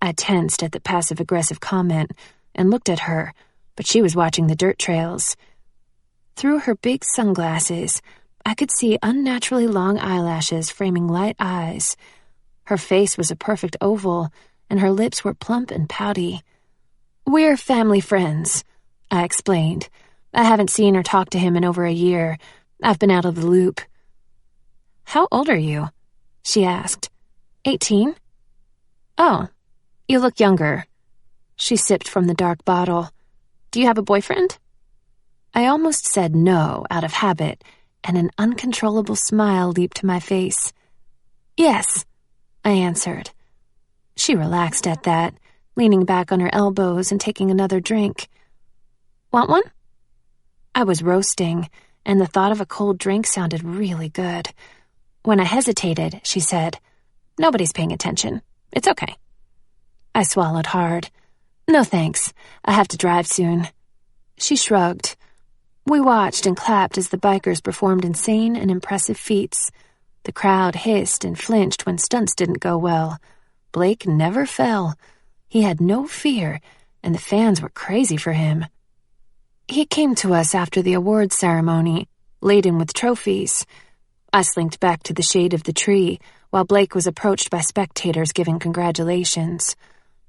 I tensed at the passive-aggressive comment and looked at her, but she was watching the dirt trails. Through her big sunglasses, I could see unnaturally long eyelashes framing light eyes. Her face was a perfect oval, and her lips were plump and pouty. "We're family friends," I explained. "I haven't seen or talked to him in over a year. I've been out of the loop." "How old are you?" she asked. 18? "Oh, you look younger." She sipped from the dark bottle. "Do you have a boyfriend?" I almost said no out of habit, and an uncontrollable smile leaped to my face. "Yes," I answered. She relaxed at that, leaning back on her elbows and taking another drink. "Want one?" I was roasting, and the thought of a cold drink sounded really good. When I hesitated, she said, "Nobody's paying attention. It's okay." I swallowed hard. "No thanks. I have to drive soon." She shrugged. We watched and clapped as the bikers performed insane and impressive feats. The crowd hissed and flinched when stunts didn't go well. Blake never fell. He had no fear, and the fans were crazy for him. He came to us after the awards ceremony, laden with trophies. I slinked back to the shade of the tree, while Blake was approached by spectators giving congratulations.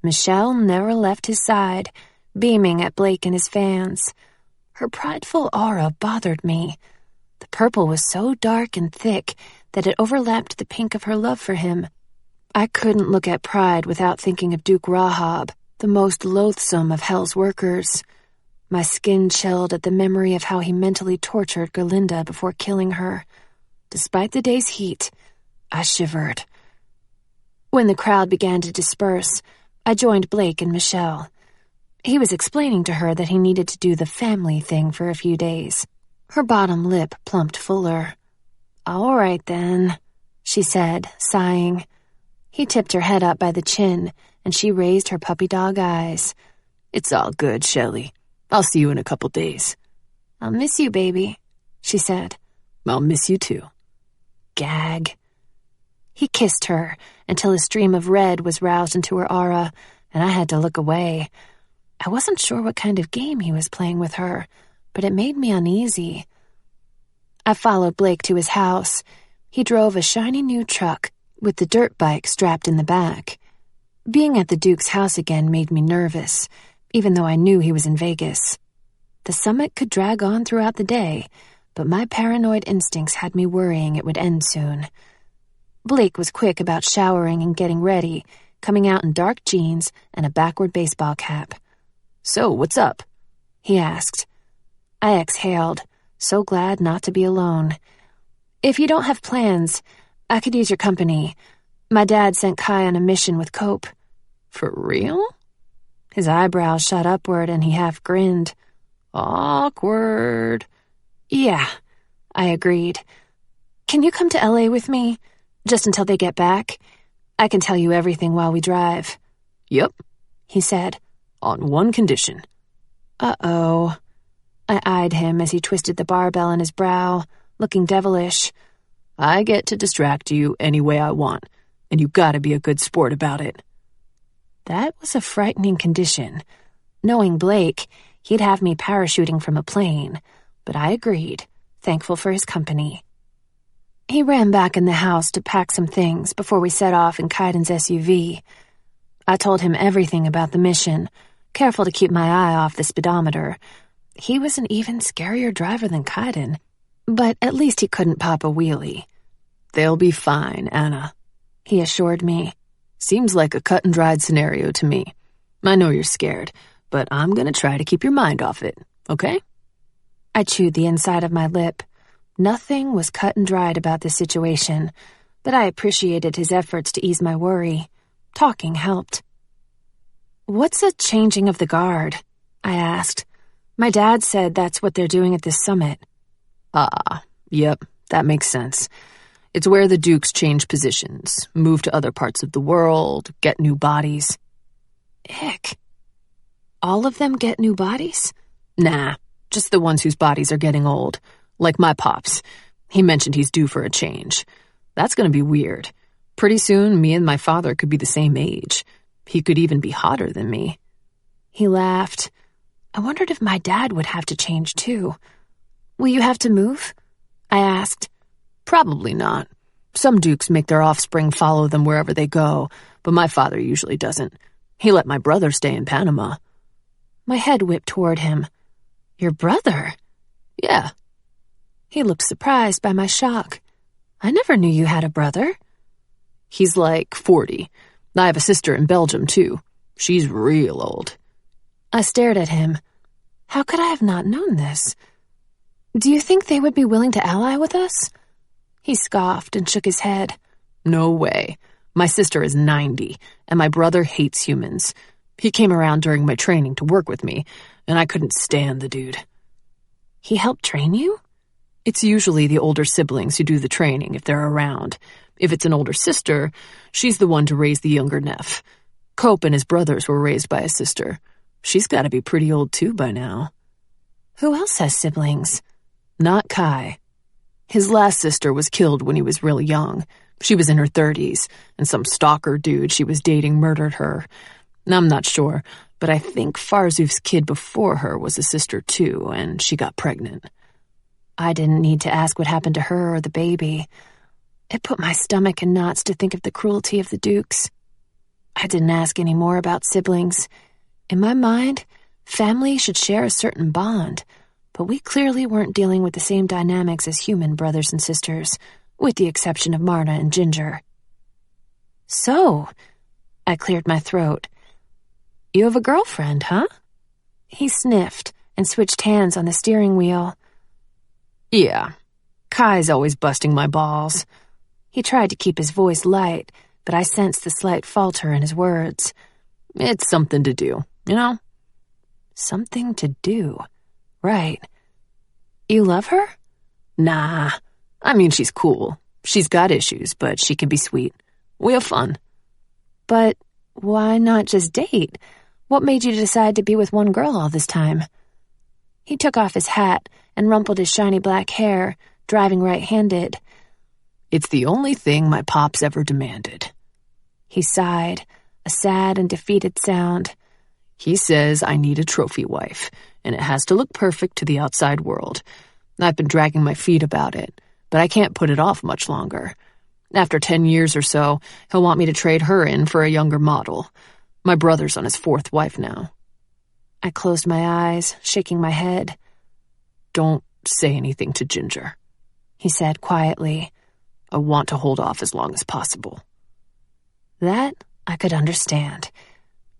Michelle never left his side, beaming at Blake and his fans. Her prideful aura bothered me. The purple was so dark and thick that it overlapped the pink of her love for him. I couldn't look at Pride without thinking of Duke Rahab, the most loathsome of Hell's workers. My skin chilled at the memory of how he mentally tortured Gerlinda before killing her. Despite the day's heat, I shivered. When the crowd began to disperse, I joined Blake and Michelle. He was explaining to her that he needed to do the family thing for a few days. Her bottom lip plumped fuller. "All right, then," she said, sighing. He tipped her head up by the chin, and she raised her puppy dog eyes. "It's all good, Shelley. I'll see you in a couple days." "I'll miss you, baby," she said. "I'll miss you too." Gag. He kissed her until a stream of red was roused into her aura, and I had to look away. I wasn't sure what kind of game he was playing with her, but it made me uneasy. I followed Blake to his house. He drove a shiny new truck with the dirt bike strapped in the back. Being at the Duke's house again made me nervous, even though I knew he was in Vegas. The summit could drag on throughout the day, but my paranoid instincts had me worrying it would end soon. Blake was quick about showering and getting ready, coming out in dark jeans and a backward baseball cap. "So, what's up?" he asked. I exhaled, so glad not to be alone. "If you don't have plans, I could use your company. My dad sent Kai on a mission with Cope." "For real?" His eyebrows shot upward and he half grinned. "Awkward." "Yeah," I agreed. "Can you come to LA with me? Just until they get back? I can tell you everything while we drive." "Yep," he said. "On one condition." Uh-oh. I eyed him as he twisted the barbell in his brow, looking devilish. "I get to distract you any way I want, and you gotta be a good sport about it." That was a frightening condition. Knowing Blake, he'd have me parachuting from a plane, but I agreed, thankful for his company. He ran back in the house to pack some things before we set off in Kaidan's SUV. I told him everything about the mission, careful to keep my eye off the speedometer. He was an even scarier driver than Kaidan, but at least he couldn't pop a wheelie.
"They'll be fine, Anna,"
he assured me.
"Seems like a cut-and-dried scenario to me. I know you're scared, but I'm gonna try to keep your mind off it, okay?"
I chewed the inside of my lip. Nothing was cut and dried about this situation, but I appreciated his efforts to ease my worry. Talking helped. "What's a changing of the guard?" I asked. My dad said that's what they're doing at this summit.
Yep, that makes sense. It's where the Dukes change positions, move to other parts of the world, get new bodies.
Ick. All of them get new bodies?
Nah, just the ones whose bodies are getting old. Like my pops. He mentioned he's due for a change. That's gonna be weird. Pretty soon, me and my father could be the same age. He could even be hotter than me.
He laughed. I wondered if my dad would have to change too. Will you have to move? I asked.
Probably not. Some Dukes make their offspring follow them wherever they go, but my father usually doesn't. He let my brother stay in Panama.
My head whipped toward him. Your brother?
Yeah.
He looked surprised by my shock. I never knew you had a brother.
He's like 40. I have a sister in Belgium, too. She's real old.
I stared at him. How could I have not known this? Do you think they would be willing to ally with us? He scoffed and shook his head.
No way. My sister is 90, and my brother hates humans. He came around during my training to work with me, and I couldn't stand the dude.
He helped train you?
It's usually the older siblings who do the training if they're around. If it's an older sister, she's the one to raise the younger nephew. Cope and his brothers were raised by a sister. She's got to be pretty old too by now.
Who else has siblings?
Not Kai. His last sister was killed when he was really young. She was in her 30s, and some stalker dude she was dating murdered her. I'm not sure, but I think Farzuf's kid before her was a sister too, and she got pregnant.
I didn't need to ask what happened to her or the baby. It put my stomach in knots to think of the cruelty of the Dukes. I didn't ask any more about siblings. In my mind, family should share a certain bond, but we clearly weren't dealing with the same dynamics as human brothers and sisters, with the exception of Marta and Ginger. So, I cleared my throat. You have a girlfriend, huh? He sniffed and switched hands on the steering wheel.
Yeah. Kai's always busting my balls.
He tried to keep his voice light, but I sensed the slight falter in his words.
It's something to do, you know?
Something to do. Right. You love her?
Nah. I mean, she's cool. She's got issues, but she can be sweet. We have fun.
But why not just date? What made you decide to be with one girl all this time? He took off his hat and rumpled his shiny black hair, driving right-handed.
It's the only thing my pops ever demanded.
He sighed, a sad and defeated sound.
He says I need a trophy wife, and it has to look perfect to the outside world. I've been dragging my feet about it, but I can't put it off much longer. After 10 years or so, he'll want me to trade her in for a younger model. My brother's on his 4th wife now.
I closed my eyes, shaking my head.
Don't say anything to Ginger,
he said quietly.
I want to hold off as long as possible.
That I could understand.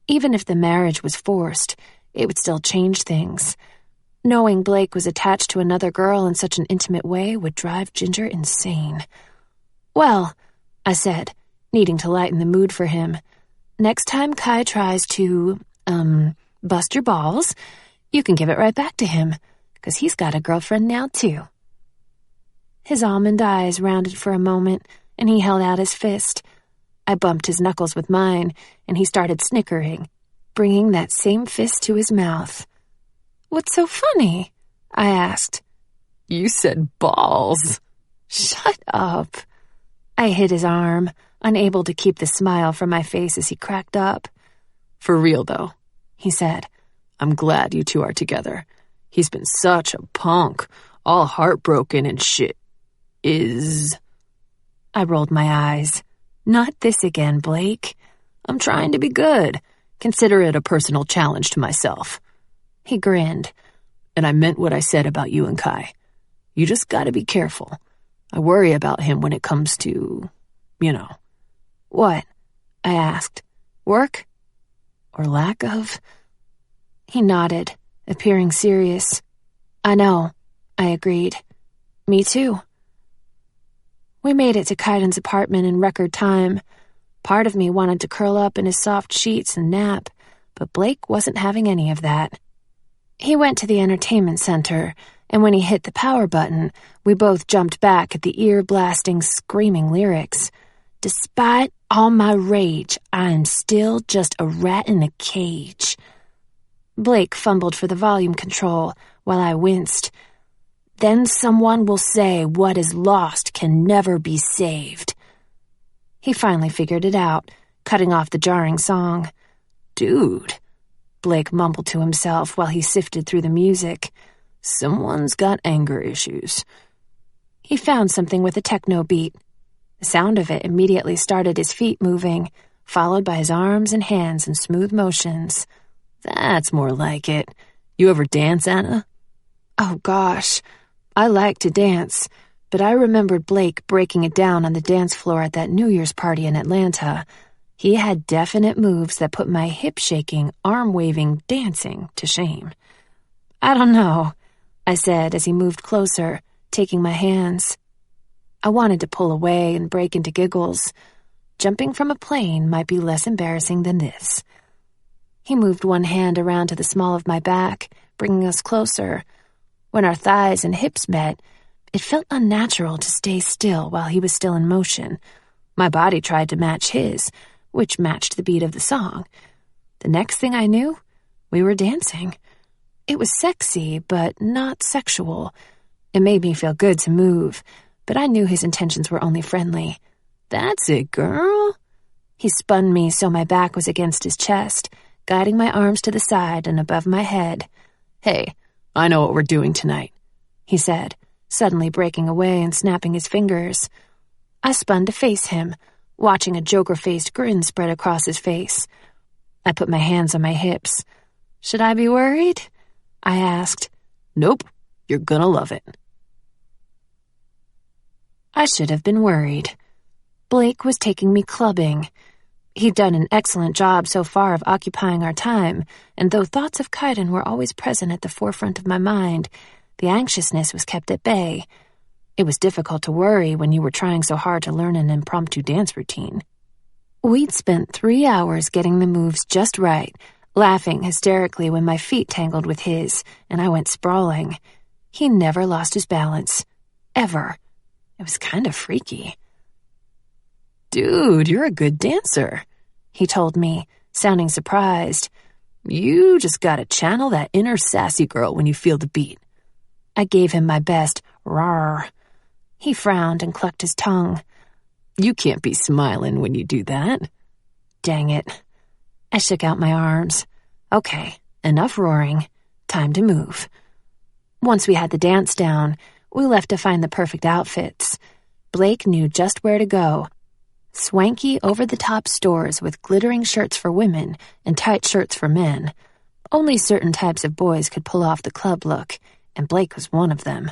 Even if the marriage was forced, it would still change things. Knowing Blake was attached to another girl in such an intimate way would drive Ginger insane. Well, I said, needing to lighten the mood for him, next time Kai tries to, bust your balls, you can give it right back to him, 'cause he's got a girlfriend now, too. His almond eyes rounded for a moment, and he held out his fist. I bumped his knuckles with mine, and he started snickering, bringing that same fist to his mouth. What's so funny? I asked.
You said balls.
Shut up. I hit his arm, unable to keep the smile from my face as he cracked up.
For real, though,
he said.
I'm glad you two are together. He's been such a punk, all heartbroken and shit.
I rolled my eyes. Not this again, Blake.
I'm trying to be good. Consider it a personal challenge to myself.
He grinned.
and I meant what I said about you and Kai. You just gotta be careful. I worry about him when it comes to, you know."
"What?" I asked. "Work? Or lack of?" He nodded, appearing serious. "I know," I agreed. "Me too." We made it to Kaidan's apartment in record time. Part of me wanted to curl up in his soft sheets and nap, but Blake wasn't having any of that. He went to the entertainment center, and when he hit the power button, we both jumped back at the ear-blasting, screaming lyrics. "Despite all my rage, I am still just a rat in a cage." Blake fumbled for the volume control while I winced. "Then someone will say what is lost can never be saved." He finally figured it out, cutting off the jarring song.
"Dude,"
Blake mumbled to himself while he sifted through the music.
"Someone's got anger issues."
He found something with a techno beat. The sound of it immediately started his feet moving, followed by his arms and hands in smooth motions.
"That's more like it. You ever dance, Anna?"
Oh gosh, I like to dance, but I remembered Blake breaking it down on the dance floor at that New Year's party in Atlanta. He had definite moves that put my hip-shaking, arm-waving dancing to shame. "I don't know," I said as he moved closer, taking my hands. I wanted to pull away and break into giggles. Jumping from a plane might be less embarrassing than this. He moved one hand around to the small of my back, bringing us closer. When our thighs and hips met, it felt unnatural to stay still while he was still in motion. My body tried to match his, which matched the beat of the song. The next thing I knew, we were dancing. It was sexy, but not sexual. It made me feel good to move, but I knew his intentions were only friendly.
"That's it, girl."
He spun me so my back was against his chest, guiding my arms to the side and above my head.
"Hey, I know what we're doing tonight,"
he said, suddenly breaking away and snapping his fingers. I spun to face him, watching a joker-faced grin spread across his face. I put my hands on my hips. "Should I be worried?" I asked.
"Nope, you're gonna love it."
I should have been worried. Blake was taking me clubbing. He'd done an excellent job so far of occupying our time, and though thoughts of Kaidan were always present at the forefront of my mind, the anxiousness was kept at bay. It was difficult to worry when you were trying so hard to learn an impromptu dance routine. We'd spent 3 hours getting the moves just right, laughing hysterically when my feet tangled with his, and I went sprawling. He never lost his balance. Ever. It was kind of freaky.
"Dude, you're a good dancer,"
he told me, sounding surprised.
"You just gotta channel that inner sassy girl when you feel the beat."
I gave him my best rawr. He frowned and clucked his tongue.
"You can't be smiling when you do that."
Dang it. I shook out my arms. Okay, enough roaring. Time to move. Once we had the dance down, we left to find the perfect outfits. Blake knew just where to go. Swanky, over-the-top stores with glittering shirts for women and tight shirts for men. Only certain types of boys could pull off the club look, and Blake was one of them.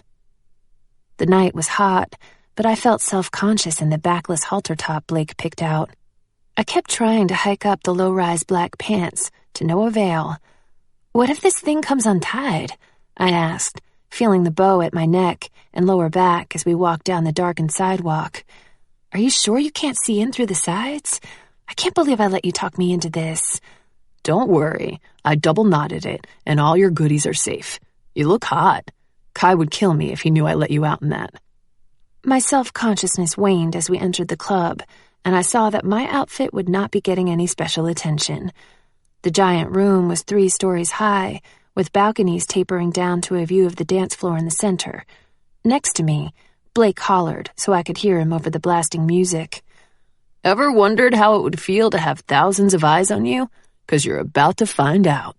The night was hot, but I felt self-conscious in the backless halter top Blake picked out. I kept trying to hike up the low-rise black pants, to no avail. "What if this thing comes untied?" I asked, feeling the bow at my neck and lower back as we walked down the darkened sidewalk. "Are you sure you can't see in through the sides? I can't believe I let you talk me into this."
"Don't worry, I double knotted it, and all your goodies are safe. You look hot. Kai would kill me if he knew I let you out in that."
My self-consciousness waned as we entered the club, and I saw that my outfit would not be getting any special attention. The giant room was 3 stories high, with balconies tapering down to a view of the dance floor in the center. Next to me, Blake hollered so I could hear him over the blasting music.
"Ever wondered how it would feel to have thousands of eyes on you? 'Cause you're about to find out."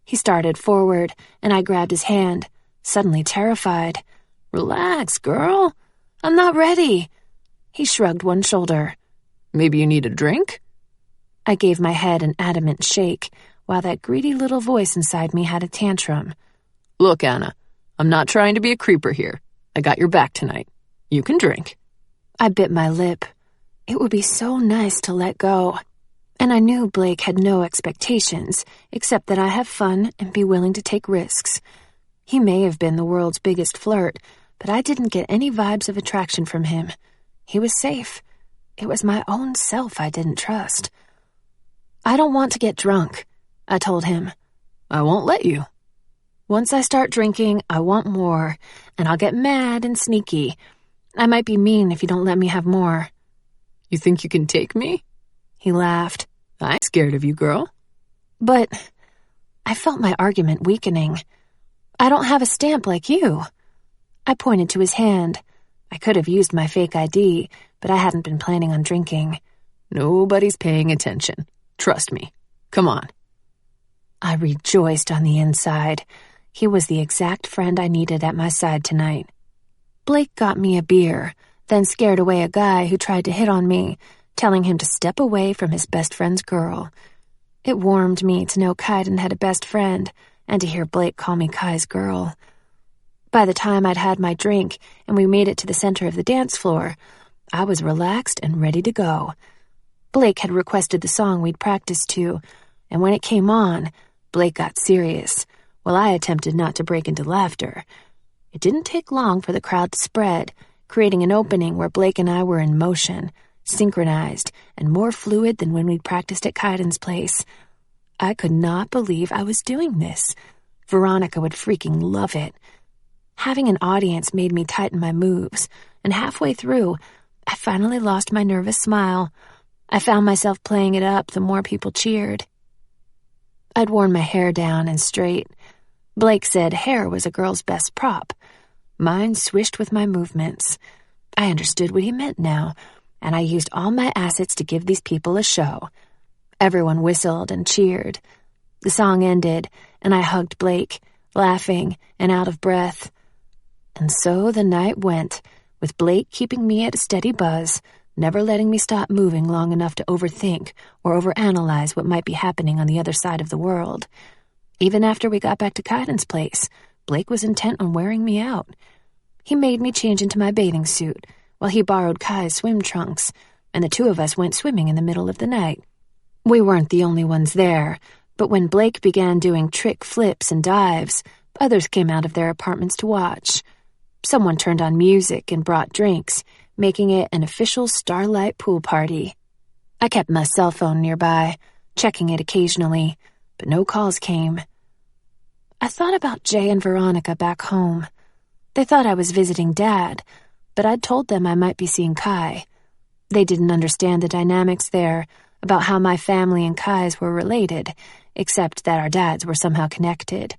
He started forward, and I grabbed his hand, suddenly terrified.
"Relax, girl.
I'm not ready." He shrugged one shoulder.
"Maybe you need a drink?"
I gave my head an adamant shake, while that greedy little voice inside me had a tantrum.
Look, Anna, I'm not trying to be a creeper here. I got your back tonight. You can drink.
I bit my lip. It would be so nice to let go. And I knew Blake had no expectations, except that I have fun and be willing to take risks. He may have been the world's biggest flirt, but I didn't get any vibes of attraction from him. He was safe. It was my own self I didn't trust. I don't want to get drunk, I told him.
I won't let you.
Once I start drinking, I want more, and I'll get mad and sneaky. I might be mean if you don't let me have more.
You think you can take me?
He laughed.
I'm scared of you, girl.
But I felt my argument weakening. I don't have a stamp like you. I pointed to his hand. I could have used my fake ID, but I hadn't been planning on drinking.
Nobody's paying attention. Trust me. Come on.
I rejoiced on the inside. He was the exact friend I needed at my side tonight. Blake got me a beer, then scared away a guy who tried to hit on me, telling him to step away from his best friend's girl. It warmed me to know Kaidan had a best friend, and to hear Blake call me Kai's girl. By the time I'd had my drink and we made it to the center of the dance floor, I was relaxed and ready to go. Blake had requested the song we'd practiced to, and when it came on, Blake got serious, while I attempted not to break into laughter. It didn't take long for the crowd to spread, creating an opening where Blake and I were in motion, synchronized, and more fluid than when we'd practiced at Kaidan's place. I could not believe I was doing this. Veronica would freaking love it. Having an audience made me tighten my moves, and halfway through, I finally lost my nervous smile. I found myself playing it up the more people cheered. I'd worn my hair down and straight. Blake said hair was a girl's best prop. Mine swished with my movements. I understood what he meant now, and I used all my assets to give these people a show. Everyone whistled and cheered. The song ended, and I hugged Blake, laughing and out of breath. And so the night went, with Blake keeping me at a steady buzz, never letting me stop moving long enough to overthink or overanalyze what might be happening on the other side of the world. Even after we got back to Kaidan's place, Blake was intent on wearing me out. He made me change into my bathing suit, while he borrowed Kai's swim trunks, and the two of us went swimming in the middle of the night. We weren't the only ones there, but when Blake began doing trick flips and dives, others came out of their apartments to watch. Someone turned on music and brought drinks, making it an official starlight pool party. I kept my cell phone nearby, checking it occasionally, but no calls came. I thought about Jay and Veronica back home. They thought I was visiting Dad, but I'd told them I might be seeing Kai. They didn't understand the dynamics there about how my family and Kai's were related, except that our dads were somehow connected.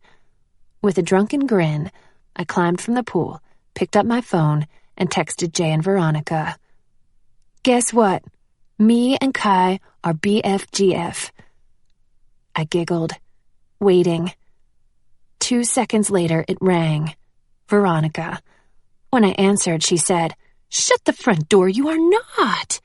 With a drunken grin, I climbed from the pool, picked up my phone, and texted Jay and Veronica. Guess what? Me and Kai are BFGF. I giggled, waiting. 2 seconds later, it rang. Veronica. When I answered, she said, "Shut the front door, you are not."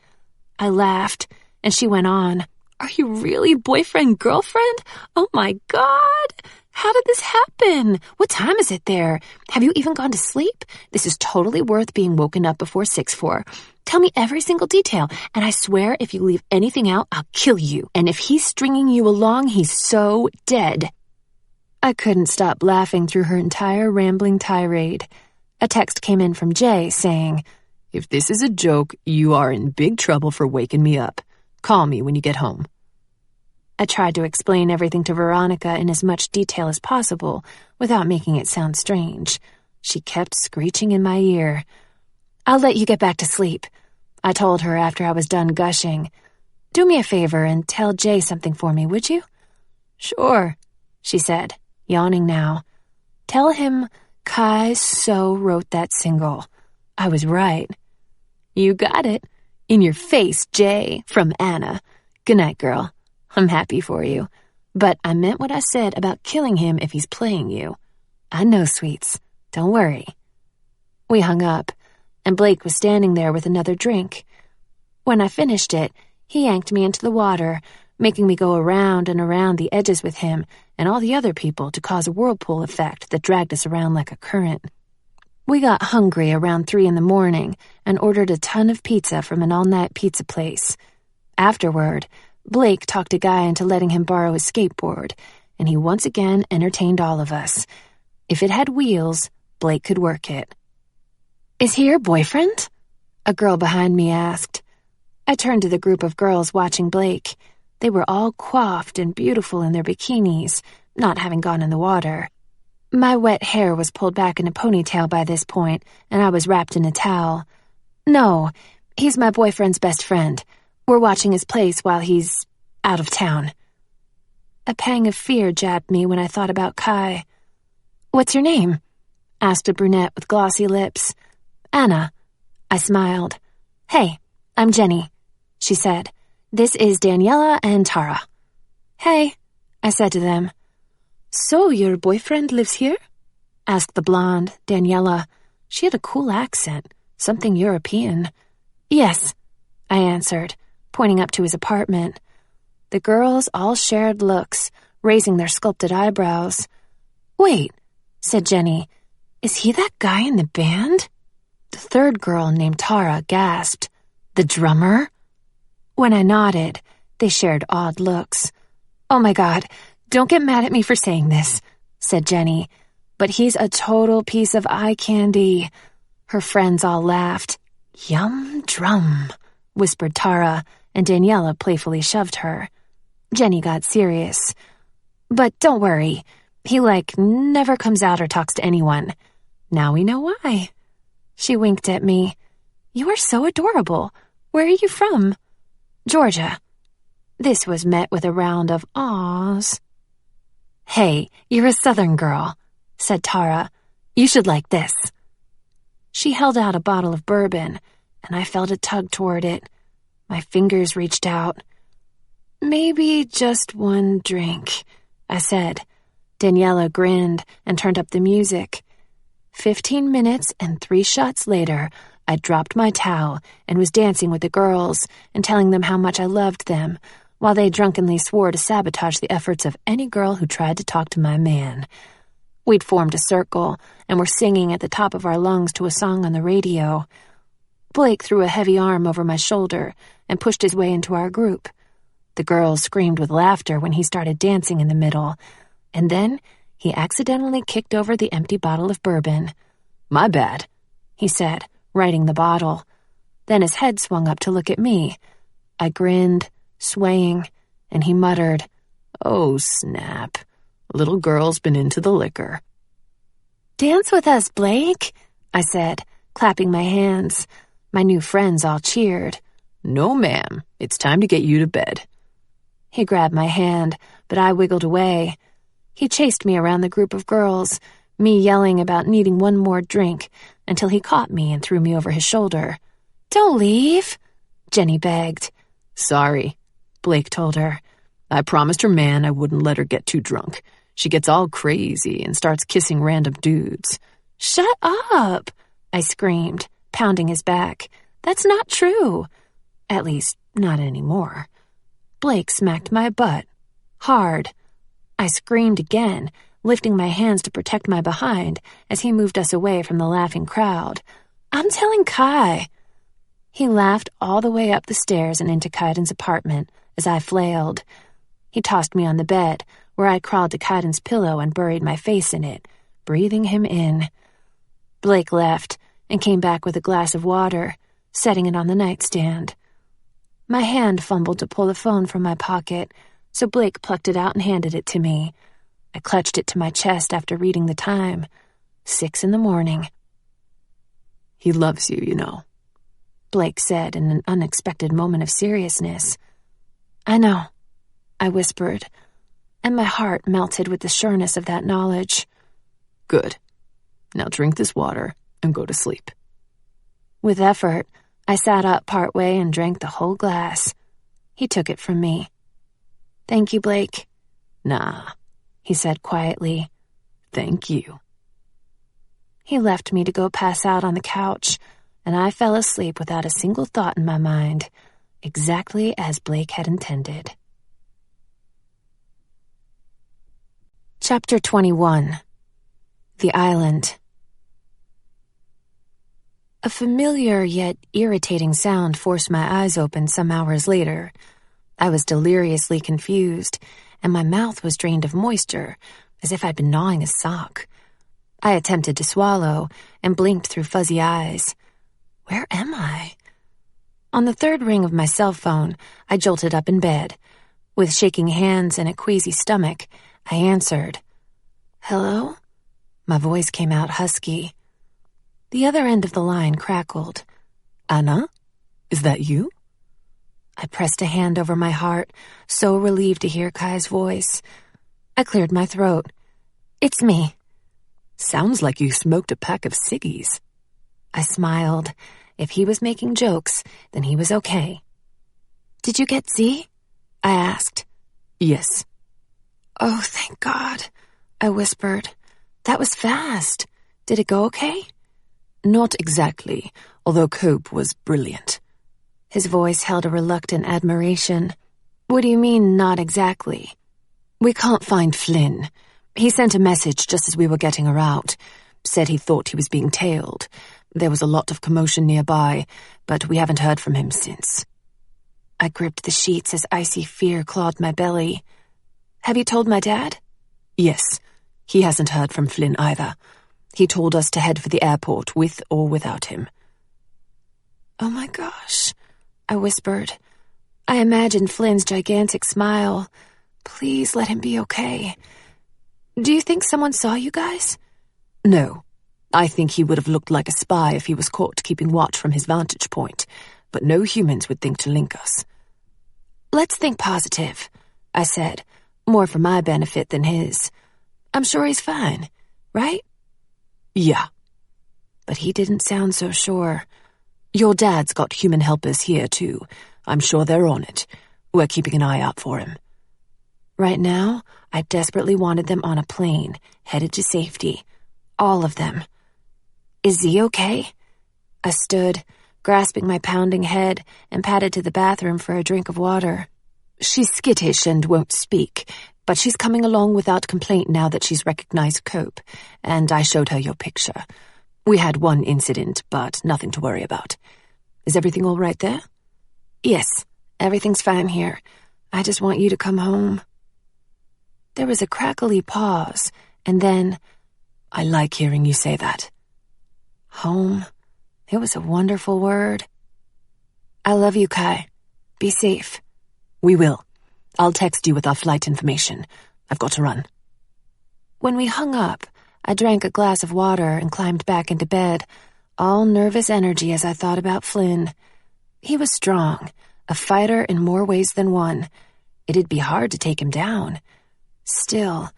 I laughed, and she went on, "Are you really boyfriend-girlfriend? Oh my God! How did this happen? What time is it there? Have you even gone to sleep? This is totally worth being woken up before 6 for. Tell me every single detail, and I swear if you leave anything out, I'll kill you. And if he's stringing you along, he's so dead." I couldn't stop laughing through her entire rambling tirade. A text came in from Jay saying,
"If this is a joke, you are in big trouble for waking me up. Call me when you get home."
I tried to explain everything to Veronica in as much detail as possible without making it sound strange. She kept screeching in my ear. "I'll let you get back to sleep," I told her after I was done gushing. "Do me a favor and tell Jay something for me, would you?" "Sure," she said, yawning now. "Tell him Kai so wrote that single. I was right." "You got it. In your face, Jay, from Anna. Good night, girl. I'm happy for you. But I meant what I said about killing him if he's playing you. I know, sweets. Don't worry." We hung up, and Blake was standing there with another drink. When I finished it, he yanked me into the water, making me go around and around the edges with him and all the other people to cause a whirlpool effect that dragged us around like a current. We got hungry around 3 a.m. and ordered a ton of pizza from an all-night pizza place. Afterward, Blake talked a guy into letting him borrow his skateboard, and he once again entertained all of us. If it had wheels, Blake could work it. "Is he your boyfriend?" a girl behind me asked. I turned to the group of girls watching Blake. They were all coiffed and beautiful in their bikinis, not having gone in the water. My wet hair was pulled back in a ponytail by this point, and I was wrapped in a towel. "No, he's my boyfriend's best friend. We're watching his place while he's out of town." A pang of fear jabbed me when I thought about Kai. "What's your name?" asked a brunette with glossy lips. "Anna." I smiled. "Hey, I'm Jenny," she said. "This is Daniela and Tara." "Hey," I said to them. "So your boyfriend lives here?" asked the blonde, Daniela. She had a cool accent, something European. "Yes," I answered, pointing up to his apartment. The girls all shared looks, raising their sculpted eyebrows. "Wait," said Jenny. "Is he that guy in the band?" The third girl, named Tara, gasped. "The drummer?" When I nodded, they shared odd looks. "Oh my God, don't get mad at me for saying this," said Jenny, "but he's a total piece of eye candy." Her friends all laughed. "Yum drum," whispered Tara, and Daniela playfully shoved her. Jenny got serious. "But don't worry, he never comes out or talks to anyone. Now we know why." She winked at me. "You are so adorable. Where are you from?" "Georgia." This was met with a round of awes. "Hey, you're a Southern girl," said Tara. "You should like this." She held out a bottle of bourbon, and I felt a tug toward it. My fingers reached out. "Maybe just one drink," I said. Daniela grinned and turned up the music. 15 minutes and 3 shots later, I dropped my towel and was dancing with the girls and telling them how much I loved them, while they drunkenly swore to sabotage the efforts of any girl who tried to talk to my man. We'd formed a circle and were singing at the top of our lungs to a song on the radio. Blake threw a heavy arm over my shoulder and pushed his way into our group. The girls screamed with laughter when he started dancing in the middle, and then he accidentally kicked over the empty bottle of bourbon. "My bad," he said, righting the bottle. Then his head swung up to look at me. I grinned, swaying, and he muttered, "Oh, snap. Little girl's been into the liquor." "Dance with us, Blake," I said, clapping my hands. My new friends all cheered. "No, ma'am. It's time to get you to bed." He grabbed my hand, but I wiggled away. He chased me around the group of girls, me yelling about needing one more drink, until he caught me and threw me over his shoulder. "Don't leave," Jenny begged. "Sorry," Blake told her. "I promised her man I wouldn't let her get too drunk. She gets all crazy and starts kissing random dudes." "Shut up," I screamed, pounding his back. "That's not true. At least, not anymore." Blake smacked my butt. Hard. I screamed again, lifting my hands to protect my behind as he moved us away from the laughing crowd. "I'm telling Kai." He laughed all the way up the stairs and into Kaidan's apartment as I flailed. He tossed me on the bed, where I crawled to Kaidan's pillow and buried my face in it, breathing him in. Blake left and came back with a glass of water, setting it on the nightstand. My hand fumbled to pull the phone from my pocket, so Blake plucked it out and handed it to me. I clutched it to my chest after reading the time. 6 a.m. "He loves you, you know," Blake said in an unexpected moment of seriousness. "I know," I whispered, and my heart melted with the sureness of that knowledge. "Good. Now drink this water and go to sleep." With effort, I sat up partway and drank the whole glass. He took it from me. "Thank you, Blake." "Nah," he said quietly. "Thank you." He left me to go pass out on the couch, and I fell asleep without a single thought in my mind, exactly as Blake had intended. Chapter 21. The Island. A familiar yet irritating sound forced my eyes open some hours later. I was deliriously confused, and my mouth was drained of moisture, as if I'd been gnawing a sock. I attempted to swallow and blinked through fuzzy eyes. Where am I? On the third ring of my cell phone, I jolted up in bed. With shaking hands and a queasy stomach, I answered. Hello? My voice came out husky. The other end of the line crackled.
Anna? Is that you?
I pressed a hand over my heart, so relieved to hear Kai's voice. I cleared my throat. It's me.
Sounds like you smoked a pack of ciggies.
I smiled. If he was making jokes, then he was okay. Did you get Z? I asked.
Yes.
Oh, thank God, I whispered. That was fast. Did it go okay?
Not exactly, although Cope was brilliant.
His voice held a reluctant admiration. What do you mean, not exactly?
We can't find Flynn. He sent a message just as we were getting her out. Said he thought he was being tailed. There was a lot of commotion nearby, but we haven't heard from him since.
I gripped the sheets as icy fear clawed my belly. Have you told my dad?
Yes. He hasn't heard from Flynn either. He told us to head for the airport with or without him.
Oh my gosh, I whispered. I imagined Flynn's gigantic smile. Please let him be okay. Do you think someone saw you guys?
No. I think he would have looked like a spy if he was caught keeping watch from his vantage point, but no humans would think to link us.
Let's think positive, I said, more for my benefit than his. I'm sure he's fine, right?
Yeah.
But he didn't sound so sure.
Your dad's got human helpers here, too. I'm sure they're on it. We're keeping an eye out for him.
Right now, I desperately wanted them on a plane, headed to safety. All of them. Is Z okay? I stood, grasping my pounding head, and padded to the bathroom for a drink of water.
She's skittish and won't speak, but she's coming along without complaint now that she's recognized Cope, and I showed her your picture. We had one incident, but nothing to worry about. Is everything all right there?
Yes, everything's fine here. I just want you to come home. There was a crackly pause, and then,
I like hearing you say that.
Home. It was a wonderful word. I love you, Kai. Be safe.
We will. I'll text you with our flight information. I've got to run.
When we hung up, I drank a glass of water and climbed back into bed, all nervous energy as I thought about Flynn. He was strong, a fighter in more ways than one. It'd be hard to take him down. Still,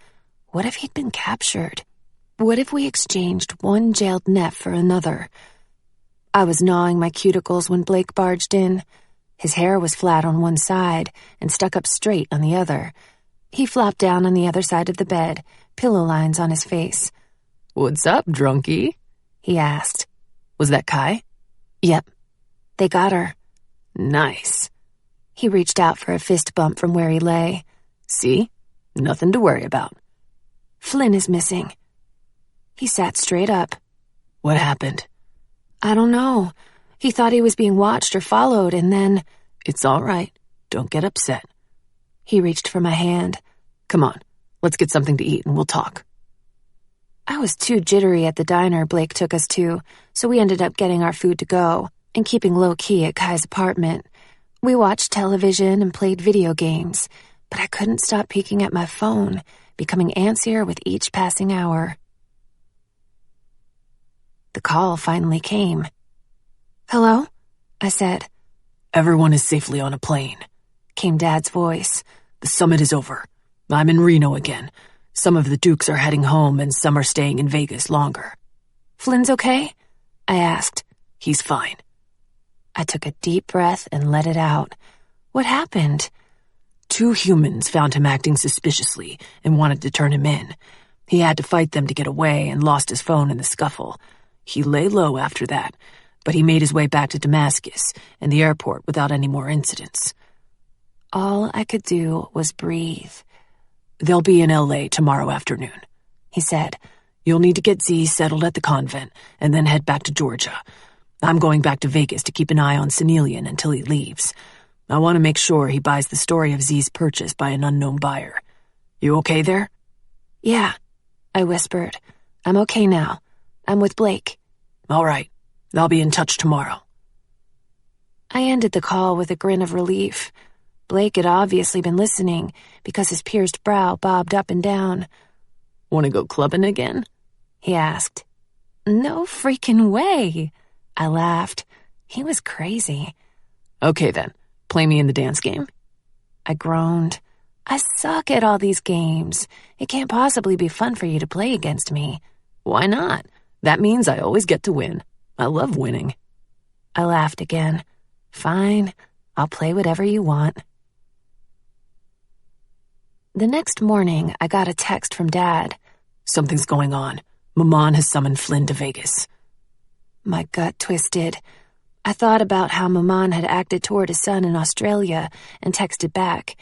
what if he'd been captured? What if we exchanged one jailed Neff for another? I was gnawing my cuticles when Blake barged in. His hair was flat on one side and stuck up straight on the other. He flopped down on the other side of the bed, pillow lines on his face.
"What's up, drunkie?"
he asked.
Was that Kai?
Yep. They got her.
Nice.
He reached out for a fist bump from where he lay.
See? Nothing to worry about.
Flynn is missing. He sat straight up.
What happened?
I don't know. He thought he was being watched or followed, and then...
It's all right. Don't get upset.
He reached for my hand.
Come on, let's get something to eat and we'll talk.
I was too jittery at the diner Blake took us to, so we ended up getting our food to go and keeping low-key at Kai's apartment. We watched television and played video games, but I couldn't stop peeking at my phone, becoming antsier with each passing hour. The call finally came. Hello? I said.
Everyone is safely on a plane, came Dad's voice. The summit is over. I'm in Reno again. Some of the Dukes are heading home and some are staying in Vegas longer.
Flynn's okay? I asked.
He's fine.
I took a deep breath and let it out. What happened?
2 humans found him acting suspiciously and wanted to turn him in. He had to fight them to get away and lost his phone in the scuffle. He lay low after that, but he made his way back to Damascus and the airport without any more incidents.
All I could do was breathe.
They'll be in LA tomorrow afternoon, he said. You'll need to get Z settled at the convent and then head back to Georgia. I'm going back to Vegas to keep an eye on Senelian until he leaves. I want to make sure he buys the story of Z's purchase by an unknown buyer. You okay there?
Yeah, I whispered. I'm okay now. I'm with Blake.
All right. I'll be in touch tomorrow.
I ended the call with a grin of relief. Blake had obviously been listening because his pierced brow bobbed up and down.
Want to go clubbing again?
He asked. No freaking way. I laughed. He was crazy.
Okay then, play me in the dance game.
I groaned. I suck at all these games. It can't possibly be fun for you to play against me.
Why not? That means I always get to win. I love winning.
I laughed again. Fine, I'll play whatever you want. The next morning, I got a text from Dad.
Something's going on. Maman has summoned Flynn to Vegas.
My gut twisted. I thought about how Maman had acted toward his son in Australia and texted back.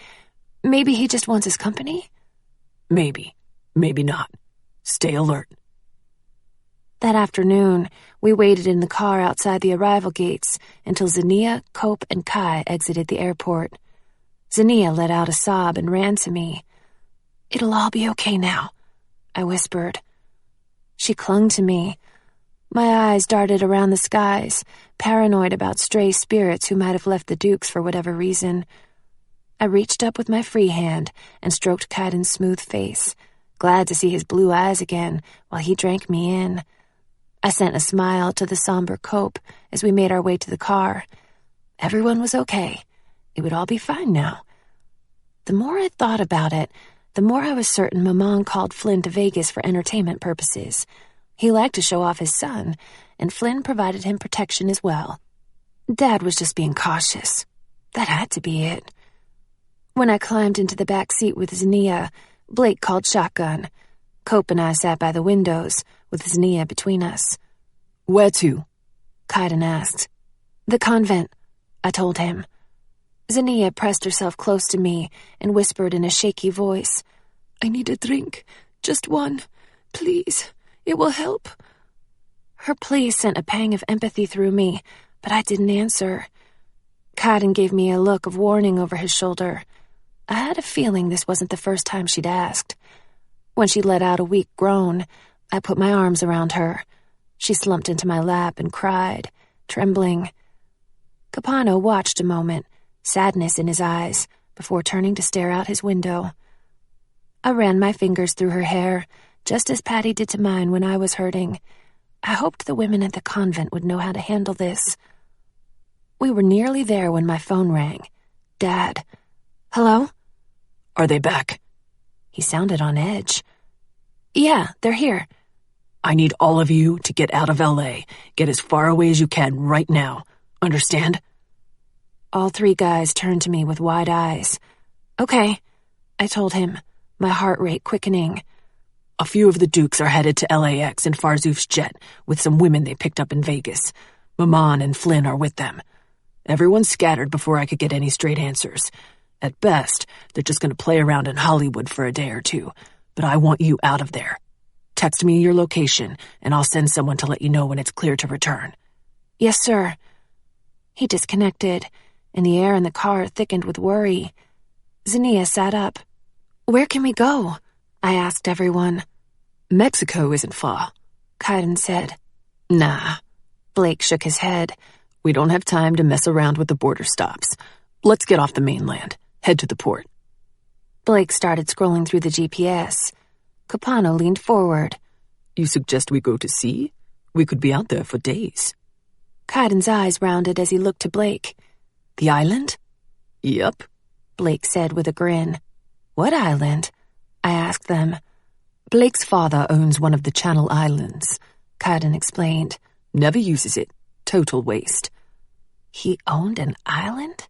Maybe he just wants his company?
Maybe. Maybe not. Stay alert.
That afternoon, we waited in the car outside the arrival gates until Zania, Cope, and Kai exited the airport. Zania let out a sob and ran to me. It'll all be okay now, I whispered. She clung to me. My eyes darted around the skies, paranoid about stray spirits who might have left the Dukes for whatever reason. I reached up with my free hand and stroked Kaidan's smooth face, glad to see his blue eyes again while he drank me in. I sent a smile to the somber Cope as we made our way to the car. Everyone was okay. It would all be fine now. The more I thought about it, the more I was certain Maman called Flynn to Vegas for entertainment purposes. He liked to show off his son, and Flynn provided him protection as well. Dad was just being cautious. That had to be it. When I climbed into the back seat with Zania, Blake called shotgun. Cope and I sat by the windows, with Zania between us.
Where to?
Kaidan asked. The convent, I told him. Zania pressed herself close to me and whispered in a shaky voice, I need a drink. Just one. Please. It will help. Her plea sent a pang of empathy through me, but I didn't answer. Kaidan gave me a look of warning over his shoulder. I had a feeling this wasn't the first time she'd asked. When she let out a weak groan, I put my arms around her. She slumped into my lap and cried, trembling. Capano watched a moment, sadness in his eyes, before turning to stare out his window. I ran my fingers through her hair, just as Patty did to mine when I was hurting. I hoped the women at the convent would know how to handle this. We were nearly there when my phone rang. Dad. Hello?
Are they back?
He sounded on edge. Yeah, they're here.
I need all of you to get out of LA. Get as far away as you can right now. Understand?
All three guys turned to me with wide eyes. Okay, I told him, my heart rate quickening.
A few of the Dukes are headed to LAX in Farzouf's jet with some women they picked up in Vegas. Maman and Flynn are with them. Everyone's scattered before I could get any straight answers. At best, they're just going to play around in Hollywood for a day or two. But I want you out of there. Text me your location, and I'll send someone to let you know when it's clear to return.
Yes, sir. He disconnected, and the air in the car thickened with worry. Zania sat up. Where can we go? I asked everyone.
Mexico isn't far,
Kaidan said.
Nah.
Blake shook his head.
We don't have time to mess around with the border stops. Let's get off the mainland. Head to the port.
Blake started scrolling through the GPS. Capano leaned forward.
You suggest we go to sea? We could be out there for days.
Kaidan's eyes rounded as he looked to Blake. The island?
Yep,
Blake said with a grin. What island? I asked them.
Blake's father owns one of the Channel Islands, Kaidan explained. Never uses it. Total waste.
He owned an island?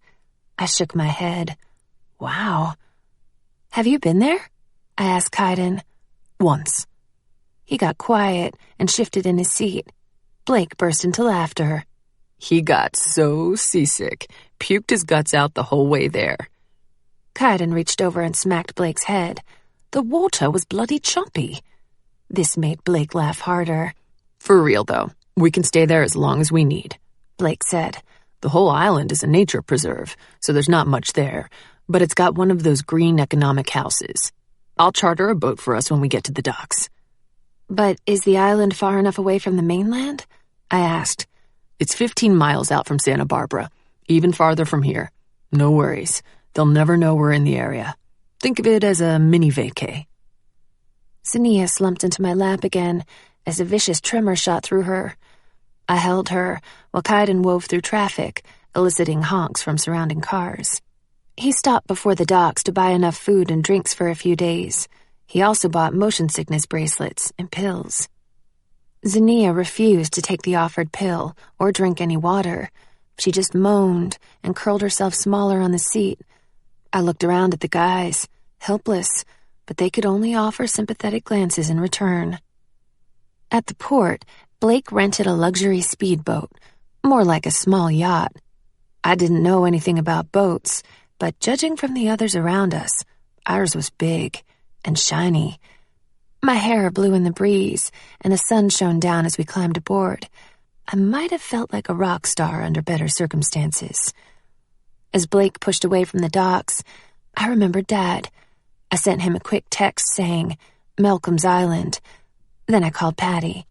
I shook my head. Wow. Have you been there? I asked Kaidan.
Once.
He got quiet and shifted in his seat. Blake burst into laughter.
He got so seasick, puked his guts out the whole way there.
Kaidan reached over and smacked Blake's head.
The water was bloody choppy. This made Blake laugh harder. For real, though, we can stay there as long as we need, Blake said. The whole island is a nature preserve, so there's not much there, but it's got one of those green economic houses. I'll charter a boat for us when we get to the docks.
But is the island far enough away from the mainland? I asked.
It's 15 miles out from Santa Barbara, even farther from here. No worries. They'll never know we're in the area. Think of it as a mini vacay.
Zinnia slumped into my lap again as a vicious tremor shot through her. I held her while Kaidan wove through traffic, eliciting honks from surrounding cars. He stopped before the docks to buy enough food and drinks for a few days. He also bought motion sickness bracelets and pills. Zinnia refused to take the offered pill or drink any water. She just moaned and curled herself smaller on the seat. I looked around at the guys, helpless, but they could only offer sympathetic glances in return. At the port, Blake rented a luxury speedboat, more like a small yacht. I didn't know anything about boats, but judging from the others around us, ours was big and shiny. My hair blew in the breeze, and the sun shone down as we climbed aboard. I might have felt like a rock star under better circumstances. As Blake pushed away from the docks, I remembered Dad. I sent him a quick text saying, Malcolm's Island. Then I called Patty.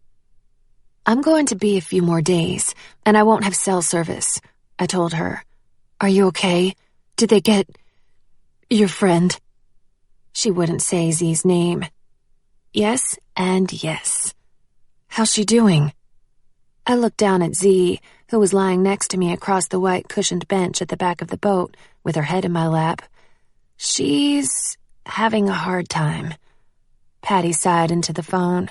I'm going to be a few more days, and I won't have cell service, I told her. Are you okay? Did they get your friend? She wouldn't say Z's name. Yes and yes. How's she doing? I looked down at Z, who was lying next to me across the white cushioned bench at the back of the boat, with her head in my lap. She's having a hard time. Patty sighed into the phone.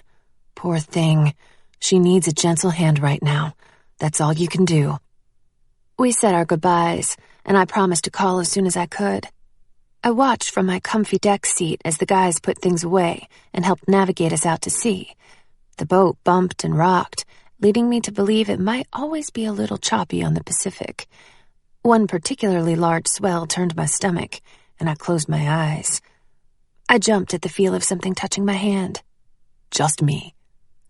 Poor thing. She needs a gentle hand right now. That's all you can do. We said our goodbyes, and I promised to call as soon as I could. I watched from my comfy deck seat as the guys put things away and helped navigate us out to sea. The boat bumped and rocked, leading me to believe it might always be a little choppy on the Pacific. One particularly large swell turned my stomach, and I closed my eyes. I jumped at the feel of something touching my hand. Just me,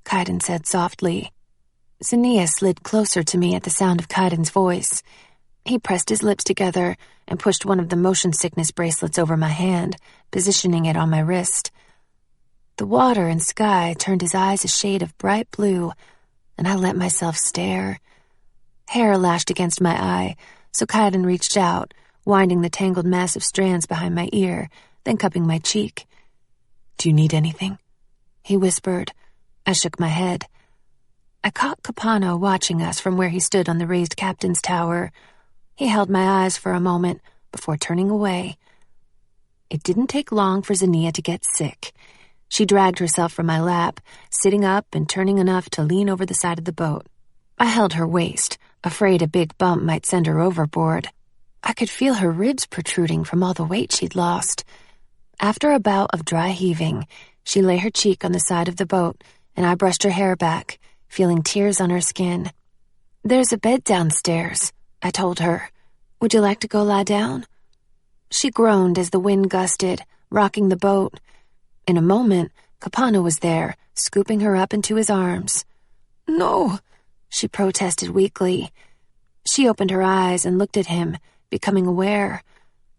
Kaidan said softly. Zinnia slid closer to me at the sound of Kaidan's voice. He pressed his lips together and pushed one of the motion sickness bracelets over my hand, positioning it on my wrist. The water and sky turned his eyes a shade of bright blue, and I let myself stare. Hair lashed against my eye, so Kaidan reached out, winding the tangled mass of strands behind my ear, then cupping my cheek. Do you need anything? He whispered. I shook my head. I caught Capano watching us from where he stood on the raised captain's tower. He held my eyes for a moment before turning away. It didn't take long for Zinnia to get sick. She dragged herself from my lap, sitting up and turning enough to lean over the side of the boat. I held her waist, afraid a big bump might send her overboard. I could feel her ribs protruding from all the weight she'd lost. After a bout of dry heaving, she lay her cheek on the side of the boat, and I brushed her hair back, feeling tears on her skin. There's a bed downstairs, I told her. Would you like to go lie down? She groaned as the wind gusted, rocking the boat. In a moment, Capano was there, scooping her up into his arms. No, she protested weakly. She opened her eyes and looked at him, becoming aware.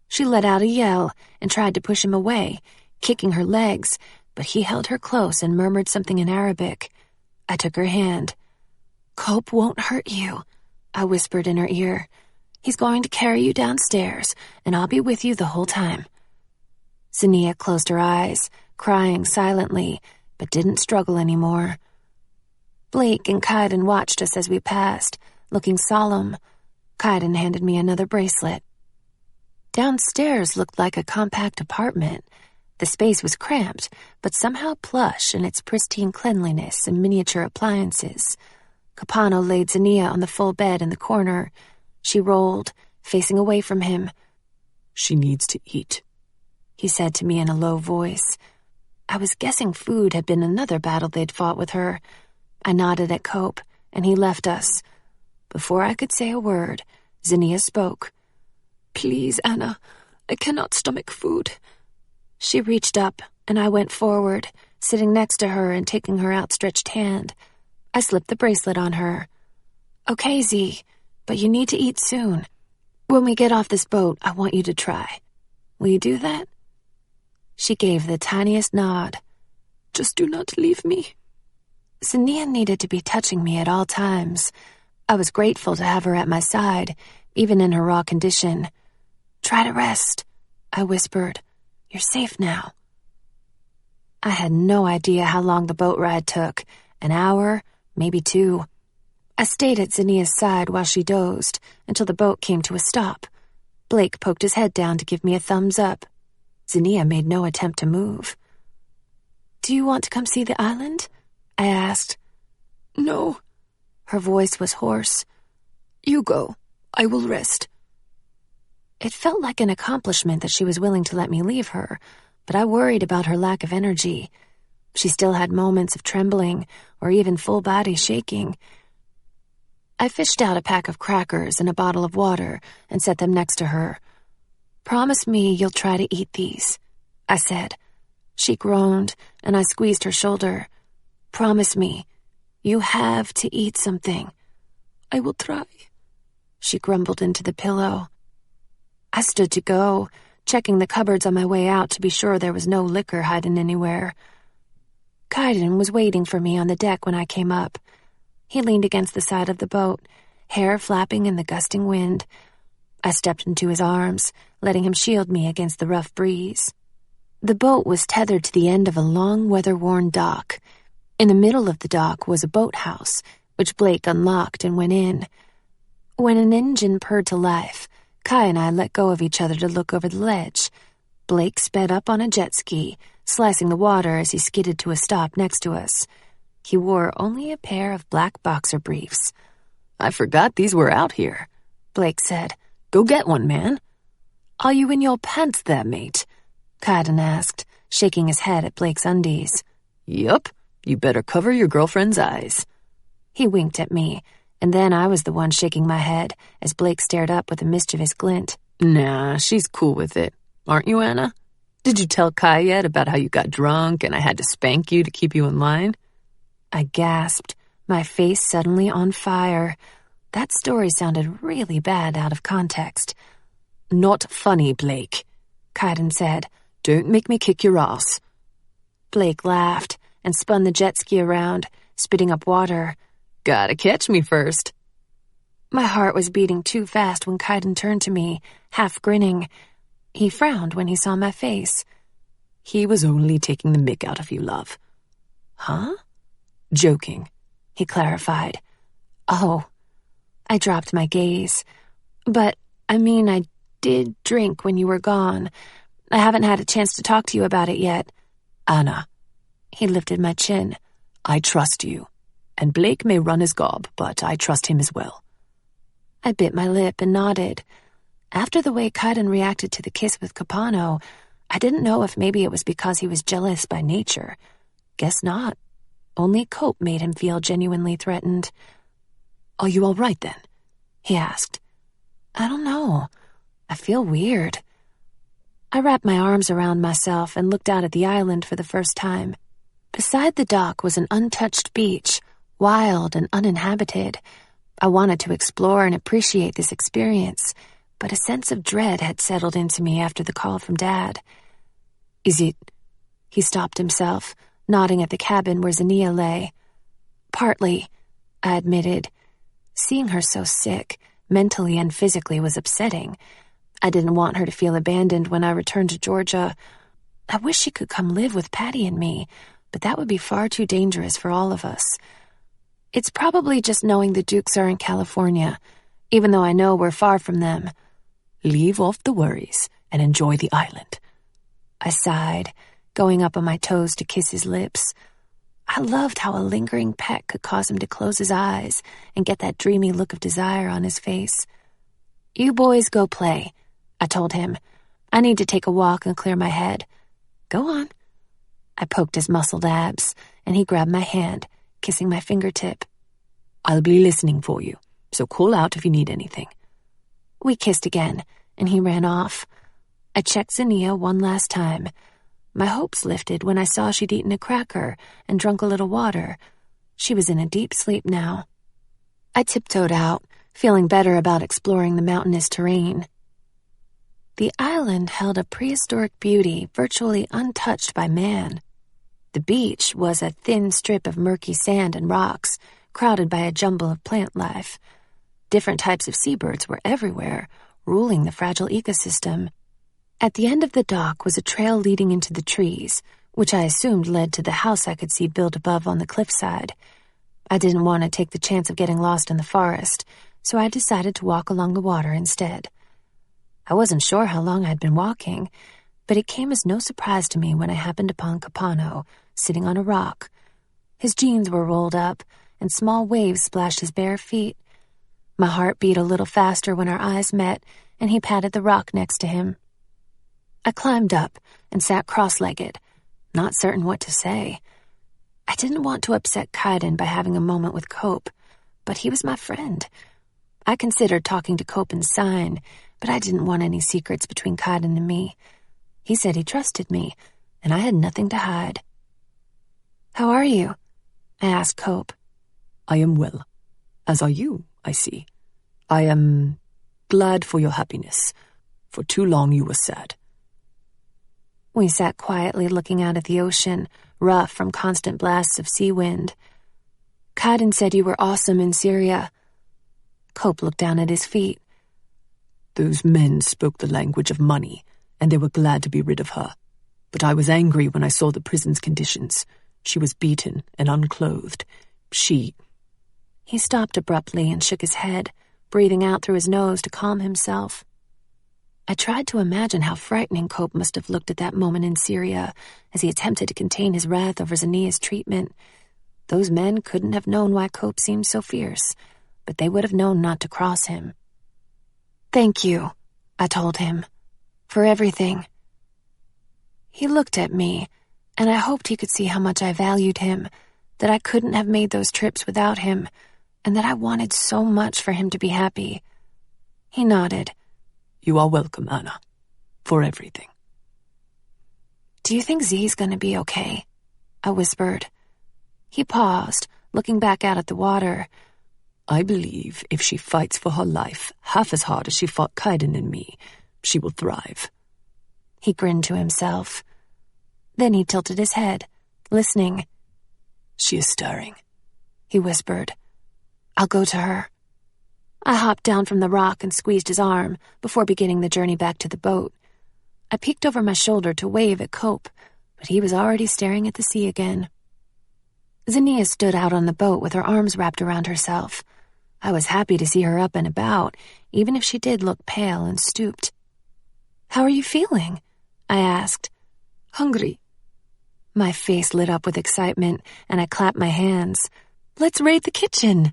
She let out a yell and tried to push him away, kicking her legs, but he held her close and murmured something in Arabic. I took her hand. Cope won't hurt you, I whispered in her ear. He's going to carry you downstairs, and I'll be with you the whole time. Zinnia closed her eyes, crying silently, but didn't struggle anymore. Blake and Kaidan watched us as we passed, looking solemn. Kaidan handed me another bracelet. Downstairs looked like a compact apartment. The space was cramped, but somehow plush in its pristine cleanliness and miniature appliances. Capano laid Zinnia on the full bed in the corner. She rolled, facing away from him. She needs to eat, he said to me in a low voice. I was guessing food had been another battle they'd fought with her. I nodded at Cope, and he left us. Before I could say a word, Zinnia spoke. Please, Anna, I cannot stomach food. She reached up and I went forward, sitting next to her and taking her outstretched hand. I slipped the bracelet on her. "Okay, Z, but you need to eat soon. When we get off this boat, I want you to try. Will you do that?" She gave the tiniest nod. "Just do not leave me." Zania needed to be touching me at all times. I was grateful to have her at my side, even in her raw condition. "Try to rest," I whispered. "You're safe now." I had no idea how long the boat ride took. An hour, maybe 2. I stayed at Zania's side while she dozed until the boat came to a stop. Blake poked his head down to give me a thumbs up. Zania made no attempt to move. "Do you want to come see the island?" I asked. "No." Her voice was hoarse. "You go. I will rest." It felt like an accomplishment that she was willing to let me leave her, but I worried about her lack of energy. She still had moments of trembling or even full body shaking. I fished out a pack of crackers and a bottle of water and set them next to her. "Promise me you'll try to eat these," I said. She groaned, and I squeezed her shoulder. "Promise me. You have to eat something." "I will try." She grumbled into the pillow. I stood to go, checking the cupboards on my way out to be sure there was no liquor hiding anywhere. Kaidan was waiting for me on the deck when I came up. He leaned against the side of the boat, hair flapping in the gusting wind. I stepped into his arms, letting him shield me against the rough breeze. The boat was tethered to the end of a long, weather-worn dock. In the middle of the dock was a boathouse, which Blake unlocked and went in. When an engine purred to life, Kai and I let go of each other to look over the ledge. Blake sped up on a jet ski, slicing the water as he skidded to a stop next to us. He wore only a pair of black boxer briefs.
"I forgot these were out here," Blake said. "Go get one, man."
"Are you in your pants there, mate?" Kaidan asked, shaking his head at Blake's undies.
"Yup, you better cover your girlfriend's eyes."
He winked at me, and then I was the one shaking my head as Blake stared up with a mischievous glint.
"Nah, she's cool with it. Aren't you, Anna? Did you tell Kai yet about how you got drunk and I had to spank you to keep you in line?"
I gasped, my face suddenly on fire. That story sounded really bad out of context.
"Not funny, Blake," Kaidan said. "Don't make me kick your ass."
Blake laughed and spun the jet ski around, spitting up water.
"Gotta catch me first."
My heart was beating too fast when Kaidan turned to me, half grinning. He frowned when he saw my face.
"He was only taking the mick out of you, love."
"Huh?"
"Joking,"
he clarified. "Oh." I dropped my gaze. "But, I mean, I did drink when you were gone. I haven't had a chance to talk to you about it yet."
"Anna."
He lifted my chin.
"I trust you. And Blake may run his gob, but I trust him as well."
I bit my lip and nodded. After the way Kaidan reacted to the kiss with Capano, I didn't know if maybe it was because he was jealous by nature. Guess not. Only Cope made him feel genuinely threatened.
"Are you all right then?"
he asked. "I don't know. I feel weird." I wrapped my arms around myself and looked out at the island for the first time. Beside the dock was an untouched beach, wild and uninhabited. I wanted to explore and appreciate this experience, but a sense of dread had settled into me after the call from Dad.
"Is it—"
He stopped himself, nodding at the cabin where Zania lay. "Partly," I admitted. Seeing her so sick, mentally and physically, was upsetting. I didn't want her to feel abandoned when I returned to Georgia. I wish she could come live with Patty and me, but that would be far too dangerous for all of us. It's probably just knowing the Dukes are in California, even though I know we're far from them.
"Leave off the worries and enjoy the island."
I sighed, going up on my toes to kiss his lips. I loved how a lingering peck could cause him to close his eyes and get that dreamy look of desire on his face. "You boys go play," I told him. "I need to take a walk and clear my head." "Go on." I poked his muscled abs, and he grabbed my hand, kissing my fingertip.
"I'll be listening for you, so call out if you need anything."
We kissed again, and he ran off. I checked Zania one last time. My hopes lifted when I saw she'd eaten a cracker and drunk a little water. She was in a deep sleep now. I tiptoed out, feeling better about exploring the mountainous terrain. The island held a prehistoric beauty virtually untouched by man. The beach was a thin strip of murky sand and rocks, crowded by a jumble of plant life. Different types of seabirds were everywhere, ruling the fragile ecosystem. At the end of the dock was a trail leading into the trees, which I assumed led to the house I could see built above on the cliffside. I didn't want to take the chance of getting lost in the forest, so I decided to walk along the water instead. I wasn't sure how long I'd been walking, but it came as no surprise to me when I happened upon Capano, sitting on a rock. His jeans were rolled up, and small waves splashed his bare feet. My heart beat a little faster when our eyes met, and he patted the rock next to him. I climbed up and sat cross-legged, not certain what to say. I didn't want to upset Kaidan by having a moment with Cope, but he was my friend. I considered talking to Cope in sign, but I didn't want any secrets between Kaidan and me. He said he trusted me, and I had nothing to hide. "How are you?" I asked Cope.
"I am well. As are you, I see. I am glad for your happiness. For too long you were sad."
We sat quietly looking out at the ocean, rough from constant blasts of sea wind. "Kaidan said you were awesome in Syria." Cope looked down at his feet.
"Those men spoke the language of money, and they were glad to be rid of her. But I was angry when I saw the prison's conditions. She was beaten and unclothed. He stopped abruptly and shook his head, breathing out through his nose to calm himself. I tried to imagine how frightening Cope must have looked at that moment in Syria as he attempted to contain his wrath over Zania's treatment. Those men couldn't have known why Cope seemed so fierce, but they would have known not to cross him. "Thank you," I told him, "for everything." He looked at me, and I hoped he could see how much I valued him, that I couldn't have made those trips without him, and that I wanted so much for him to be happy. He nodded. "You are welcome, Anna, for everything."
"Do you think Z's gonna be okay?" I whispered. He paused, looking back out at the water.
"I believe if she fights for her life half as hard as she fought Kaidan and me, she will thrive."
He grinned to himself. Then he tilted his head, listening.
"She is stirring,"
he whispered. "I'll go to her." I hopped down from the rock and squeezed his arm before beginning the journey back to the boat. I peeked over my shoulder to wave at Cope, but he was already staring at the sea again. Zania stood out on the boat with her arms wrapped around herself. I was happy to see her up and about, even if she did look pale and stooped. "How are you feeling?" I asked.
"Hungry."
My face lit up with excitement, and I clapped my hands. "Let's raid the kitchen!"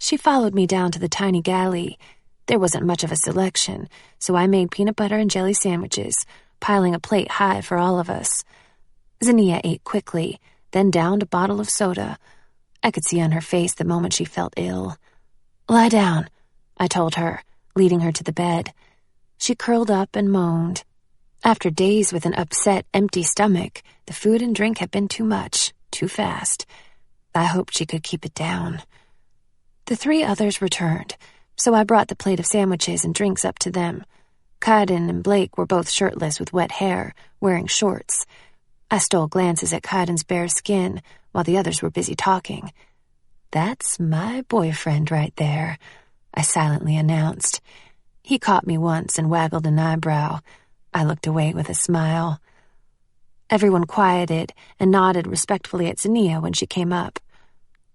She followed me down to the tiny galley. There wasn't much of a selection, so I made peanut butter and jelly sandwiches, piling a plate high for all of us. Zania ate quickly, then downed a bottle of soda. I could see on her face the moment she felt ill. "Lie down," I told her, leading her to the bed. She curled up and moaned. After days with an upset, empty stomach, the food and drink had been too much, too fast. I hoped she could keep it down. The 3 others returned, so I brought the plate of sandwiches and drinks up to them. Kaidan and Blake were both shirtless with wet hair, wearing shorts. I stole glances at Kaidan's bare skin while the others were busy talking. "That's my boyfriend right there," I silently announced. He caught me once and waggled an eyebrow. I looked away with a smile. Everyone quieted and nodded respectfully at Zania when she came up.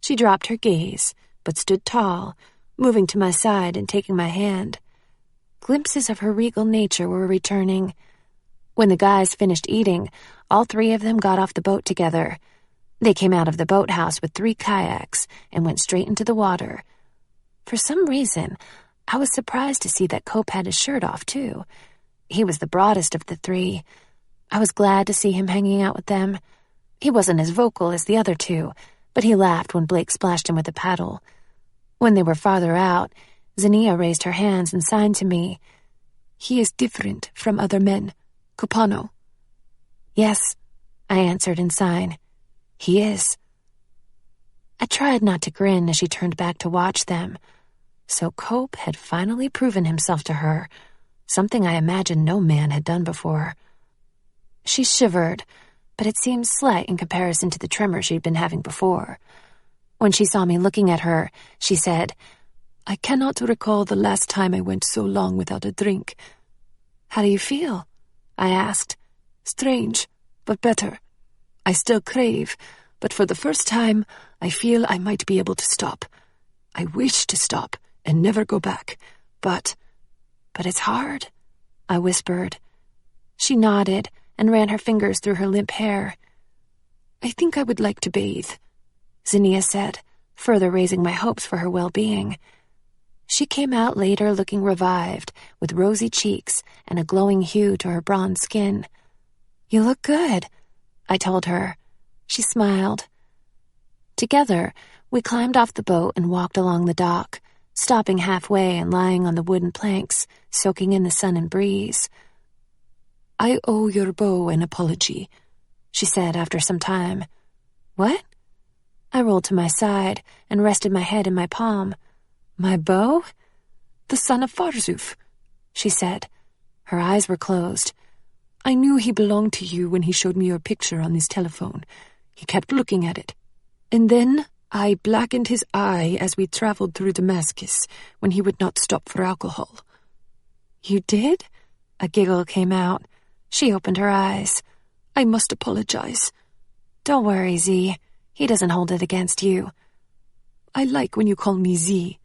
She dropped her gaze, but stood tall, moving to my side and taking my hand. Glimpses of her regal nature were returning. When the guys finished eating, all 3 of them got off the boat together. They came out of the boathouse with 3 kayaks and went straight into the water. For some reason, I was surprised to see that Cope had his shirt off, too. He was the broadest of the 3. I was glad to see him hanging out with them. He wasn't as vocal as the other 2, but he laughed when Blake splashed him with a paddle. When they were farther out, Zania raised her hands and signed to me. "He is different from other men, Capano." Yes, I answered in sign. He is. I tried not to grin as she turned back to watch them. So Cope had finally proven himself to her, something I imagined no man had done before. She shivered, but it seemed slight in comparison to the tremor she'd been having before. When she saw me looking at her, she said, "I cannot recall the last time I went so long without a drink." "How do you feel?" I asked. "Strange, but better. I still crave, but for the first time, I feel I might be able to stop. I wish to stop and never go back, but it's hard," I whispered. She nodded and ran her fingers through her limp hair. "I think I would like to bathe," Zinnia said, further raising my hopes for her well-being. She came out later looking revived, with rosy cheeks and a glowing hue to her bronze skin. "You look good," I told her. She smiled. Together, we climbed off the boat and walked along the dock, stopping halfway and lying on the wooden planks, soaking in the sun and breeze. "I owe your beau an apology," she said after some time. "What?" I rolled to my side and rested my head in my palm. "My beau?" "The son of Farzuf," she said. Her eyes were closed. "I knew he belonged to you when he showed me your picture on his telephone. He kept looking at it. And then I blackened his eye as we traveled through Damascus when he would not stop for alcohol." "You did?" A giggle came out. She opened her eyes. "I must apologize." "Don't worry, Z. He doesn't hold it against you." "I like when you call me Z."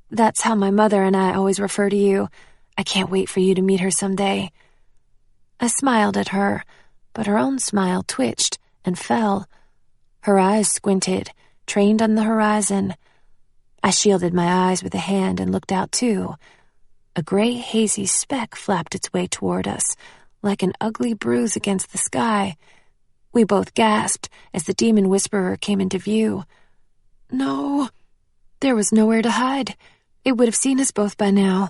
"That's how my mother and I always refer to you. I can't wait for you to meet her someday." I smiled at her, but her own smile twitched and fell. Her eyes squinted, trained on the horizon. I shielded my eyes with a hand and looked out too. A gray, hazy speck flapped its way toward us, like an ugly bruise against the sky. We both gasped as the demon whisperer came into view. No, there was nowhere to hide. It would have seen us both by now.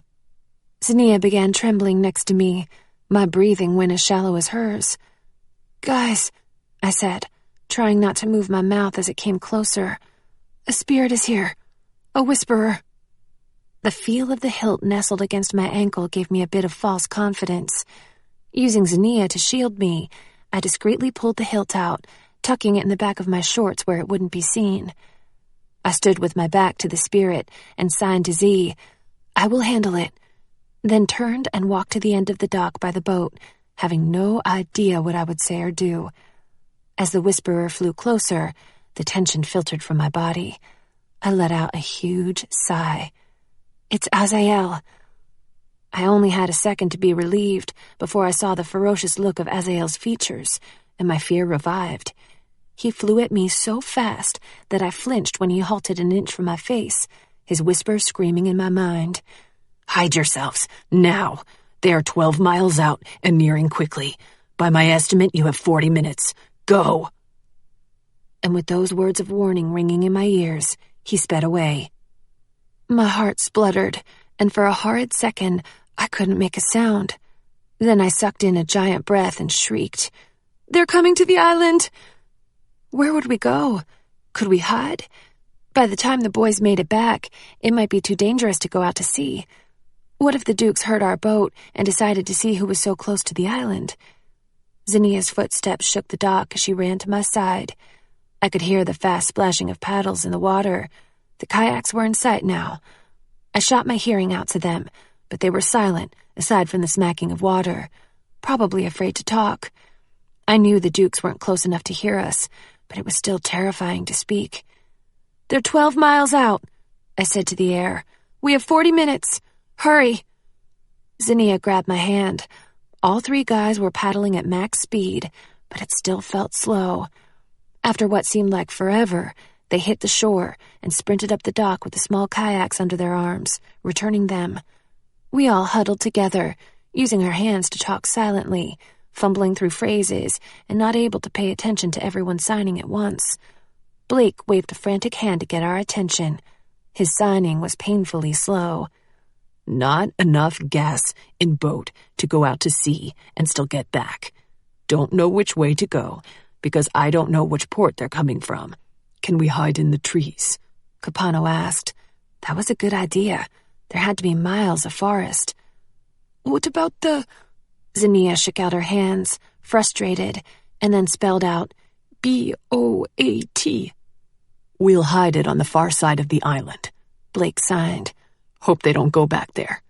Zinnia began trembling next to me. My breathing went as shallow as hers. "Guys," I said, trying not to move my mouth as it came closer. "A spirit is here. A whisperer." The feel of the hilt nestled against my ankle gave me a bit of false confidence. Using Zinnia to shield me, I discreetly pulled the hilt out, tucking it in the back of my shorts where it wouldn't be seen. I stood with my back to the spirit and signed to Z, "I will handle it," then turned and walked to the end of the dock by the boat, having no idea what I would say or do. As the whisperer flew closer, the tension filtered from my body. I let out a huge sigh. "It's Azael." I only had a second to be relieved before I saw the ferocious look of Azael's features, and my fear revived. He flew at me so fast that I flinched when he halted an inch from my face, his whisper screaming in my mind.
"Hide yourselves, now. They are 12 miles out and nearing quickly. By my estimate, you have 40 minutes. Go!" And with those words of warning ringing in my ears, he sped away. My heart spluttered, and for a horrid second, I couldn't make a sound. Then I sucked in a giant breath and shrieked, "They're coming to the island!" Where would we go? Could we hide? By the time the boys made it back, it might be too dangerous to go out to sea. What if the Dukes heard our boat and decided to see who was so close to the island? Zinnia's footsteps shook the dock as she ran to my side. I could hear the fast splashing of paddles in the water. The kayaks were in sight now. I shot my hearing out to them, but they were silent, aside from the smacking of water, probably afraid to talk. I knew the Dukes weren't close enough to hear us, but it was still terrifying to speak. "They're 12 miles out," I said to the air. "We have 40 minutes. Hurry." Zinnia grabbed my hand. All three guys were paddling at max speed, but it still felt slow. After what seemed like forever, they hit the shore and sprinted up the dock with the small kayaks under their arms, returning them. We all huddled together, using our hands to talk silently, fumbling through phrases and not able to pay attention to everyone signing at once. Blake waved a frantic hand to get our attention. His signing was painfully slow. "Not enough gas in boat to go out to sea and still get back. Don't know which way to go, because I don't know which port they're coming from. Can we hide in the trees?"
Capano asked. That was a good idea. There had to be miles of forest.
"What about the—"
Zinnia shook out her hands, frustrated, and then spelled out, B-O-A-T.
"We'll hide it on the far side of the island,"
Blake signed.
"Hope they don't go back there."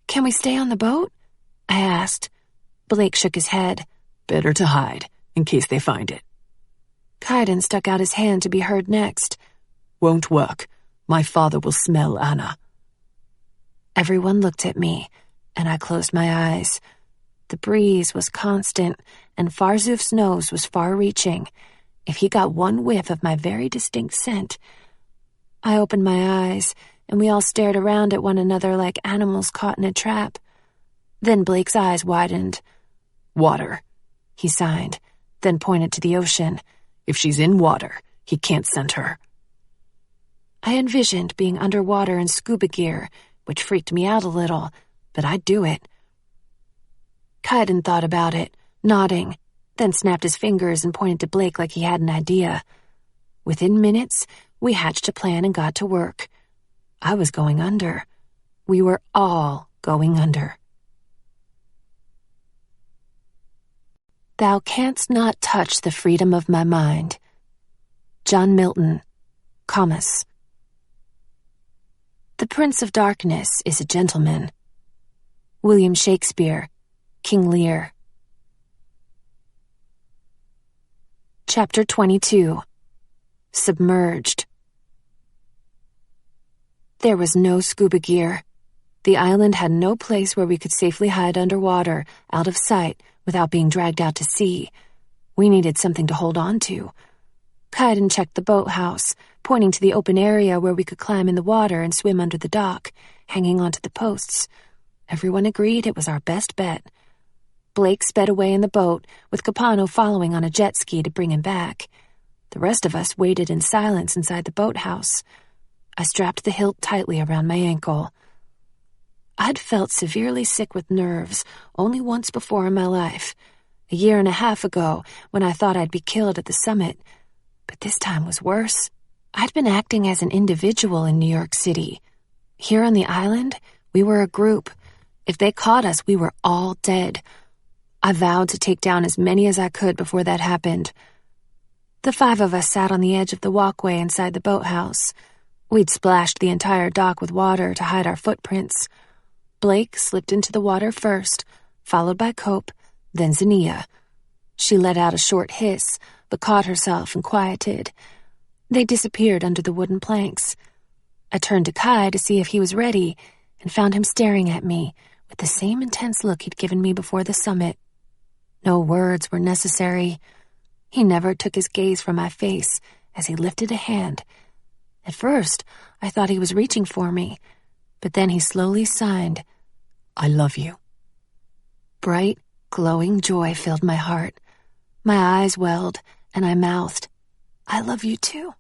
"Can we stay on the boat?" I asked. Blake shook his head.
"Better to hide, in case they find it."
Kaidan stuck out his hand to be heard next.
"Won't work. My father will smell Anna."
Everyone looked at me, and I closed my eyes. The breeze was constant, and Farzuf's nose was far-reaching. If he got one whiff of my very distinct scent... I opened my eyes, and we all stared around at one another like animals caught in a trap. Then Blake's eyes widened.
"Water,"
he signed, then pointed to the ocean.
"If she's in water, he can't scent her."
I envisioned being underwater in scuba gear, which freaked me out a little, but I'd do it. Kaidan thought about it, nodding, then snapped his fingers and pointed to Blake like he had an idea. Within minutes, we hatched a plan and got to work. I was going under. We were all going under. Thou canst not touch the freedom of my mind. John Milton, Comus. The Prince of Darkness is a gentleman. William Shakespeare, King Lear. Chapter 22. Submerged. There was no scuba gear. The island had no place where we could safely hide underwater, out of sight, without being dragged out to sea. We needed something to hold on to. Kaidan checked the boathouse, pointing to the open area where we could climb in the water and swim under the dock, hanging onto the posts. Everyone agreed it was our best bet. Blake sped away in the boat, with Capano following on a jet ski to bring him back. The rest of us waited in silence inside the boathouse. I strapped the hilt tightly around my ankle. I'd felt severely sick with nerves only once before in my life, 1.5 years ago when I thought I'd be killed at the summit. But this time was worse. I'd been acting as an individual in New York City. Here on the island, we were a group. If they caught us, we were all dead. I vowed to take down as many as I could before that happened. The 5 of us sat on the edge of the walkway inside the boathouse. We'd splashed the entire dock with water to hide our footprints. Blake slipped into the water first, followed by Cope, then Zinnia. She let out a short hiss, but caught herself and quieted. They disappeared under the wooden planks. I turned to Kai to see if he was ready, and found him staring at me with the same intense look he'd given me before the summit. No words were necessary. He never took his gaze from my face as he lifted a hand. At first, I thought he was reaching for me, but then he slowly signed, "I love you." Bright, glowing joy filled my heart. My eyes welled, and I mouthed, "I love you too."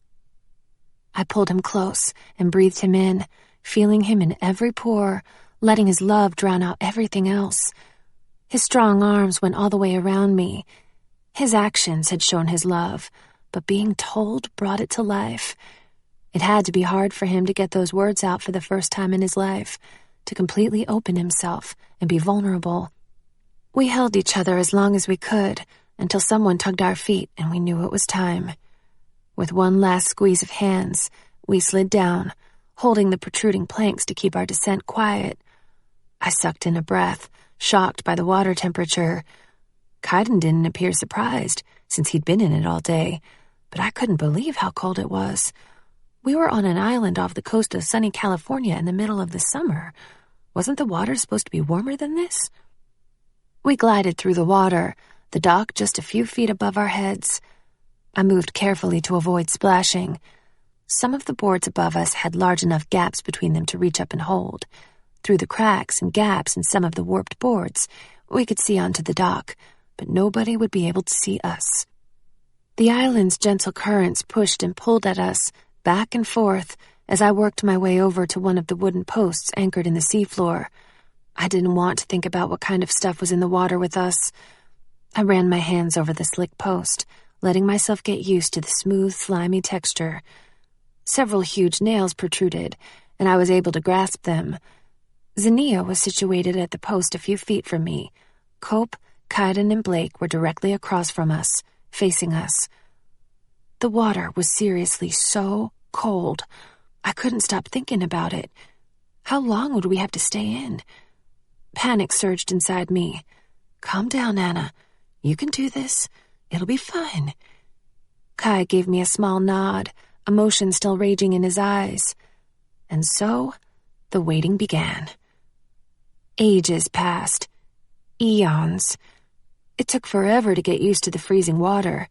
I pulled him close and breathed him in, feeling him in every pore, letting his love drown out everything else. His strong arms went all the way around me. His actions had shown his love, but being told brought it to life. It had to be hard for him to get those words out for the first time in his life, to completely open himself and be vulnerable. We held each other as long as we could, until someone tugged our feet and we knew it was time. With one last squeeze of hands, we slid down, holding the protruding planks to keep our descent quiet. I sucked in a breath, shocked by the water temperature. Kaidan didn't appear surprised, since he'd been in it all day, but I couldn't believe how cold it was. We were on an island off the coast of sunny California in the middle of the summer. Wasn't the water supposed to be warmer than this? We glided through the water, the dock just a few feet above our heads. I moved carefully to avoid splashing. Some of the boards above us had large enough gaps between them to reach up and hold. Through the cracks and gaps in some of the warped boards, we could see onto the dock, but nobody would be able to see us. The island's gentle currents pushed and pulled at us, back and forth, as I worked my way over to one of the wooden posts anchored in the seafloor. I didn't want to think about what kind of stuff was in the water with us. I ran my hands over the slick post, letting myself get used to the smooth, slimy texture. Several huge nails protruded, and I was able to grasp them. Zinnia was situated at the post a few feet from me. Cope, Kaidan, and Blake were directly across from us, facing us. The water was seriously so cold. I couldn't stop thinking about it. How long would we have to stay in? Panic surged inside me. Calm down, Anna. You can do this. It'll be fine. Kai gave me a small nod, emotion still raging in his eyes. And so, the waiting began. Ages passed. Eons. It took forever to get used to the freezing water.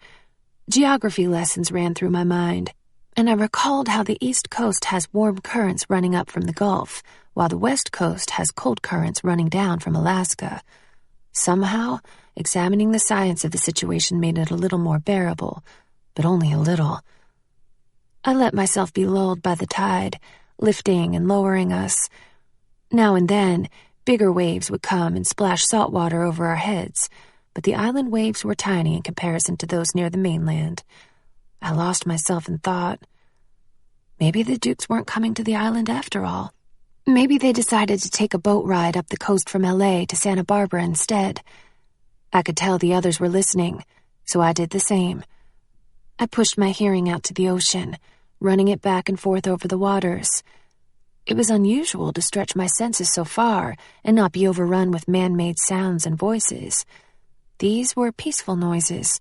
Geography lessons ran through my mind, and I recalled how the East Coast has warm currents running up from the Gulf, while the West Coast has cold currents running down from Alaska. Somehow, examining the science of the situation made it a little more bearable, but only a little. I let myself be lulled by the tide, lifting and lowering us. Now and then, bigger waves would come and splash salt water over our heads, but the island waves were tiny in comparison to those near the mainland. I lost myself in thought. Maybe the Dukes weren't coming to the island after all. Maybe they decided to take a boat ride up the coast from LA to Santa Barbara instead. I could tell the others were listening, so I did the same. I pushed my hearing out to the ocean, running it back and forth over the waters. It was unusual to stretch my senses so far and not be overrun with man-made sounds and voices. These were peaceful noises,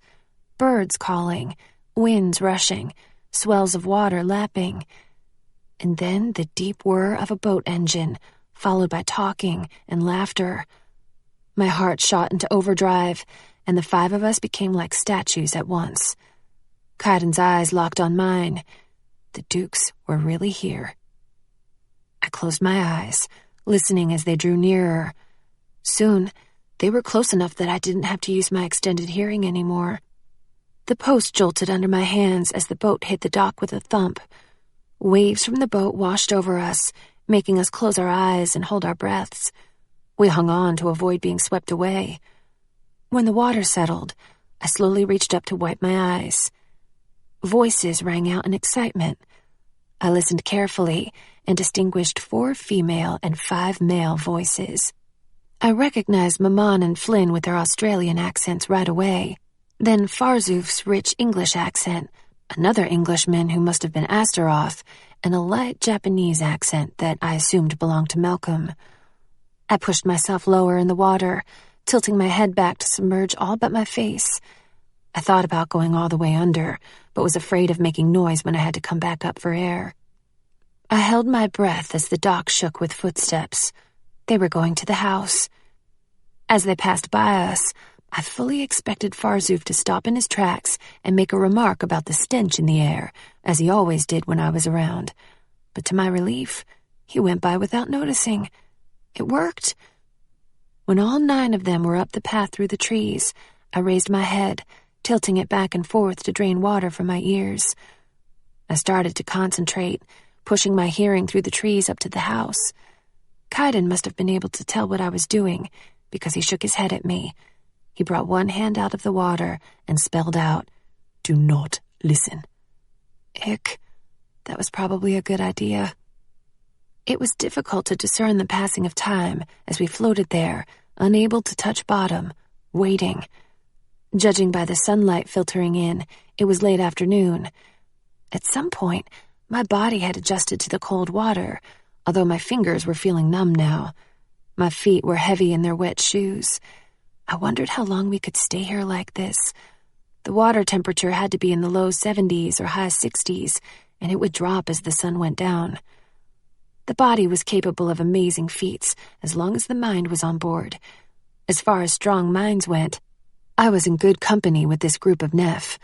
birds calling, winds rushing, swells of water lapping, and then the deep whir of a boat engine, followed by talking and laughter. My heart shot into overdrive, and the five of us became like statues at once. Kaidan's eyes locked on mine. The Dukes were really here. I closed my eyes, listening as they drew nearer. Soon, they were close enough that I didn't have to use my extended hearing anymore. The post jolted under my hands as the boat hit the dock with a thump. Waves from the boat washed over us, making us close our eyes and hold our breaths. We hung on to avoid being swept away. When the water settled, I slowly reached up to wipe my eyes. Voices rang out in excitement. I listened carefully and distinguished 4 female and 5 male voices. I recognized Maman and Flynn with their Australian accents right away. Then Farzoof's rich English accent, another Englishman who must have been Astaroth, and a light Japanese accent that I assumed belonged to Malcolm. I pushed myself lower in the water, tilting my head back to submerge all but my face. I thought about going all the way under, but was afraid of making noise when I had to come back up for air. I held my breath as the dock shook with footsteps. They were going to the house. As they passed by us, I fully expected Farzoof to stop in his tracks and make a remark about the stench in the air, as he always did when I was around. But to my relief, he went by without noticing. It worked. When all 9 of them were up the path through the trees, I raised my head, tilting it back and forth to drain water from my ears. I started to concentrate, pushing my hearing through the trees up to the house. Kaidan must have been able to tell what I was doing, because he shook his head at me. He brought one hand out of the water and spelled out, "Do not listen." Ick. That was probably a good idea. It was difficult to discern the passing of time as we floated there, unable to touch bottom, waiting. Judging by the sunlight filtering in, it was late afternoon. At some point, my body had adjusted to the cold water, although my fingers were feeling numb now. My feet were heavy in their wet shoes. I wondered how long we could stay here like this. The water temperature had to be in the low 70s or high 60s, and it would drop as the sun went down. The body was capable of amazing feats as long as the mind was on board. As far as strong minds went, I was in good company with this group of Neff.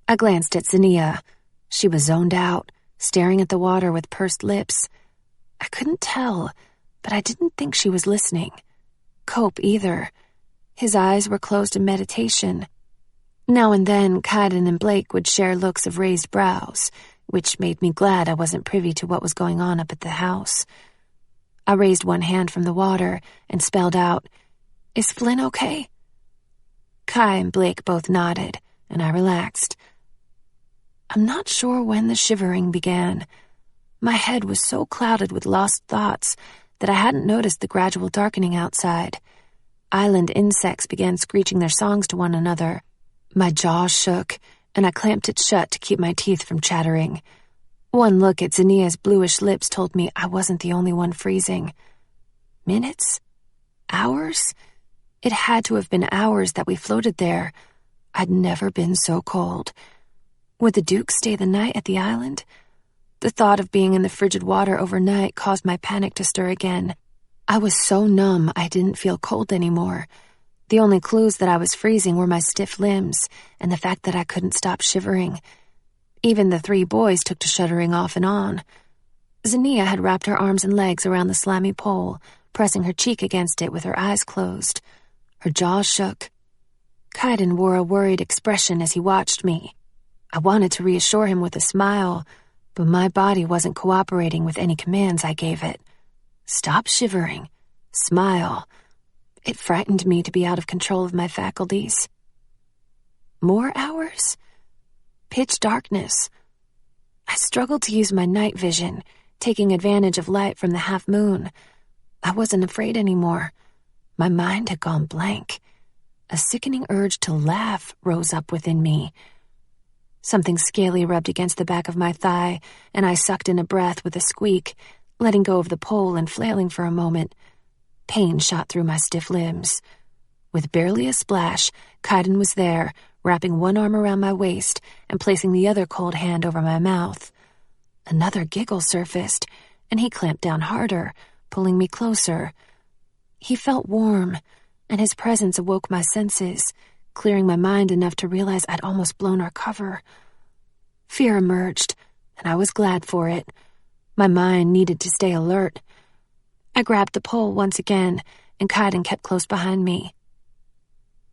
I glanced at Zinnia. She was zoned out, staring at the water with pursed lips. I couldn't tell, but I didn't think she was listening. Cope either. His eyes were closed in meditation. Now and then, Kaidan and Blake would share looks of raised brows, which made me glad I wasn't privy to what was going on up at the house. I raised one hand from the water and spelled out, "Is Flynn okay?" Kai and Blake both nodded, and I relaxed. I'm not sure when the shivering began. My head was so clouded with lost thoughts that I hadn't noticed the gradual darkening outside. Island insects began screeching their songs to one another. My jaw shook, and I clamped it shut to keep my teeth from chattering. One look at Zania's bluish lips told me I wasn't the only one freezing. Minutes? Hours? It had to have been hours that we floated there. I'd never been so cold. Would the Duke stay the night at the island? The thought of being in the frigid water overnight caused my panic to stir again. I was so numb I didn't feel cold anymore. The only clues that I was freezing were my stiff limbs and the fact that I couldn't stop shivering. Even the 3 boys took to shuddering off and on. Zania had wrapped her arms and legs around the slimy pole, pressing her cheek against it with her eyes closed. Her jaw shook. Kaidan wore a worried expression as he watched me. I wanted to reassure him with a smile, but my body wasn't cooperating with any commands I gave it. Stop shivering. Smile. It frightened me to be out of control of my faculties. More hours? Pitch darkness. I struggled to use my night vision, taking advantage of light from the half moon. I wasn't afraid anymore. My mind had gone blank. A sickening urge to laugh rose up within me. Something scaly rubbed against the back of my thigh, and I sucked in a breath with a squeak, letting go of the pole and flailing for a moment. Pain shot through my stiff limbs. With barely a splash, Kaidan was there, wrapping one arm around my waist and placing the other cold hand over my mouth. Another giggle surfaced, and he clamped down harder, pulling me closer. He felt warm, and his presence awoke my senses, clearing my mind enough to realize I'd almost blown our cover. Fear emerged, and I was glad for it. My mind needed to stay alert. I grabbed the pole once again, and Kaidan kept close behind me.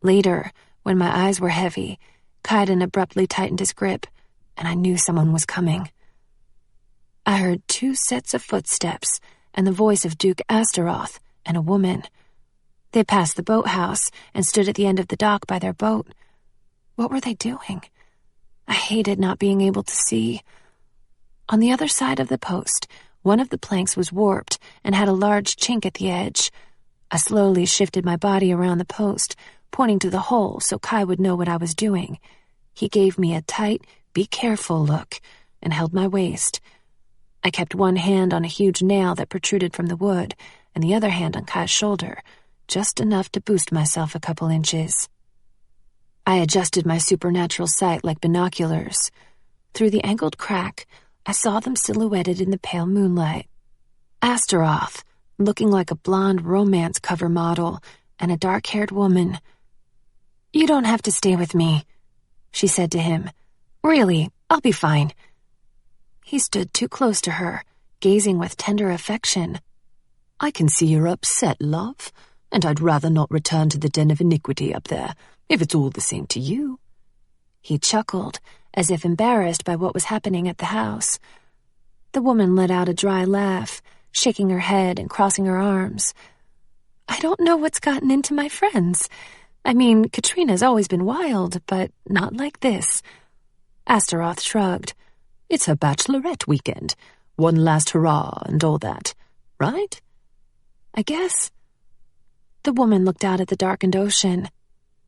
Later, when my eyes were heavy, Kaidan abruptly tightened his grip, and I knew someone was coming. I heard 2 sets of footsteps and the voice of Duke Astaroth and a woman. They passed the boathouse and stood at the end of the dock by their boat. What were they doing? I hated not being able to see. On the other side of the post, one of the planks was warped and had a large chink at the edge. I slowly shifted my body around the post, pointing to the hole so Kai would know what I was doing. He gave me a tight, be careful look and held my waist. I kept one hand on a huge nail that protruded from the wood and the other hand on Kai's shoulder, just enough to boost myself a couple inches. I adjusted my supernatural sight like binoculars. Through the angled crack, I saw them silhouetted in the pale moonlight. Astaroth, looking like a blonde romance cover model, and a dark-haired woman. "You don't have to stay with me," she said to him. "Really, I'll be fine." He stood too close to her, gazing with tender affection.
"I can see you're upset, love, and I'd rather not return to the den of iniquity up there, if it's all the same to you."
He chuckled, as if embarrassed by what was happening at the house. The woman let out a dry laugh, shaking her head and crossing her arms. "I don't know what's gotten into my friends. I mean, Katrina's always been wild, but not like this."
Astaroth shrugged. "It's her bachelorette weekend. One last hurrah and all that, right?"
"I guess." The woman looked out at the darkened ocean.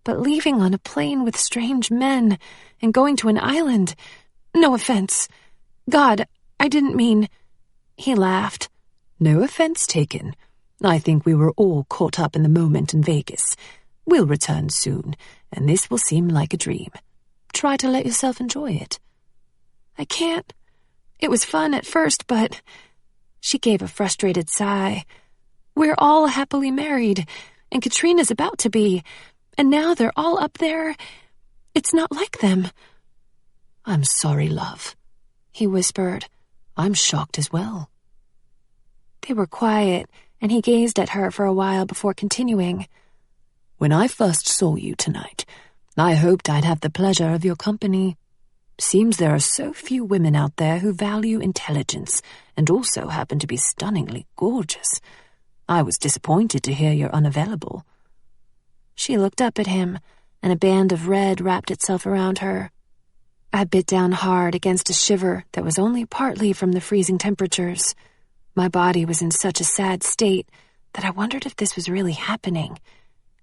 But leaving on a plane with strange men and going to an island, no offense. God, I didn't mean... He laughed.
"No offense taken. I think we were all caught up in the moment in Vegas. We'll return soon, and this will seem like a dream. Try to let yourself enjoy it."
"I can't. It was fun at first, but..." She gave a frustrated sigh. "We're all happily married, and Katrina's about to be, and now they're all up there. It's not like them."
"I'm sorry, love," he whispered. "I'm shocked as well."
They were quiet, and he gazed at her for a while before continuing.
"When I first saw you tonight, I hoped I'd have the pleasure of your company. Seems there are so few women out there who value intelligence and also happen to be stunningly gorgeous. I was disappointed to hear you're unavailable."
She looked up at him, and a band of red wrapped itself around her. I bit down hard against a shiver that was only partly from the freezing temperatures. My body was in such a sad state that I wondered if this was really happening.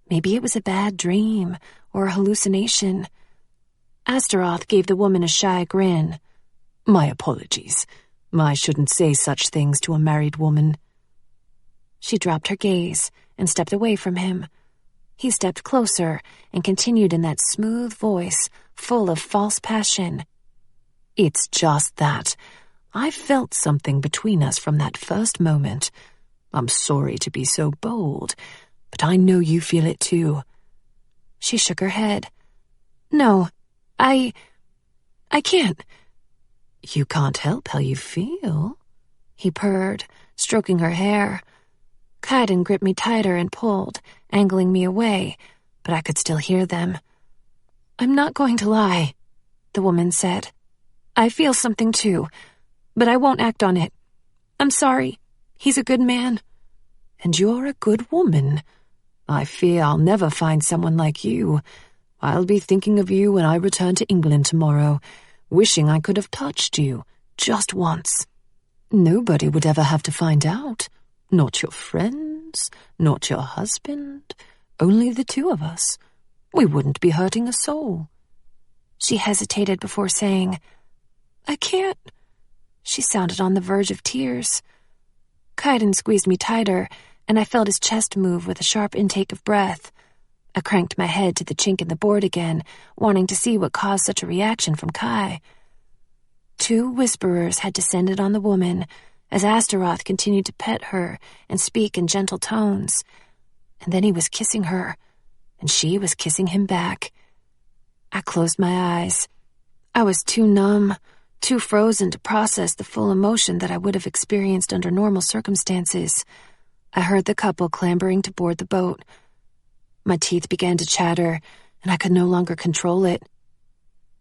Maybe it was a bad dream or a hallucination. Astaroth gave the woman a shy grin.
My apologies. I shouldn't say such things to a married woman.
She dropped her gaze and stepped away from him. He stepped closer and continued in that smooth voice, full of false passion.
It's just that. I felt something between us from that first moment. I'm sorry to be so bold, but I know you feel it too.
She shook her head. No, I can't.
You can't help how you feel,
he purred, stroking her hair. Kaidan gripped me tighter and pulled, angling me away, but I could still hear them. I'm not going to lie, the woman said. I feel something too, but I won't act on it. I'm sorry. He's a good man.
And you're a good woman. I fear I'll never find someone like you. I'll be thinking of you when I return to England tomorrow, wishing I could have touched you, just once. Nobody would ever have to find out. Not your friends, not your husband, only the two of us. We wouldn't be hurting a soul.
She hesitated before saying, I can't. She sounded on the verge of tears. Kaidan squeezed me tighter, and I felt his chest move with a sharp intake of breath. I cranked my head to the chink in the board again, wanting to see what caused such a reaction from Kai. 2 whisperers had descended on the woman, as Astaroth continued to pet her and speak in gentle tones. And then he was kissing her, and she was kissing him back. I closed my eyes. I was too numb, too frozen to process the full emotion that I would have experienced under normal circumstances. I heard the couple clambering to board the boat. My teeth began to chatter, and I could no longer control it.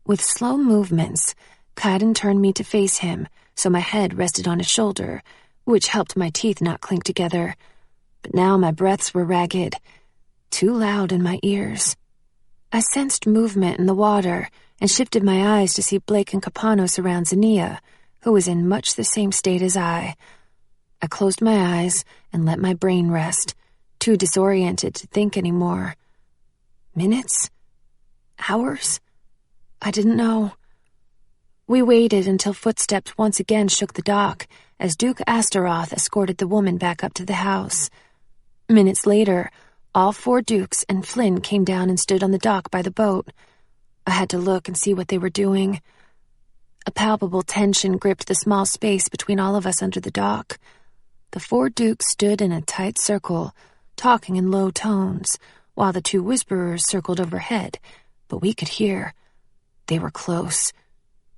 With slow movements, Kaidan turned me to face him, so my head rested on his shoulder, which helped my teeth not clink together. But now my breaths were ragged, too loud in my ears. I sensed movement in the water and shifted my eyes to see Blake and Capano surround Zania, who was in much the same state as I. I closed my eyes and let my brain rest, too disoriented to think anymore. Minutes? Hours? I didn't know. We waited until footsteps once again shook the dock as Duke Astaroth escorted the woman back up to the house. Minutes later, all 4 dukes and Flynn came down and stood on the dock by the boat. I had to look and see what they were doing. A palpable tension gripped the small space between all of us under the dock. The 4 dukes stood in a tight circle, talking in low tones, while the 2 whisperers circled overhead, but we could hear. They were close.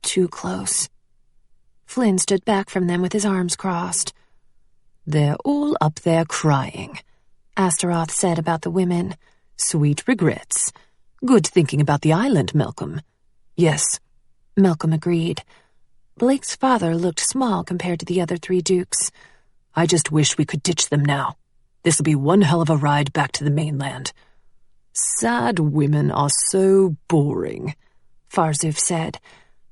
Too close. Flynn stood back from them with his arms crossed.
They're all up there crying,
Astaroth said about the women.
Sweet regrets. Good thinking about the island, Malcolm.
Yes, Malcolm agreed. Blake's father looked small compared to the other 3 dukes.
I just wish we could ditch them now. This'll be one hell of a ride back to the mainland. Sad women are so boring,
Farzuf said.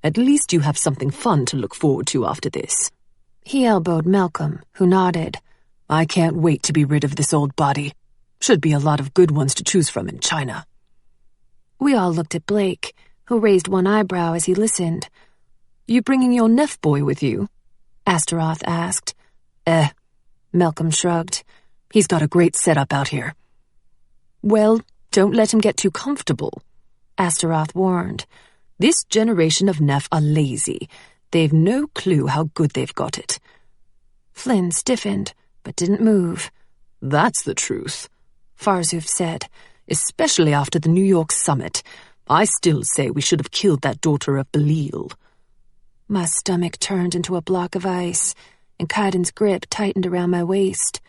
At least you have something fun to look forward to after this.
He elbowed Malcolm, who nodded.
I can't wait to be rid of this old body. Should be a lot of good ones to choose from in China.
We all looked at Blake, who raised one eyebrow as he listened.
You bringing your Neff boy with you?
Astaroth asked.
Malcolm shrugged. He's got a great setup out here. Well, don't let him get too comfortable, Astaroth warned. This generation of Neff are lazy. They've no clue how good they've got it.
Flynn stiffened, but didn't move.
That's the truth, Farzuf said, especially after the New York summit. I still say we should have killed that daughter of Belial.
My stomach turned into a block of ice, and Kaidan's grip tightened around my waist.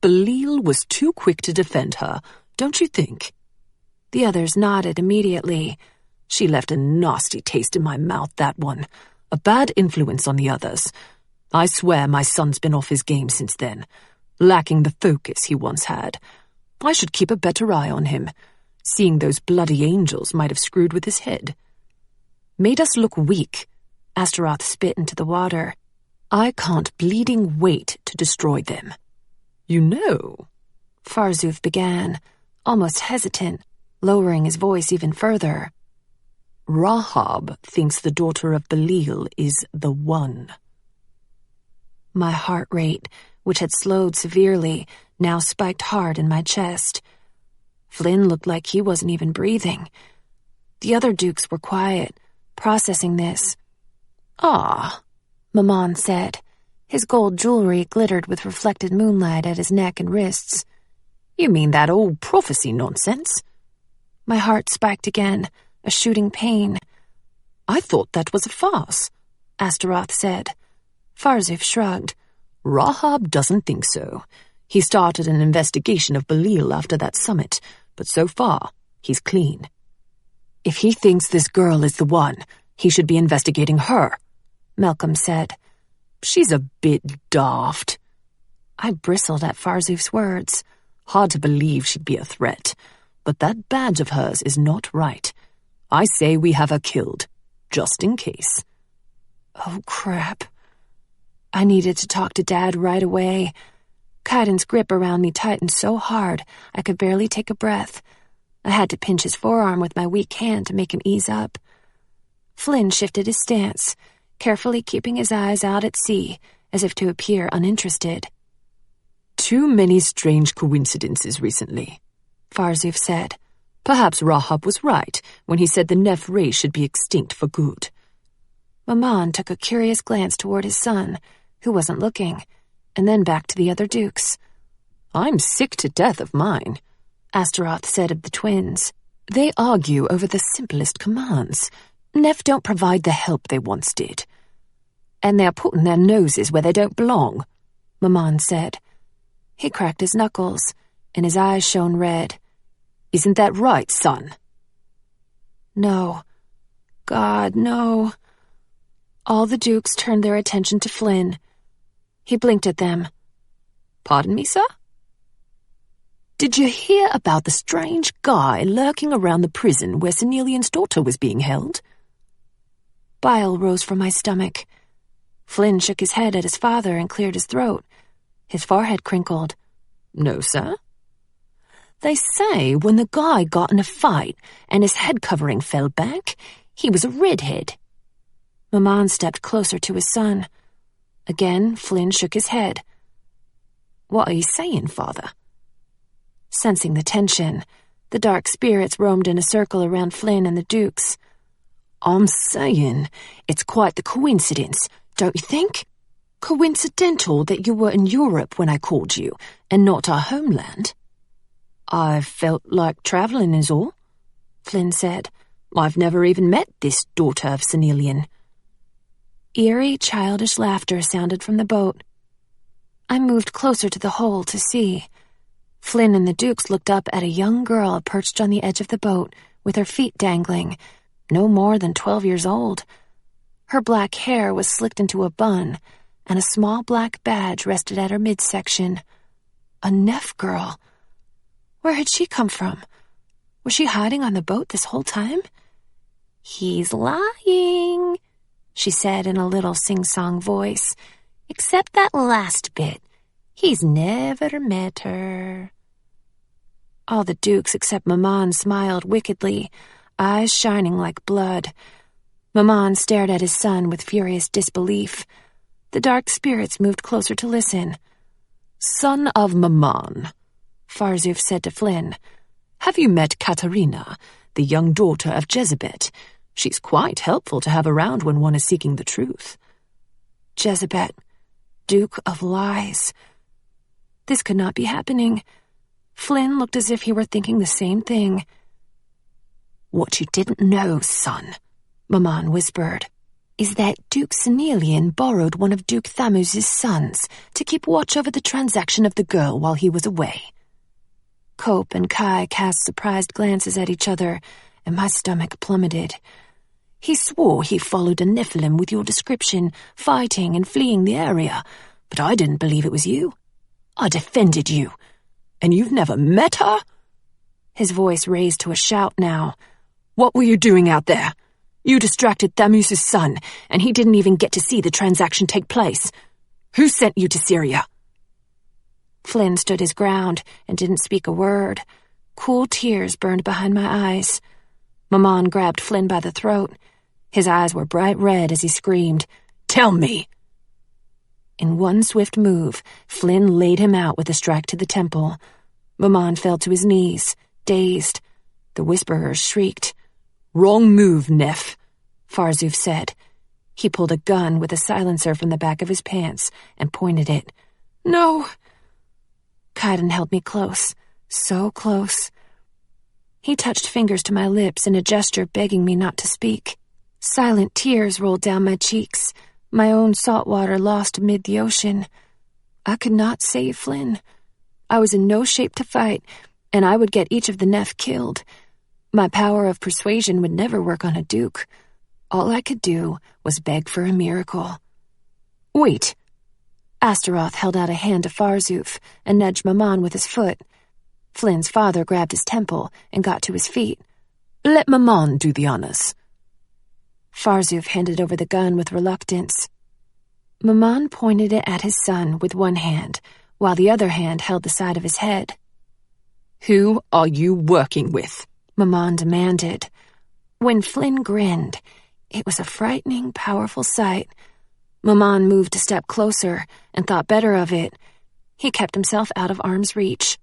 Belial was too quick to defend her, don't you think?
The others nodded immediately.
She left a nasty taste in my mouth, that one. A bad influence on the others. I swear my son's been off his game since then, lacking the focus he once had. I should keep a better eye on him. Seeing those bloody angels might have screwed with his head. Made us look weak. Astaroth spit into the water. I can't bleeding wait to destroy them. You know,
Farzuf began, almost hesitant, lowering his voice even further.
Rahab thinks the daughter of Belial is the one.
My heart rate, which had slowed severely, now spiked hard in my chest. Flynn looked like he wasn't even breathing. The other dukes were quiet, processing this.
"Ah,"
Maman said. His gold jewelry glittered with reflected moonlight at his neck and wrists.
"You mean that old prophecy nonsense?"
My heart spiked again, a shooting pain.
"I thought that was a farce,"
Astaroth said. Farzuf shrugged.
"Rahab doesn't think so. He started an investigation of Belial after that summit, but so far, he's clean. If he thinks this girl is the one, he should be investigating her," Malcolm said. "She's a bit daft."
I bristled at Farzuf's words.
Hard to believe she'd be a threat, but that badge of hers is not right. I say we have her killed, just in case.
Oh, crap. I needed to talk to Dad right away. Kaidan's grip around me tightened so hard I could barely take a breath. I had to pinch his forearm with my weak hand to make him ease up. Flynn shifted his stance, carefully keeping his eyes out at sea, as if to appear uninterested.
"Too many strange coincidences recently," Farzuf said. "Perhaps Rahab was right when he said the Neph race should be extinct for good."
Maman took a curious glance toward his son, who wasn't looking, and then back to the other dukes.
"I'm sick to death of mine,"
Astaroth said of the twins.
"They argue over the simplest commands. Neph don't provide the help they once did. And they're putting their noses where they don't belong," Maman said.
He cracked his knuckles, and his eyes shone red.
"Isn't that right, son?"
No. God, no. All the dukes turned their attention to Flynn. He blinked at them.
"Pardon me, sir?" "Did you hear about the strange guy lurking around the prison where Senelian's daughter was being held?"
Bile rose from my stomach. Flynn shook his head at his father and cleared his throat. His forehead crinkled.
"No, sir." "They say when the guy got in a fight and his head covering fell back, he was a redhead."
Maman stepped closer to his son. Again, Flynn shook his head.
"What are you saying, father?"
Sensing the tension, the dark spirits roamed in a circle around Flynn and the dukes.
"I'm saying it's quite the coincidence, don't you think? Coincidental that you were in Europe when I called you, and not our homeland." "I felt like traveling is all," Flynn said. "I've never even met this daughter of Senelian."
Eerie, childish laughter sounded from the boat. I moved closer to the hole to see. Flynn and the dukes looked up at a young girl perched on the edge of the boat, with her feet dangling, no more than 12 years old. Her black hair was slicked into a bun, and a small black badge rested at her midsection. A Neph girl. Where had she come from? Was she hiding on the boat this whole time? "He's lying," she said in a little sing-song voice. "Except that last bit. He's never met her." All the dukes except Maman smiled wickedly, eyes shining like blood. Maman stared at his son with furious disbelief. The dark spirits moved closer to listen.
"Son of Maman," Farzuf said to Flynn, "have you met Katerina, the young daughter of Jezebet? She's quite helpful to have around when one is seeking the truth."
Jezebet, Duke of Lies. This could not be happening. Flynn looked as if he were thinking the same thing.
"What you didn't know, son," Maman whispered, "is that Duke Senelian borrowed one of Duke Thamus's sons to keep watch over the transaction of the girl while he was away."
Cope and Kai cast surprised glances at each other, and my stomach plummeted.
"He swore he followed a Nephilim with your description, fighting and fleeing the area, but I didn't believe it was you. I defended you. And you've never met her?"
his voice raised to a shout now.
"What were you doing out there? You distracted Thamus's son, and he didn't even get to see the transaction take place. Who sent you to Syria?"
Flynn stood his ground and didn't speak a word. Cool tears burned behind my eyes. Maman grabbed Flynn by the throat. His eyes were bright red as he screamed, "Tell me!" In one swift move, Flynn laid him out with a strike to the temple. Maman fell to his knees, dazed. The whisperers shrieked.
"Wrong move, Neff,"
Farzuf said. He pulled a gun with a silencer from the back of his pants and pointed it. "No!" Kaidan held me close, so close. He touched fingers to my lips in a gesture begging me not to speak. Silent tears rolled down my cheeks, my own salt water lost amid the ocean. I could not save Flynn. I was in no shape to fight, and I would get each of the Neff killed. My power of persuasion would never work on a duke. All I could do was beg for a miracle.
"Wait."
Astaroth held out a hand to Farzuf and nudged Maman with his foot. Flynn's father grabbed his temple and got to his feet.
"Let Maman do the honors."
Farzuf handed over the gun with reluctance. Maman pointed it at his son with one hand, while the other hand held the side of his head.
"Who are you working with?"
Maman demanded. When Flynn grinned, it was a frightening, powerful sight. Maman moved a step closer and thought better of it. He kept himself out of arm's reach.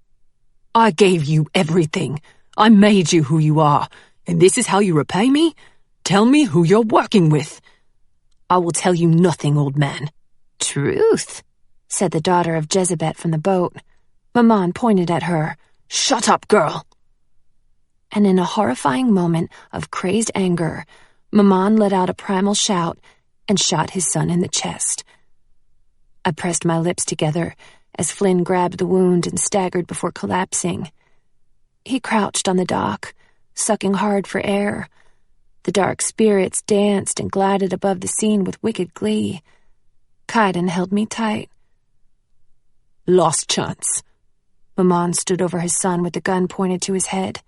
"I gave you everything. I made you who you are, and this is how you repay me? Tell me who you're working with." "I will tell you nothing, old man."
"Truth," said the daughter of Jezebet from the boat. Maman pointed at her.
"Shut up, girl."
And in a horrifying moment of crazed anger, Maman let out a primal shout and shot his son in the chest. I pressed my lips together as Flynn grabbed the wound and staggered before collapsing. He crouched on the dock, sucking hard for air. The dark spirits danced and glided above the scene with wicked glee. Kaidan held me tight.
"Last chance."
Maman stood over his son with the gun pointed to his head.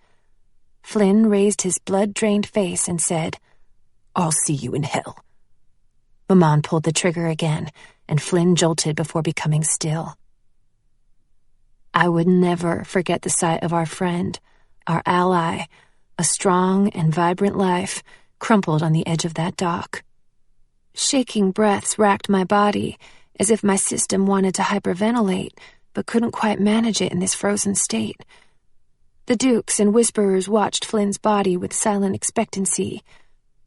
Flynn raised his blood-drained face and said, "I'll see you in hell." Maman pulled the trigger again, and Flynn jolted before becoming still. I would never forget the sight of our friend, our ally, a strong and vibrant life, crumpled on the edge of that dock. Shaking breaths racked my body, as if my system wanted to hyperventilate, but couldn't quite manage it in this frozen state. The dukes and whisperers watched Flynn's body with silent expectancy.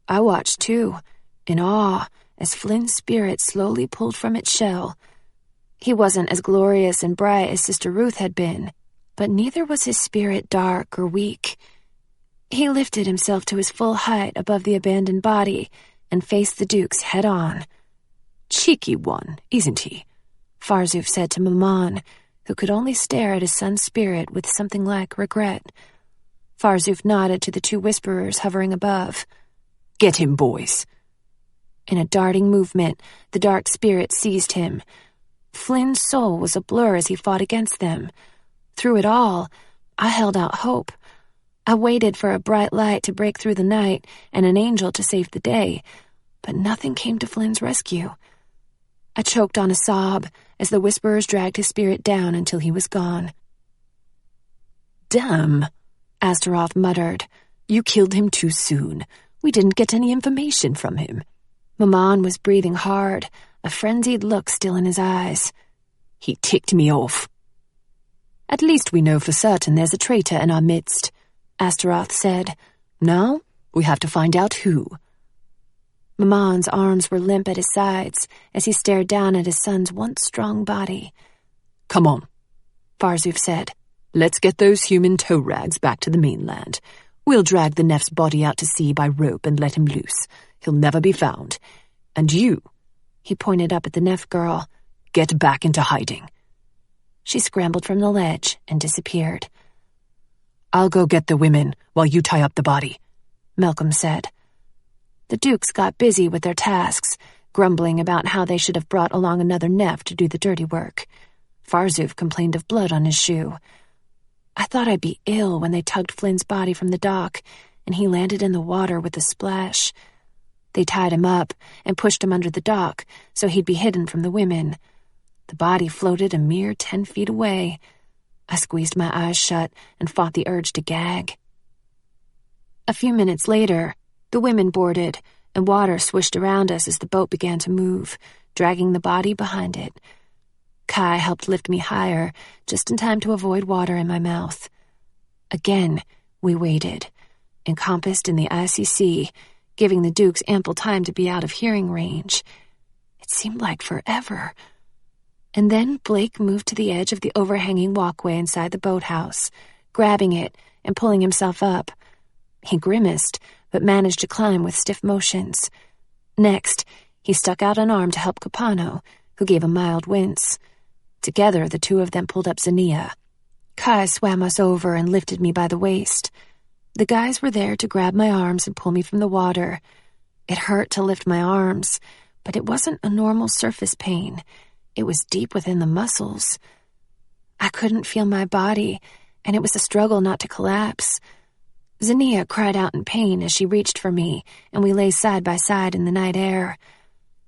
I watched too, in awe, as Flynn's spirit slowly pulled from its shell. He wasn't as glorious and bright as Sister Ruth had been, but neither was his spirit dark or weak. He lifted himself to his full height above the abandoned body and faced the dukes head-on.
"Cheeky one, isn't he?"
Farzuf said to Maman, who could only stare at his son's spirit with something like regret. Farzuf nodded to the two whisperers hovering above.
"Get him, boys."
In a darting movement, the dark spirit seized him. Flynn's soul was a blur as he fought against them. Through it all, I held out hope. I waited for a bright light to break through the night and an angel to save the day, but nothing came to Flynn's rescue. I choked on a sob as the whisperers dragged his spirit down until he was gone.
"Damn,"
Astaroth muttered.
"You killed him too soon. We didn't get any information from him."
Maman was breathing hard, a frenzied look still in his eyes.
"He ticked me off."
"At least we know for certain there's a traitor in our midst," Astaroth said.
"Now we have to find out who."
Maman's arms were limp at his sides as he stared down at his son's once strong body.
"Come on,"
Farzuf said.
"Let's get those human tow rags back to the mainland. We'll drag the Neff's body out to sea by rope and let him loose. He'll never be found. And you," he pointed up at the Neff girl, "get back into hiding."
She scrambled from the ledge and disappeared.
"I'll go get the women while you tie up the body,"
Malcolm said. The dukes got busy with their tasks, grumbling about how they should have brought along another Neff to do the dirty work. Farzuf complained of blood on his shoe. I thought I'd be ill when they tugged Flynn's body from the dock, and he landed in the water with a splash. They tied him up and pushed him under the dock so he'd be hidden from the women. The body floated a mere 10 feet away. I squeezed my eyes shut and fought the urge to gag. A few minutes later, the women boarded, and water swished around us as the boat began to move, dragging the body behind it. Kai helped lift me higher, just in time to avoid water in my mouth. Again, we waited, encompassed in the icy sea, giving the Dukes ample time to be out of hearing range. It seemed like forever. And then Blake moved to the edge of the overhanging walkway inside the boathouse, grabbing it and pulling himself up. He grimaced, but managed to climb with stiff motions. Next, he stuck out an arm to help Capano, who gave a mild wince. Together, the two of them pulled up Zania. Kai swam us over and lifted me by the waist. The guys were there to grab my arms and pull me from the water. It hurt to lift my arms, but it wasn't a normal surface pain. It was deep within the muscles. I couldn't feel my body, and it was a struggle not to collapse. Zania cried out in pain as she reached for me, and we lay side by side in the night air.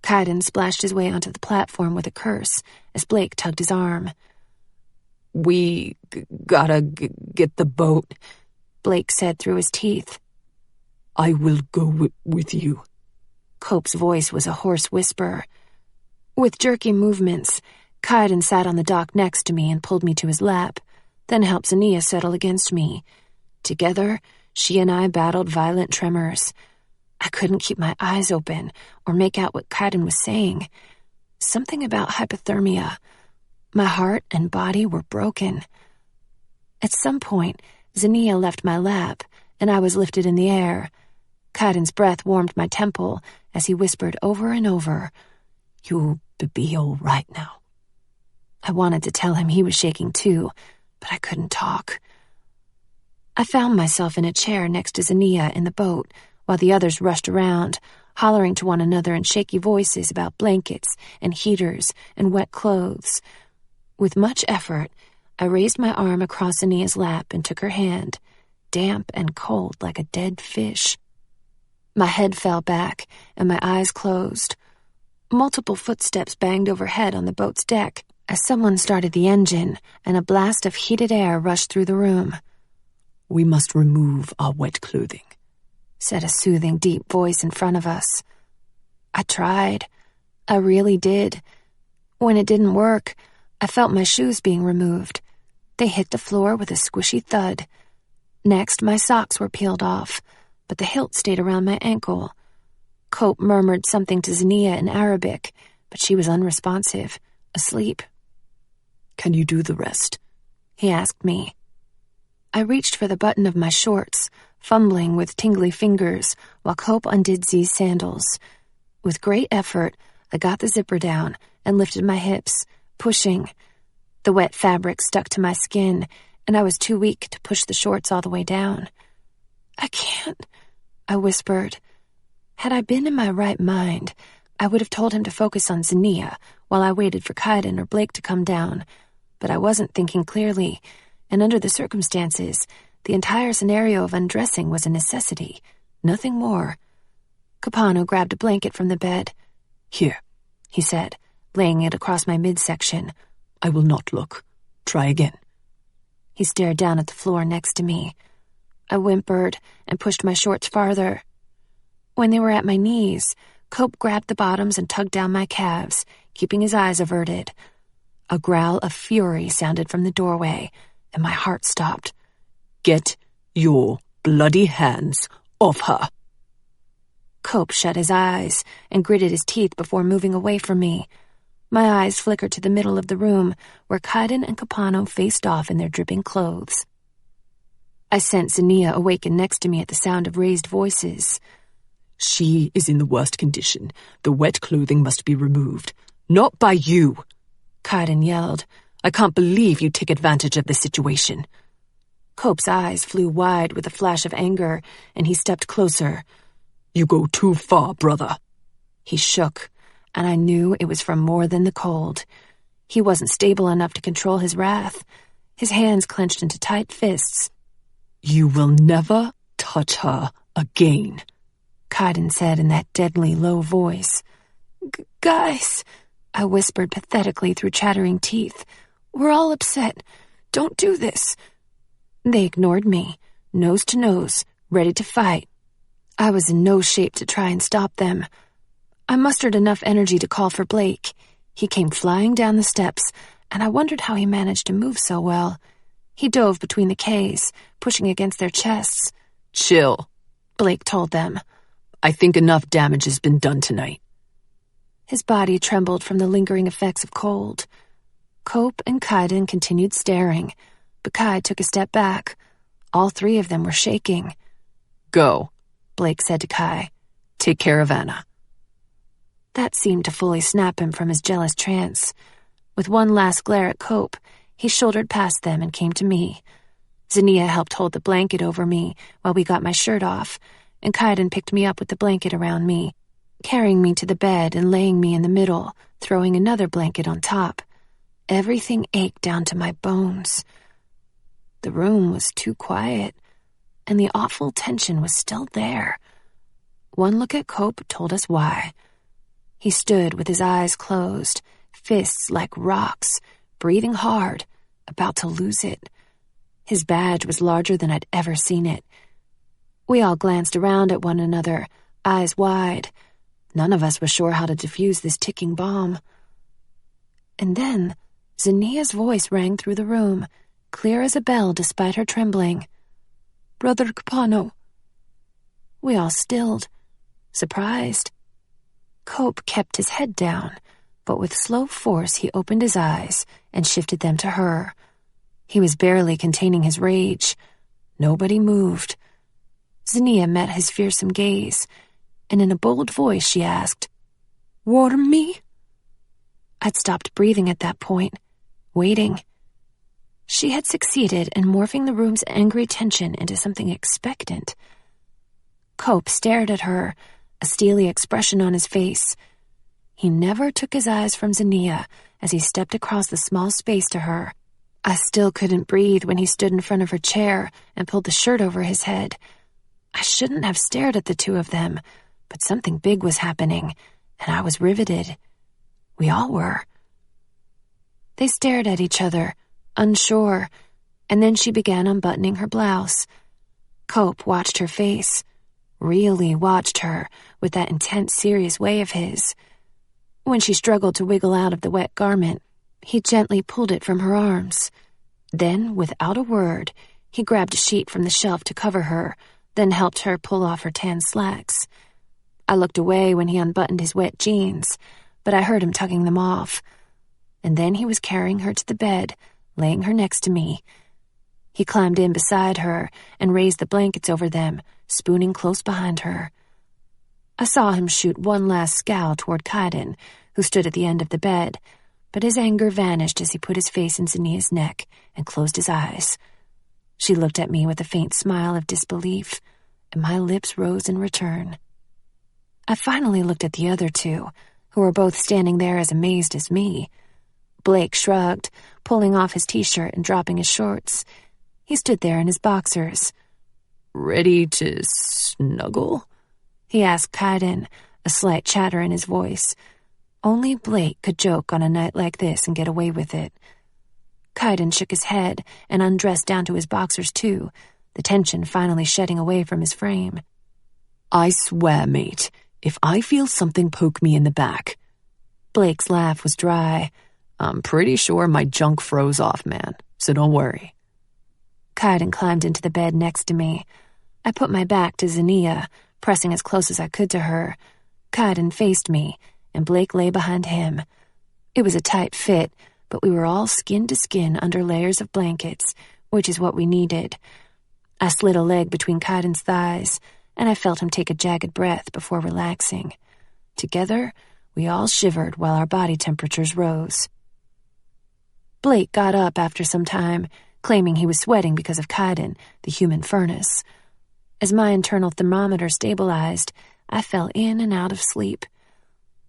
Kaidan splashed his way onto the platform with a curse as Blake tugged his arm.
"We gotta get the boat,"
Blake said through his teeth.
"I will go with you."
Cope's voice was a hoarse whisper. With jerky movements, Kaidan sat on the dock next to me and pulled me to his lap, then helped Zania settle against me. Together, she and I battled violent tremors. I couldn't keep my eyes open or make out what Kaidan was saying. Something about hypothermia. My heart and body were broken. At some point, Zania left my lap, and I was lifted in the air. Kaidan's breath warmed my temple as he whispered over and over, "You'll be all right now." I wanted to tell him he was shaking too, but I couldn't talk. I found myself in a chair next to Zania in the boat, while the others rushed around, hollering to one another in shaky voices about blankets and heaters and wet clothes. With much effort, I raised my arm across Zania's lap and took her hand, damp and cold like a dead fish. My head fell back and my eyes closed. Multiple footsteps banged overhead on the boat's deck as someone started the engine, and a blast of heated air rushed through the room.
"We must remove our wet clothing,"
said a soothing, deep voice in front of us. I tried. I really did. When it didn't work, I felt my shoes being removed. They hit the floor with a squishy thud. Next, my socks were peeled off, but the hilt stayed around my ankle. Cope murmured something to Zania in Arabic, but she was unresponsive, asleep.
"Can you do the rest?"
he asked me. I reached for the button of my shorts, fumbling with tingly fingers while Cope undid Z's sandals. With great effort, I got the zipper down and lifted my hips, pushing. The wet fabric stuck to my skin, and I was too weak to push the shorts all the way down. "I can't," I whispered. Had I been in my right mind, I would have told him to focus on Zania while I waited for Kaidan or Blake to come down, but I wasn't thinking clearly, and under the circumstances, the entire scenario of undressing was a necessity, nothing more. Capano grabbed a blanket from the bed.
"Here,"
he said, laying it across my midsection.
"I will not look. Try again."
He stared down at the floor next to me. I whimpered and pushed my shorts farther. When they were at my knees, Cope grabbed the bottoms and tugged down my calves, keeping his eyes averted. A growl of fury sounded from the doorway, and my heart stopped.
"Get your bloody hands off her."
Cope shut his eyes and gritted his teeth before moving away from me. My eyes flickered to the middle of the room, where Kaidan and Capano faced off in their dripping clothes. I sensed Zania awaken next to me at the sound of raised voices.
"She is in the worst condition. The wet clothing must be removed. Not by you," Kaidan yelled. "I can't believe you take advantage of the situation."
Cope's eyes flew wide with a flash of anger, and he stepped closer.
"You go too far, brother."
He shook, and I knew it was from more than the cold. He wasn't stable enough to control his wrath. his hands clenched into tight fists.
"You will never touch her again,"
Kaidan said in that deadly low voice. Guys, I whispered pathetically through chattering teeth. We're all upset. Don't do this. They ignored me, nose to nose, ready to fight. I was in no shape to try and stop them. I mustered enough energy to call for Blake. He came flying down the steps, and I wondered how he managed to move so well. He dove between the Ks, pushing against their chests.
"Chill,"
Blake told them.
"I think enough damage has been done tonight."
His body trembled from the lingering effects of cold. Cope and Kaidan continued staring, but Kai took a step back. All three of them were shaking.
"Go,"
Blake said to Kai.
"Take care of Anna."
That seemed to fully snap him from his jealous trance. With one last glare at Cope, he shouldered past them and came to me. Zinnia helped hold the blanket over me while we got my shirt off, and Kaidan picked me up with the blanket around me, carrying me to the bed and laying me in the middle, throwing another blanket on top. Everything ached down to my bones. The room was too quiet, and the awful tension was still there. One look at Cope told us why. He stood with his eyes closed, fists like rocks, breathing hard, about to lose it. His badge was larger than I'd ever seen it. We all glanced around at one another, eyes wide. None of us was sure how to defuse this ticking bomb. And then Zinnia's voice rang through the room, clear as a bell despite her trembling. "Brother Capano." We all stilled, surprised. Cope kept his head down, but with slow force he opened his eyes and shifted them to her. He was barely containing his rage. Nobody moved. Zinnia met his fearsome gaze, and in a bold voice she asked, "Warm me?" I'd stopped breathing at that point, waiting. She had succeeded in morphing the room's angry tension into something expectant. Cope stared at her, a steely expression on his face. He never took his eyes from Zinnia as he stepped across the small space to her. I still couldn't breathe when he stood in front of her chair and pulled the shirt over his head. I shouldn't have stared at the two of them, but something big was happening, and I was riveted. We all were. They stared at each other, unsure, and then she began unbuttoning her blouse. Cope watched her face, really watched her with that intense, serious way of his. When she struggled to wiggle out of the wet garment, he gently pulled it from her arms. Then, without a word, he grabbed a sheet from the shelf to cover her, then helped her pull off her tan slacks. I looked away when he unbuttoned his wet jeans, but I heard him tugging them off. And then he was carrying her to the bed, laying her next to me. He climbed in beside her and raised the blankets over them, spooning close behind her. I saw him shoot one last scowl toward Kaidan, who stood at the end of the bed, but his anger vanished as he put his face in Zinnia's neck and closed his eyes. She looked at me with a faint smile of disbelief, and my lips rose in return. I finally looked at the other two, who were both standing there as amazed as me. Blake shrugged, pulling off his t-shirt and dropping his shorts. He stood there in his boxers.
"Ready to snuggle?"
he asked Kaidan, a slight chatter in his voice. Only Blake could joke on a night like this and get away with it. Kaidan shook his head and undressed down to his boxers too, the tension finally shedding away from his frame.
"I swear, mate, if I feel something poke me in the back..."
Blake's laugh was dry.
"I'm pretty sure my junk froze off, man, so don't worry."
Kaidan climbed into the bed next to me. I put my back to Zinnia, pressing as close as I could to her. Kaidan faced me, and Blake lay behind him. It was a tight fit, but we were all skin to skin under layers of blankets, which is what we needed. I slid a leg between Kaidan's thighs, and I felt him take a jagged breath before relaxing. Together, we all shivered while our body temperatures rose. Blake got up after some time, claiming he was sweating because of Kaidan, the human furnace. As my internal thermometer stabilized, I fell in and out of sleep.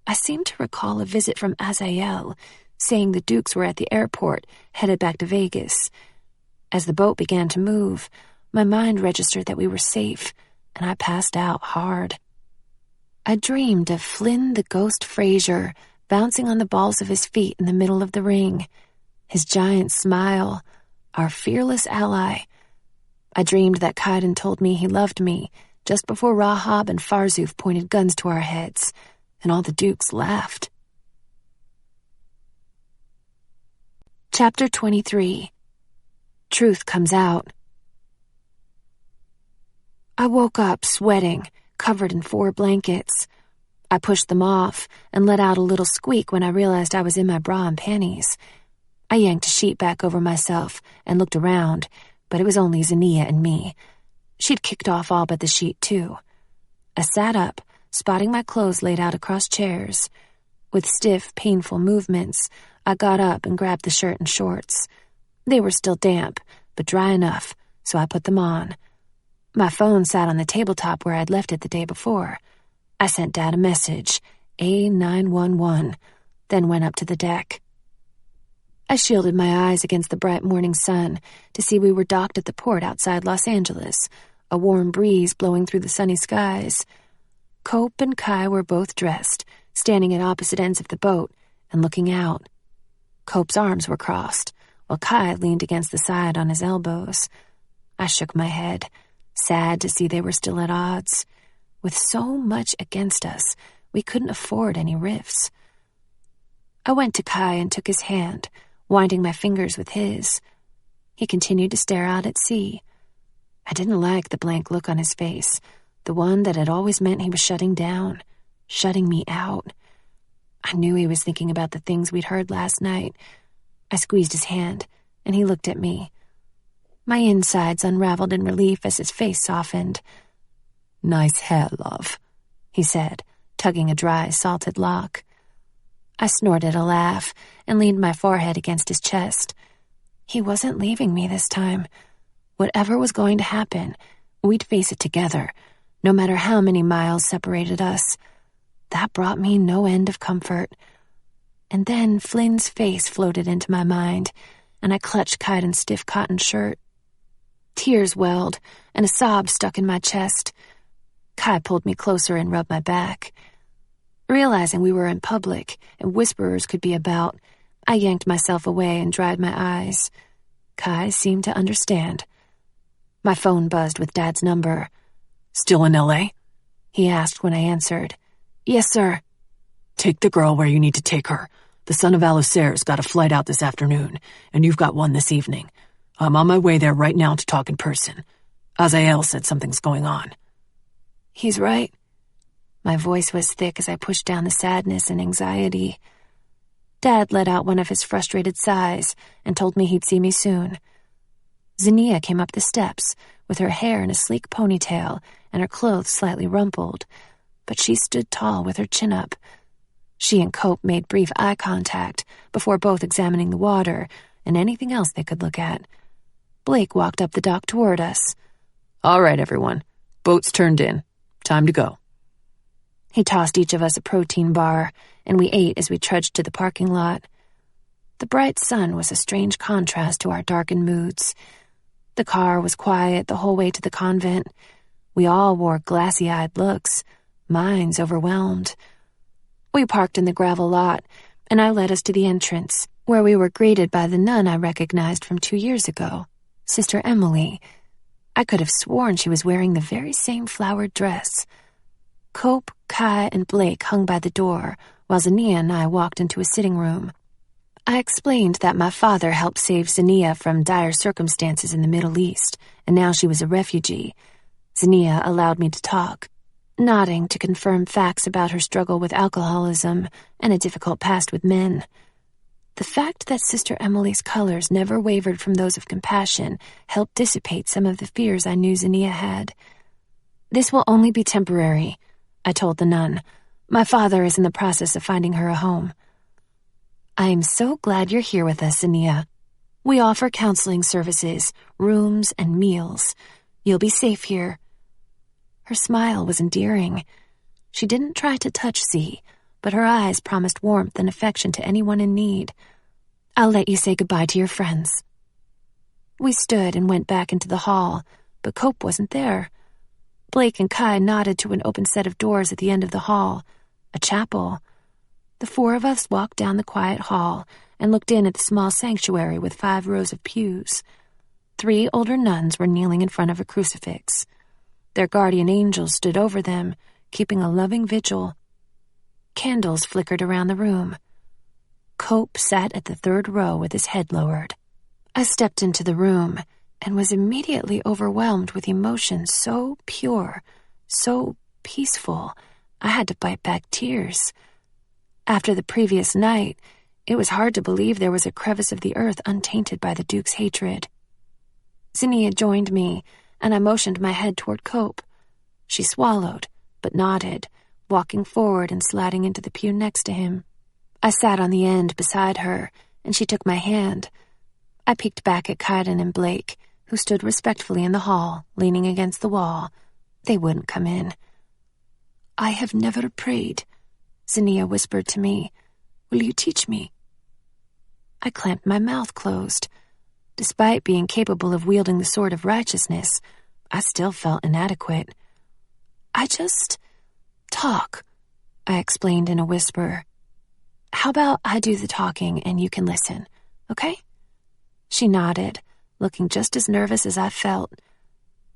I seemed to recall a visit from Azael, saying the Dukes were at the airport, headed back to Vegas. As the boat began to move, my mind registered that we were safe, and I passed out hard. I dreamed of Flynn the Ghost Fraser bouncing on the balls of his feet in the middle of the ring, his giant smile, our fearless ally. I dreamed that Kaidan told me he loved me just before Rahab and Farzuf pointed guns to our heads, and all the dukes laughed. Chapter 23. Truth Comes Out. I woke up sweating, covered in 4 blankets. I pushed them off and let out a little squeak when I realized I was in my bra and panties. I yanked a sheet back over myself and looked around, but it was only Zania and me. She'd kicked off all but the sheet, too. I sat up, spotting my clothes laid out across chairs. With stiff, painful movements, I got up and grabbed the shirt and shorts. They were still damp, but dry enough, so I put them on. My phone sat on the tabletop where I'd left it the day before. I sent Dad a message, A911, then went up to the deck. I shielded my eyes against the bright morning sun to see we were docked at the port outside Los Angeles, a warm breeze blowing through the sunny skies. Cope and Kai were both dressed, standing at opposite ends of the boat and looking out. Cope's arms were crossed, while Kai leaned against the side on his elbows. I shook my head, sad to see they were still at odds. With so much against us, we couldn't afford any rifts. I went to Kai and took his hand, winding my fingers with his. He continued to stare out at sea. I didn't like the blank look on his face, the one that had always meant he was shutting down, shutting me out. I knew he was thinking about the things we'd heard last night. I squeezed his hand, and he looked at me. My insides unraveled in relief as his face softened.
"Nice hair, love,"
he said, tugging a dry, salted lock. I snorted a laugh and leaned my forehead against his chest. He wasn't leaving me this time. Whatever was going to happen, we'd face it together, no matter how many miles separated us. That brought me no end of comfort. And then Flynn's face floated into my mind, and I clutched Kaidan's stiff cotton shirt. Tears welled, and a sob stuck in my chest. Kai pulled me closer and rubbed my back. Realizing we were in public and whisperers could be about, I yanked myself away and dried my eyes. Kai seemed to understand. My phone buzzed with Dad's number.
"Still in L.A.?
He asked when I answered. "Yes, sir."
"Take the girl where you need to take her. The son of Alucer's got a flight out this afternoon, and you've got one this evening. I'm on my way there right now to talk in person. Azael said something's going on."
"He's right." My voice was thick as I pushed down the sadness and anxiety. Dad let out one of his frustrated sighs and told me he'd see me soon. Zania came up the steps, with her hair in a sleek ponytail and her clothes slightly rumpled, but she stood tall with her chin up. She and Cope made brief eye contact before both examining the water and anything else they could look at. Blake walked up the dock toward us.
"All right, everyone. Boat's turned in. Time to go."
He tossed each of us a protein bar, and we ate as we trudged to the parking lot. The bright sun was a strange contrast to our darkened moods. The car was quiet the whole way to the convent. We all wore glassy-eyed looks, minds overwhelmed. We parked in the gravel lot, and I led us to the entrance, where we were greeted by the nun I recognized from 2 years ago, Sister Emily. I could have sworn she was wearing the very same flowered dress. Cope, Kai, and Blake hung by the door, while Zania and I walked into a sitting room. I explained that my father helped save Zania from dire circumstances in the Middle East, and now she was a refugee. Zania allowed me to talk, nodding to confirm facts about her struggle with alcoholism and a difficult past with men. The fact that Sister Emily's colors never wavered from those of compassion helped dissipate some of the fears I knew Zania had. "This will only be temporary," I told the nun. "My father is in the process of finding her a home." "I am so glad you're here with us, Zania. We offer counseling services, rooms, and meals. You'll be safe here." Her smile was endearing. She didn't try to touch Z, but her eyes promised warmth and affection to anyone in need. "I'll let you say goodbye to your friends." We stood and went back into the hall, but Cope wasn't there. Blake and Kai nodded to an open set of doors at the end of the hall, a chapel. The four of us walked down the quiet hall and looked in at the small sanctuary with 5 rows of pews. 3 older nuns were kneeling in front of a crucifix. Their guardian angels stood over them, keeping a loving vigil. Candles flickered around the room. Cope sat at the 3rd row with his head lowered. I stepped into the room and was immediately overwhelmed with emotions so pure, so peaceful, I had to bite back tears. After the previous night, it was hard to believe there was a crevice of the earth untainted by the Duke's hatred. Zinnia joined me, and I motioned my head toward Cope. She swallowed, but nodded, walking forward and sliding into the pew next to him. I sat on the end beside her, and she took my hand. I peeked back at Kaidan and Blake, who stood respectfully in the hall, leaning against the wall. They wouldn't come in. "I have never prayed," Zinnia whispered to me. "Will you teach me?" I clamped my mouth closed. Despite being capable of wielding the sword of righteousness, I still felt inadequate. "I just talk," I explained in a whisper. "How about I do the talking and you can listen, okay?" She nodded, looking just as nervous as I felt.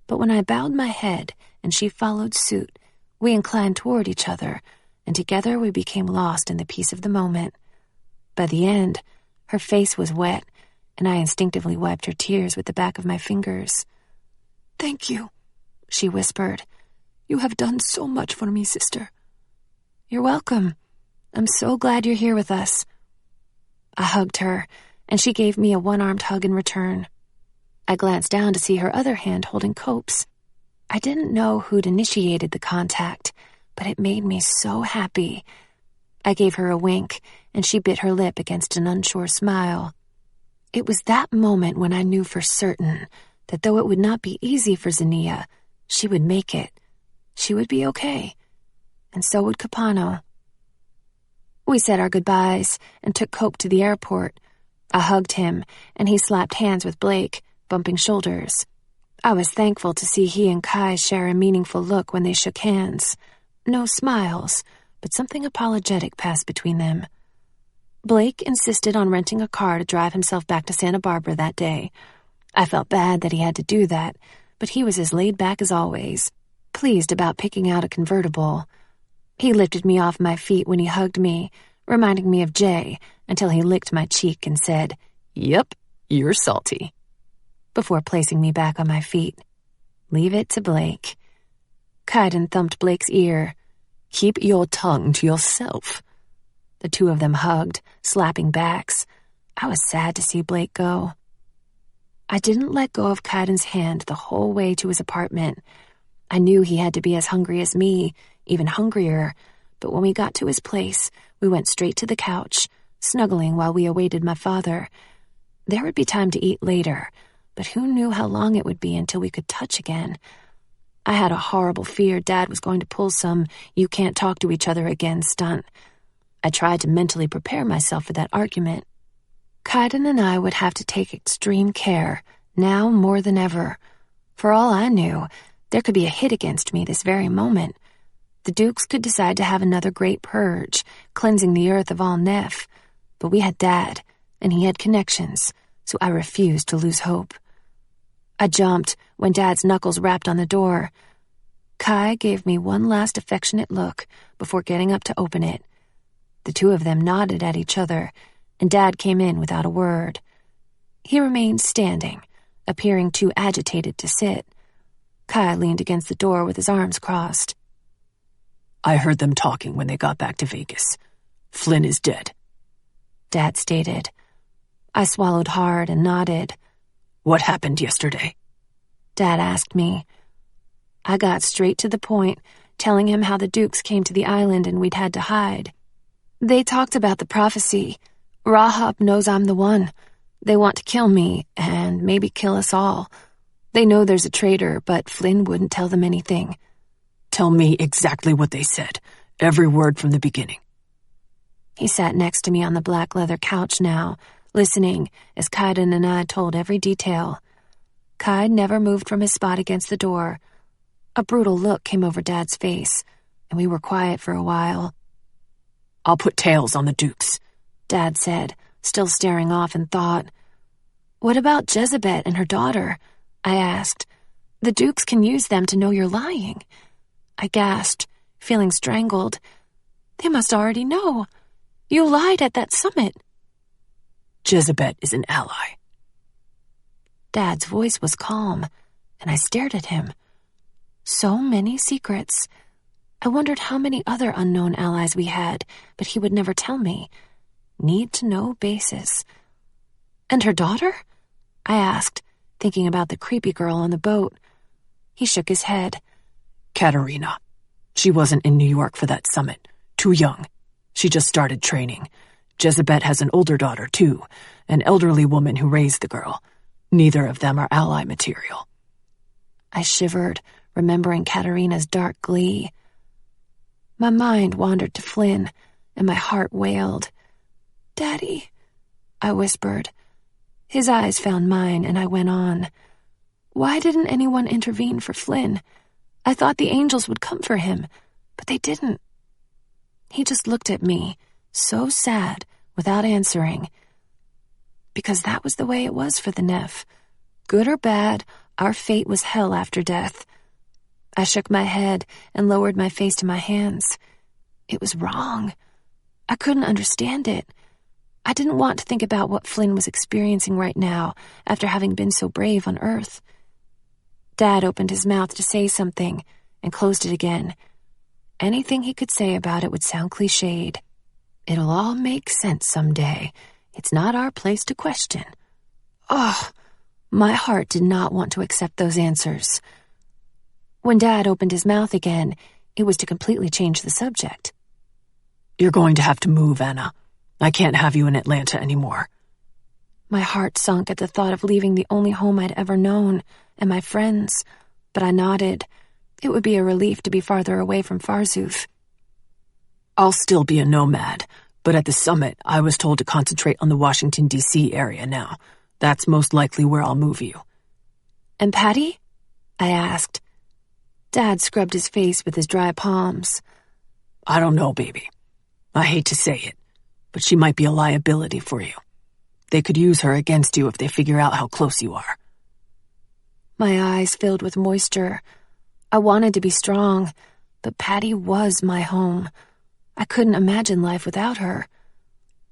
But when I bowed my head and she followed suit, we inclined toward each other, and together we became lost in the peace of the moment. By the end, her face was wet, and I instinctively wiped her tears with the back of my fingers. "Thank you," she whispered. "You have done so much for me, sister." "You're welcome. I'm so glad you're here with us." I hugged her, and she gave me a one-armed hug in return. I glanced down to see her other hand holding Cope's. I didn't know who'd initiated the contact, but it made me so happy. I gave her a wink, and she bit her lip against an unsure smile. It was that moment when I knew for certain that though it would not be easy for Zinnia, she would make it. She would be okay. And so would Capano. We said our goodbyes and took Cope to the airport. I hugged him, and he slapped hands with Blake, bumping shoulders. I was thankful to see he and Kai share a meaningful look when they shook hands. No smiles, but something apologetic passed between them. Blake insisted on renting a car to drive himself back to Santa Barbara that day. I felt bad that he had to do that, but he was as laid back as always, pleased about picking out a convertible. He lifted me off my feet when he hugged me, reminding me of Jay, until he licked my cheek and said, "Yep, you're salty," before placing me back on my feet. Leave it to Blake. Kaidan thumped Blake's ear. "Keep your tongue to yourself." The two of them hugged, slapping backs. I was sad to see Blake go. I didn't let go of Kaidan's hand the whole way to his apartment. I knew he had to be as hungry as me, even hungrier, but when we got to his place, we went straight to the couch, snuggling while we awaited my father. There would be time to eat later, but who knew how long it would be until we could touch again. I had a horrible fear Dad was going to pull some "you can't talk to each other again" stunt. I tried to mentally prepare myself for that argument. Kaidan and I would have to take extreme care, now more than ever. For all I knew, there could be a hit against me this very moment. The Dukes could decide to have another great purge, cleansing the earth of all Neph. But we had Dad, and he had connections, so I refused to lose hope. I jumped when Dad's knuckles rapped on the door. Kai gave me one last affectionate look before getting up to open it. The two of them nodded at each other, and Dad came in without a word. He remained standing, appearing too agitated to sit. Kai leaned against the door with his arms crossed.
"I heard them talking when they got back to Vegas. Flynn is dead,"
Dad stated. I swallowed hard and nodded.
"What happened yesterday?"
Dad asked me. I got straight to the point, telling him how the Dukes came to the island and we'd had to hide. They talked about the prophecy. Rahab knows I'm the one. They want to kill me, and maybe kill us all. They know there's a traitor, but Flynn wouldn't tell them anything.
"Tell me exactly what they said, every word from the beginning."
He sat next to me on the black leather couch now, listening as Kaidan and I told every detail. Kai never moved from his spot against the door. A brutal look came over Dad's face, and we were quiet for a while.
"I'll put tails on the Dukes,"
Dad said, still staring off in thought. "What about Jezebel and her daughter?" I asked. "The Dukes can use them to know you're lying." I gasped, feeling strangled. "They must already know. You lied at that summit."
"Jezebel is an ally."
Dad's voice was calm, and I stared at him. So many secrets. I wondered how many other unknown allies we had, but he would never tell me. Need-to-know basis. "And her daughter?" I asked, thinking about the creepy girl on the boat. He shook his head.
"Katarina. She wasn't in New York for that summit. Too young. She just started training. Jezebel has an older daughter, too, an elderly woman who raised the girl. Neither of them are ally material."
I shivered, remembering Katarina's dark glee. My mind wandered to Flynn, and my heart wailed. "Daddy," I whispered. His eyes found mine, and I went on. "Why didn't anyone intervene for Flynn? I thought the angels would come for him, but they didn't." He just looked at me, so sad, without answering. Because that was the way it was for the Neff. Good or bad, our fate was hell after death. I shook my head and lowered my face to my hands. It was wrong. I couldn't understand it. I didn't want to think about what Flynn was experiencing right now after having been so brave on Earth. Dad opened his mouth to say something and closed it again. Anything he could say about it would sound cliched. It'll all make sense someday. It's not our place to question. My heart did not want to accept those answers. When Dad opened his mouth again, it was to completely change the subject.
"You're going to have to move, Anna. I can't have you in Atlanta anymore."
My heart sunk at the thought of leaving the only home I'd ever known, and my friends, but I nodded. It would be a relief to be farther away from Farzuf.
"I'll still be a nomad, but at the summit, I was told to concentrate on the Washington, D.C. area now. That's most likely where I'll move you."
"And Patty?" I asked. Dad scrubbed his face with his dry palms.
"I don't know, baby. I hate to say it, but she might be a liability for you. They could use her against you if they figure out how close you are."
My eyes filled with moisture. I wanted to be strong, but Patty was my home. I couldn't imagine life without her.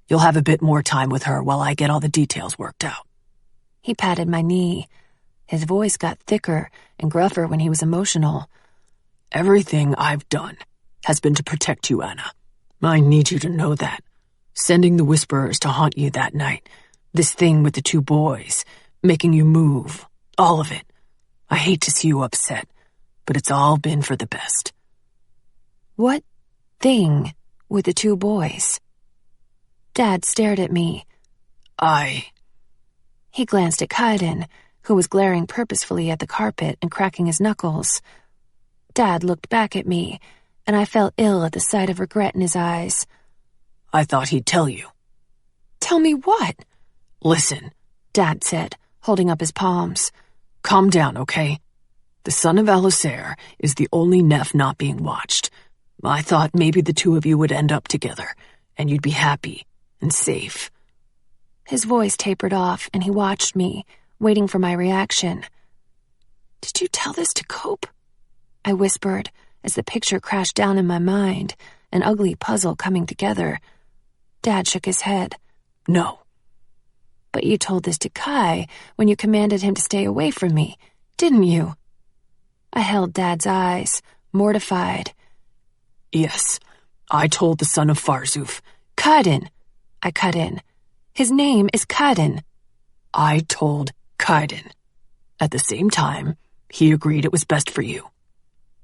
"You'll have a bit more time with her while I get all the details worked out."
He patted my knee. His voice got thicker and gruffer when he was emotional.
"Everything I've done has been to protect you, Anna. I need you to know that. Sending the Whisperers to haunt you that night, this thing with the 2 boys, making you move, all of it. I hate to see you upset, but it's all been for the best."
"What thing with the 2 boys?" Dad stared at me. He glanced at Kaidan, who was glaring purposefully at the carpet and cracking his knuckles. Dad looked back at me, and I felt ill at the sight of regret in his eyes.
"I thought he'd tell you."
"Tell me what?"
"Listen,"
Dad said, holding up his palms.
"Calm down, okay? The son of Alusair is the only Neff not being watched. I thought maybe the 2 of you would end up together, and you'd be happy and safe."
His voice tapered off, and he watched me, waiting for my reaction. "Did you tell this to Cope?" I whispered, as the picture crashed down in my mind, an ugly puzzle coming together. Dad shook his head.
"No."
"But you told this to Kai when you commanded him to stay away from me, didn't you?" I held Dad's eyes, mortified.
"Yes, I told the son of Farzuf."
"Kaidan," I cut in. "His name is Kaidan."
"I told Kaidan. At the same time, he agreed it was best for you."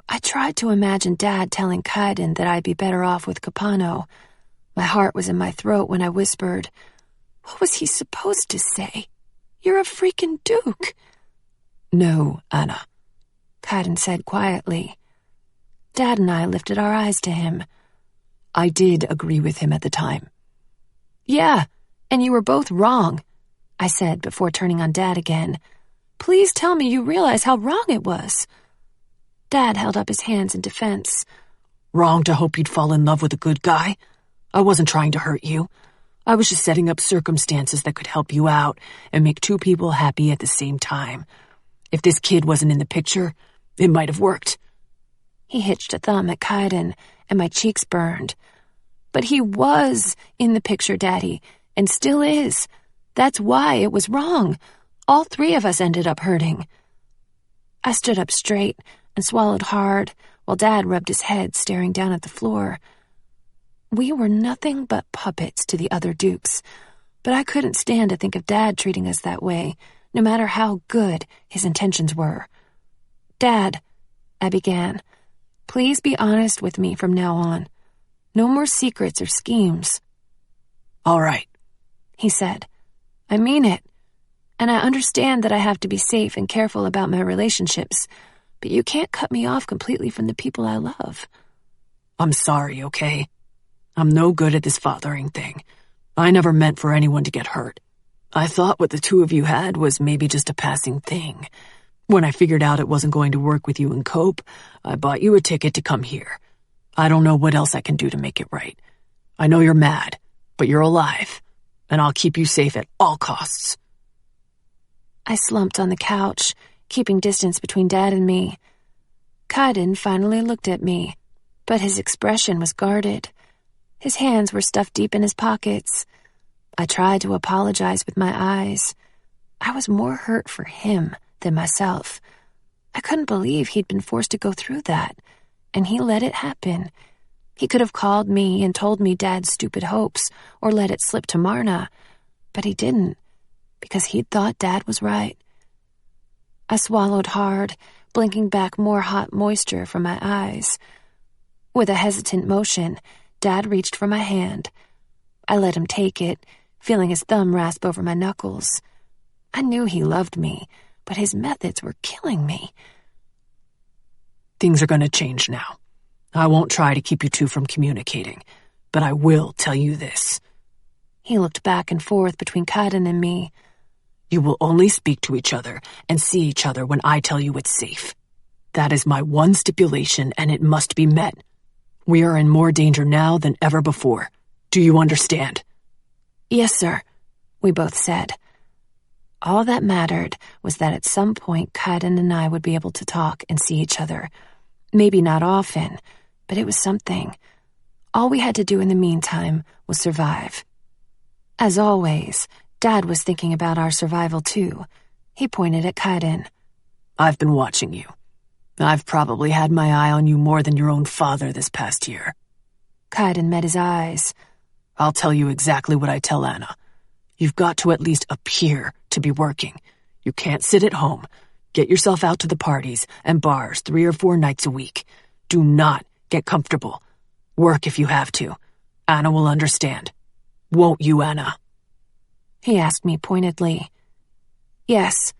I tried to imagine Dad telling Kaidan that I'd be better off with Capano. My heart was in my throat when I whispered, "What was he supposed to say? You're a freaking Duke."
"No, Anna,"
Kaidan said quietly. Dad and I lifted our eyes to him.
"I did agree with him at the time."
"Yeah, and you were both wrong," I said before turning on Dad again. Please tell me you realize how wrong it was." Dad held up his hands in defense.
"Wrong to hope you'd fall in love with a good guy? I wasn't trying to hurt you. I was just setting up circumstances that could help you out and make two people happy at the same time. If this kid wasn't in the picture, it might have worked."
He hitched a thumb at Kaidan, and my cheeks burned. "But he was in the picture, Daddy, and still is. That's why it was wrong. All three of us ended up hurting." I stood up straight and swallowed hard while Dad rubbed his head, staring down at the floor. We were nothing but puppets to the other Dukes, but I couldn't stand to think of Dad treating us that way, no matter how good his intentions were. "Dad," I began, "please be honest with me from now on. No more secrets or schemes."
"All right,"
he said. "I mean it. And I understand that I have to be safe and careful about my relationships, but you can't cut me off completely from the people I love."
"I'm sorry, okay? I'm no good at this fathering thing. I never meant for anyone to get hurt. I thought what the two of you had was maybe just a passing thing. When I figured out it wasn't going to work with you and Cope, I bought you a ticket to come here. I don't know what else I can do to make it right. I know you're mad, but you're alive, and I'll keep you safe at all costs."
I slumped on the couch, keeping distance between Dad and me. Kaidan finally looked at me, but his expression was guarded. His hands were stuffed deep in his pockets. I tried to apologize with my eyes. I was more hurt for him than myself. I couldn't believe he'd been forced to go through that, and he let it happen. He could have called me and told me Dad's stupid hopes or let it slip to Marna, but he didn't, because he'd thought Dad was right. I swallowed hard, blinking back more hot moisture from my eyes. With a hesitant motion, Dad reached for my hand. I let him take it, feeling his thumb rasp over my knuckles. I knew he loved me, but his methods were killing me.
"Things are going to change now. I won't try to keep you two from communicating, but I will tell you this."
He looked back and forth between Kaidan and me.
"You will only speak to each other and see each other when I tell you it's safe. That is my one stipulation, and it must be met. We are in more danger now than ever before. Do you understand?"
"Yes, sir," we both said. All that mattered was that at some point Kaidan and I would be able to talk and see each other. Maybe not often, but it was something. All we had to do in the meantime was survive. As always, Dad was thinking about our survival too. He pointed at Kaidan.
"I've been watching you. I've probably had my eye on you more than your own father this past year."
Kaidan met his eyes.
"I'll tell you exactly what I tell Anna. You've got to at least appear to be working. You can't sit at home. Get yourself out to the parties and bars 3 or 4 nights a week. Do not get comfortable. Work if you have to. Anna will understand. Won't you, Anna?"
He asked me pointedly. "Yes,"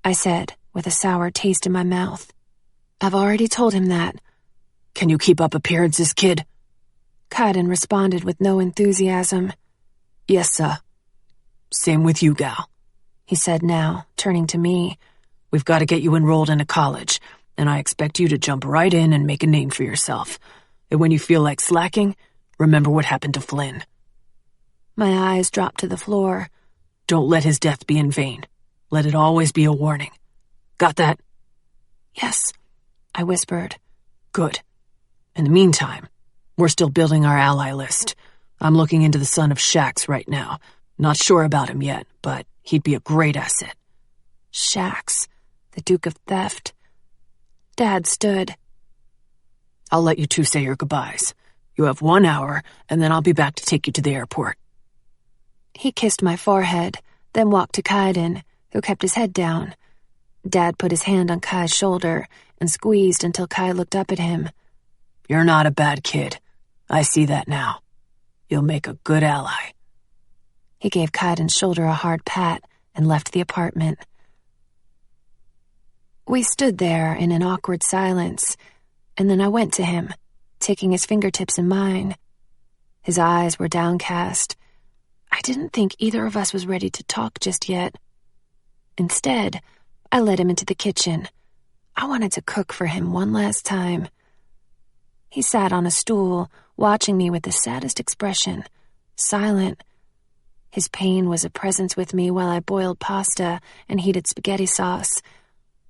I said, with a sour taste in my mouth. "I've already told him that."
"Can you keep up appearances, kid?"
Kaidan responded with no enthusiasm.
"Yes, sir." "Same with you, gal," he said now, turning to me. "We've got to get you enrolled in a college, and I expect you to jump right in and make a name for yourself. And when you feel like slacking, remember what happened to Flynn."
My eyes dropped to the floor.
"Don't let his death be in vain. Let it always be a warning. Got that?"
"Yes," I whispered.
"Good. In the meantime, we're still building our ally list. I'm looking into the son of Shax right now. Not sure about him yet, but he'd be a great asset."
Shax, the Duke of Theft. Dad stood.
"I'll let you two say your goodbyes. You have 1 hour, and then I'll be back to take you to the airport."
He kissed my forehead, then walked to Kaidan, who kept his head down. Dad put his hand on Kai's shoulder and squeezed until Kai looked up at him.
"You're not a bad kid. I see that now. You'll make a good ally."
He gave Kaidan's shoulder a hard pat and left the apartment. We stood there in an awkward silence, and then I went to him, taking his fingertips in mine. His eyes were downcast. I didn't think either of us was ready to talk just yet. Instead, I led him into the kitchen. I wanted to cook for him one last time. He sat on a stool, watching me with the saddest expression, silent. His pain was a presence with me while I boiled pasta and heated spaghetti sauce.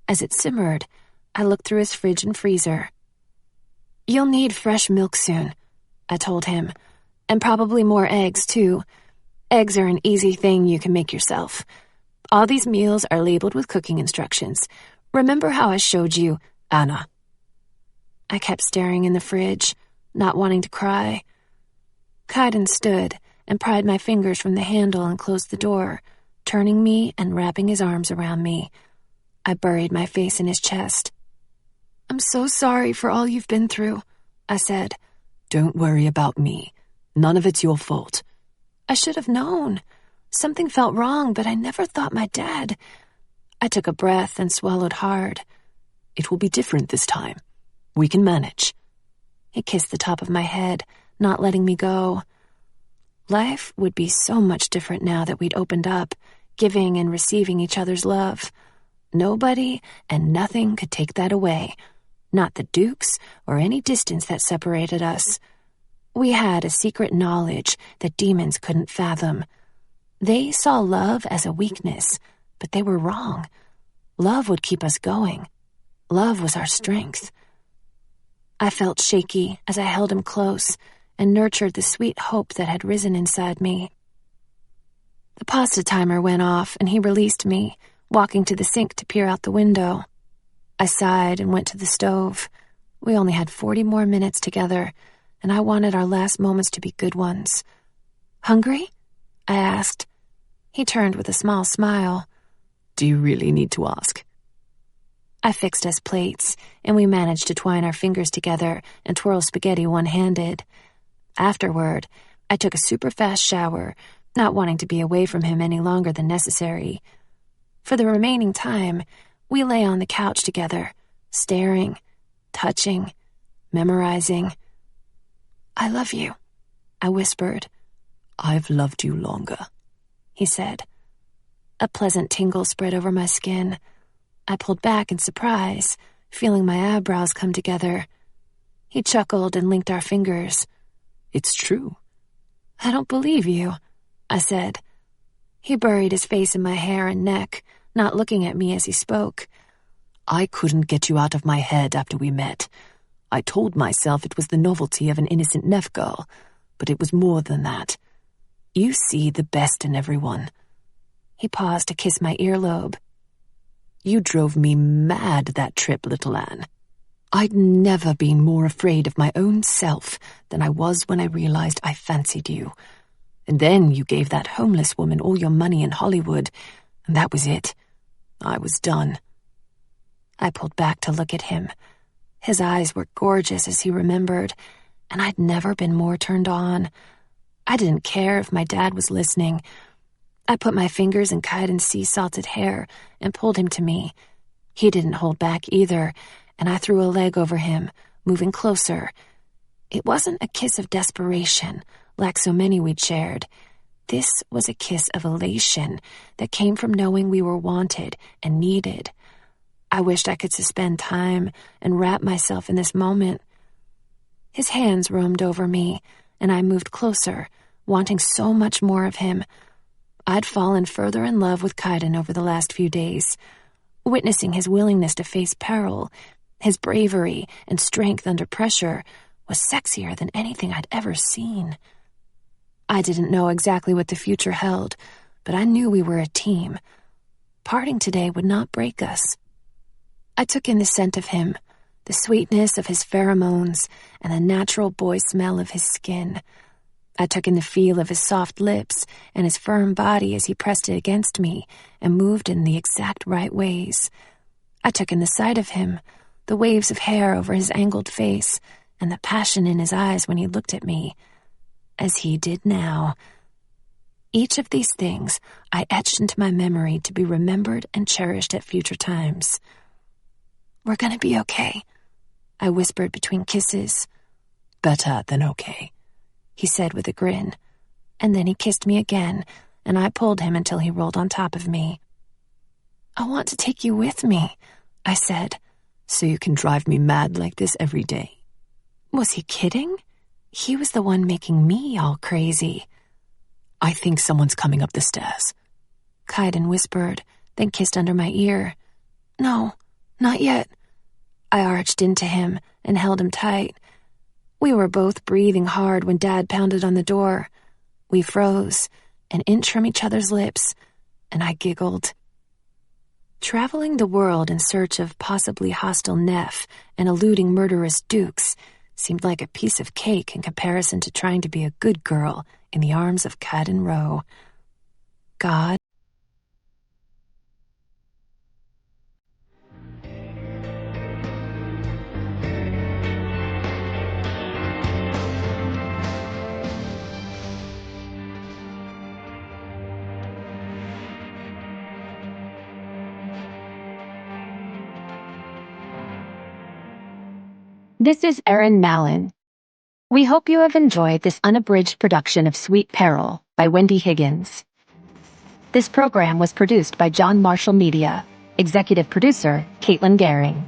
As it simmered, I looked through his fridge and freezer. "You'll need fresh milk soon," I told him, "and probably more eggs, too. Eggs are an easy thing you can make yourself. All these meals are labeled with cooking instructions. Remember how I showed you, Anna?" I kept staring in the fridge, not wanting to cry. Kaidan stood and pried my fingers from the handle and closed the door, turning me and wrapping his arms around me. I buried my face in his chest. "I'm so sorry for all you've been through," I said.
"Don't worry about me. None of it's your fault."
I should have known. Something felt wrong, but I never thought my dad. I took a breath and swallowed hard.
"It will be different this time. We can manage."
He kissed the top of my head, not letting me go. Life would be so much different now that we'd opened up, giving and receiving each other's love. Nobody and nothing could take that away. Not the Dukes or any distance that separated us. We had a secret knowledge that demons couldn't fathom. They saw love as a weakness, but they were wrong. Love would keep us going. Love was our strength. I felt shaky as I held him close and nurtured the sweet hope that had risen inside me. The pasta timer went off and he released me, walking to the sink to peer out the window. I sighed and went to the stove. We only had 40 more minutes together, and I wanted our last moments to be good ones. "Hungry?" I asked. He turned with a small smile.
"Do you really need to ask?"
I fixed us plates, and we managed to twine our fingers together and twirl spaghetti one-handed. Afterward, I took a super-fast shower, not wanting to be away from him any longer than necessary. For the remaining time, we lay on the couch together, staring, touching, memorizing. "I love you," I whispered.
"I've loved you longer,"
he said. A pleasant tingle spread over my skin. I pulled back in surprise, feeling my eyebrows come together. He chuckled and linked our fingers.
"It's true."
"I don't believe you," I said. He buried his face in my hair and neck, not looking at me as he spoke.
"I couldn't get you out of my head after we met. I told myself it was the novelty of an innocent Neff girl, but it was more than that. You see the best in everyone."
He paused to kiss my earlobe.
"You drove me mad that trip, little Anne. I'd never been more afraid of my own self than I was when I realized I fancied you. And then you gave that homeless woman all your money in Hollywood, and that was it. I was done."
I pulled back to look at him. His eyes were gorgeous as he remembered, and I'd never been more turned on. I didn't care if my dad was listening. I put my fingers in Kaidan's sea-salted hair and pulled him to me. He didn't hold back either, and I threw a leg over him, moving closer. It wasn't a kiss of desperation, like so many we'd shared. This was a kiss of elation that came from knowing we were wanted and needed. I wished I could suspend time and wrap myself in this moment. His hands roamed over me, and I moved closer, wanting so much more of him. I'd fallen further in love with Kaidan over the last few days. Witnessing his willingness to face peril, his bravery and strength under pressure, was sexier than anything I'd ever seen. I didn't know exactly what the future held, but I knew we were a team. Parting today would not break us. I took in the scent of him, the sweetness of his pheromones, and the natural boy smell of his skin. I took in the feel of his soft lips and his firm body as he pressed it against me and moved in the exact right ways. I took in the sight of him, the waves of hair over his angled face, and the passion in his eyes when he looked at me, as he did now. Each of these things I etched into my memory to be remembered and cherished at future times. "We're gonna be okay," I whispered between kisses.
"Better than okay,"
he said with a grin, and then he kissed me again, and I pulled him until he rolled on top of me. I want to take you with me, I said.
So you can drive me mad like this every day.
Was he kidding? He was the one making me all crazy.
I think someone's coming up the stairs,
Kaidan whispered, then kissed under my ear. No, not yet. I arched into him and held him tight. We were both breathing hard when Dad pounded on the door. We froze, an inch from each other's lips, and I giggled. Traveling the world in search of possibly hostile Neff and eluding murderous dukes seemed like a piece of cake in comparison to trying to be a good girl in the arms of Kaidan Rowe. God.
This is Erin Mallon. We hope you have enjoyed this unabridged production of Sweet Peril by Wendy Higgins. This program was produced by John Marshall Media, executive producer Caitlin Gehring.